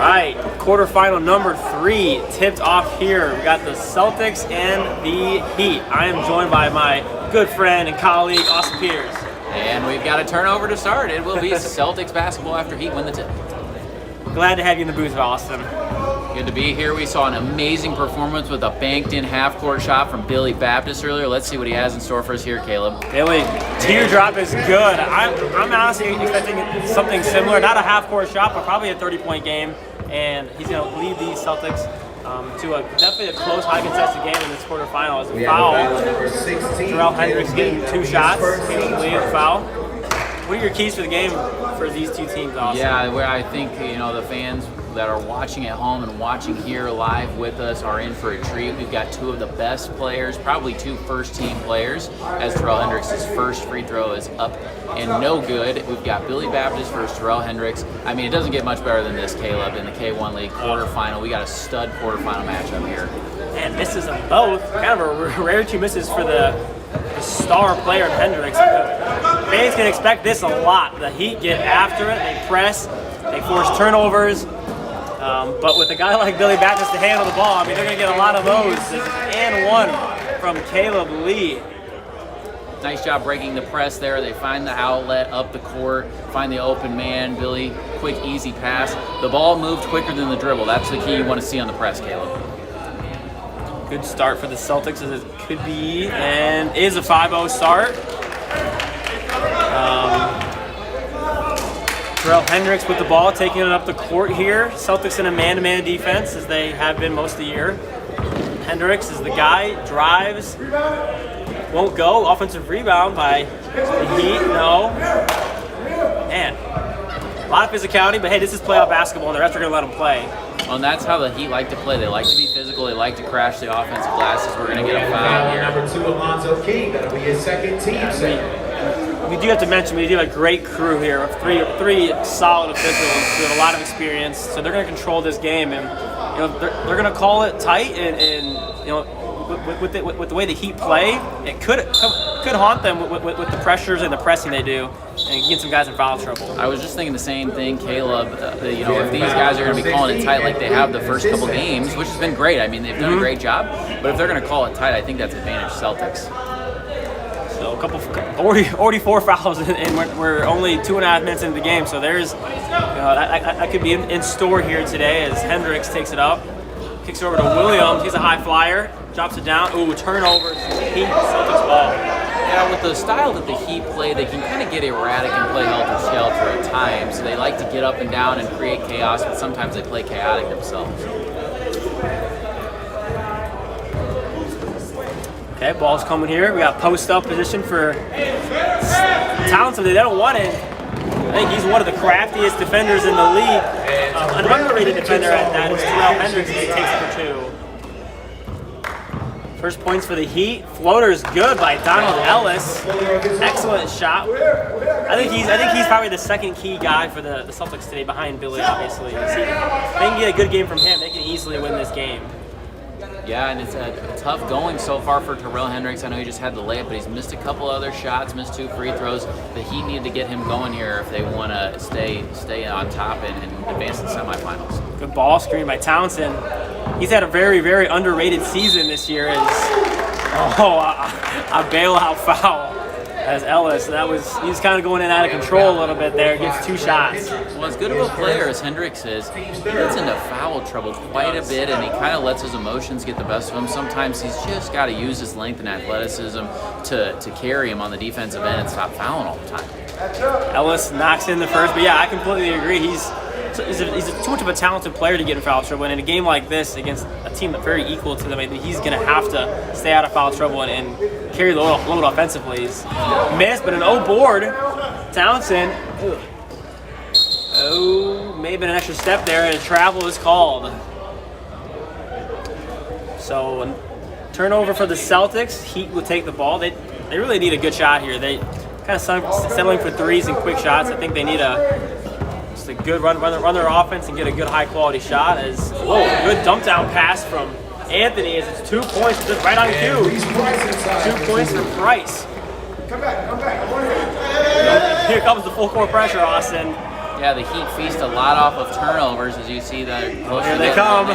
right, quarterfinal number 3 tipped off here. We got the Celtics and the Heat. I am joined by my good friend and colleague, Austin Pierce. And we've got a turnover to start. It will be Celtics basketball after Heat win the tip. Glad to have you in the booth, Austin. Good to be here. We saw an amazing performance with a banked-in half-court shot from Billy Baptist earlier. Let's see what he has in store for us here, Caleb. Billy, teardrop is good. I'm honestly expecting something similar. Not a half-court shot, but probably a 30-point game. And he's going to lead these Celtics to definitely a close, high-contested game in this quarterfinal. As a foul, Terrell Hendricks getting 2 shots. Caleb Lee, a foul. What are your keys for the game for these two teams, Austin? Yeah, where I think the fans that are watching at home and watching here live with us are in for a treat. We've got 2 of the best players, probably 2 first-team players, as Terrell Hendricks' first free throw is up and no good. We've got Billy Baptist versus Terrell Hendricks. I mean, it doesn't get much better than this, Caleb, in the K1 League quarterfinal. We got a stud quarterfinal matchup here. And misses them both. Kind of a rare 2 misses for the star player in Hendricks. Fans can expect this a lot. The Heat get after it, they press, they force turnovers. But with a guy like Billy Baptist to handle the ball, I mean, they're going to get a lot of those. And 1 from Caleb Lee. Nice job breaking the press there. They find the outlet up the court, find the open man. Billy, quick, easy pass. The ball moved quicker than the dribble. That's the key you want to see on the press, Caleb. Good start for the Celtics as it could be, and is a 5-0 start. Terrell Hendricks with the ball, taking it up the court here. Celtics in a man-to-man defense, as they have been most of the year. Hendricks is the guy, drives, won't go. Offensive rebound by the Heat, no. Man, a lot of physicality, but hey, this is playoff basketball, and the rest are going to let them play. And that's how the Heat like to play. They like to be physical. They like to crash the offensive glasses. We're going to get a foul here. Number 2, Alonzo King. That'll be his second team set. We do have to mention we do have a great crew here of three solid officials with a lot of experience. So they're going to control this game, and they're going to call it tight. And with the way the Heat play, it could haunt them with the pressures and the pressing they do, and get some guys in foul trouble. I was just thinking the same thing, Caleb. If these guys are going to be calling it tight like they have the first couple games, which has been great. I mean, they've done a great job. But if they're going to call it tight, I think that's advantage Celtics. So already 4 fouls, and we're only 2.5 minutes into the game. So there's that could be in store here today as Hendricks takes it up, kicks it over to Williams. He's a high flyer, drops it down. Ooh, turnover. Heat, Celtics ball. Yeah, with the style that the Heat play, they can kind of get erratic and play helter-skelter at times. So they like to get up and down and create chaos, but sometimes they play chaotic themselves. Okay, ball's coming here. We got post-up position for Townsend. They don't want it. I think he's one of the craftiest defenders in the league. An underrated defender at that is Terrell Hendricks, as he takes it for 2. First points for the Heat. Floater's good by Donald Ellis. Excellent shot. I think he's probably the second key guy for the Celtics today, behind Billy, obviously. If they can get a good game from him, they can easily win this game. Yeah, and it's a tough going so far for Terrell Hendricks. I know he just had the layup, but he's missed a couple other shots, missed 2 free throws. The Heat need to get him going here if they want to stay on top and advance to the semifinals. Good ball screen by Townsend. He's had a very, very underrated season this year. A bailout foul as Ellis. He's kind of going in out of control a little bit there. Gets 2 shots. Well, as good of a player as Hendricks is, he gets into foul trouble quite a bit, and he kind of lets his emotions get the best of him. Sometimes he's just got to use his length and athleticism to carry him on the defensive end and stop fouling all the time. Ellis knocks in the first, but yeah, I completely agree. He's too much of a talented player to get in foul trouble, and in a game like this against a team that's very equal to them, I think he's going to have to stay out of foul trouble and carry the load offensively. He's missed, but an board. Townsend. Oh, maybe an extra step there, and a travel is called. So, turnover for the Celtics. Heat will take the ball. They really need a good shot here. They kind of settling for threes and quick shots. I think they need just a good run their offense and get a good high-quality shot. Good dump down pass from Anthony as it's 2 points, just right on cue. 2 points for Price. Come back. Here comes the full court pressure, Austin. Yeah, the Heat feast a lot off of turnovers, as you see that. Here they come.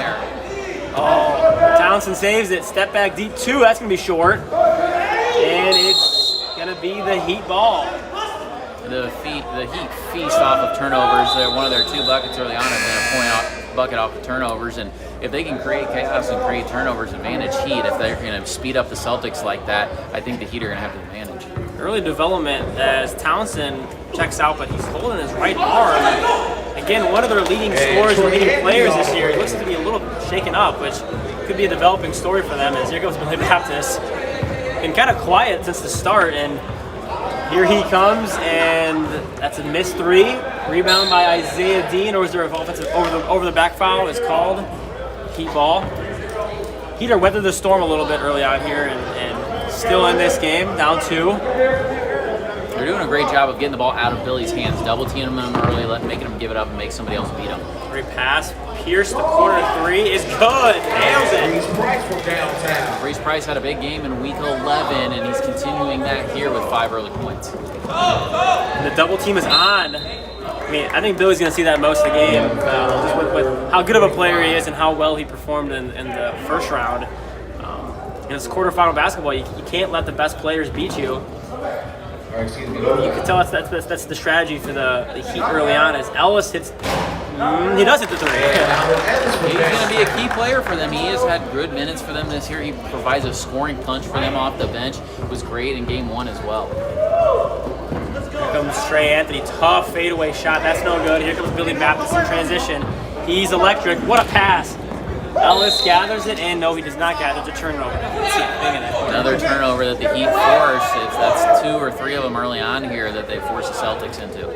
Oh, Townsend saves it. Step back deep 2. That's going to be short. And it's going to be the Heat ball. The Heat feast off of turnovers. One of their 2 buckets early on have been a bucket off of turnovers, and if they can create chaos and create turnovers, advantage Heat. If they're going to speed up the Celtics like that, I think the Heat are going to have the advantage. Early development as Townsend checks out, but he's holding his right arm. Again, one of their leading scorers and leading players this year. He looks to be a little shaken up, which could be a developing story for them. As here goes Billy Baptist. Been kind of quiet since the start, and here he comes, and that's a missed 3. Rebound by Isaiah Dean, or is there an offensive over the back foul is called? Heat ball. Heat are weathered the storm a little bit early on here, and still in this game, down 2. They're doing a great job of getting the ball out of Billy's hands, double teaming him early, making him give it up and make somebody else beat him. Great pass. Pierce, the corner 3 is good. Nails it. Breeze Price from downtown. Breeze Price had a big game in week 11, and he's continuing that here with 5 early points. The double team is on. I mean, I think Billy's going to see that most of the game, just with how good of a player he is and how well he performed in the first round. And it's quarterfinal basketball. You can't let the best players beat you. You can tell that's the strategy for the Heat early on. As Ellis hits, he does hit the 3. He's going to be a key player for them. He has had good minutes for them this year. He provides a scoring punch for them off the bench. Was great in game 1 as well. Here comes Trey Anthony, tough fadeaway shot. That's no good. Here comes Billy Baptist in transition. He's electric. What a pass! Ellis gathers it, and no, he does not gather. It's a turnover. Another turnover that the Heat force. That's 2 or 3 of them early on here that they force the Celtics into.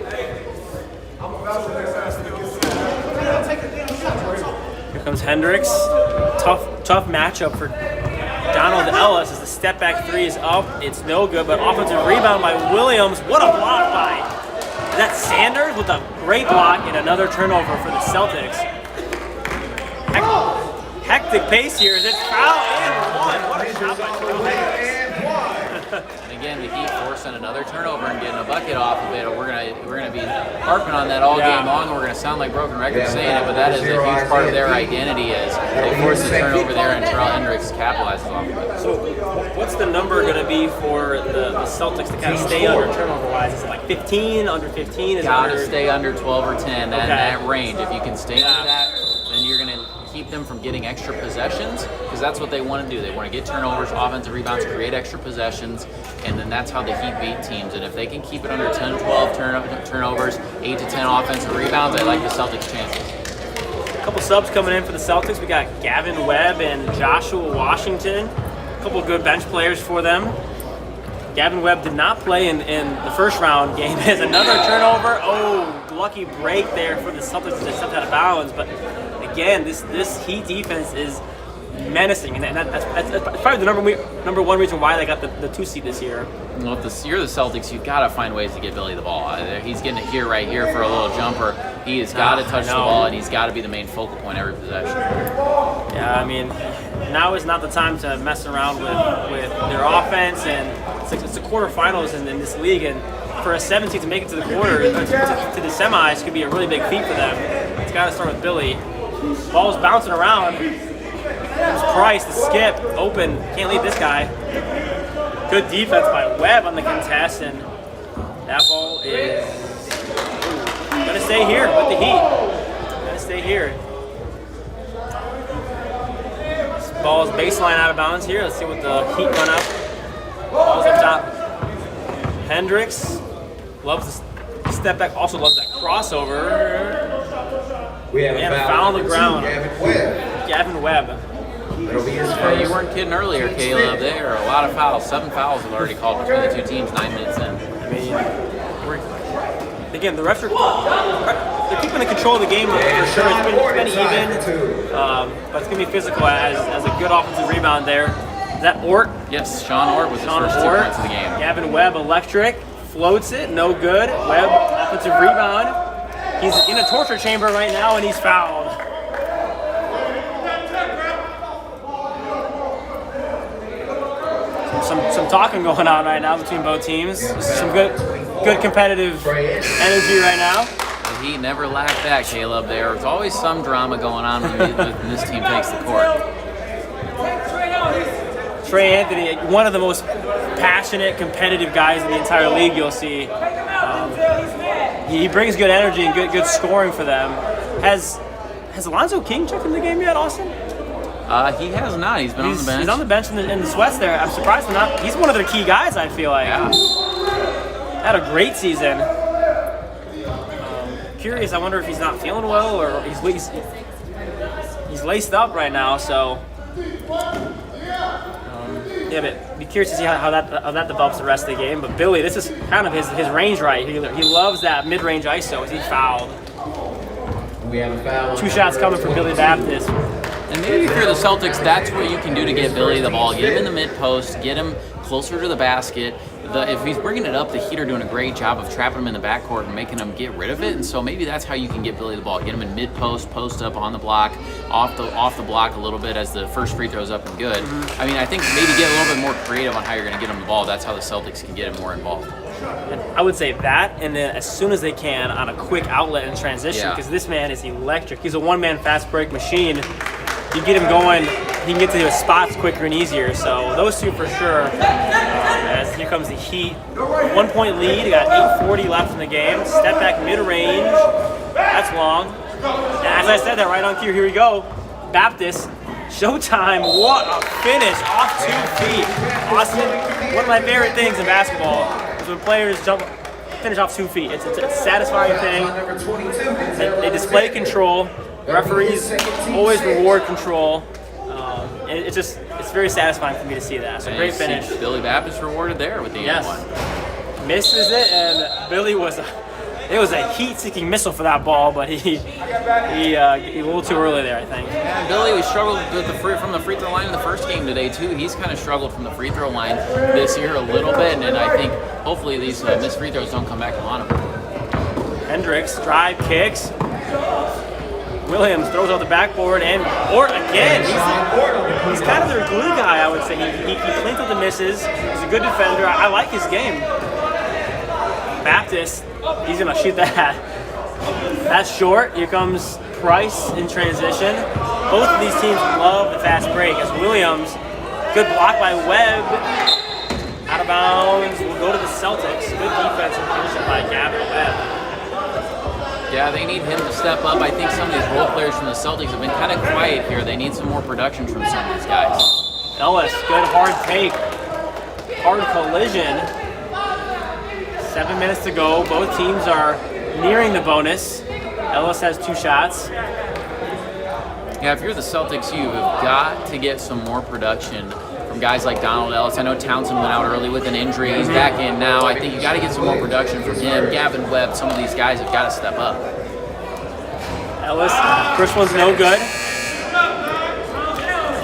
Here comes Hendricks. Tough matchup for Donald Ellis as the step back 3 is up. It's no good, but offensive rebound by Williams. What a block by is that Sanders with a great block and another turnover for the Celtics. Hectic pace here as it's foul and 1. What a shot by Williams. And again, the Heat forcing another turnover and getting a bucket off of it. We're gonna be harping on that all game long. We're gonna sound like broken records saying it, but that is a huge part of their identity. Is they force the turnover there, and Terrell Hendricks capitalizes off of it. So, what's the number going to be for the Celtics to kind of stay under turnover-wise? Is it like 15, under 15? Is Gotta under... stay under 12 or 10. That range. If you can stay under that, then you're gonna keep them from getting extra possessions, because that's what they want to do. They want to get turnovers, offensive rebounds, create extra possessions, and then that's how the Heat beat teams. And if they can keep it under 10, 12 turnovers, 8 to 10 offensive rebounds, I like the Celtics' chances. A couple subs coming in for the Celtics. We got Gavin Webb and Joshua Washington. A couple good bench players for them. Gavin Webb did not play in the first round game. Has another turnover. Oh, lucky break there for the Celtics to stepped out of bounds. But again, this Heat defense is menacing, and that's probably the number one reason why they got the 2 seed this year. Well, if you're the Celtics, you've got to find ways to get Billy the ball. He's getting it right here for a little jumper. He has got to touch the ball, and he's got to be the main focal point every possession. Yeah, I mean, now is not the time to mess around with their offense, and it's the quarterfinals in this league, and for a 17 to make it to the quarter, to the semis, could be a really big feat for them. It's got to start with Billy. Ball's bouncing around. There's Price, the skip, open. Can't leave this guy. Good defense by Webb on the contest, and that ball is gonna stay here with the Heat. Gonna stay here. This ball is baseline out of bounds here. Let's see what the Heat run up. Ball's up top. Hendricks loves the step back. Also loves that crossover. We have a foul on the ground. Gavin Webb. Gavin Webb. You weren't kidding earlier, Caleb. There are a lot of fouls. 7 fouls have already called between the 2 teams, 9 minutes in. I mean, again, the refs they're keeping the control of the game for sure. It's been even, but it's going to be physical as a good offensive rebound there. Is that Ort? Yes, Sean Ort with his first 2 points of the game. Gavin Webb, electric, floats it, no good. Webb, offensive rebound. He's in a torture chamber right now, and he's fouled. Some talking going on right now between both teams. Some good competitive energy right now. Heat never lacked that, Caleb. There's always some drama going on when this team takes the court. Trey Anthony, one of the most passionate, competitive guys in the entire league you'll see. He brings good energy and good scoring for them. Has Alonzo King checked in the game yet, Austin? He has not. He's been on the bench. He's on the bench in the sweats there. I'm surprised they're not. He's one of their key guys, I feel like. Yeah. Had a great season. Curious, I wonder if he's not feeling well or he's laced up right now, so... yeah, but be curious to see how that develops the rest of the game. But Billy, this is kind of his range right here. He loves that mid-range ISO as he fouled. We have a foul. 2 shots coming from Billy Baptist. And maybe if you're the Celtics, that's what you can do to get Billy the ball. Get him in the mid-post, get him closer to the basket. If he's bringing it up, the Heat are doing a great job of trapping him in the backcourt and making him get rid of it. And so maybe that's how you can get Billy the ball. Get him in mid-post, post up on the block, off the block a little bit as the first free throw's up and good. I mean, I think maybe get a little bit more creative on how you're going to get him the ball. That's how the Celtics can get him more involved. I would say that, and then as soon as they can on a quick outlet and transition, because this man is electric. He's a one-man fast break machine. You get him going, he can get to his spots quicker and easier. So those two for sure. As here comes the Heat. 1 point lead. Got 8:40 left in the game. Step back mid-range. That's long. And as I said that right on cue, here we go. Baptist. Showtime. What a finish off 2 feet. Austin, one of my favorite things in basketball is when players finish off 2 feet. It's a satisfying thing. They display control. Referees always reward control. And it's very satisfying for me to see that. So And great you see finish. Billy Baptist rewarded there with the Yes. one. Misses it, and Billy it was a heat-seeking missile for that ball, but he a little too early there, I think. Yeah, Billy, we struggled with from the free throw line in the first game today too. He's kind of struggled from the free throw line this year a little bit, and I think hopefully these missed free throws don't come back to haunt him. Hendricks drive kicks. Williams throws out the backboard, and Ort again. He's kind of their glue guy, I would say. He cleans up the misses. He's a good defender. I like his game. Baptist, he's gonna shoot that. That's short. Here comes Price in transition. Both of these teams love the fast break. As Williams, good block by Webb. Out of bounds. We'll go to the Celtics. Good defensive position by Gavin Webb. Yeah, they need him to step up. I think some of these role players from the Celtics have been kind of quiet here. They need some more production from some of these guys. Ellis, good hard take. Hard collision. 7 minutes to go. Both teams are nearing the bonus. Ellis has 2 shots. Yeah, if you're the Celtics, you have got to get some more production from guys like Donald Ellis. I know Townsend went out early with an injury. He's back in now. I think you got to get some more production from him. Gavin Webb, some of these guys have got to step up. Ellis, first one's no good.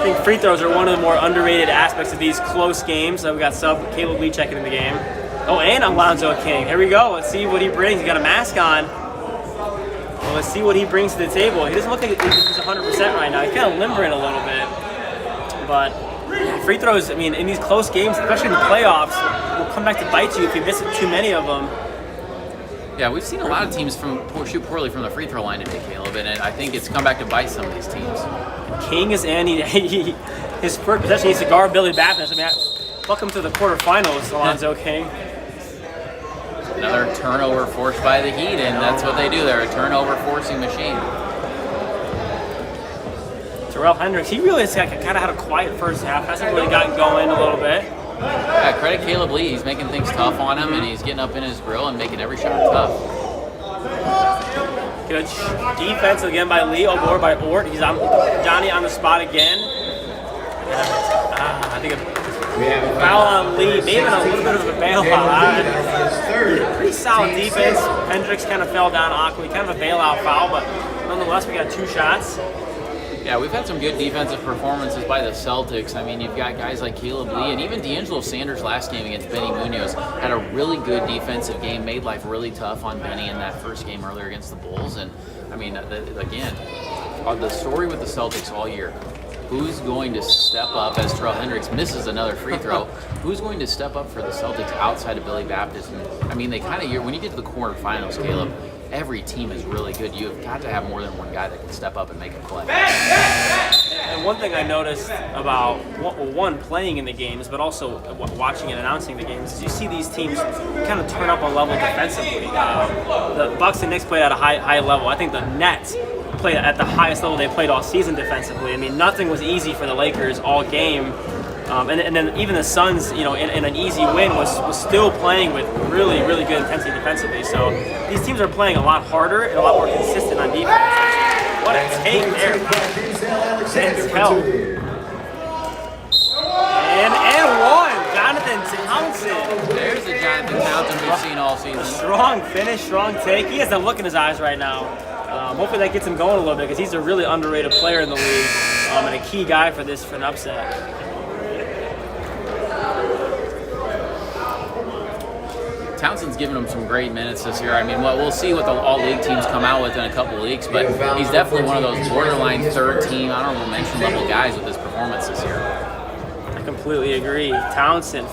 I think free throws are one of the more underrated aspects of these close games. So we got sub Caleb Lee checking in the game. Oh, and Alonzo King. Here we go. Let's see what he brings. He got a mask on. Well, let's see what he brings to the table. He doesn't look like he's 100% right now. He's kind of limbering a little bit. But free throws, I mean, in these close games, especially in the playoffs, will come back to bite you if you miss too many of them. Yeah, we've seen a lot of teams shoot poorly from the free throw line today, Caleb, and I think it's come back to bite some of these teams. King is in. His first possession, he's to guard Billy Baptist. I mean, welcome to the quarterfinals, Alonzo King. Another turnover forced by the Heat, and that's what they do. They're a turnover forcing machine. Terrell Hendricks, he really has kind of had a quiet first half. Hasn't really gotten going a little bit. Yeah, credit Caleb Lee. He's making things tough on him, and he's getting up in his grill and making every shot tough. Good defense again by Lee. O'Gore by Ort. He's on Johnny on the spot again. I think a foul on Lee. Maybe a little bit of a bailout. Pretty solid defense. Hendricks kind of fell down awkwardly. Kind of a bailout foul, but nonetheless, we got 2 shots. Yeah, we've had some good defensive performances by the Celtics. I mean, you've got guys like Caleb Lee, and even D'Angelo Sanders last game against Benny Munoz had a really good defensive game, made life really tough on Benny in that first game earlier against the Bulls. And, I mean, again, the story with the Celtics all year, who's going to step up as Terrell Hendricks misses another free throw? Who's going to step up for the Celtics outside of Billy Baptist? And I mean, they kind of, when you get to the quarterfinals, Caleb, every team is really good. You've got to have more than one guy that can step up and make a play. And one thing I noticed about one playing in the games, but also watching and announcing the games, is you see these teams kind of turn up a level defensively. The Bucks and Knicks played at a high level. I think the Nets played at the highest level they played all season defensively. I mean, nothing was easy for the Lakers all game. And then even the Suns, in an easy win, was still playing with really, really good intensity defensively. So these teams are playing a lot harder and a lot more consistent on defense. What a take there. It's hell. And one, Jonathan Townsend. There's the Jonathan Townsend we've seen all season. Strong finish, strong take. He has that look in his eyes right now. Hopefully that gets him going a little bit because he's a really underrated player in the league and a key guy for an upset. Townsend's given him some great minutes this year. I mean, we'll see what the all-league teams come out with in a couple weeks, but he's definitely one of those borderline third-team, honorable mention level guys with his performance this year. I completely agree. Townsend,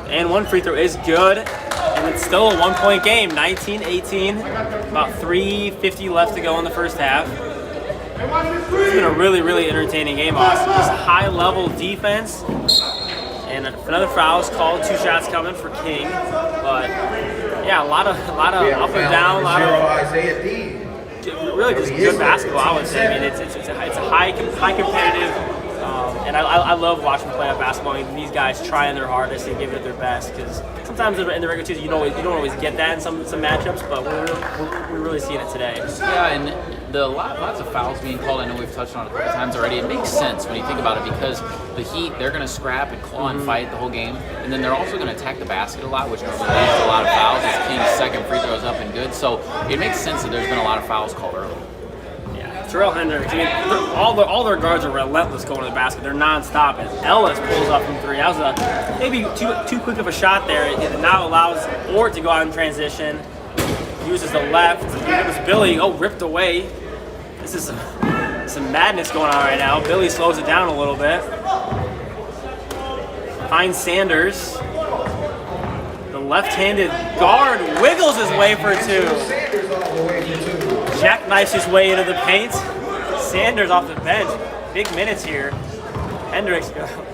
and one free throw is good, and it's still a one-point game, 19-18, about 3:50 left to go in the first half. It's been a really, really entertaining game, Austin. Just high-level defense. And another foul is called. 2 shots coming for King, but yeah, a lot of up and down, a lot of really just good basketball. I would say. I mean, it's a high competitive, and I love watching playoff basketball. I mean, these guys trying their hardest and giving it their best because sometimes in the regular season you don't always get that in some matchups, but we're really seeing it today. Yeah, and lots of fouls being called. I know we've touched on it a couple times already. It makes sense when you think about it because the Heat, they're going to scrap and claw and fight the whole game, and then they're also going to attack the basket a lot, which leads to a lot of fouls as King's second free throw is up and good. So it makes sense that there's been a lot of fouls called early. Yeah, Terrell Hendricks. I mean, all their guards are relentless going to the basket. They're nonstop. And Ellis pulls up from three. That was maybe too quick of a shot there. It now allows Ort to go out in transition. Uses the left. It was Billy. Ripped away. This is some madness going on right now. Billy slows it down a little bit. Finds Sanders. The left-handed guard wiggles his way for 2. Jackknifes his way into the paint. Sanders off the bench. Big minutes here. Hendricks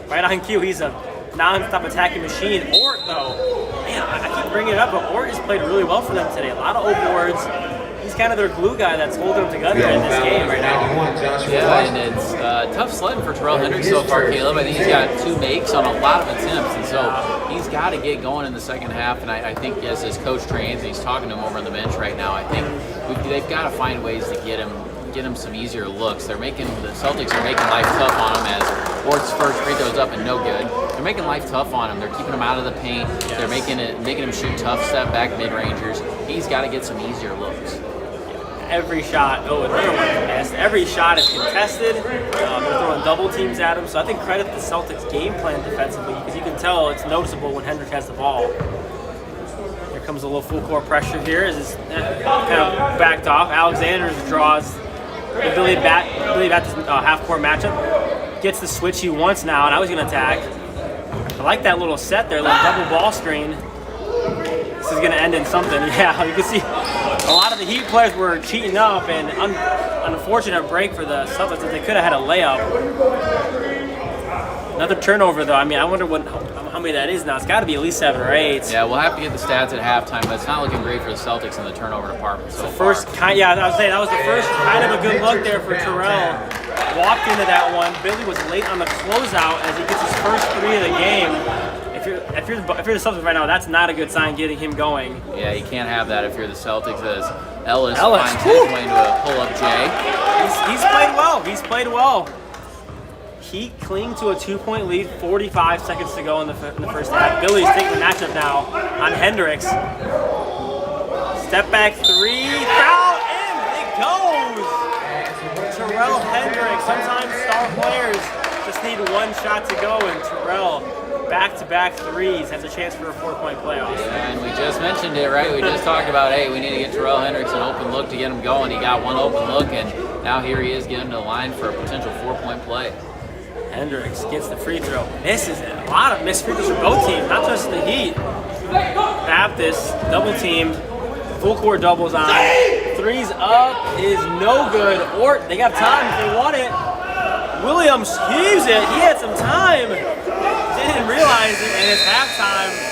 right on cue. He's a non-stop attacking machine. Ort, though. Man, I keep bringing it up, but Ort has played really well for them today. A lot of boards. He's kind of their glue guy that's holding them together in this game right now. Yeah, and it's tough sledding for Terrell Hendricks so far, Caleb. I think he's got 2 makes on a lot of attempts, and so he's got to get going in the second half. And I think as his coach Trey Anthony's talking to him over on the bench right now, I think they've got to find ways to get him some easier looks. The Celtics are making life tough on him as Ort's first free throw's up and no good. They're making life tough on him. They're keeping him out of the paint. Yes. They're making him shoot tough step back mid-rangers. He's got to get some easier looks. Every shot, another one missed. Every shot is contested. They're throwing double teams at him. So I think credit the Celtics game plan defensively because you can tell it's noticeable when Hendricks has the ball. Here comes a little full court pressure here as it's kind of backed off. Alexander draws the Billy Baptist half-court matchup. Gets the switch he wants now, and I was going to attack. I like that little set there, little double ball screen. This is going to end in something. Yeah, you can see a lot of the Heat players were cheating up, and unfortunate break for the Celtics that they could have had a layup. Another turnover, though. I mean, I wonder how many that is now. It's got to be at least 7 or 8. Yeah, we'll have to get the stats at halftime, but it's not looking great for the Celtics in the turnover department so far. I was saying that was the first kind of a good look there for Terrell. Walked into that one. Billy was late on the closeout as he gets his first 3 of the game. If you're the Celtics right now, that's not a good sign getting him going. Yeah, you can't have that if you're the Celtics. As Ellis finds his way into a pull-up J. He's played well. He's played well. Heat cling to a 2-point lead. 45 seconds to go in the first half. Billy's taking the matchup now on Hendricks. Step back 3. Foul in. It goes. Terrell Hendricks. Sometimes star players just need 1 shot to go, and Terrell, back-to-back threes, has a chance for a 4-point playoff. And we just mentioned it, right? We just talked about, hey, we need to get Terrell Hendricks an open look to get him going. He got 1 open look, and Now here he is getting to the line for a potential 4-point play. Hendricks gets the free throw. Misses it. A lot of missed free throws for both teams, not just the Heat. Baptist double teamed. Full court doubles on. Three's up is no good. Or they got time if they want it. Williams heaves it. He had some time. Didn't realize it, and it's halftime.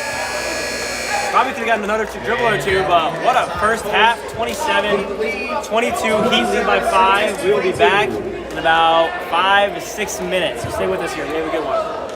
Probably could have gotten another dribble or two, but what a first half. 27-22, Heat lead by 5. We will be back in about 5 to 6 minutes. So stay with us here. We have a good one.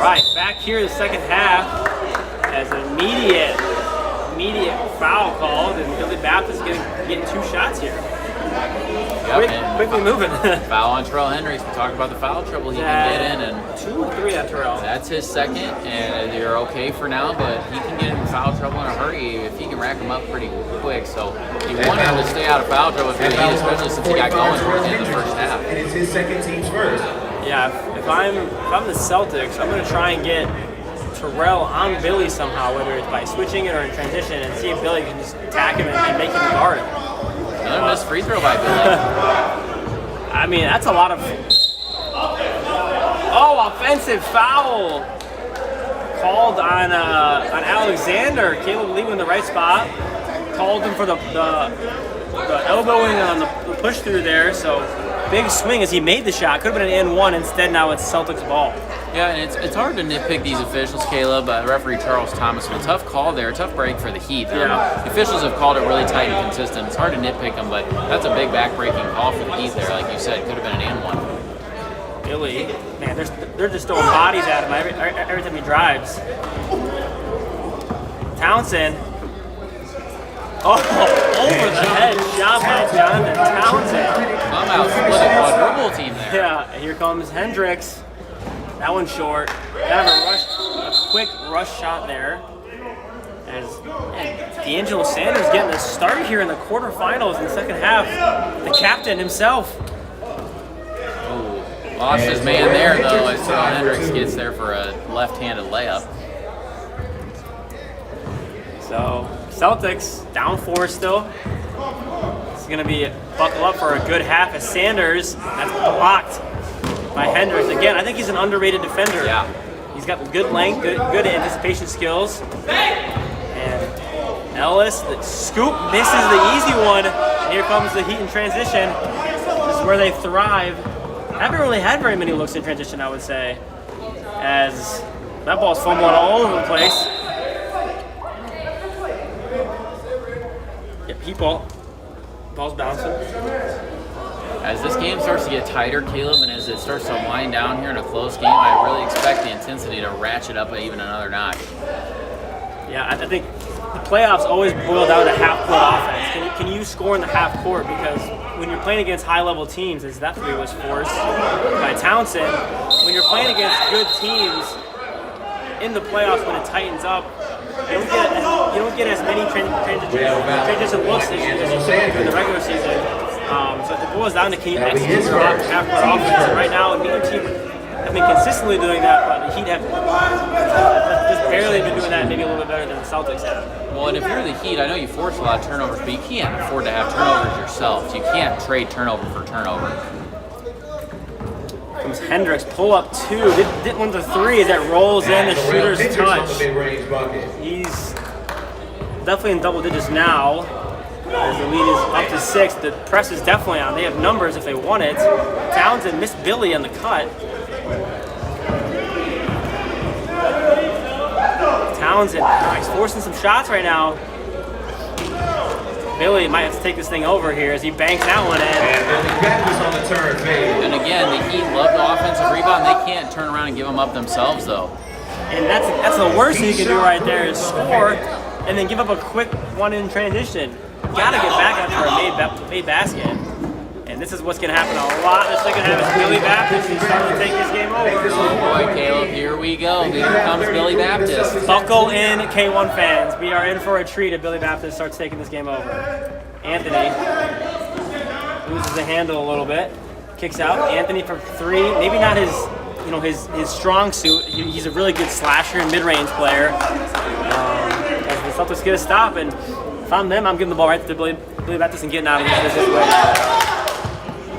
Right, back here in the second half, as an immediate foul called, and Billy Baptist getting 2 shots here. Quickly moving. Foul on Terrell Hendricks. We talked about the foul trouble he can get in, and 2 or 3 on Terrell. that's his second, and you're okay for now, but he can get in foul trouble in a hurry if he can rack them up pretty quick. So you want him to stay out of foul trouble if you're the Heat, especially since he got going towards the end of the first half. And it's his second team's first. Yeah, if I'm the Celtics, I'm going to try and get Terrell on Billy somehow, whether it's by switching it or in transition, and see if Billy can just attack him and make him guard him. Another missed free throw by Billy. I mean, that's a lot of... Oh, offensive foul called on Alexander. Caleb leaving in the right spot. Called him for the elbowing on the push through there. So big swing as he made the shot. Could have been an N1. Instead, now it's Celtics ball. Yeah, and it's hard to nitpick these officials, Caleb. Referee Charles Thomas with a tough call there, a tough break for the Heat. Yeah. The officials have called it really tight and consistent. It's hard to nitpick them, but that's a big back-breaking call for the Heat there. Like you said, could have been an N1. Billy, man, they're just throwing bodies at him every time he drives. Townsend. Oh, over the head shot by Jonathan Townsend. Somehow split a quadruple team there. Yeah, here comes Hendricks. That one's short. Kind of a quick rush shot there. As D'Angelo Sanders getting a start here in the quarterfinals in the second half. The captain himself. Oh, lost his man there though as Hendricks gets there for a left-handed layup. So Celtics down 4 still. It's gonna be buckle up for a good half as Sanders. That's blocked by Hendricks. Again, I think he's an underrated defender. Yeah. He's got good length, good anticipation skills. And Ellis, the scoop, misses the easy one. And here comes the Heat in transition. This is where they thrive. Haven't really had very many looks in transition, I would say. As that ball's fumbling all over the place. Yep, Heat ball. Ball's bouncing. As this game starts to get tighter, Caleb, and as it starts to wind down here in a close game, I really expect the intensity to ratchet up even another notch. Yeah, I think the playoffs always boil down to half-court offense. Can you score in the half court? Because when you're playing against high-level teams, as that three was forced by Townsend, when you're playing against good teams in the playoffs when it tightens up, you don't get as many transition looks as you do in the regular season. So it boils down to can you execute your half-court offense. And right now, neither team have been consistently doing that, but the Heat have just barely been doing that, maybe a little bit better than the Celtics have. Well, and if you're the Heat, I know you force a lot of turnovers, but you can't afford to have turnovers yourself. You can't trade turnover for turnover. Comes Hendricks, pull up 2. Didn't want the 3 as that rolls in, the shooter's touch. He's definitely in double digits now. As the lead is up to 6, the press is definitely on. They have numbers if they want it. Townsend missed Billy on the cut. Townsend, he's forcing some shots right now. Billy might have to take this thing over here as he banks that one in. And again, the Heat love the offensive rebound. They can't turn around and give them up themselves, though. And that's the worst thing you can do right there is score and then give up a quick one in transition. Gotta get back after a made basket. And this is what's gonna happen a lot in the second half is Billy Baptist is starting to take this game over. Oh boy, Caleb, here we go. Here comes Billy Baptist. Buckle in, K1 fans. We are in for a treat if Billy Baptist starts taking this game over. Anthony loses the handle a little bit. Kicks out. Anthony for 3. Maybe not his strong suit. He's a really good slasher and mid-range player. As the Celtics get a stop, and if I'm them, I'm giving the ball right to Billy Baptist and getting out of this way.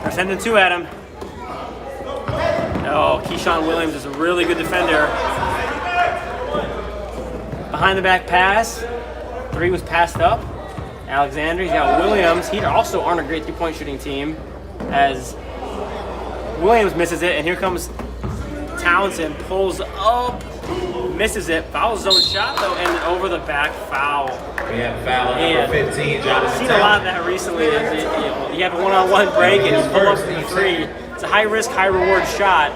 They're sending 2 at him. Oh, Keyshawn Williams is a really good defender. Behind the back pass. 3 was passed up. Alexander, he's got Williams. He also aren't a great 3-point shooting team as Williams misses it, and here comes Townsend, pulls up, misses it. Foul zone shot though, and over the back foul. We have foul number 15, Jonathan. I've seen a lot of that recently. You have a one-on-one break and you pull up for the 3. It's a high-risk, high-reward shot.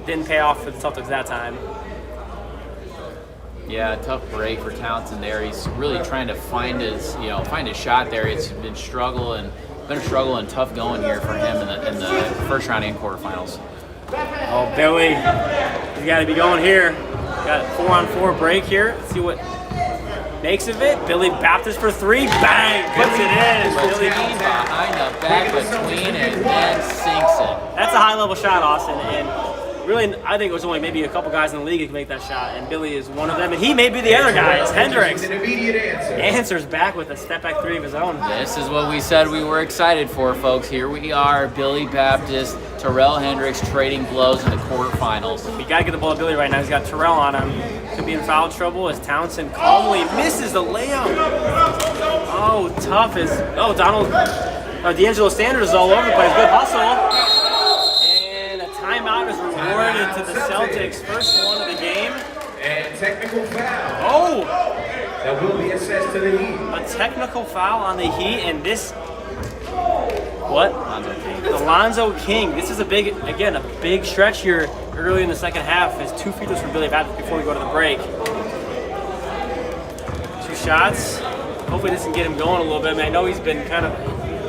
Didn't pay off for the Celtics that time. Yeah, tough break for Townsend there. He's really trying to find his shot there. It's been a struggle and tough going here for him in the first round and quarterfinals. Oh, Billy, he's got to be going here. Got a 4-on-4 break here. Let's see what makes of it. Billy Baptist for 3. Bang! Puts it in. Billy Behind the back between and then sinks it. That's a high-level shot, Austin. And really, I think it was only maybe a couple guys in the league who could make that shot, and Billy is one of them. And he may be the other guy. It's Hendricks. An immediate answer. Answers back with a step-back 3 of his own. This is what we said we were excited for, folks. Here we are, Billy Baptist, Terrell Hendricks trading blows in the quarterfinals. We got to get the ball to Billy right now. He's got Terrell on him. Could be in foul trouble as Townsend calmly misses the layup. Oh, tough as... Oh, D'Angelo Sanders is all over the place. Good hustle. And a timeout is rewarded to the Celtics. First one of the game. And technical foul. Oh! That will be assessed to the Heat. A technical foul on the Heat, and this... What? Alonzo King. This is a big stretch here early in the second half. Has 2 free throws for Billy Baptist before we go to the break. 2 shots. Hopefully this can get him going a little bit. I mean, I know he's been kind of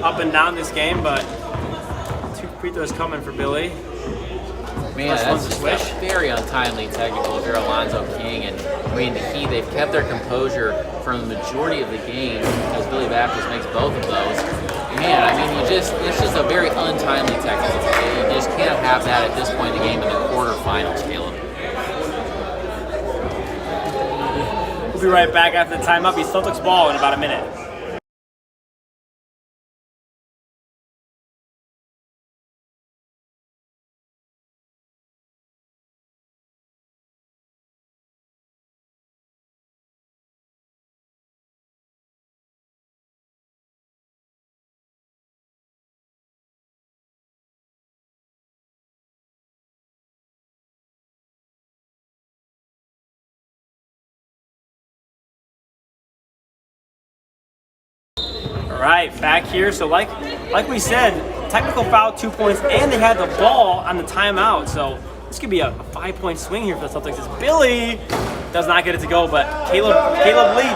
up and down this game, but 2 free throws coming for Billy. Man, that's just a very untimely technical if you're Alonzo King. And I mean, the Heat, they've kept their composure for the majority of the game as Billy Baptist makes both of those. Man, I mean, it's just a very untimely technical. You just can't have that at this point in the game in the quarterfinals, Caleb. We'll be right back after the timeout. Be Celtics ball in about a minute. All right, back here. So like we said, technical foul, 2 points, and they had the ball on the timeout. So this could be a 5-point swing here for the Celtics. As Billy does not get it to go, but Caleb Lee,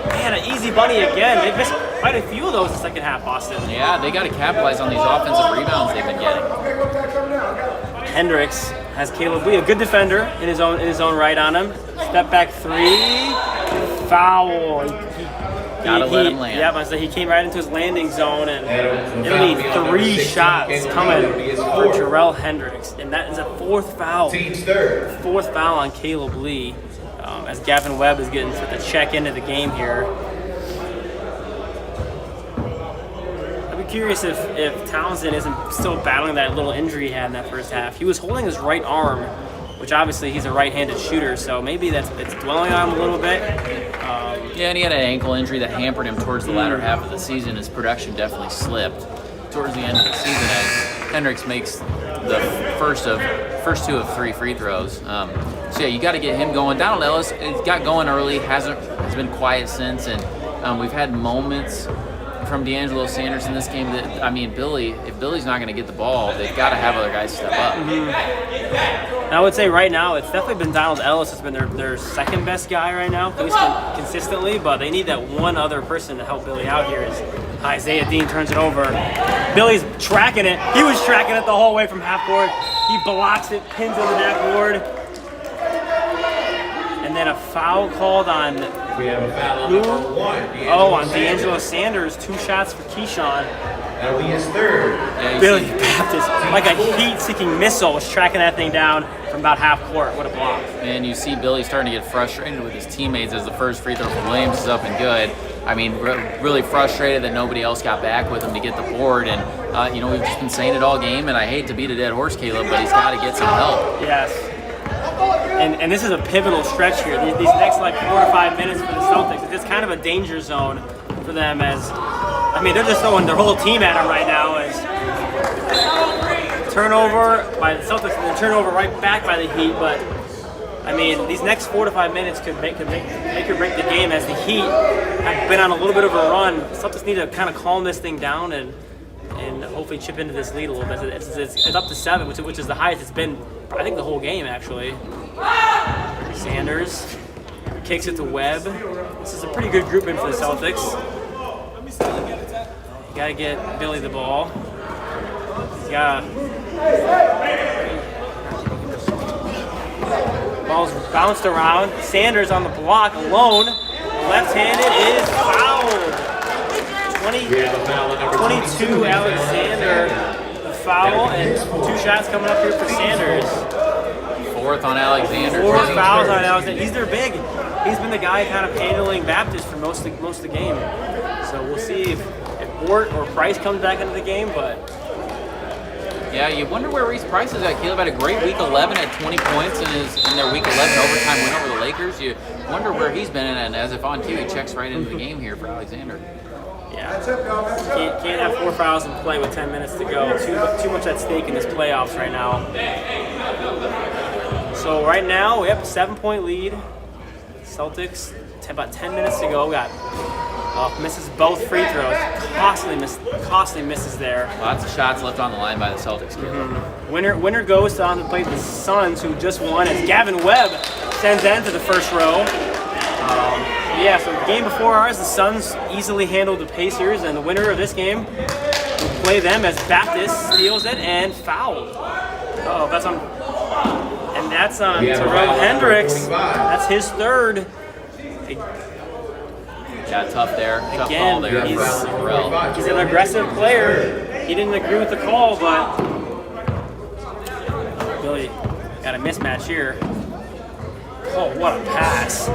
man, an easy bunny again. They've missed quite a few of those in the second half, Boston. Yeah, they got to capitalize on these offensive rebounds they've been getting. Hendricks has Caleb Lee, a good defender in his own right on him. Step back 3, foul. Gotta let him land. Yeah, I said he came right into his landing zone, and it'll be 3 shots coming for Terrell Hendricks, and that is a 4th foul. Team's third. 4th foul on Caleb Lee, as Gavin Webb is getting to check into the game here. I'd be curious if Townsend isn't still battling that little injury he had in that first half. He was holding his right arm, which obviously he's a right-handed shooter, so maybe it's dwelling on him a little bit. Yeah, and he had an ankle injury that hampered him towards the latter half of the season. His production definitely slipped towards the end of the season as Hendricks makes the first 2 of 3 free throws. So yeah, you got to get him going. Donald Ellis got going early, has been quiet since, and we've had moments from D'Angelo Sanders in this game that, I mean, if Billy's not going to get the ball, they've got to have other guys step up. And I would say right now, it's definitely been Donald Ellis has been their second best guy right now, at least consistently, but they need that one other person to help Billy out here as Isaiah Dean turns it over. Billy's tracking it. He was tracking it the whole way from half court. He blocks it, pins on the backboard. And then a foul called on... We have a foul on number 1. On D'Angelo Sanders. 2 shots for Keyshawn. That'll be his third. Yeah, Billy Baptist, like a heat-seeking missile, was tracking that thing down from about half court. What a block. And you see Billy starting to get frustrated with his teammates as the first free throw from Williams is up and good. I mean, really frustrated that nobody else got back with him to get the board. And, we've just been saying it all game, and I hate to beat a dead horse, Caleb, but he's got to get some help. Yes. And this is a pivotal stretch here. These next 4 to 5 minutes for the Celtics, it's kind of a danger zone for them as, they're just throwing their whole team at them right now as turnover by the Celtics and then turnover right back by the Heat. But, these next 4 to 5 minutes could make or break the game as the Heat have been on a little bit of a run. The Celtics need to kind of calm this thing down and hopefully chip into this lead a little bit. It's up to 7, which is the highest it's been, I think, the whole game, actually. Sanders kicks it to Webb. This is a pretty good grouping for the Celtics. You gotta get Billy the ball. He's gotta. Ball's bounced around. Sanders on the block alone. Left-handed is fouled. 22 Alexander, the foul, and 2 shots coming up here for Sanders. 4th on Alexander. 4 fouls on Alexander. He's their big. He's been the guy kind of handling Baptist for most of the game. So we'll see if Bort or Price comes back into the game, but. Yeah, you wonder where Reese Price is at. Caleb had a great week 11 at 20 points in their week 11 overtime win over the Lakers. You wonder where he's been, and as if on cue, he checks right into the game here for Alexander. Yeah, can't have 4 fouls in play with 10 minutes to go. Too much at stake in this playoffs right now. So right now we have a 7-point lead. Celtics, about 10 minutes to go. We got misses both free throws. Costly misses there. Lots of shots left on the line by the Celtics. Winner goes on to play the Suns, who just won, as Gavin Webb sends in to the first row. Yeah, so the game before ours, the Suns easily handled the Pacers, and the winner of this game will play them as Baptist steals it and fouled. Oh, that's on Terrell Hendricks. That's his 3rd. Yeah, tough there. Tough Again, call there. He's an aggressive player. He didn't agree with the call, but Billy got a mismatch here. Oh, what a pass.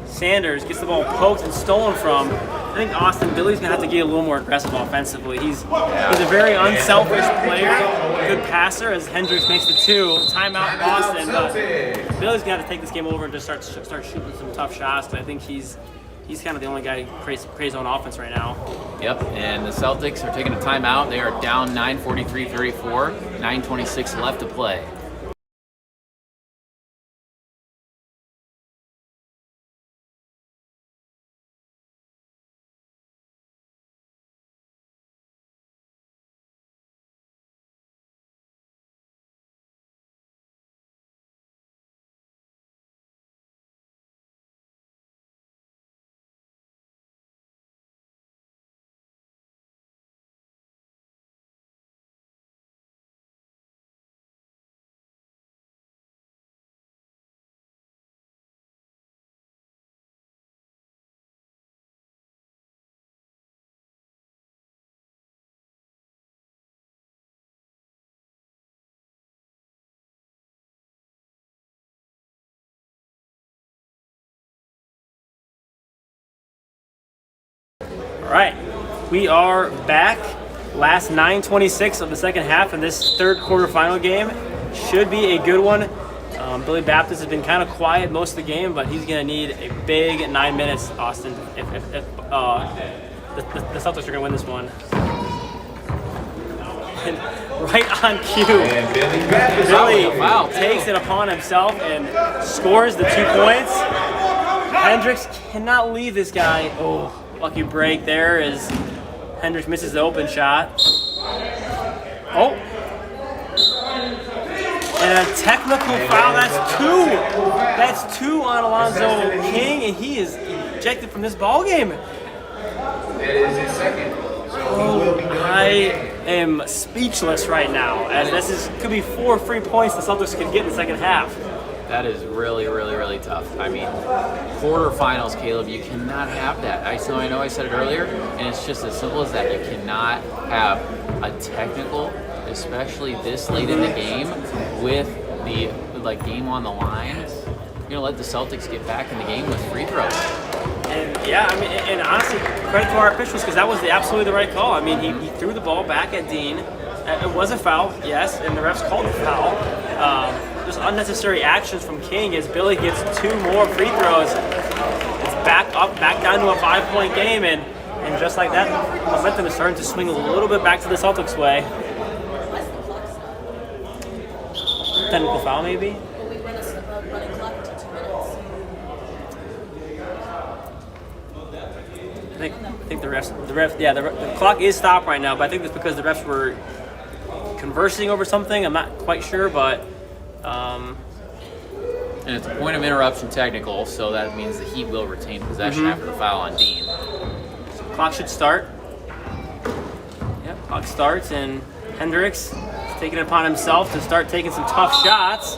Sanders gets the ball poked and stolen from. I think Billy's gonna have to get a little more aggressive offensively. He's a very unselfish player, good passer, as Hendricks makes the 2. Timeout Boston, but Billy's gonna have to take this game over and just start shooting some tough shots. But I think he's kind of the only guy who creates on offense right now. Yep, and the Celtics are taking a timeout. They are down 9:43-34, 9:26 left to play. All right, we are back. Last 9:26 of the second half in this 3rd quarterfinal game. Should be a good one. Billy Baptist has been kind of quiet most of the game, but he's going to need a big 9 minutes, Austin, if the Celtics are going to win this one. And right on cue, Billy takes it upon himself and scores the 2 points. Hendricks cannot leave this guy. Oh, lucky break there as Hendricks misses the open shot. Oh. And a technical foul. That's 2. That's 2 on Alonzo King, and he is ejected from this ball game. That is his 2nd. I am speechless right now, as could be 4 free points the Celtics could get in the second half. That is really, really, really tough. I mean, quarterfinals, Caleb, you cannot have that. I know I said it earlier, and it's just as simple as that. You cannot have a technical, especially this late in the game, with the game on the line. You're gonna let the Celtics get back in the game with free throws. And yeah, I mean, and honestly, credit to our officials, because that was absolutely the right call. I mean, he threw the ball back at Dean. It was a foul, yes, and the refs called the foul. Just unnecessary actions from King as Billy gets 2 more free throws. It's back down to a 5-point game, and just like that, momentum is starting to swing a little bit back to the Celtics' way. Technical foul, maybe? I think the clock is stopped right now, but I think it's because the refs were conversing over something. I'm not quite sure, but And it's a point of interruption technical, so that means the Heat will retain possession after the foul on Dean. Clock should start. Yep, clock starts, and Hendricks is taking it upon himself to start taking some tough shots.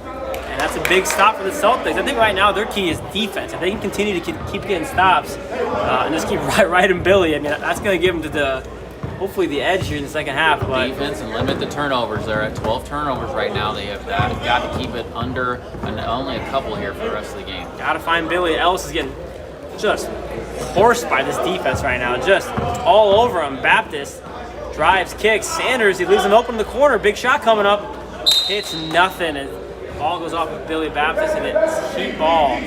And that's a big stop for the Celtics. I think right now their key is defense. If they can continue to keep getting stops and just keep riding Billy, I mean, that's going to give them hopefully the edge here in the second half. But Defense and limit the turnovers. They're at 12 turnovers right now. They have got to keep it under and only a couple here for the rest of the game. got to find Billy. Ellis is getting just horsed by this defense right now. Just all over him. Baptist drives, kicks. Sanders, he leaves him open in the corner. Big shot coming up. Hits nothing. And ball goes off of Billy Baptist, and it's Heat ball.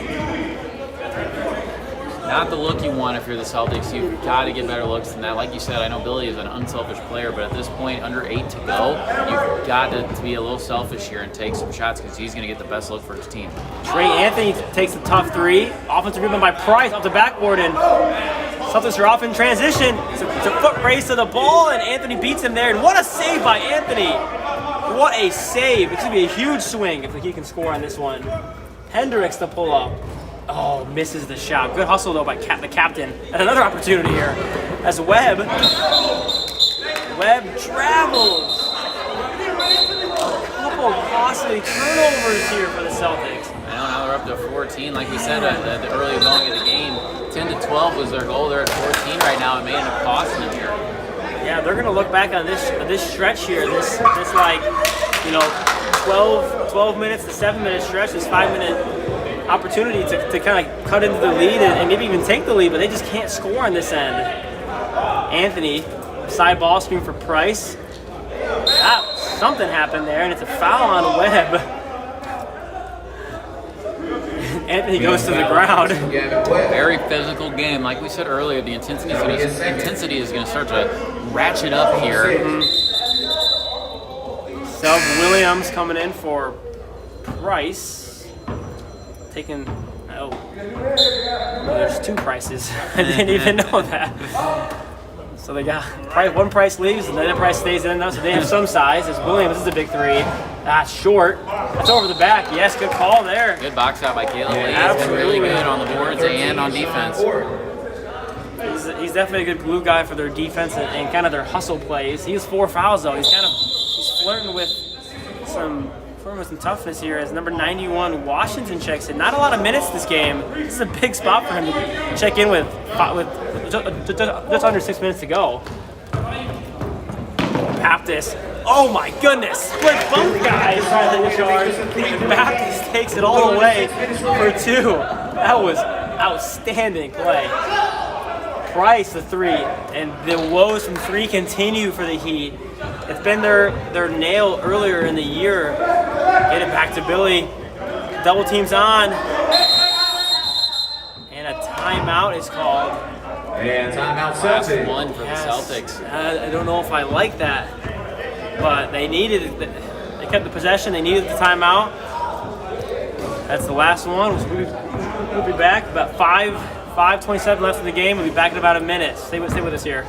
Not the look you want if you're the Celtics. You've got to get better looks than that. Like you said, I know Billy is an unselfish player, but at this point, under 8 to go, you've got to be a little selfish here and take some shots because he's going to get the best look for his team. Trey Anthony takes the tough three. Offensive rebound by Price off the backboard, and Celtics are off in transition. It's a foot race to the ball, and Anthony beats him there. And what a save by Anthony! What a save. It's going to be a huge swing if he can score on this one. Hendricks the pull-up. Oh, misses the shot. Good hustle, though, by the captain. And another opportunity here as Webb travels. A couple costly turnovers here for the Celtics. I know now they're up to 14. Like we said at the early going of the game, 10 to 12 was their goal. They're at 14 right now. It may end up costing them here. Yeah, they're gonna look back on this stretch here, this like, 12 minutes to 7-minute stretch, this 5-minute opportunity to kind of cut into the lead and maybe even take the lead, but they just can't score on this end. Anthony, side ball screen for Price. Something happened there, and it's a foul on Webb. Anthony goes to the ground. Very physical game. Like we said earlier, the intensity is going to start to ratchet up here. Sub Williams coming in for Price. Taking, there's 2 Prices. I didn't even know that. So they got one Price leaves and the other Price stays in now, so they have some size. As Williams, this is a big 3. That's short. That's over the back. Yes, good call there. Good box out by Caleb Lee. He's been Absolutely. really good on the boards and on defense. He's definitely a good glue guy for their defense and kind of their hustle plays. He has 4 fouls though. He's flirting with some toughness here as number 91 Washington checks in. Not a lot of minutes this game. This is a big spot for him to check in with just under 6 minutes to go. Baptist. Oh my goodness! Split both guys on the charge. Baptist takes it all the way for 2. That was outstanding play. Price the 3, and the woes from 3 continue for the Heat. It's been their nail earlier in the year. Get it back to Billy. Double teams on, and a timeout is called. And timeout Last Celtics. one for the Celtics. I don't know if I like that, but they needed it. They kept the possession. They needed the timeout. That's the last one. We'll be back. About 5:27 left in the game. We'll be back in about a minute. Stay with us here.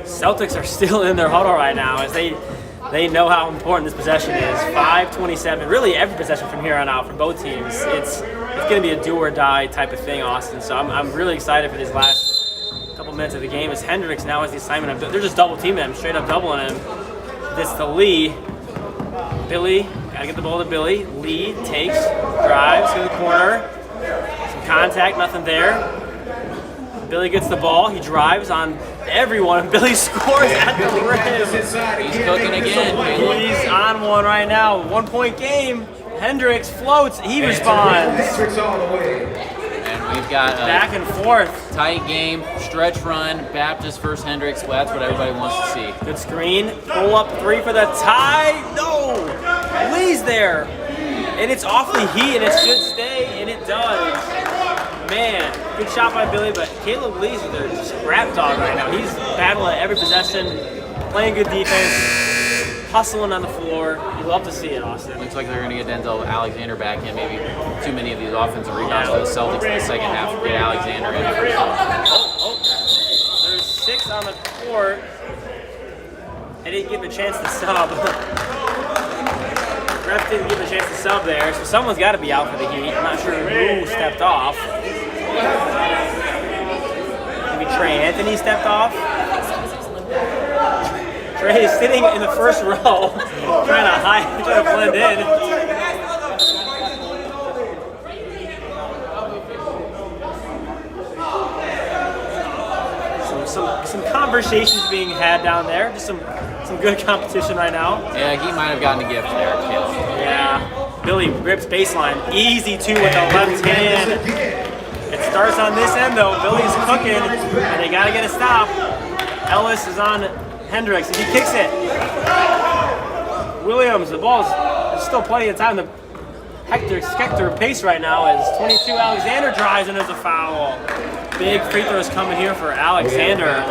Celtics are still in their huddle right now as they know how important this possession is. 5:27, really every possession from here on out for both teams. It's going to be a do or die type of thing, Austin. So I'm really excited for these last couple minutes of the game as Hendricks now has the assignment of, they're just double teaming him, straight up doubling him. This to Lee. Billy, gotta get the ball to Billy. Lee takes, drives to the corner. Some contact, nothing there. Billy gets the ball. He drives on everyone. And Billy scores at the rim. He's cooking again. He's on one right now. 1 point game. Hendricks floats. He responds. Hendricks all the way. And we've got a Back and forth. tight game, stretch run, Baptist versus Hendricks. Well, that's what everybody wants to see. Good screen. Pull up three for the tie. No. Lee's there. And it's off the heat, and it should stay, and it does. Man, good shot by Billy, but Caleb Lee's their scrap dog right now. He's battling every possession, playing good defense, hustling on the floor. You love to see it, Austin. Looks like they're going to get Denzel Alexander back in. Maybe too many of these offensive rebounds for the Celtics in the second half. Get Alexander in for some. There's 6 on the court. They didn't give a chance to sub. Ref didn't give a chance to sub there, so someone's got to be out for the Heat. I'm not sure who stepped off. Maybe Trey Anthony stepped off. Trey is sitting in the first row, trying to blend in. Some conversations being had down there. Just some good competition right now. Yeah, he might have gotten a gift there, Caleb. Yeah. Billy grips baseline. Easy two with the left hand. It starts on this end though. Billy's cooking, and they gotta get a stop. Ellis is on Hendricks, and he kicks it. Williams, the ball's, there's still plenty of time. The Hector pace right now is 22. Alexander drives, and there's a foul. Big free throws coming here for Alexander.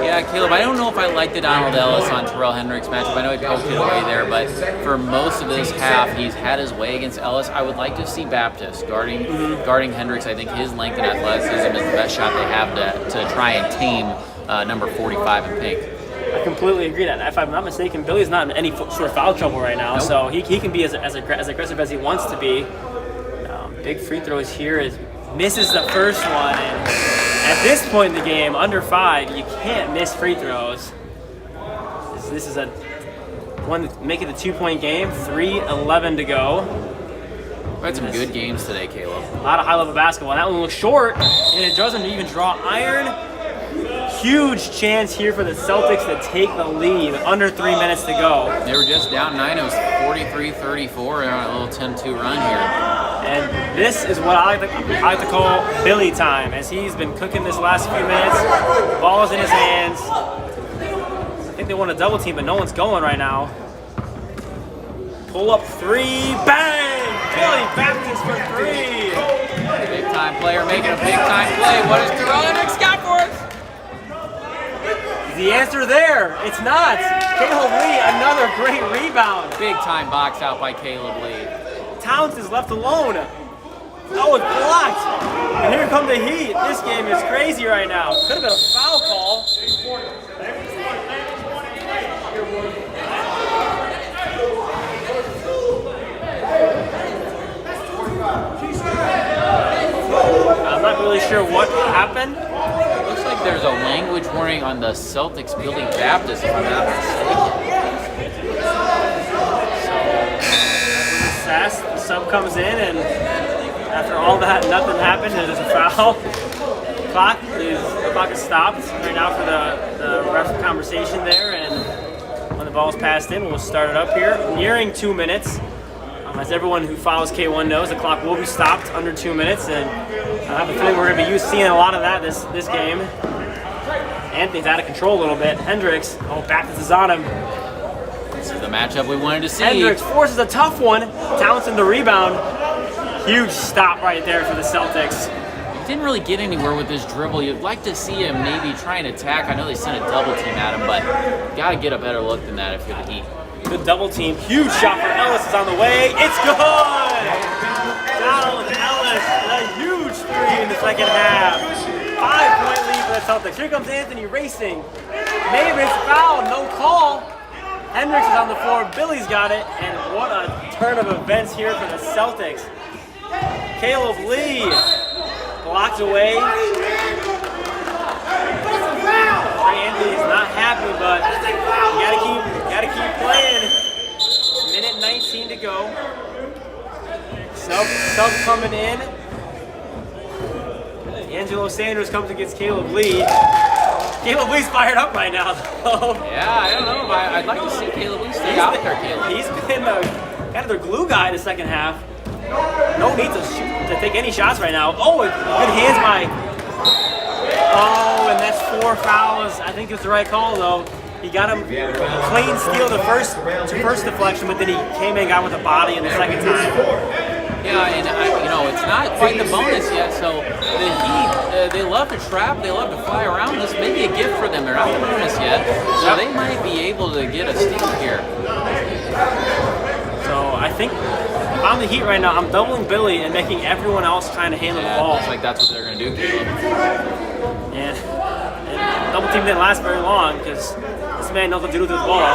Yeah, Caleb, I don't know if I like the Donald Ellis on Terrell Hendricks matchup. I know he poked it away there, but for most of this half, he's had his way against Ellis. I would like to see Baptist guarding Hendricks. I think his length and athleticism is the best shot they have to try and tame number 45 in pink. I completely agree that. If I'm not mistaken, Billy's not in any sort of foul trouble right now, so he can be as aggressive as he wants to be. Big free throws here. Misses the first one, and at this point in the game, under 5, you can't miss free throws. This is one to make it a 2-point game. 3:11 to go. We had some good games today, Caleb. A lot of high-level basketball. That one looks short, and it doesn't even draw iron. Huge chance here for the Celtics to take the lead. Under 3 minutes to go. They were just down 9. It was 43-34. They're on a little 10-2 run here. And this is what I like to call Billy time, as he's been cooking this last few minutes. Ball is in his hands. I think they want a double team, but no one's going right now. Pull up 3, bang! Billy Baptist for 3. Big time player making a big time play. What has Terrell Hendricks got for us? Is the answer there? It's not. Caleb Lee, another great rebound. Big time box out by Caleb Lee. Towns is left alone. Oh, it's blocked. And here come the Heat. This game is crazy right now. Could have been a foul call. I'm not really sure what happened. Looks like there's a language warning on the Celtics Billy Baptist, if I'm not mistaken. The sub comes in, and after all that, nothing happened. There's a foul. The clock is stopped right now for the ref conversation there, and when the ball's passed in, we'll start it up here. Nearing 2 minutes. As everyone who follows K1 knows, the clock will be stopped under 2 minutes, and I have a feeling we're going to be seeing a lot of that this game. Anthony's out of control a little bit. Hendricks, Baptist is on him. This is the matchup we wanted to see. Hendricks forces a tough one. Townsend the rebound. Huge stop right there for the Celtics. He didn't really get anywhere with his dribble. You'd like to see him maybe try and attack. I know they sent a double team at him, but you got to get a better look than that if you're the Heat. Good double team. Huge shot for Ellis is on the way. It's good! Donald Ellis, a huge 3 in the second half. 5-point lead for the Celtics. Here comes Anthony racing. Maybe it's foul, no call. Hendricks is on the floor. Billy's got it. And what a turn of events here for the Celtics. Caleb Lee blocked away. Trey Anthony's not happy, but you gotta keep playing. Minute 19 to go. Sub coming in. Angelo Sanders comes against Caleb Lee. Caleb Lee's fired up right now, though. Yeah, I don't know. I'd like to see Caleb Lee stay out there, Caleb. He's been kind of their glue guy in the second half. No need to take any shots right now. Oh, good hands by. Oh, and that's 4 fouls. I think it's the right call, though. He got him clean steal the first deflection, but then he came in and got with the body in the second time. Yeah, and it's not quite the bonus yet. So the Heat, they love to trap, they love to fly around. This may be a gift for them. They're not the bonus yet, so they might be able to get a steal here. So I think if I'm the Heat right now, I'm doubling Billy and making everyone else trying to handle the ball. Looks like that's what they're going to do, Caleb. And double team didn't last very long because this man knows what to do with the ball.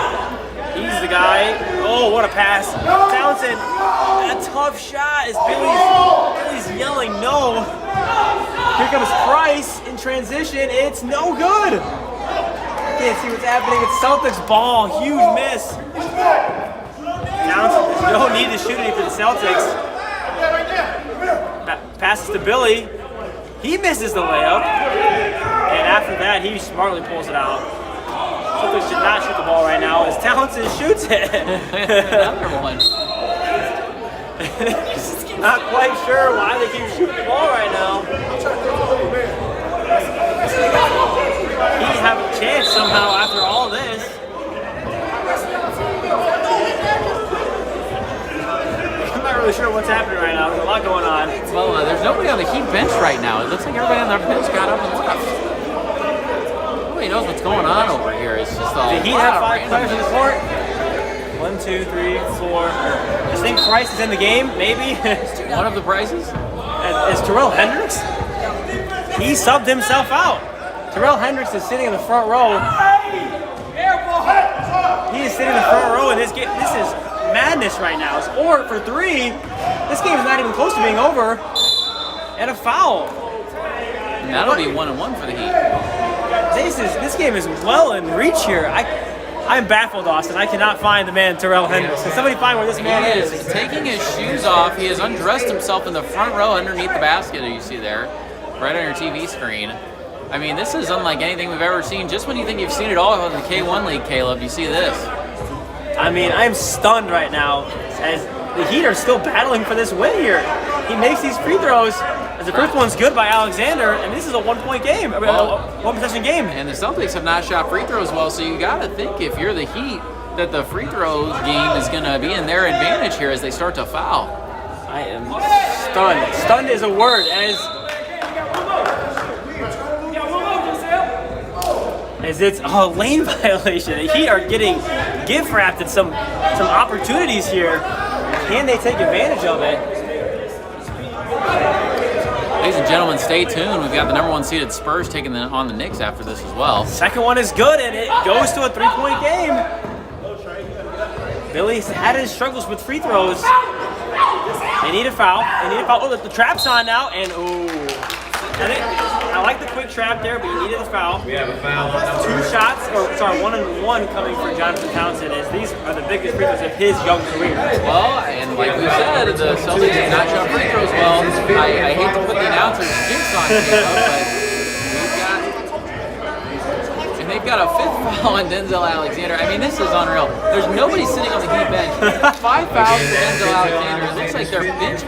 He's the guy. Oh, what a pass. Townsend, a tough shot as Billy's yelling no. Here comes Price in transition. It's no good. Can't see what's happening. It's Celtics ball. Huge miss. Townsend, there's no need to shoot any for the Celtics. Passes to Billy. He misses the layup. And after that, he smartly pulls it out. Celtics should not shoot the ball right now as Townsend shoots it. Another one. Not quite sure why they keep shooting the ball right now. He have a chance somehow after all this. I'm not really sure what's happening right now. There's a lot going on. Well, there's nobody on the Heat bench right now. It looks like everybody on their bench got up and left. Nobody knows what's going on over here. It's just all. The Heat have 5 players on the court. 1, 2, 3, 4. I think Price is in the game, maybe. One of the prizes? Is Terrell Hendricks? He subbed himself out. Terrell Hendricks is sitting in the front row. He is sitting in the front row, and this is madness right now. It's 4 for 3. This game is not even close to being over. And a foul. And that'll be 1-1 for the Heat. This game is well in reach here. I'm baffled, Austin. I cannot find the man Terrell Hendricks. Can somebody find where this man is? He's taking his shoes off. He has undressed himself in the front row underneath the basket that you see there, right on your TV screen. I mean, this is unlike anything we've ever seen. Just when you think you've seen it all in the K1 League, Caleb, you see this. I mean, I'm stunned right now as the Heat are still battling for this win here. He makes these free throws. As the first one's good by Alexander, and this is a 1-point game, a 1-possession game. And the Celtics have not shot free throws well, so you got to think if you're the Heat that the free throw game is going to be in their advantage here as they start to foul. I am stunned. Stunned is a word, as it's a lane violation. The Heat are getting gift wrapped at some opportunities here. Can they take advantage of it? Ladies and gentlemen, stay tuned. We've got the #1 seeded Spurs taking on the Knicks after this as well. Second one is good, and it goes to a 3-point game. Billy's had his struggles with free throws. They need a foul. Oh, the trap's on now, and I like the quick trap there, but you needed a foul. We have a foul on number 1 and 1 coming for Jonathan Townsend, as these are the biggest free throws of his young career. Well, and like we said, the Celtics have not shot free throws well. I hate to put the announcer's jinx on here, but they've got a 5th foul on Denzel Alexander. I mean, this is unreal. There's nobody sitting on the Heat bench. 5 fouls for Denzel Alexander. It looks like their bench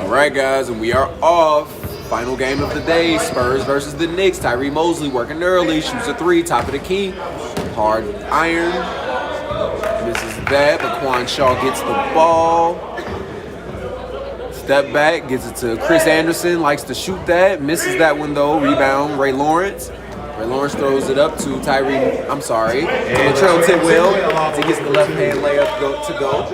All right, guys, and we are off. Final game of the day, Spurs versus the Knicks. Tyree Mosley working early, shoots a three, top of the key. Hard iron. Misses that, but Quan Shaw gets the ball. Step back, gets it to Chris Anderson, likes to shoot that. Misses that one though, rebound, Ray Lawrence. Ray Lawrence throws it up to Latrell Tidwell. He gets the left hand layup to go.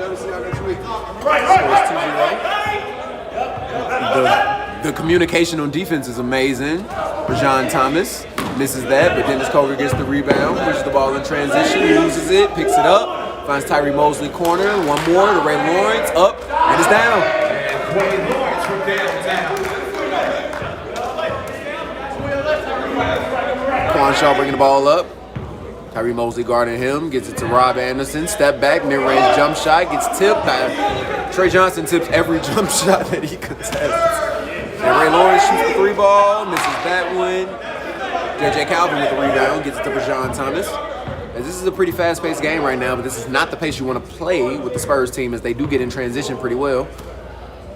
The communication on defense is amazing. Rajon Thomas misses that, but Dennis Coger gets the rebound, pushes the ball in transition, loses it, picks it up, finds Tyree Mosley corner. One more to Ray Lawrence, up, and it's down. And Ray Lawrence from downtown. Quan Shaw bringing the ball up. Tyree Mosley guarding him, gets it to Rob Anderson. Step back, mid-range jump shot, gets tipped. Trey Johnson tips every jump shot that he contests. And Ray Lawrence shoots the three ball, misses that one. J.J. Calvin with the rebound, gets it to Rajon Thomas. And this is a pretty fast-paced game right now, but this is not the pace you want to play with the Spurs team, as they do get in transition pretty well.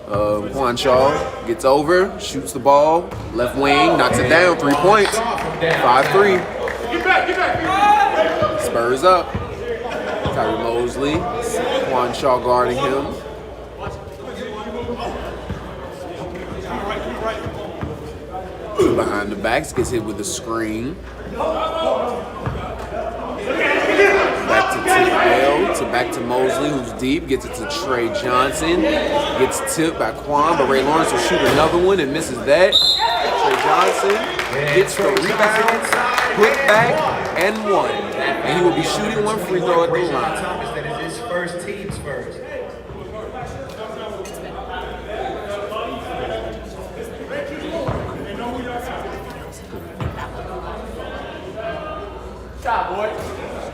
Quan Shaw gets over, shoots the ball, left wing, knocks it down, 3 points, 5-3. Spurs up. Tyree Mosley, Quan Shaw guarding him. Behind the backs, gets hit with a screen. Back to Tidwell, back to Mosley, who's deep, gets it to Trey Johnson. Gets tipped by Quan, but Ray Lawrence will shoot another one and misses that. Trey Johnson gets the rebound, put back, and one. And he will be shooting one free throw at the line. Thomas, that is his first team's first.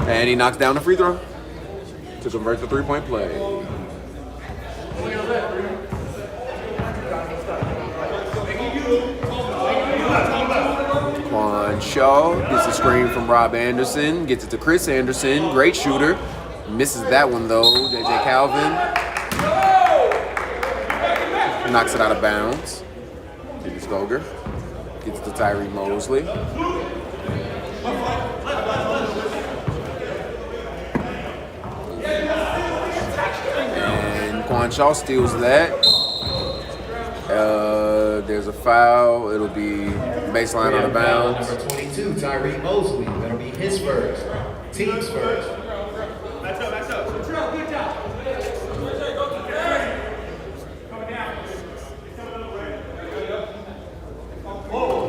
And he knocks down the free throw to convert the three-point play. Quan Shaw gets a screen from Rob Anderson, gets it to Chris Anderson, great shooter. Misses that one though, J.J. Calvin. Knocks it out of bounds. Dennis Coger gets to Tyree Mosley. Quan Shaw steals that. There's a foul. It'll be baseline out of bounds. Number 22, Tyree Mosley. That'll be his first. Team's first.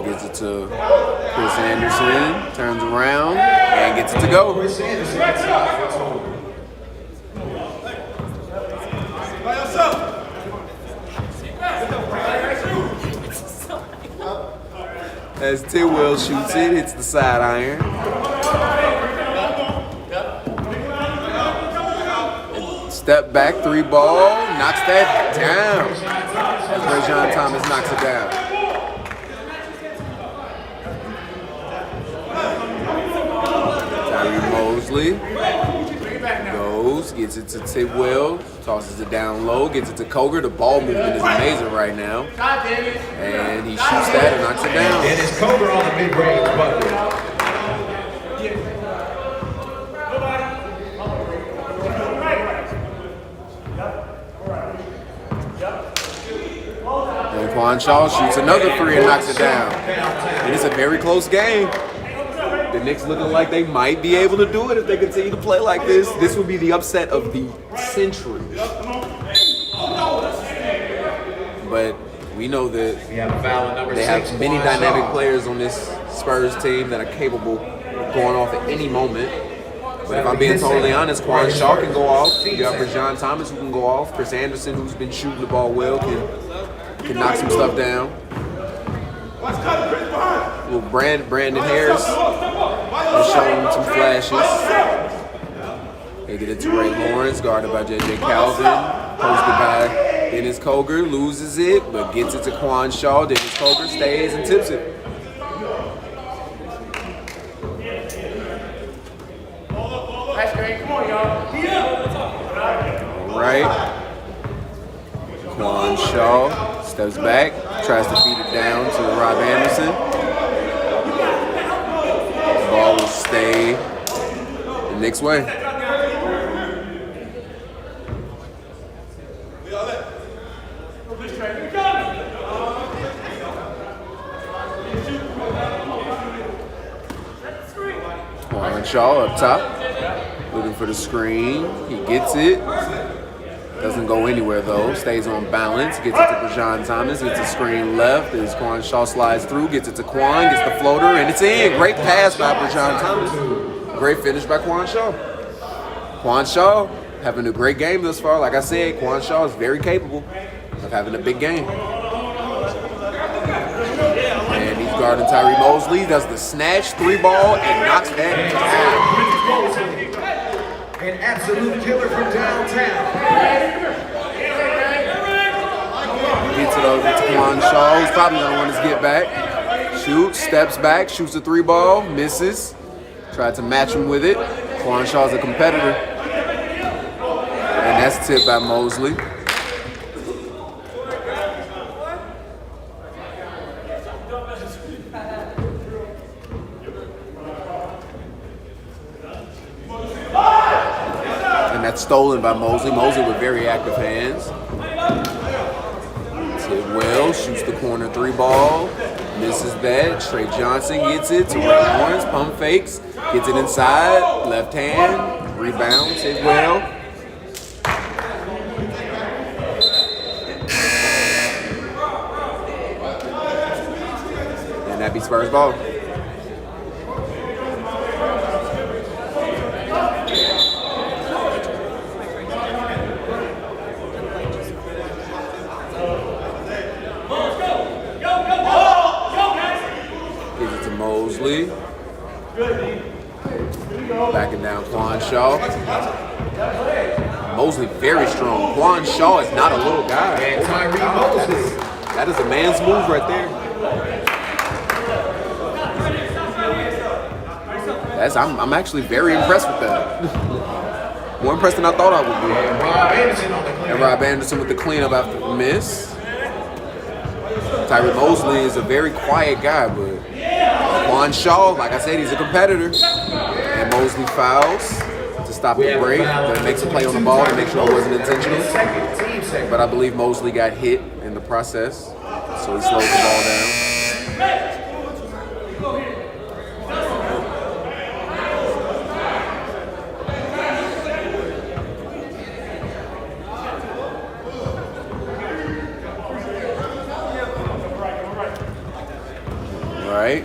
Gets it to Chris Anderson. Turns around and gets it to go. Chris Anderson gets it. As Tidwell shoots it, hits the side iron. Step back, three ball, knocks that down. As Rajon Thomas knocks it down. Tyree Mosley goes, gets it to Tidwell, tosses it down low, gets it to Coger. The ball movement is amazing right now. And he shoots that and knocks it down. Dennis Coger on the mid-range bucket. And Quan Shaw shoots another three and knocks it down. And it's a very close game. The Knicks looking like they might be able to do it if they continue to play like this. This would be the upset of the century. But we know that We have a foul at number they 6. have many Quan dynamic Shaw. players on this Spurs team that are capable of going off at any moment. But if I'm being totally honest, Quan Shaw can go off. You got Rajon Thomas who can go off. Chris Anderson, who's been shooting the ball well, can knock some stuff down. Well, Brandon Harris has shown some flashes. They get it to Ray Lawrence, guarded by J.J. Calvin, posted by Dennis Coger, loses it, but gets it to Quan Shaw. Dennis Coger stays and tips it. All right. Quan Shaw Steps back, tries to feed it down to Rob Anderson. The ball will stay the Knicks' way. Quan Shaw up top, looking for the screen. He gets it. Doesn't go anywhere though. Stays on balance. Gets it to Brajan Thomas. Gets a screen left as Quan Shaw slides through. Gets it to Quan. Gets the floater and it's in. Great pass by Brajan Thomas. Great finish by Quan Shaw. Quan Shaw having a great game thus far. Like I said, Quan Shaw is very capable of having a big game. And he's guarding Tyree Mosley. Does the snatch 3-ball and knocks that down. An absolute killer from downtown. Gets it over to Quan Shaw, who's probably going to want his get back. Shoots, steps back, shoots a 3-ball, misses. Tried to match him with it. Quan Shaw's a competitor. And that's tipped by Mosley. That's stolen by Mosley. Mosley with very active hands. Tidwell shoots the corner 3-ball. Misses that. Trey Johnson gets it to Ray Lawrence. Pump fakes. Gets it inside. Left hand. Rebound. Tidwell. And that be Spurs ball. Mosley. Backing down Quan Shaw. Mosley very strong. Quan Shaw is not a little guy. And Tyree Mosley. That is a man's move right there. I'm actually very impressed with that. More impressed than I thought I would be. And Rob Anderson on the clean. And Rob Anderson with the cleanup after the miss. Tyree Mosley is a very quiet guy, but Quan Shaw, like I said, he's a competitor. And Mosley fouls to stop the break, but makes a play on the ball to make sure it wasn't intentional. But I believe Mosley got hit in the process, so he slows the ball down. Right.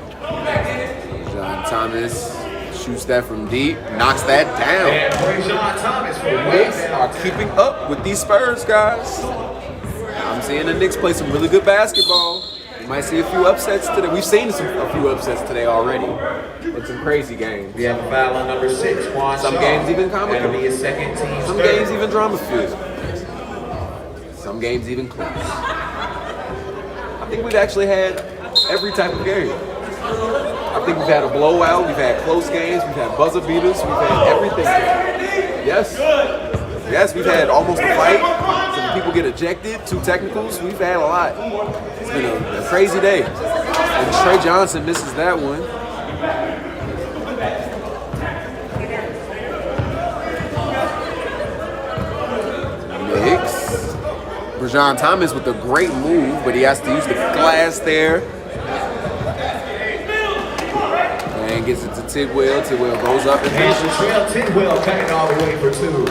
John Thomas shoots that from deep, knocks that down. And Brajan Thomas for Knicks are keeping up with these Spurs, guys. I'm seeing the Knicks play some really good basketball. We might see a few upsets today. We've seen a few upsets today already. It's some crazy games. We have a foul on number 6, Quan Some Shaw. games even comical. That'll be his second team. Some games even drama-filled. Some games even close. I think we've actually had every type of game. I think we've had a blowout, we've had close games, we've had buzzer beaters, we've had everything. Yes. Yes, we've had almost a fight. Some people get ejected, 2 technicals. We've had a lot. It's been a crazy day. And Trey Johnson misses that one. Knicks. Brajan Thomas with a great move, but he has to use the glass there. And gets it to Tidwell. Tidwell goes up and And Trail Tidwell cutting all the way for 2.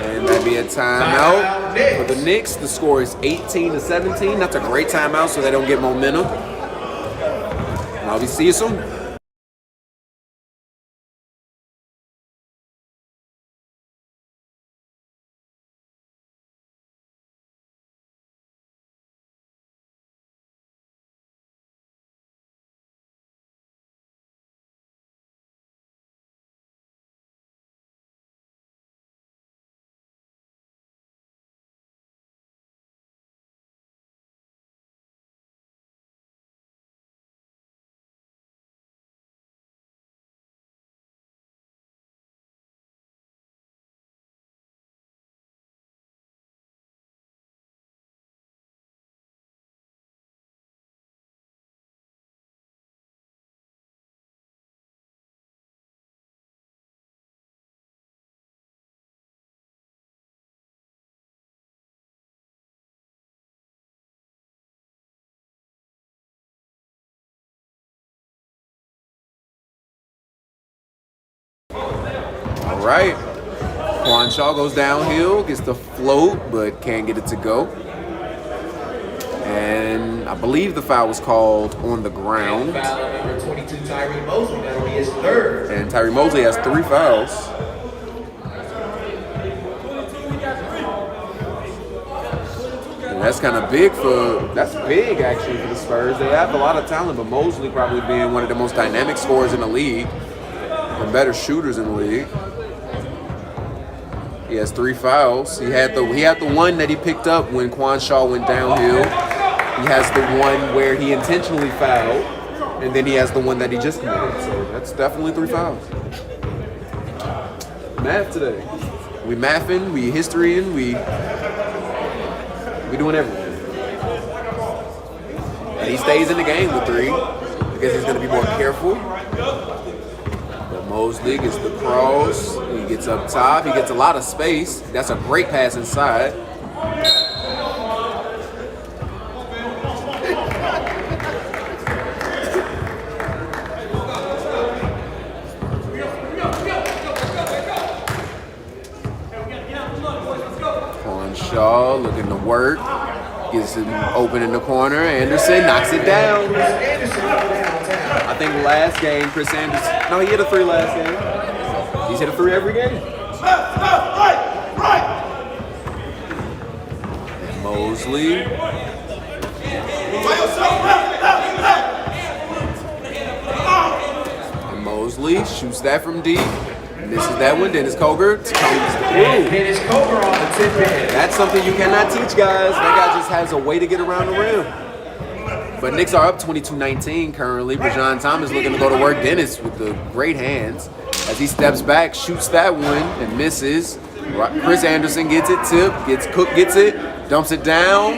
And that'd be a timeout for the Knicks. The score is 18-17. That's a great timeout so they don't get momentum. And I'll see you soon. All right. Quan Shaw goes downhill, gets the float, but can't get it to go. And I believe the foul was called on the ground. And foul on number 22, Tyree Mosley. That'll be his third. And Tyree Mosley has 3 fouls. And that's kind of big that's big actually for the Spurs. They have a lot of talent, but Mosley probably being one of the most dynamic scorers in the league and better shooters in the league. He has 3 fouls. He had the one that he picked up when Quan Shaw went downhill. He has the one where he intentionally fouled, and then he has the one that he just committed. So that's definitely 3 fouls. Math today. We mathing, we historying, we doing everything. And he stays in the game with 3. I guess he's going to be more careful. But Mosley gets the cross. He gets up top. He gets a lot of space. That's a great pass inside. Shaw looking to work, gets him open in the corner. Anderson knocks it down. I think last game, Chris Anderson. No, he hit a 3 last game. He's hit a 3 every game. Mosley. And Mosley shoots that from deep. Misses that one. Dennis Coger comes through. Dennis Coger on the tip in. That's something you cannot teach, guys. That guy just has a way to get around the rim. But Knicks are up 22-19 currently. Brajan Thomas looking to go to work. Dennis with the great hands. As he steps back, shoots that one and misses. Chris Anderson gets it, Cook gets it, dumps it down.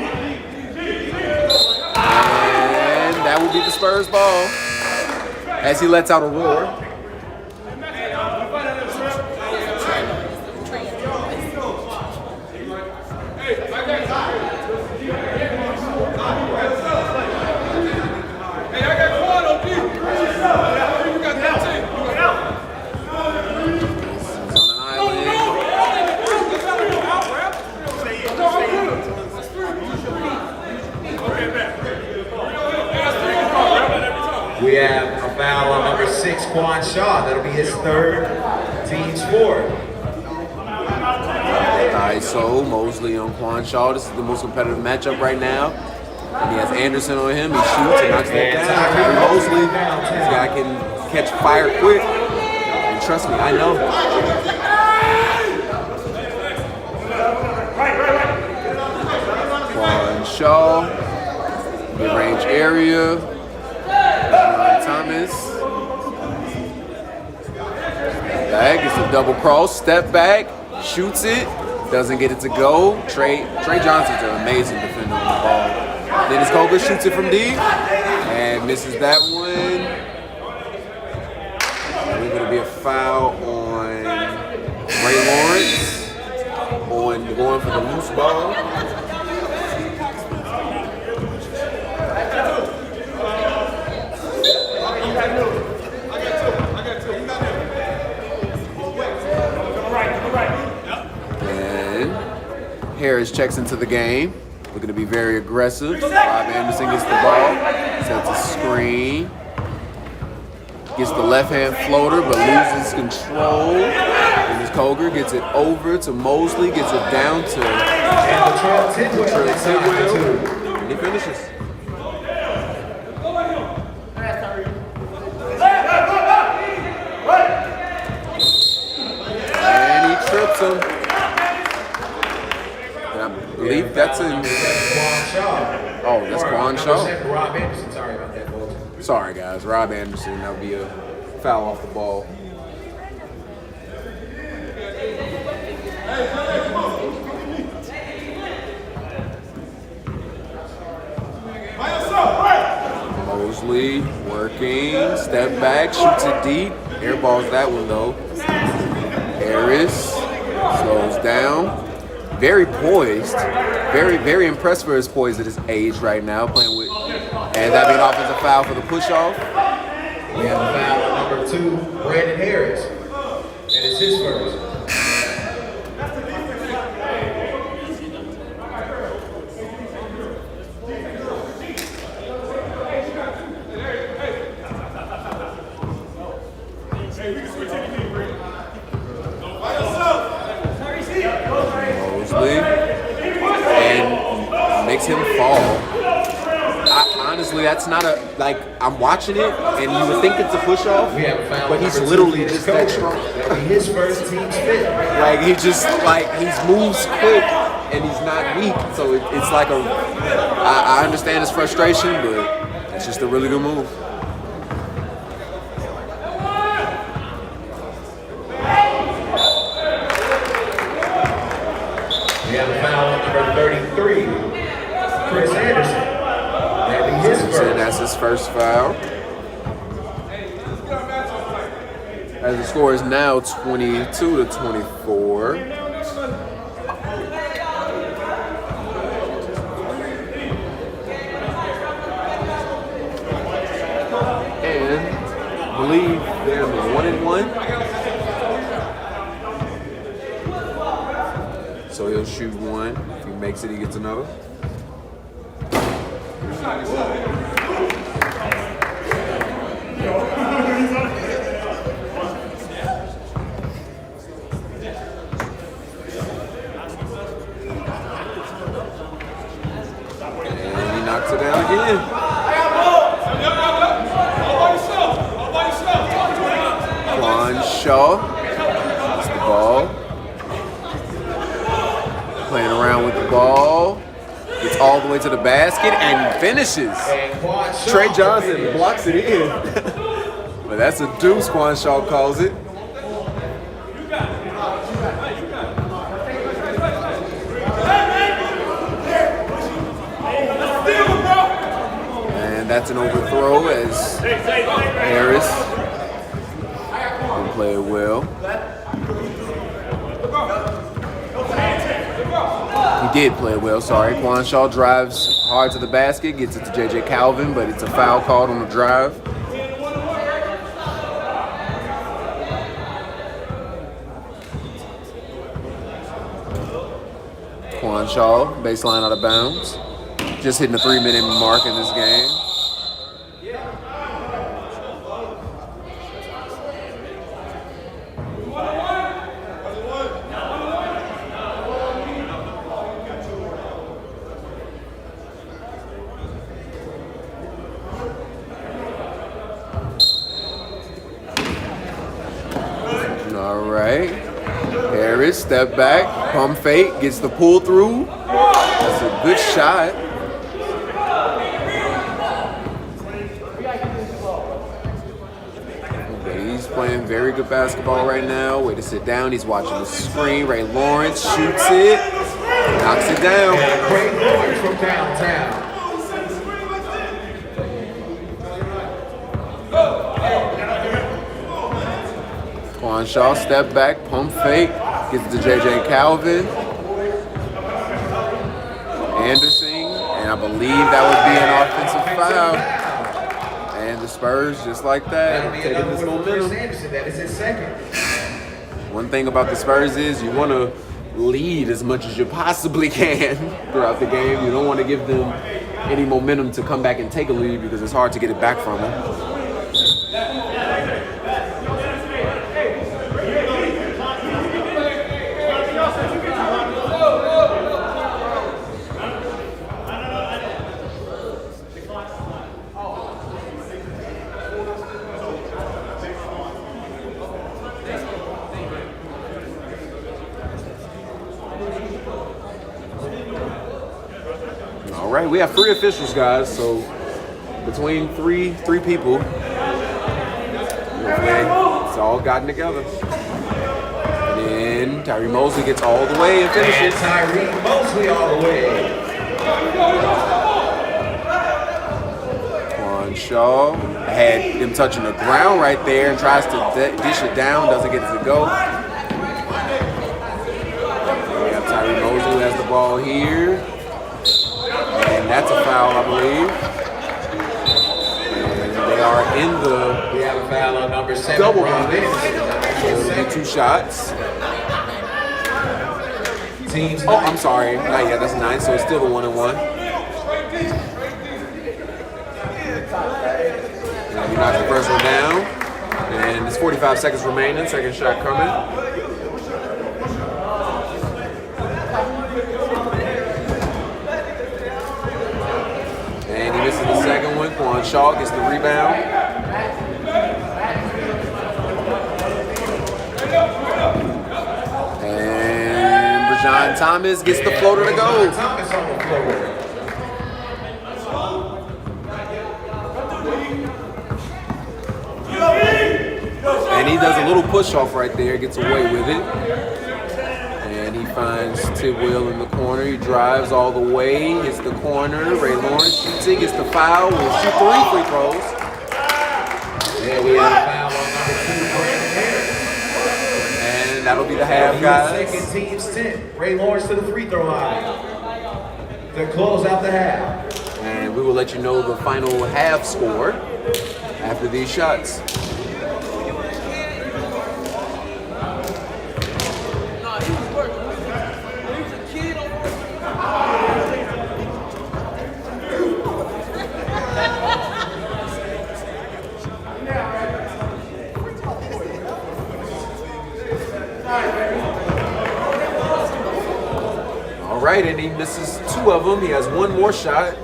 And that will be the Spurs ball as he lets out a roar. We have a foul on number 6, Quan Shaw. That'll be his 3rd, team's 4th. ISO, Mosley on Quan Shaw. This is the most competitive matchup right now. And he has Anderson on him. He shoots and knocks that down. Mosley, this guy can catch fire quick. And trust me, I know. Quan Shaw, mid-range area. Thomas. Back, gets a double cross, step back, shoots it, doesn't get it to go. Trey Johnson's an amazing defender on the ball. Dennis Coger shoots it from deep and misses that one. There's going to be a foul on Ray Lawrence on going for the loose ball. Harris checks into the game, looking to be very aggressive. Rob Anderson gets the ball, sets a screen, gets the left-hand floater, but loses control. Dennis Coger gets it over to Mosley, gets it down to Latrell Tidwell, and he finishes. And he trips him. I believe that's in. Oh, that's Quan Shaw. Rob Anderson. Sorry about that, folks. Sorry, guys. Rob Anderson. That would be a foul off the ball. Mosley working. Step back. Shoots it deep. Airballs that one, though. Harris slows down. Very poised, very impressed for his poise at his age right now, playing with, and that being offensive foul for the push-off. We have a foul on number 2, Brandon Harris. it's his first. Mosley. And makes him fall. Honestly, that's not a, like, I'm watching it, and you would think it's a push-off, We have found but he's number literally 2 just for that his strong. coach. That'll be his first team's fifth. Like, he just, like, he moves quick, and he's not weak, so it's like a, I understand his frustration, but it's just a really good move. We have a foul on number 33, Chris Anderson. That'll be his And first. that's his first foul. As the score is now 22-24. And I believe they're in the 1-1. So he'll shoot one. If he makes it, he gets another. And he knocks it down again. Quan Shaw gets the ball. Playing around with the ball. Gets all the way to the basket and finishes. And Quan Shaw Trey Johnson blocks it in. But that's a deuce, Quan Shaw calls it. And that's an overthrow as Harris didn't play it well. He did play it well, sorry. Quan Shaw drives hard to the basket, gets it to J.J. Calvin, but it's a foul called on the drive. Quan Shaw, baseline out of bounds. Just hitting the 3-minute mark in this game. All right. Harris, step back, pump fake, gets the pull through. That's a good shot. Okay, he's playing very good basketball right now. Way to sit down. He's watching the screen. Ray Lawrence shoots it, knocks it down. And Ray Lawrence from downtown. Quan Shaw, step back, pump fake, gets it to J.J. Calvin. Anderson, and I believe that would be an offensive foul. And the Spurs, just like That'll that, be taking another this one for Chris momentum. Anderson. That is his second. One thing about the Spurs is you want to lead as much as you possibly can throughout the game. You don't want to give them any momentum to come back and take a lead because it's hard to get it back from them. All right, we have 3 officials, guys. So between three people, it's all gotten together. And then Tyree Mosley gets all the way and And finishes. Tyree Mosley all the way. Quan Shaw had him touching the ground right there and tries to dish it down, doesn't get it to go. We have Tyree Mosley who has the ball here. And that's a foul, I believe. And they are in the We have a foul on number 7. double Rob bonus. So Anderson. it'll be 2 shots. Teams Oh, I'm sorry. Not yet. That's 9, so it's still a 1-and-1. And he knocks the first one down. And there's 45 seconds remaining. Second shot coming. And he misses the second one. Quan Shaw gets the rebound. And Rajon Thomas gets the floater to go. Thomas on the floor. And he does a little push off right there, gets away with it. And he finds Tidwell in the corner. He drives all the way, hits the corner. Ray Lawrence shoots it, gets the foul. Will shoot 3 free throws. Yeah, we have a foul on number 2, Brandon Harris. And that'll be the half, guys. Second team's 10. Ray Lawrence to the free throw line to close out the half. And we will let you know the final half score after these shots. All right, and he misses 2 of them. He has 1 more shot.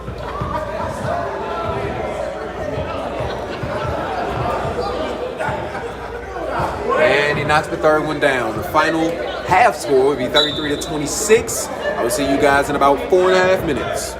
And he knocks the third one down. The final half score would be 33-26. I will see you guys in about 4.5 minutes.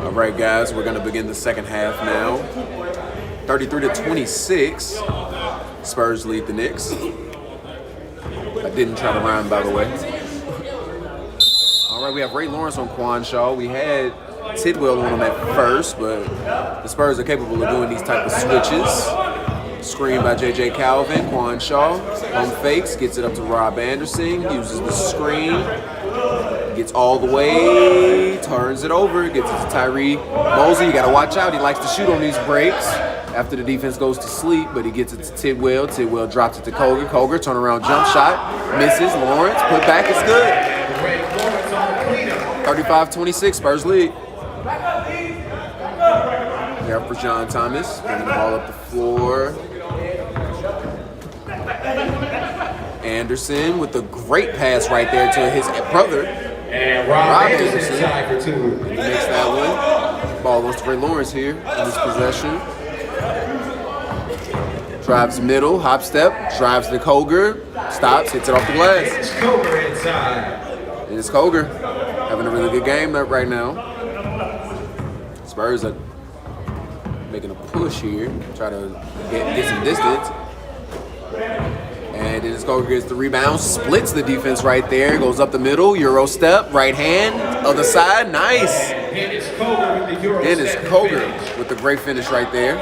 All right, guys, we're going to begin the second half now. 33-26. Spurs lead the Knicks. I didn't try to rhyme, by the way. All right, we have Ray Lawrence on Quan Shaw. We had Tidwell on him at first, but the Spurs are capable of doing these type of switches. Screen by J.J. Calvin, Quan Shaw. Home fakes, gets it up to Rob Anderson. Uses the screen. Gets all the way, turns it over, gets it to Tyree Mosley. You got to watch out. He likes to shoot on these breaks after the defense goes to sleep, but he gets it to Tidwell. Tidwell drops it to Koger. Koger, turnaround jump shot. Misses. Lawrence, put back, it's good. 35-26, Spurs lead. Here for John Thomas, bringing the ball up the floor. Anderson with a great pass right there to his brother. And Rob Anderson tied for 2. He makes that one. Ball goes to Ray Lawrence here in this possession. Drives middle, hop step, drives to Koger, stops, hits it off the glass. It's Koger inside. And it's Koger having a really good game right now. Spurs are making a push here, try to get some distance. And Dennis Koger gets the rebound, splits the defense right there, goes up the middle, Euro step, right hand, other side, nice. Dennis Koger with the Euro Dennis step Koger finish. with the great finish right there.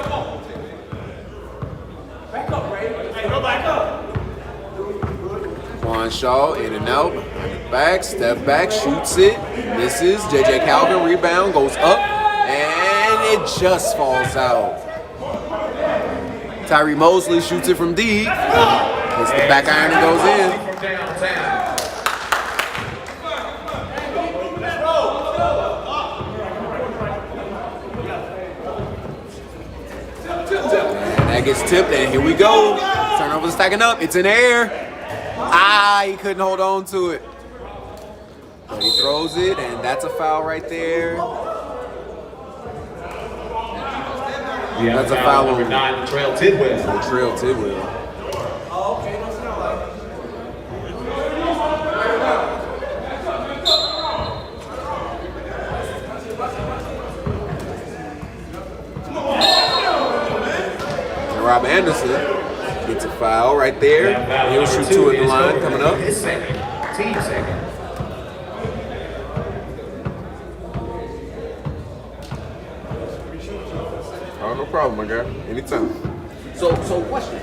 Quan Shaw in and out, back, step back, shoots it, misses. J.J. Calvin rebound, goes up, and it just falls out. Tyree Mosley shoots it from deep. Hits the back iron and goes in. From downtown. And that gets tipped, and here we go. Turnover stacking up. It's in the air. He couldn't hold on to it. But he throws it, and that's a foul right there. That's a foul number on 9, Latrell Tidwell. Latrell Tidwell. Rob Anderson gets a foul right there. He'll shoot 2 at the line coming up. His second, team second. Oh, no problem, my guy. Anytime. So question.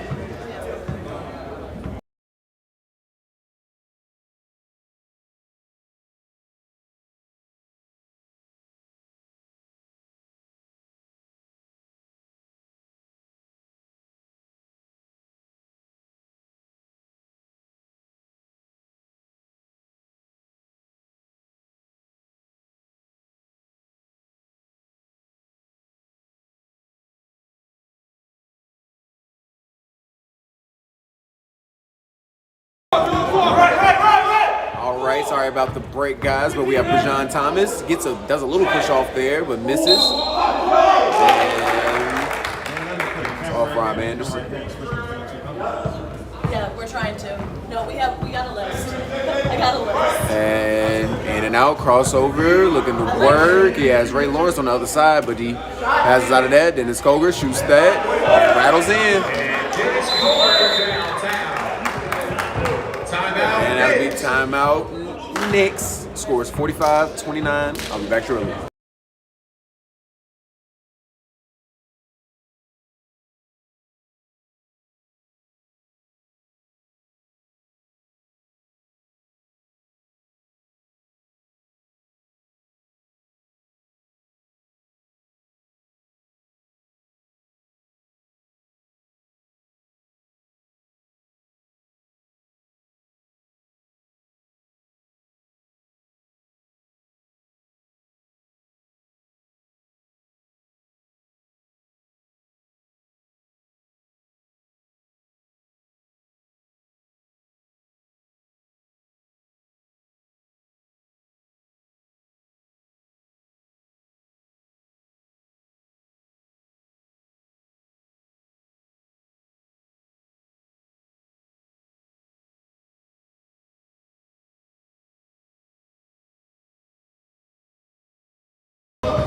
All right, sorry about the break, guys, but we have Brajan Thomas. Does a little push off there, but misses. And it's off Rob Anderson. Yeah, we're trying to. No, we got a list. I got a list. And in and out, crossover, looking to work. He has Ray Lawrence on the other side, but he passes out of that. Dennis Koger shoots that, and rattles in. Dennis Koger downtown. Timeout. And that'll be timeout. Knicks scores 45-29. I'll be back shortly.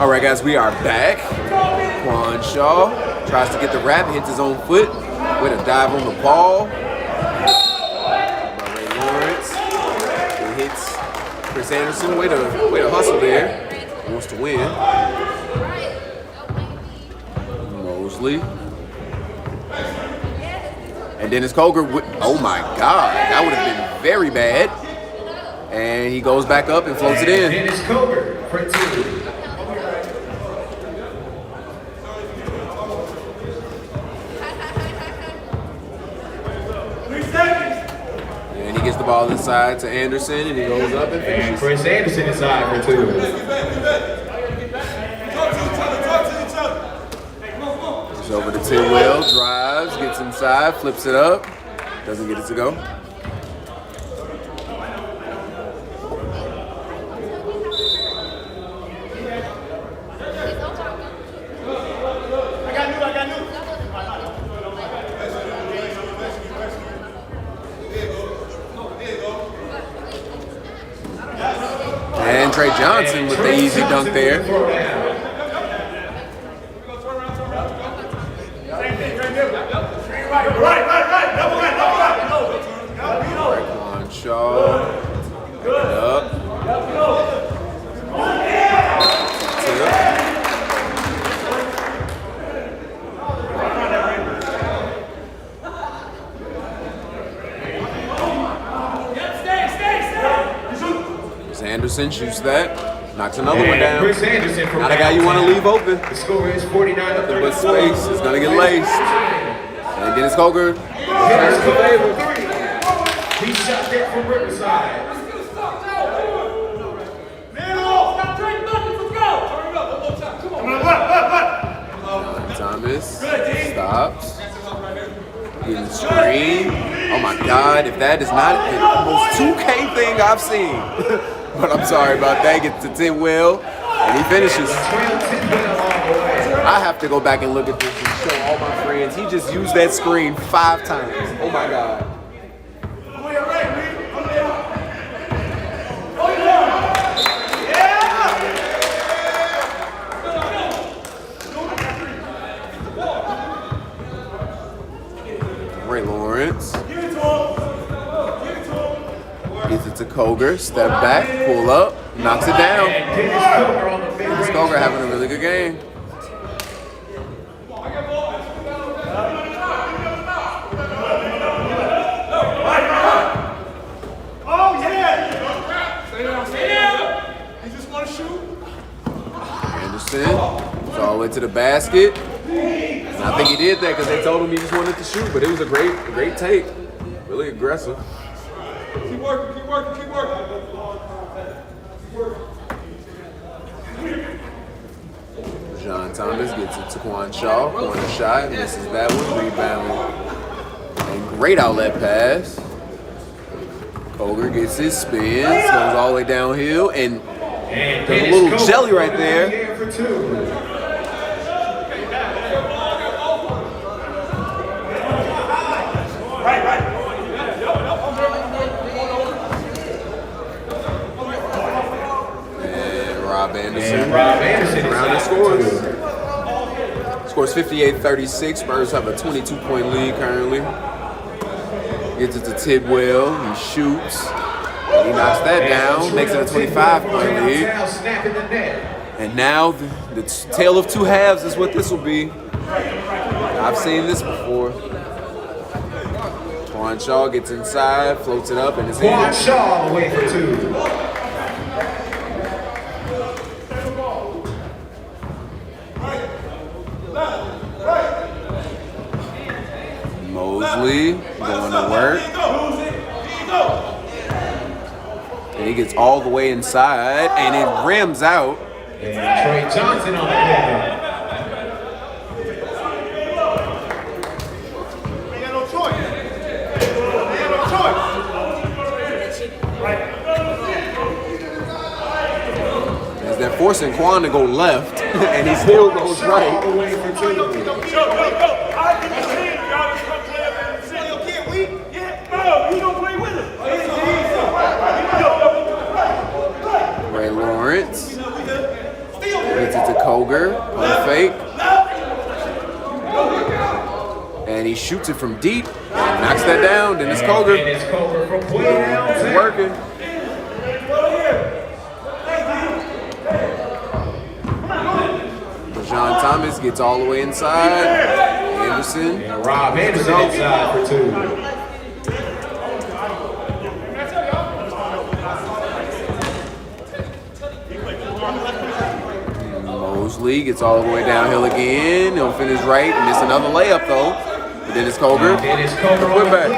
All right, guys, we are back. Quan Shaw tries to get the wrap, hits his own foot with a dive on the ball. Ray Lawrence. He hits Chris Anderson. Way to hustle there. He wants to win. Mosley. And Dennis Coger. Oh my God, that would have been very bad. And he goes back up and floats it in. Dennis Coger for 2. And he gets the ball inside to Anderson, and he goes up and finishes. And Chris Anderson inside for 2. It's over to Tidwell, drives, gets inside, flips it up, doesn't get it to go. And Trey Johnson with the easy dunk there. Quan Shaw. Pick it up. Anderson shoots that, knocks another one down. Chris Anderson from Not a guy you want to leave open. The score is 49-34. But space is going to get laced. And Dennis Coger turns the favor. He shot that from Riverside. Thomas stops. Getting screen. Oh my God, if that is not the most 2K thing I've seen. But I'm sorry about that. Gets to Tidwell, and he finishes. I have to go back and look at this and show all my friends. He just used that screen 5 times. Oh my God. Ray Lawrence. Gets it to Coger, step back, pull up, knocks it down. Dennis Coger having a really good game. Oh, yeah! Stay down. He just want to shoot. Anderson goes all the way to the basket. And I think he did that because they told him he just wanted to shoot, but it was a great take. Really aggressive. Keep working. John Thomas gets it to Quan Shaw. Corner shot, misses that one, rebound. And great outlet pass. Coger gets his spins, goes all the way downhill, and there's a little jelly right there. Rob Anderson around the scores. Scores 58-36. Spurs have a 22-point lead currently. Gets it to Tidwell. He shoots. He knocks that down. Makes it a 25-point lead. And now the tale of 2 halves is what this will be. I've seen this before. Quan Shaw gets inside, floats it up, and it's in. Quan Shaw away for 2. Mosley going to work. And he gets all the way inside, and it rims out. And Trey Johnson on the corner. As they're forcing Quan to go left, and he still goes right. Ray Lawrence gets it it to Koger. Pump fake. And he shoots it from deep. Knocks that down. Dennis Koger. And it's Koger from way downtown. It's working. John Thomas gets all the way inside. Anderson. And Rob Anderson inside for 2. Mosley gets all the way downhill again. He'll finish right. Miss another layup though. But Dennis Koger. Dennis Koger Put on back. the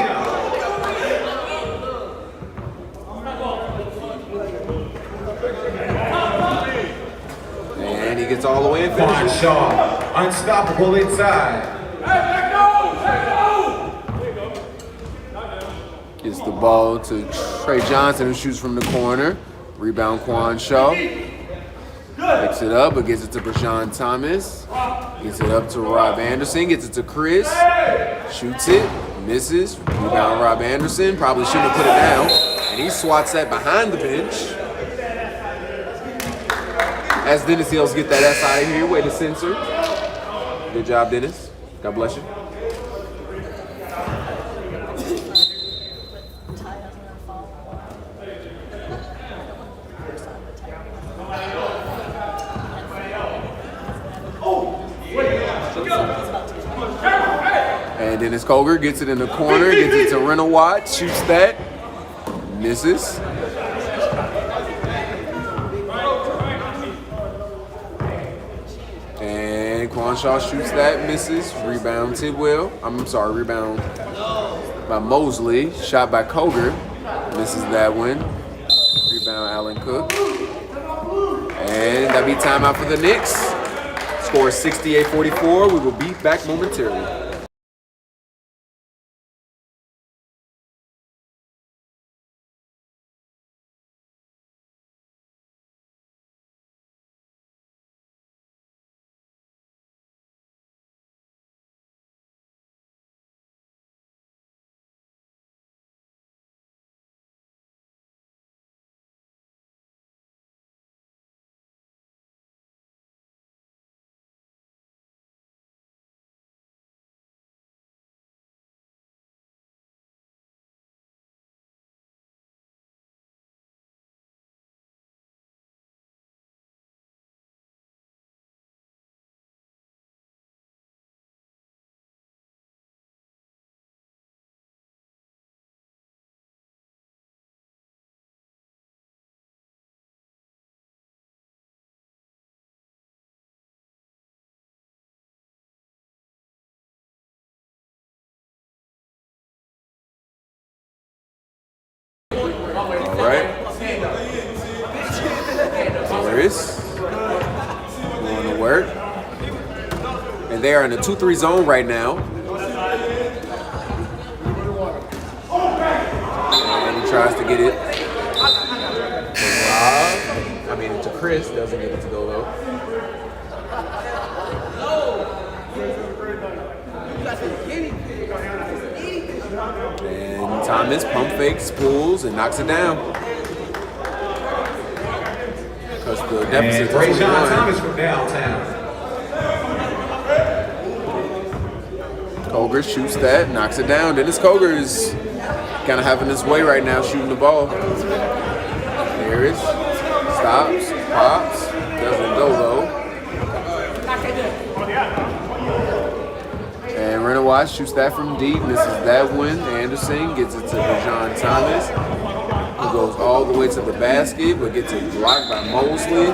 And he gets all the way and Quan finishes. Shaw, unstoppable inside. Gets the ball to Trey Johnson, who shoots from the corner. Rebound Quan Shaw. Picks it up, but gets it to Brashawn Thomas. Gets it up to Rob Anderson. Gets it to Chris. Shoots it. Misses. Rebound Rob Anderson. Probably shouldn't have put it down. And he swats that behind the bench. As Dennis Hills get that S out of here. Way to censor. Good job, Dennis. God bless you. And Dennis Koger gets it in the corner, gets it to Renner Watt, shoots that, misses. And Quan Shaw shoots that, misses. Rebound Tidwell. Rebound by Mosley. Shot by Koger. Misses that one. Rebound Allen Cook. And that'll be timeout for the Knicks. Score is 68-44. We will be back momentarily. All right. Chris going to work. And they are in a 2-3 zone right now. And he tries to get it to Rob. To Chris. Doesn't get it to go though. And Thomas pump fakes, pulls, and knocks it down. Because the deficit is Brashawn Thomas from downtown. Koger shoots that, knocks it down. Dennis Koger is kind of having his way right now, shooting the ball. Harris stops, pops, doesn't go though. And Renner Watt shoots that from deep, misses that one. Anderson gets it to Brashawn Thomas, who goes all the way to the basket, but gets it blocked by Mosley.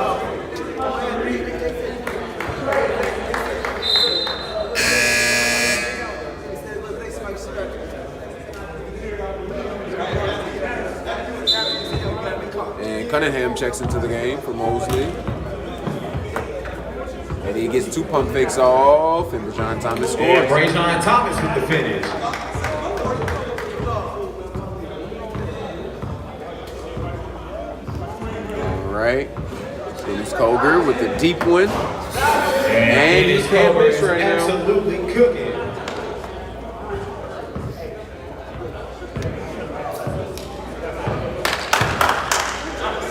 And Cunningham checks into the game for Mosley. And he gets 2 pump fakes off, and Brashawn Thomas scores. And Brashawn Thomas with the finish. All right. Dennis Koger with the deep one. And he can't miss right now. Absolutely cooking.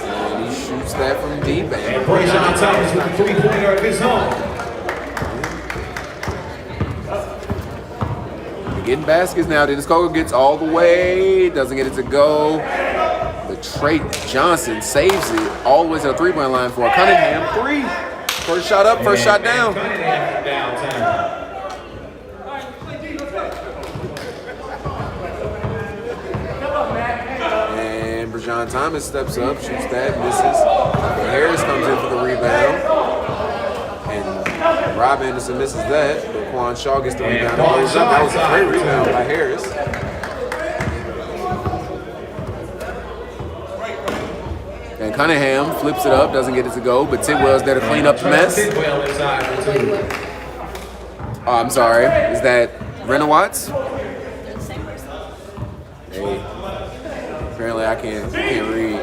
And he shoots that from deep. And Brayshawn Thomas with the three-pointer of his own. They're getting baskets now. Dennis Koger gets all the way. Doesn't get it to go. But Trey Johnson saves it all the way to the three-point line for a Cunningham three. First shot up, first shot down. Cunningham from downtown. And Brayshawn Thomas steps up, shoots that, misses. And Harris comes in for the rebound. And Rob Anderson misses that. But Quan Shaw gets the rebound. That was a great rebound by Harris. And Cunningham flips it up, doesn't get it to go, but Tidwell's there to clean up the mess. Tidwell inside for two. Oh, I'm sorry. Is that Renna Watts? Hey. Apparently I can't read.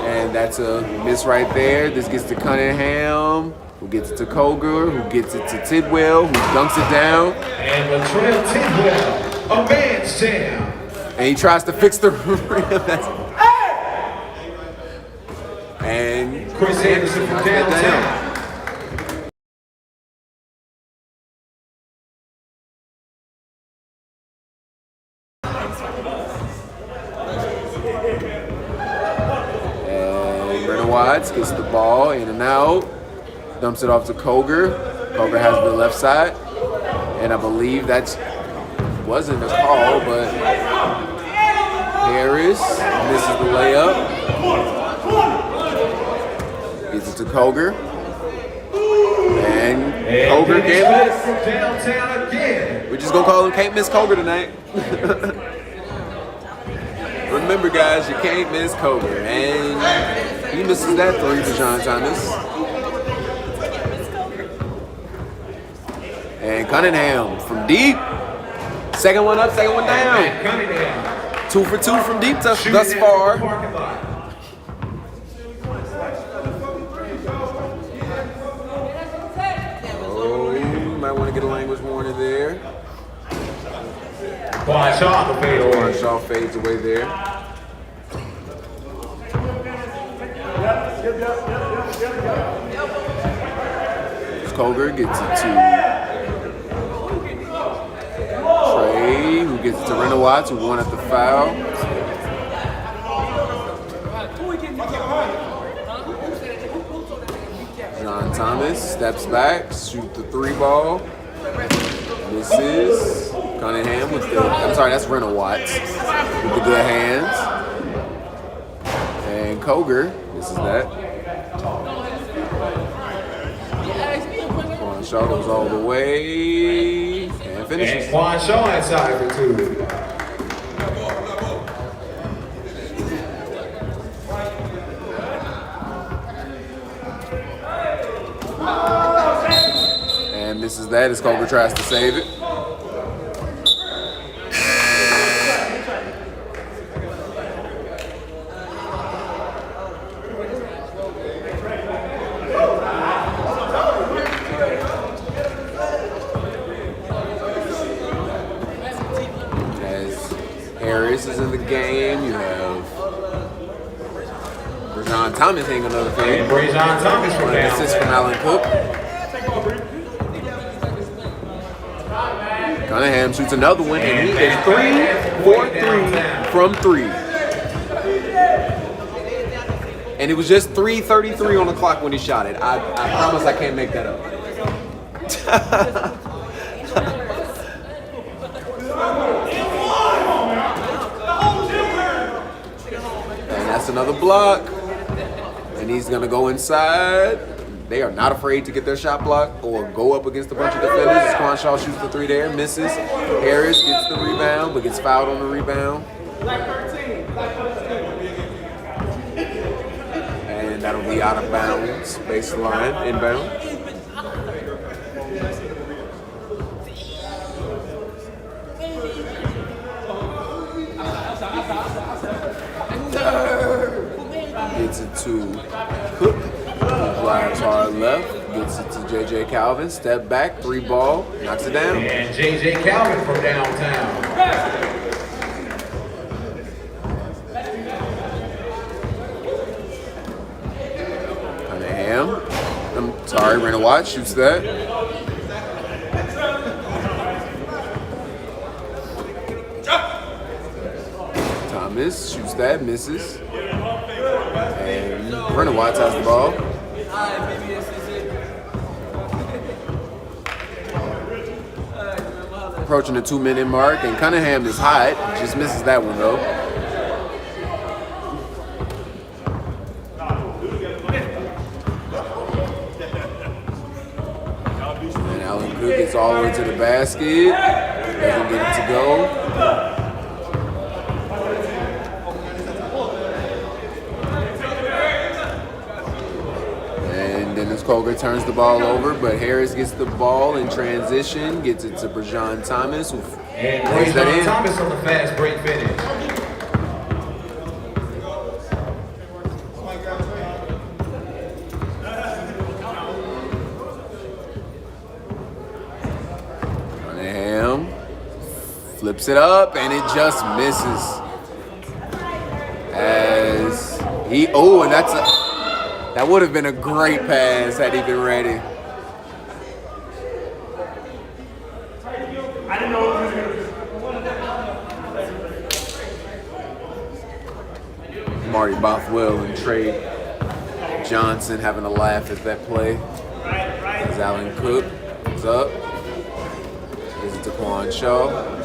And that's a miss right there. This gets to Cunningham, who gets it to Koger, who gets it to Tidwell, who dunks it down. And Latrell Tidwell, a man's jam. And he tries to fix the rim. And Chris Anderson from downtown. And Brennan Watts gets the ball in and out, dumps it off to Koger. Koger has the left side, and I believe that wasn't a call, but Harris misses the layup. Gets it to Koger. And Koger can't miss. From downtown again. We're just going to call him Can't Miss Koger tonight. Remember, guys, you can't miss Koger. And he misses that three for John Thomas. And Cunningham from deep. Second one up, second one down. Cunningham. 2 for 2 from deep thus far. Might want to get a language warning there. Quan Shaw the fade away. Quan Shaw fades away there. Koger gets it to Trey, who gets it to Renna Watts, who won at the foul. John Thomas steps back, shoots the three ball. Misses. Cunningham with the, I'm sorry, that's Renna Watts with the good hands. And Koger, misses that. Quan Shaw goes all the way and finishes. And Quan Shaw inside for two. And misses that as Koger tries to save it. Harris is in the game. You have Brayshawn Thomas hitting another thing. And Brayshawn Thomas from downtown. Assist from Alan Cook. Cunningham shoots another one, and he is 3 for 3 from 3. And it was just 3:33 on the clock when he shot it. I promise I can't make that up. And that's another block. And he's going to go inside. They are not afraid to get their shot blocked or go up against a bunch of defenders. Quan Shaw shoots the three there, misses. Harris gets the rebound, but gets fouled on the rebound. And that'll be out of bounds, baseline, inbound. Gets it to Cook. Drives hard left, gets it to J.J. Calvin, step back, three ball, knocks it down. And J.J. Calvin from downtown. right, Renner Watch shoots that. Thomas shoots that, misses. And Renner Watch has the ball. Approaching the 2-minute mark, and Cunningham is hot. Just misses that one though. And Allen Cook gets all the way to the basket. Doesn't get it to go. Dennis Coger turns the ball over, but Harris gets the ball in transition, gets it to Brajan Thomas, who And Brajan Thomas on the fast break finish. Cunningham flips it up, and it just misses. As he, and that would have been a great pass had he been ready. I didn't know it was Marty Bothwell and Trey Johnson having a laugh at that play. As Allen Cook is up. Gives it to Quan Shaw.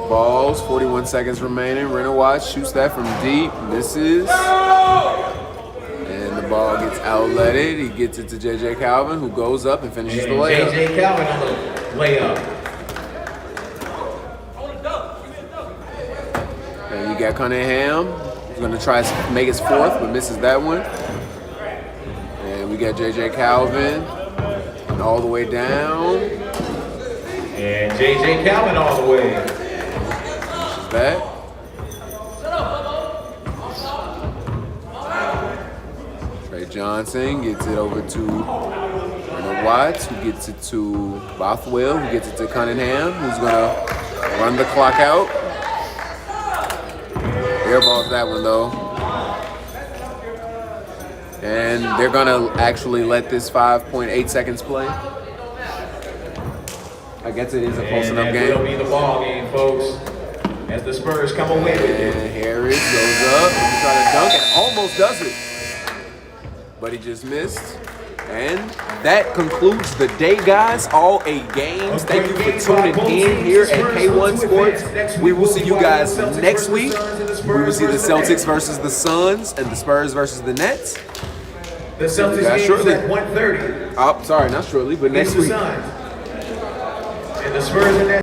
Balls, 41 seconds remaining. Renner Watch shoots that from deep, misses. And the ball gets outletted. He gets it to J.J. Calvin, who goes up and finishes the layup. J.J. Calvin on the layup. And you got Cunningham, who's going to try to make his fourth, but misses that one. And we got J.J. Calvin, and all the way down. And J.J. Calvin all the way. Back. Trey Johnson gets it over to Renner Watts, who gets it to Bothwell, who gets it to Cunningham, who's gonna run the clock out. Airballs that one though. And they're gonna actually let this 5.8 seconds play. I guess it is a close enough game. That will be the ball game, folks. As the Spurs come away with it. And Harris goes up and try to dunk and almost does it. But he just missed. And that concludes the day, guys. All 8 games. Thank you for tuning in here at K1 Sports. We will see you guys next week. We will see the Celtics versus the Suns and the Spurs versus the Nets. The Celtics game is at 1:30. Oh, sorry, not shortly, but next week. And the Spurs and Nets.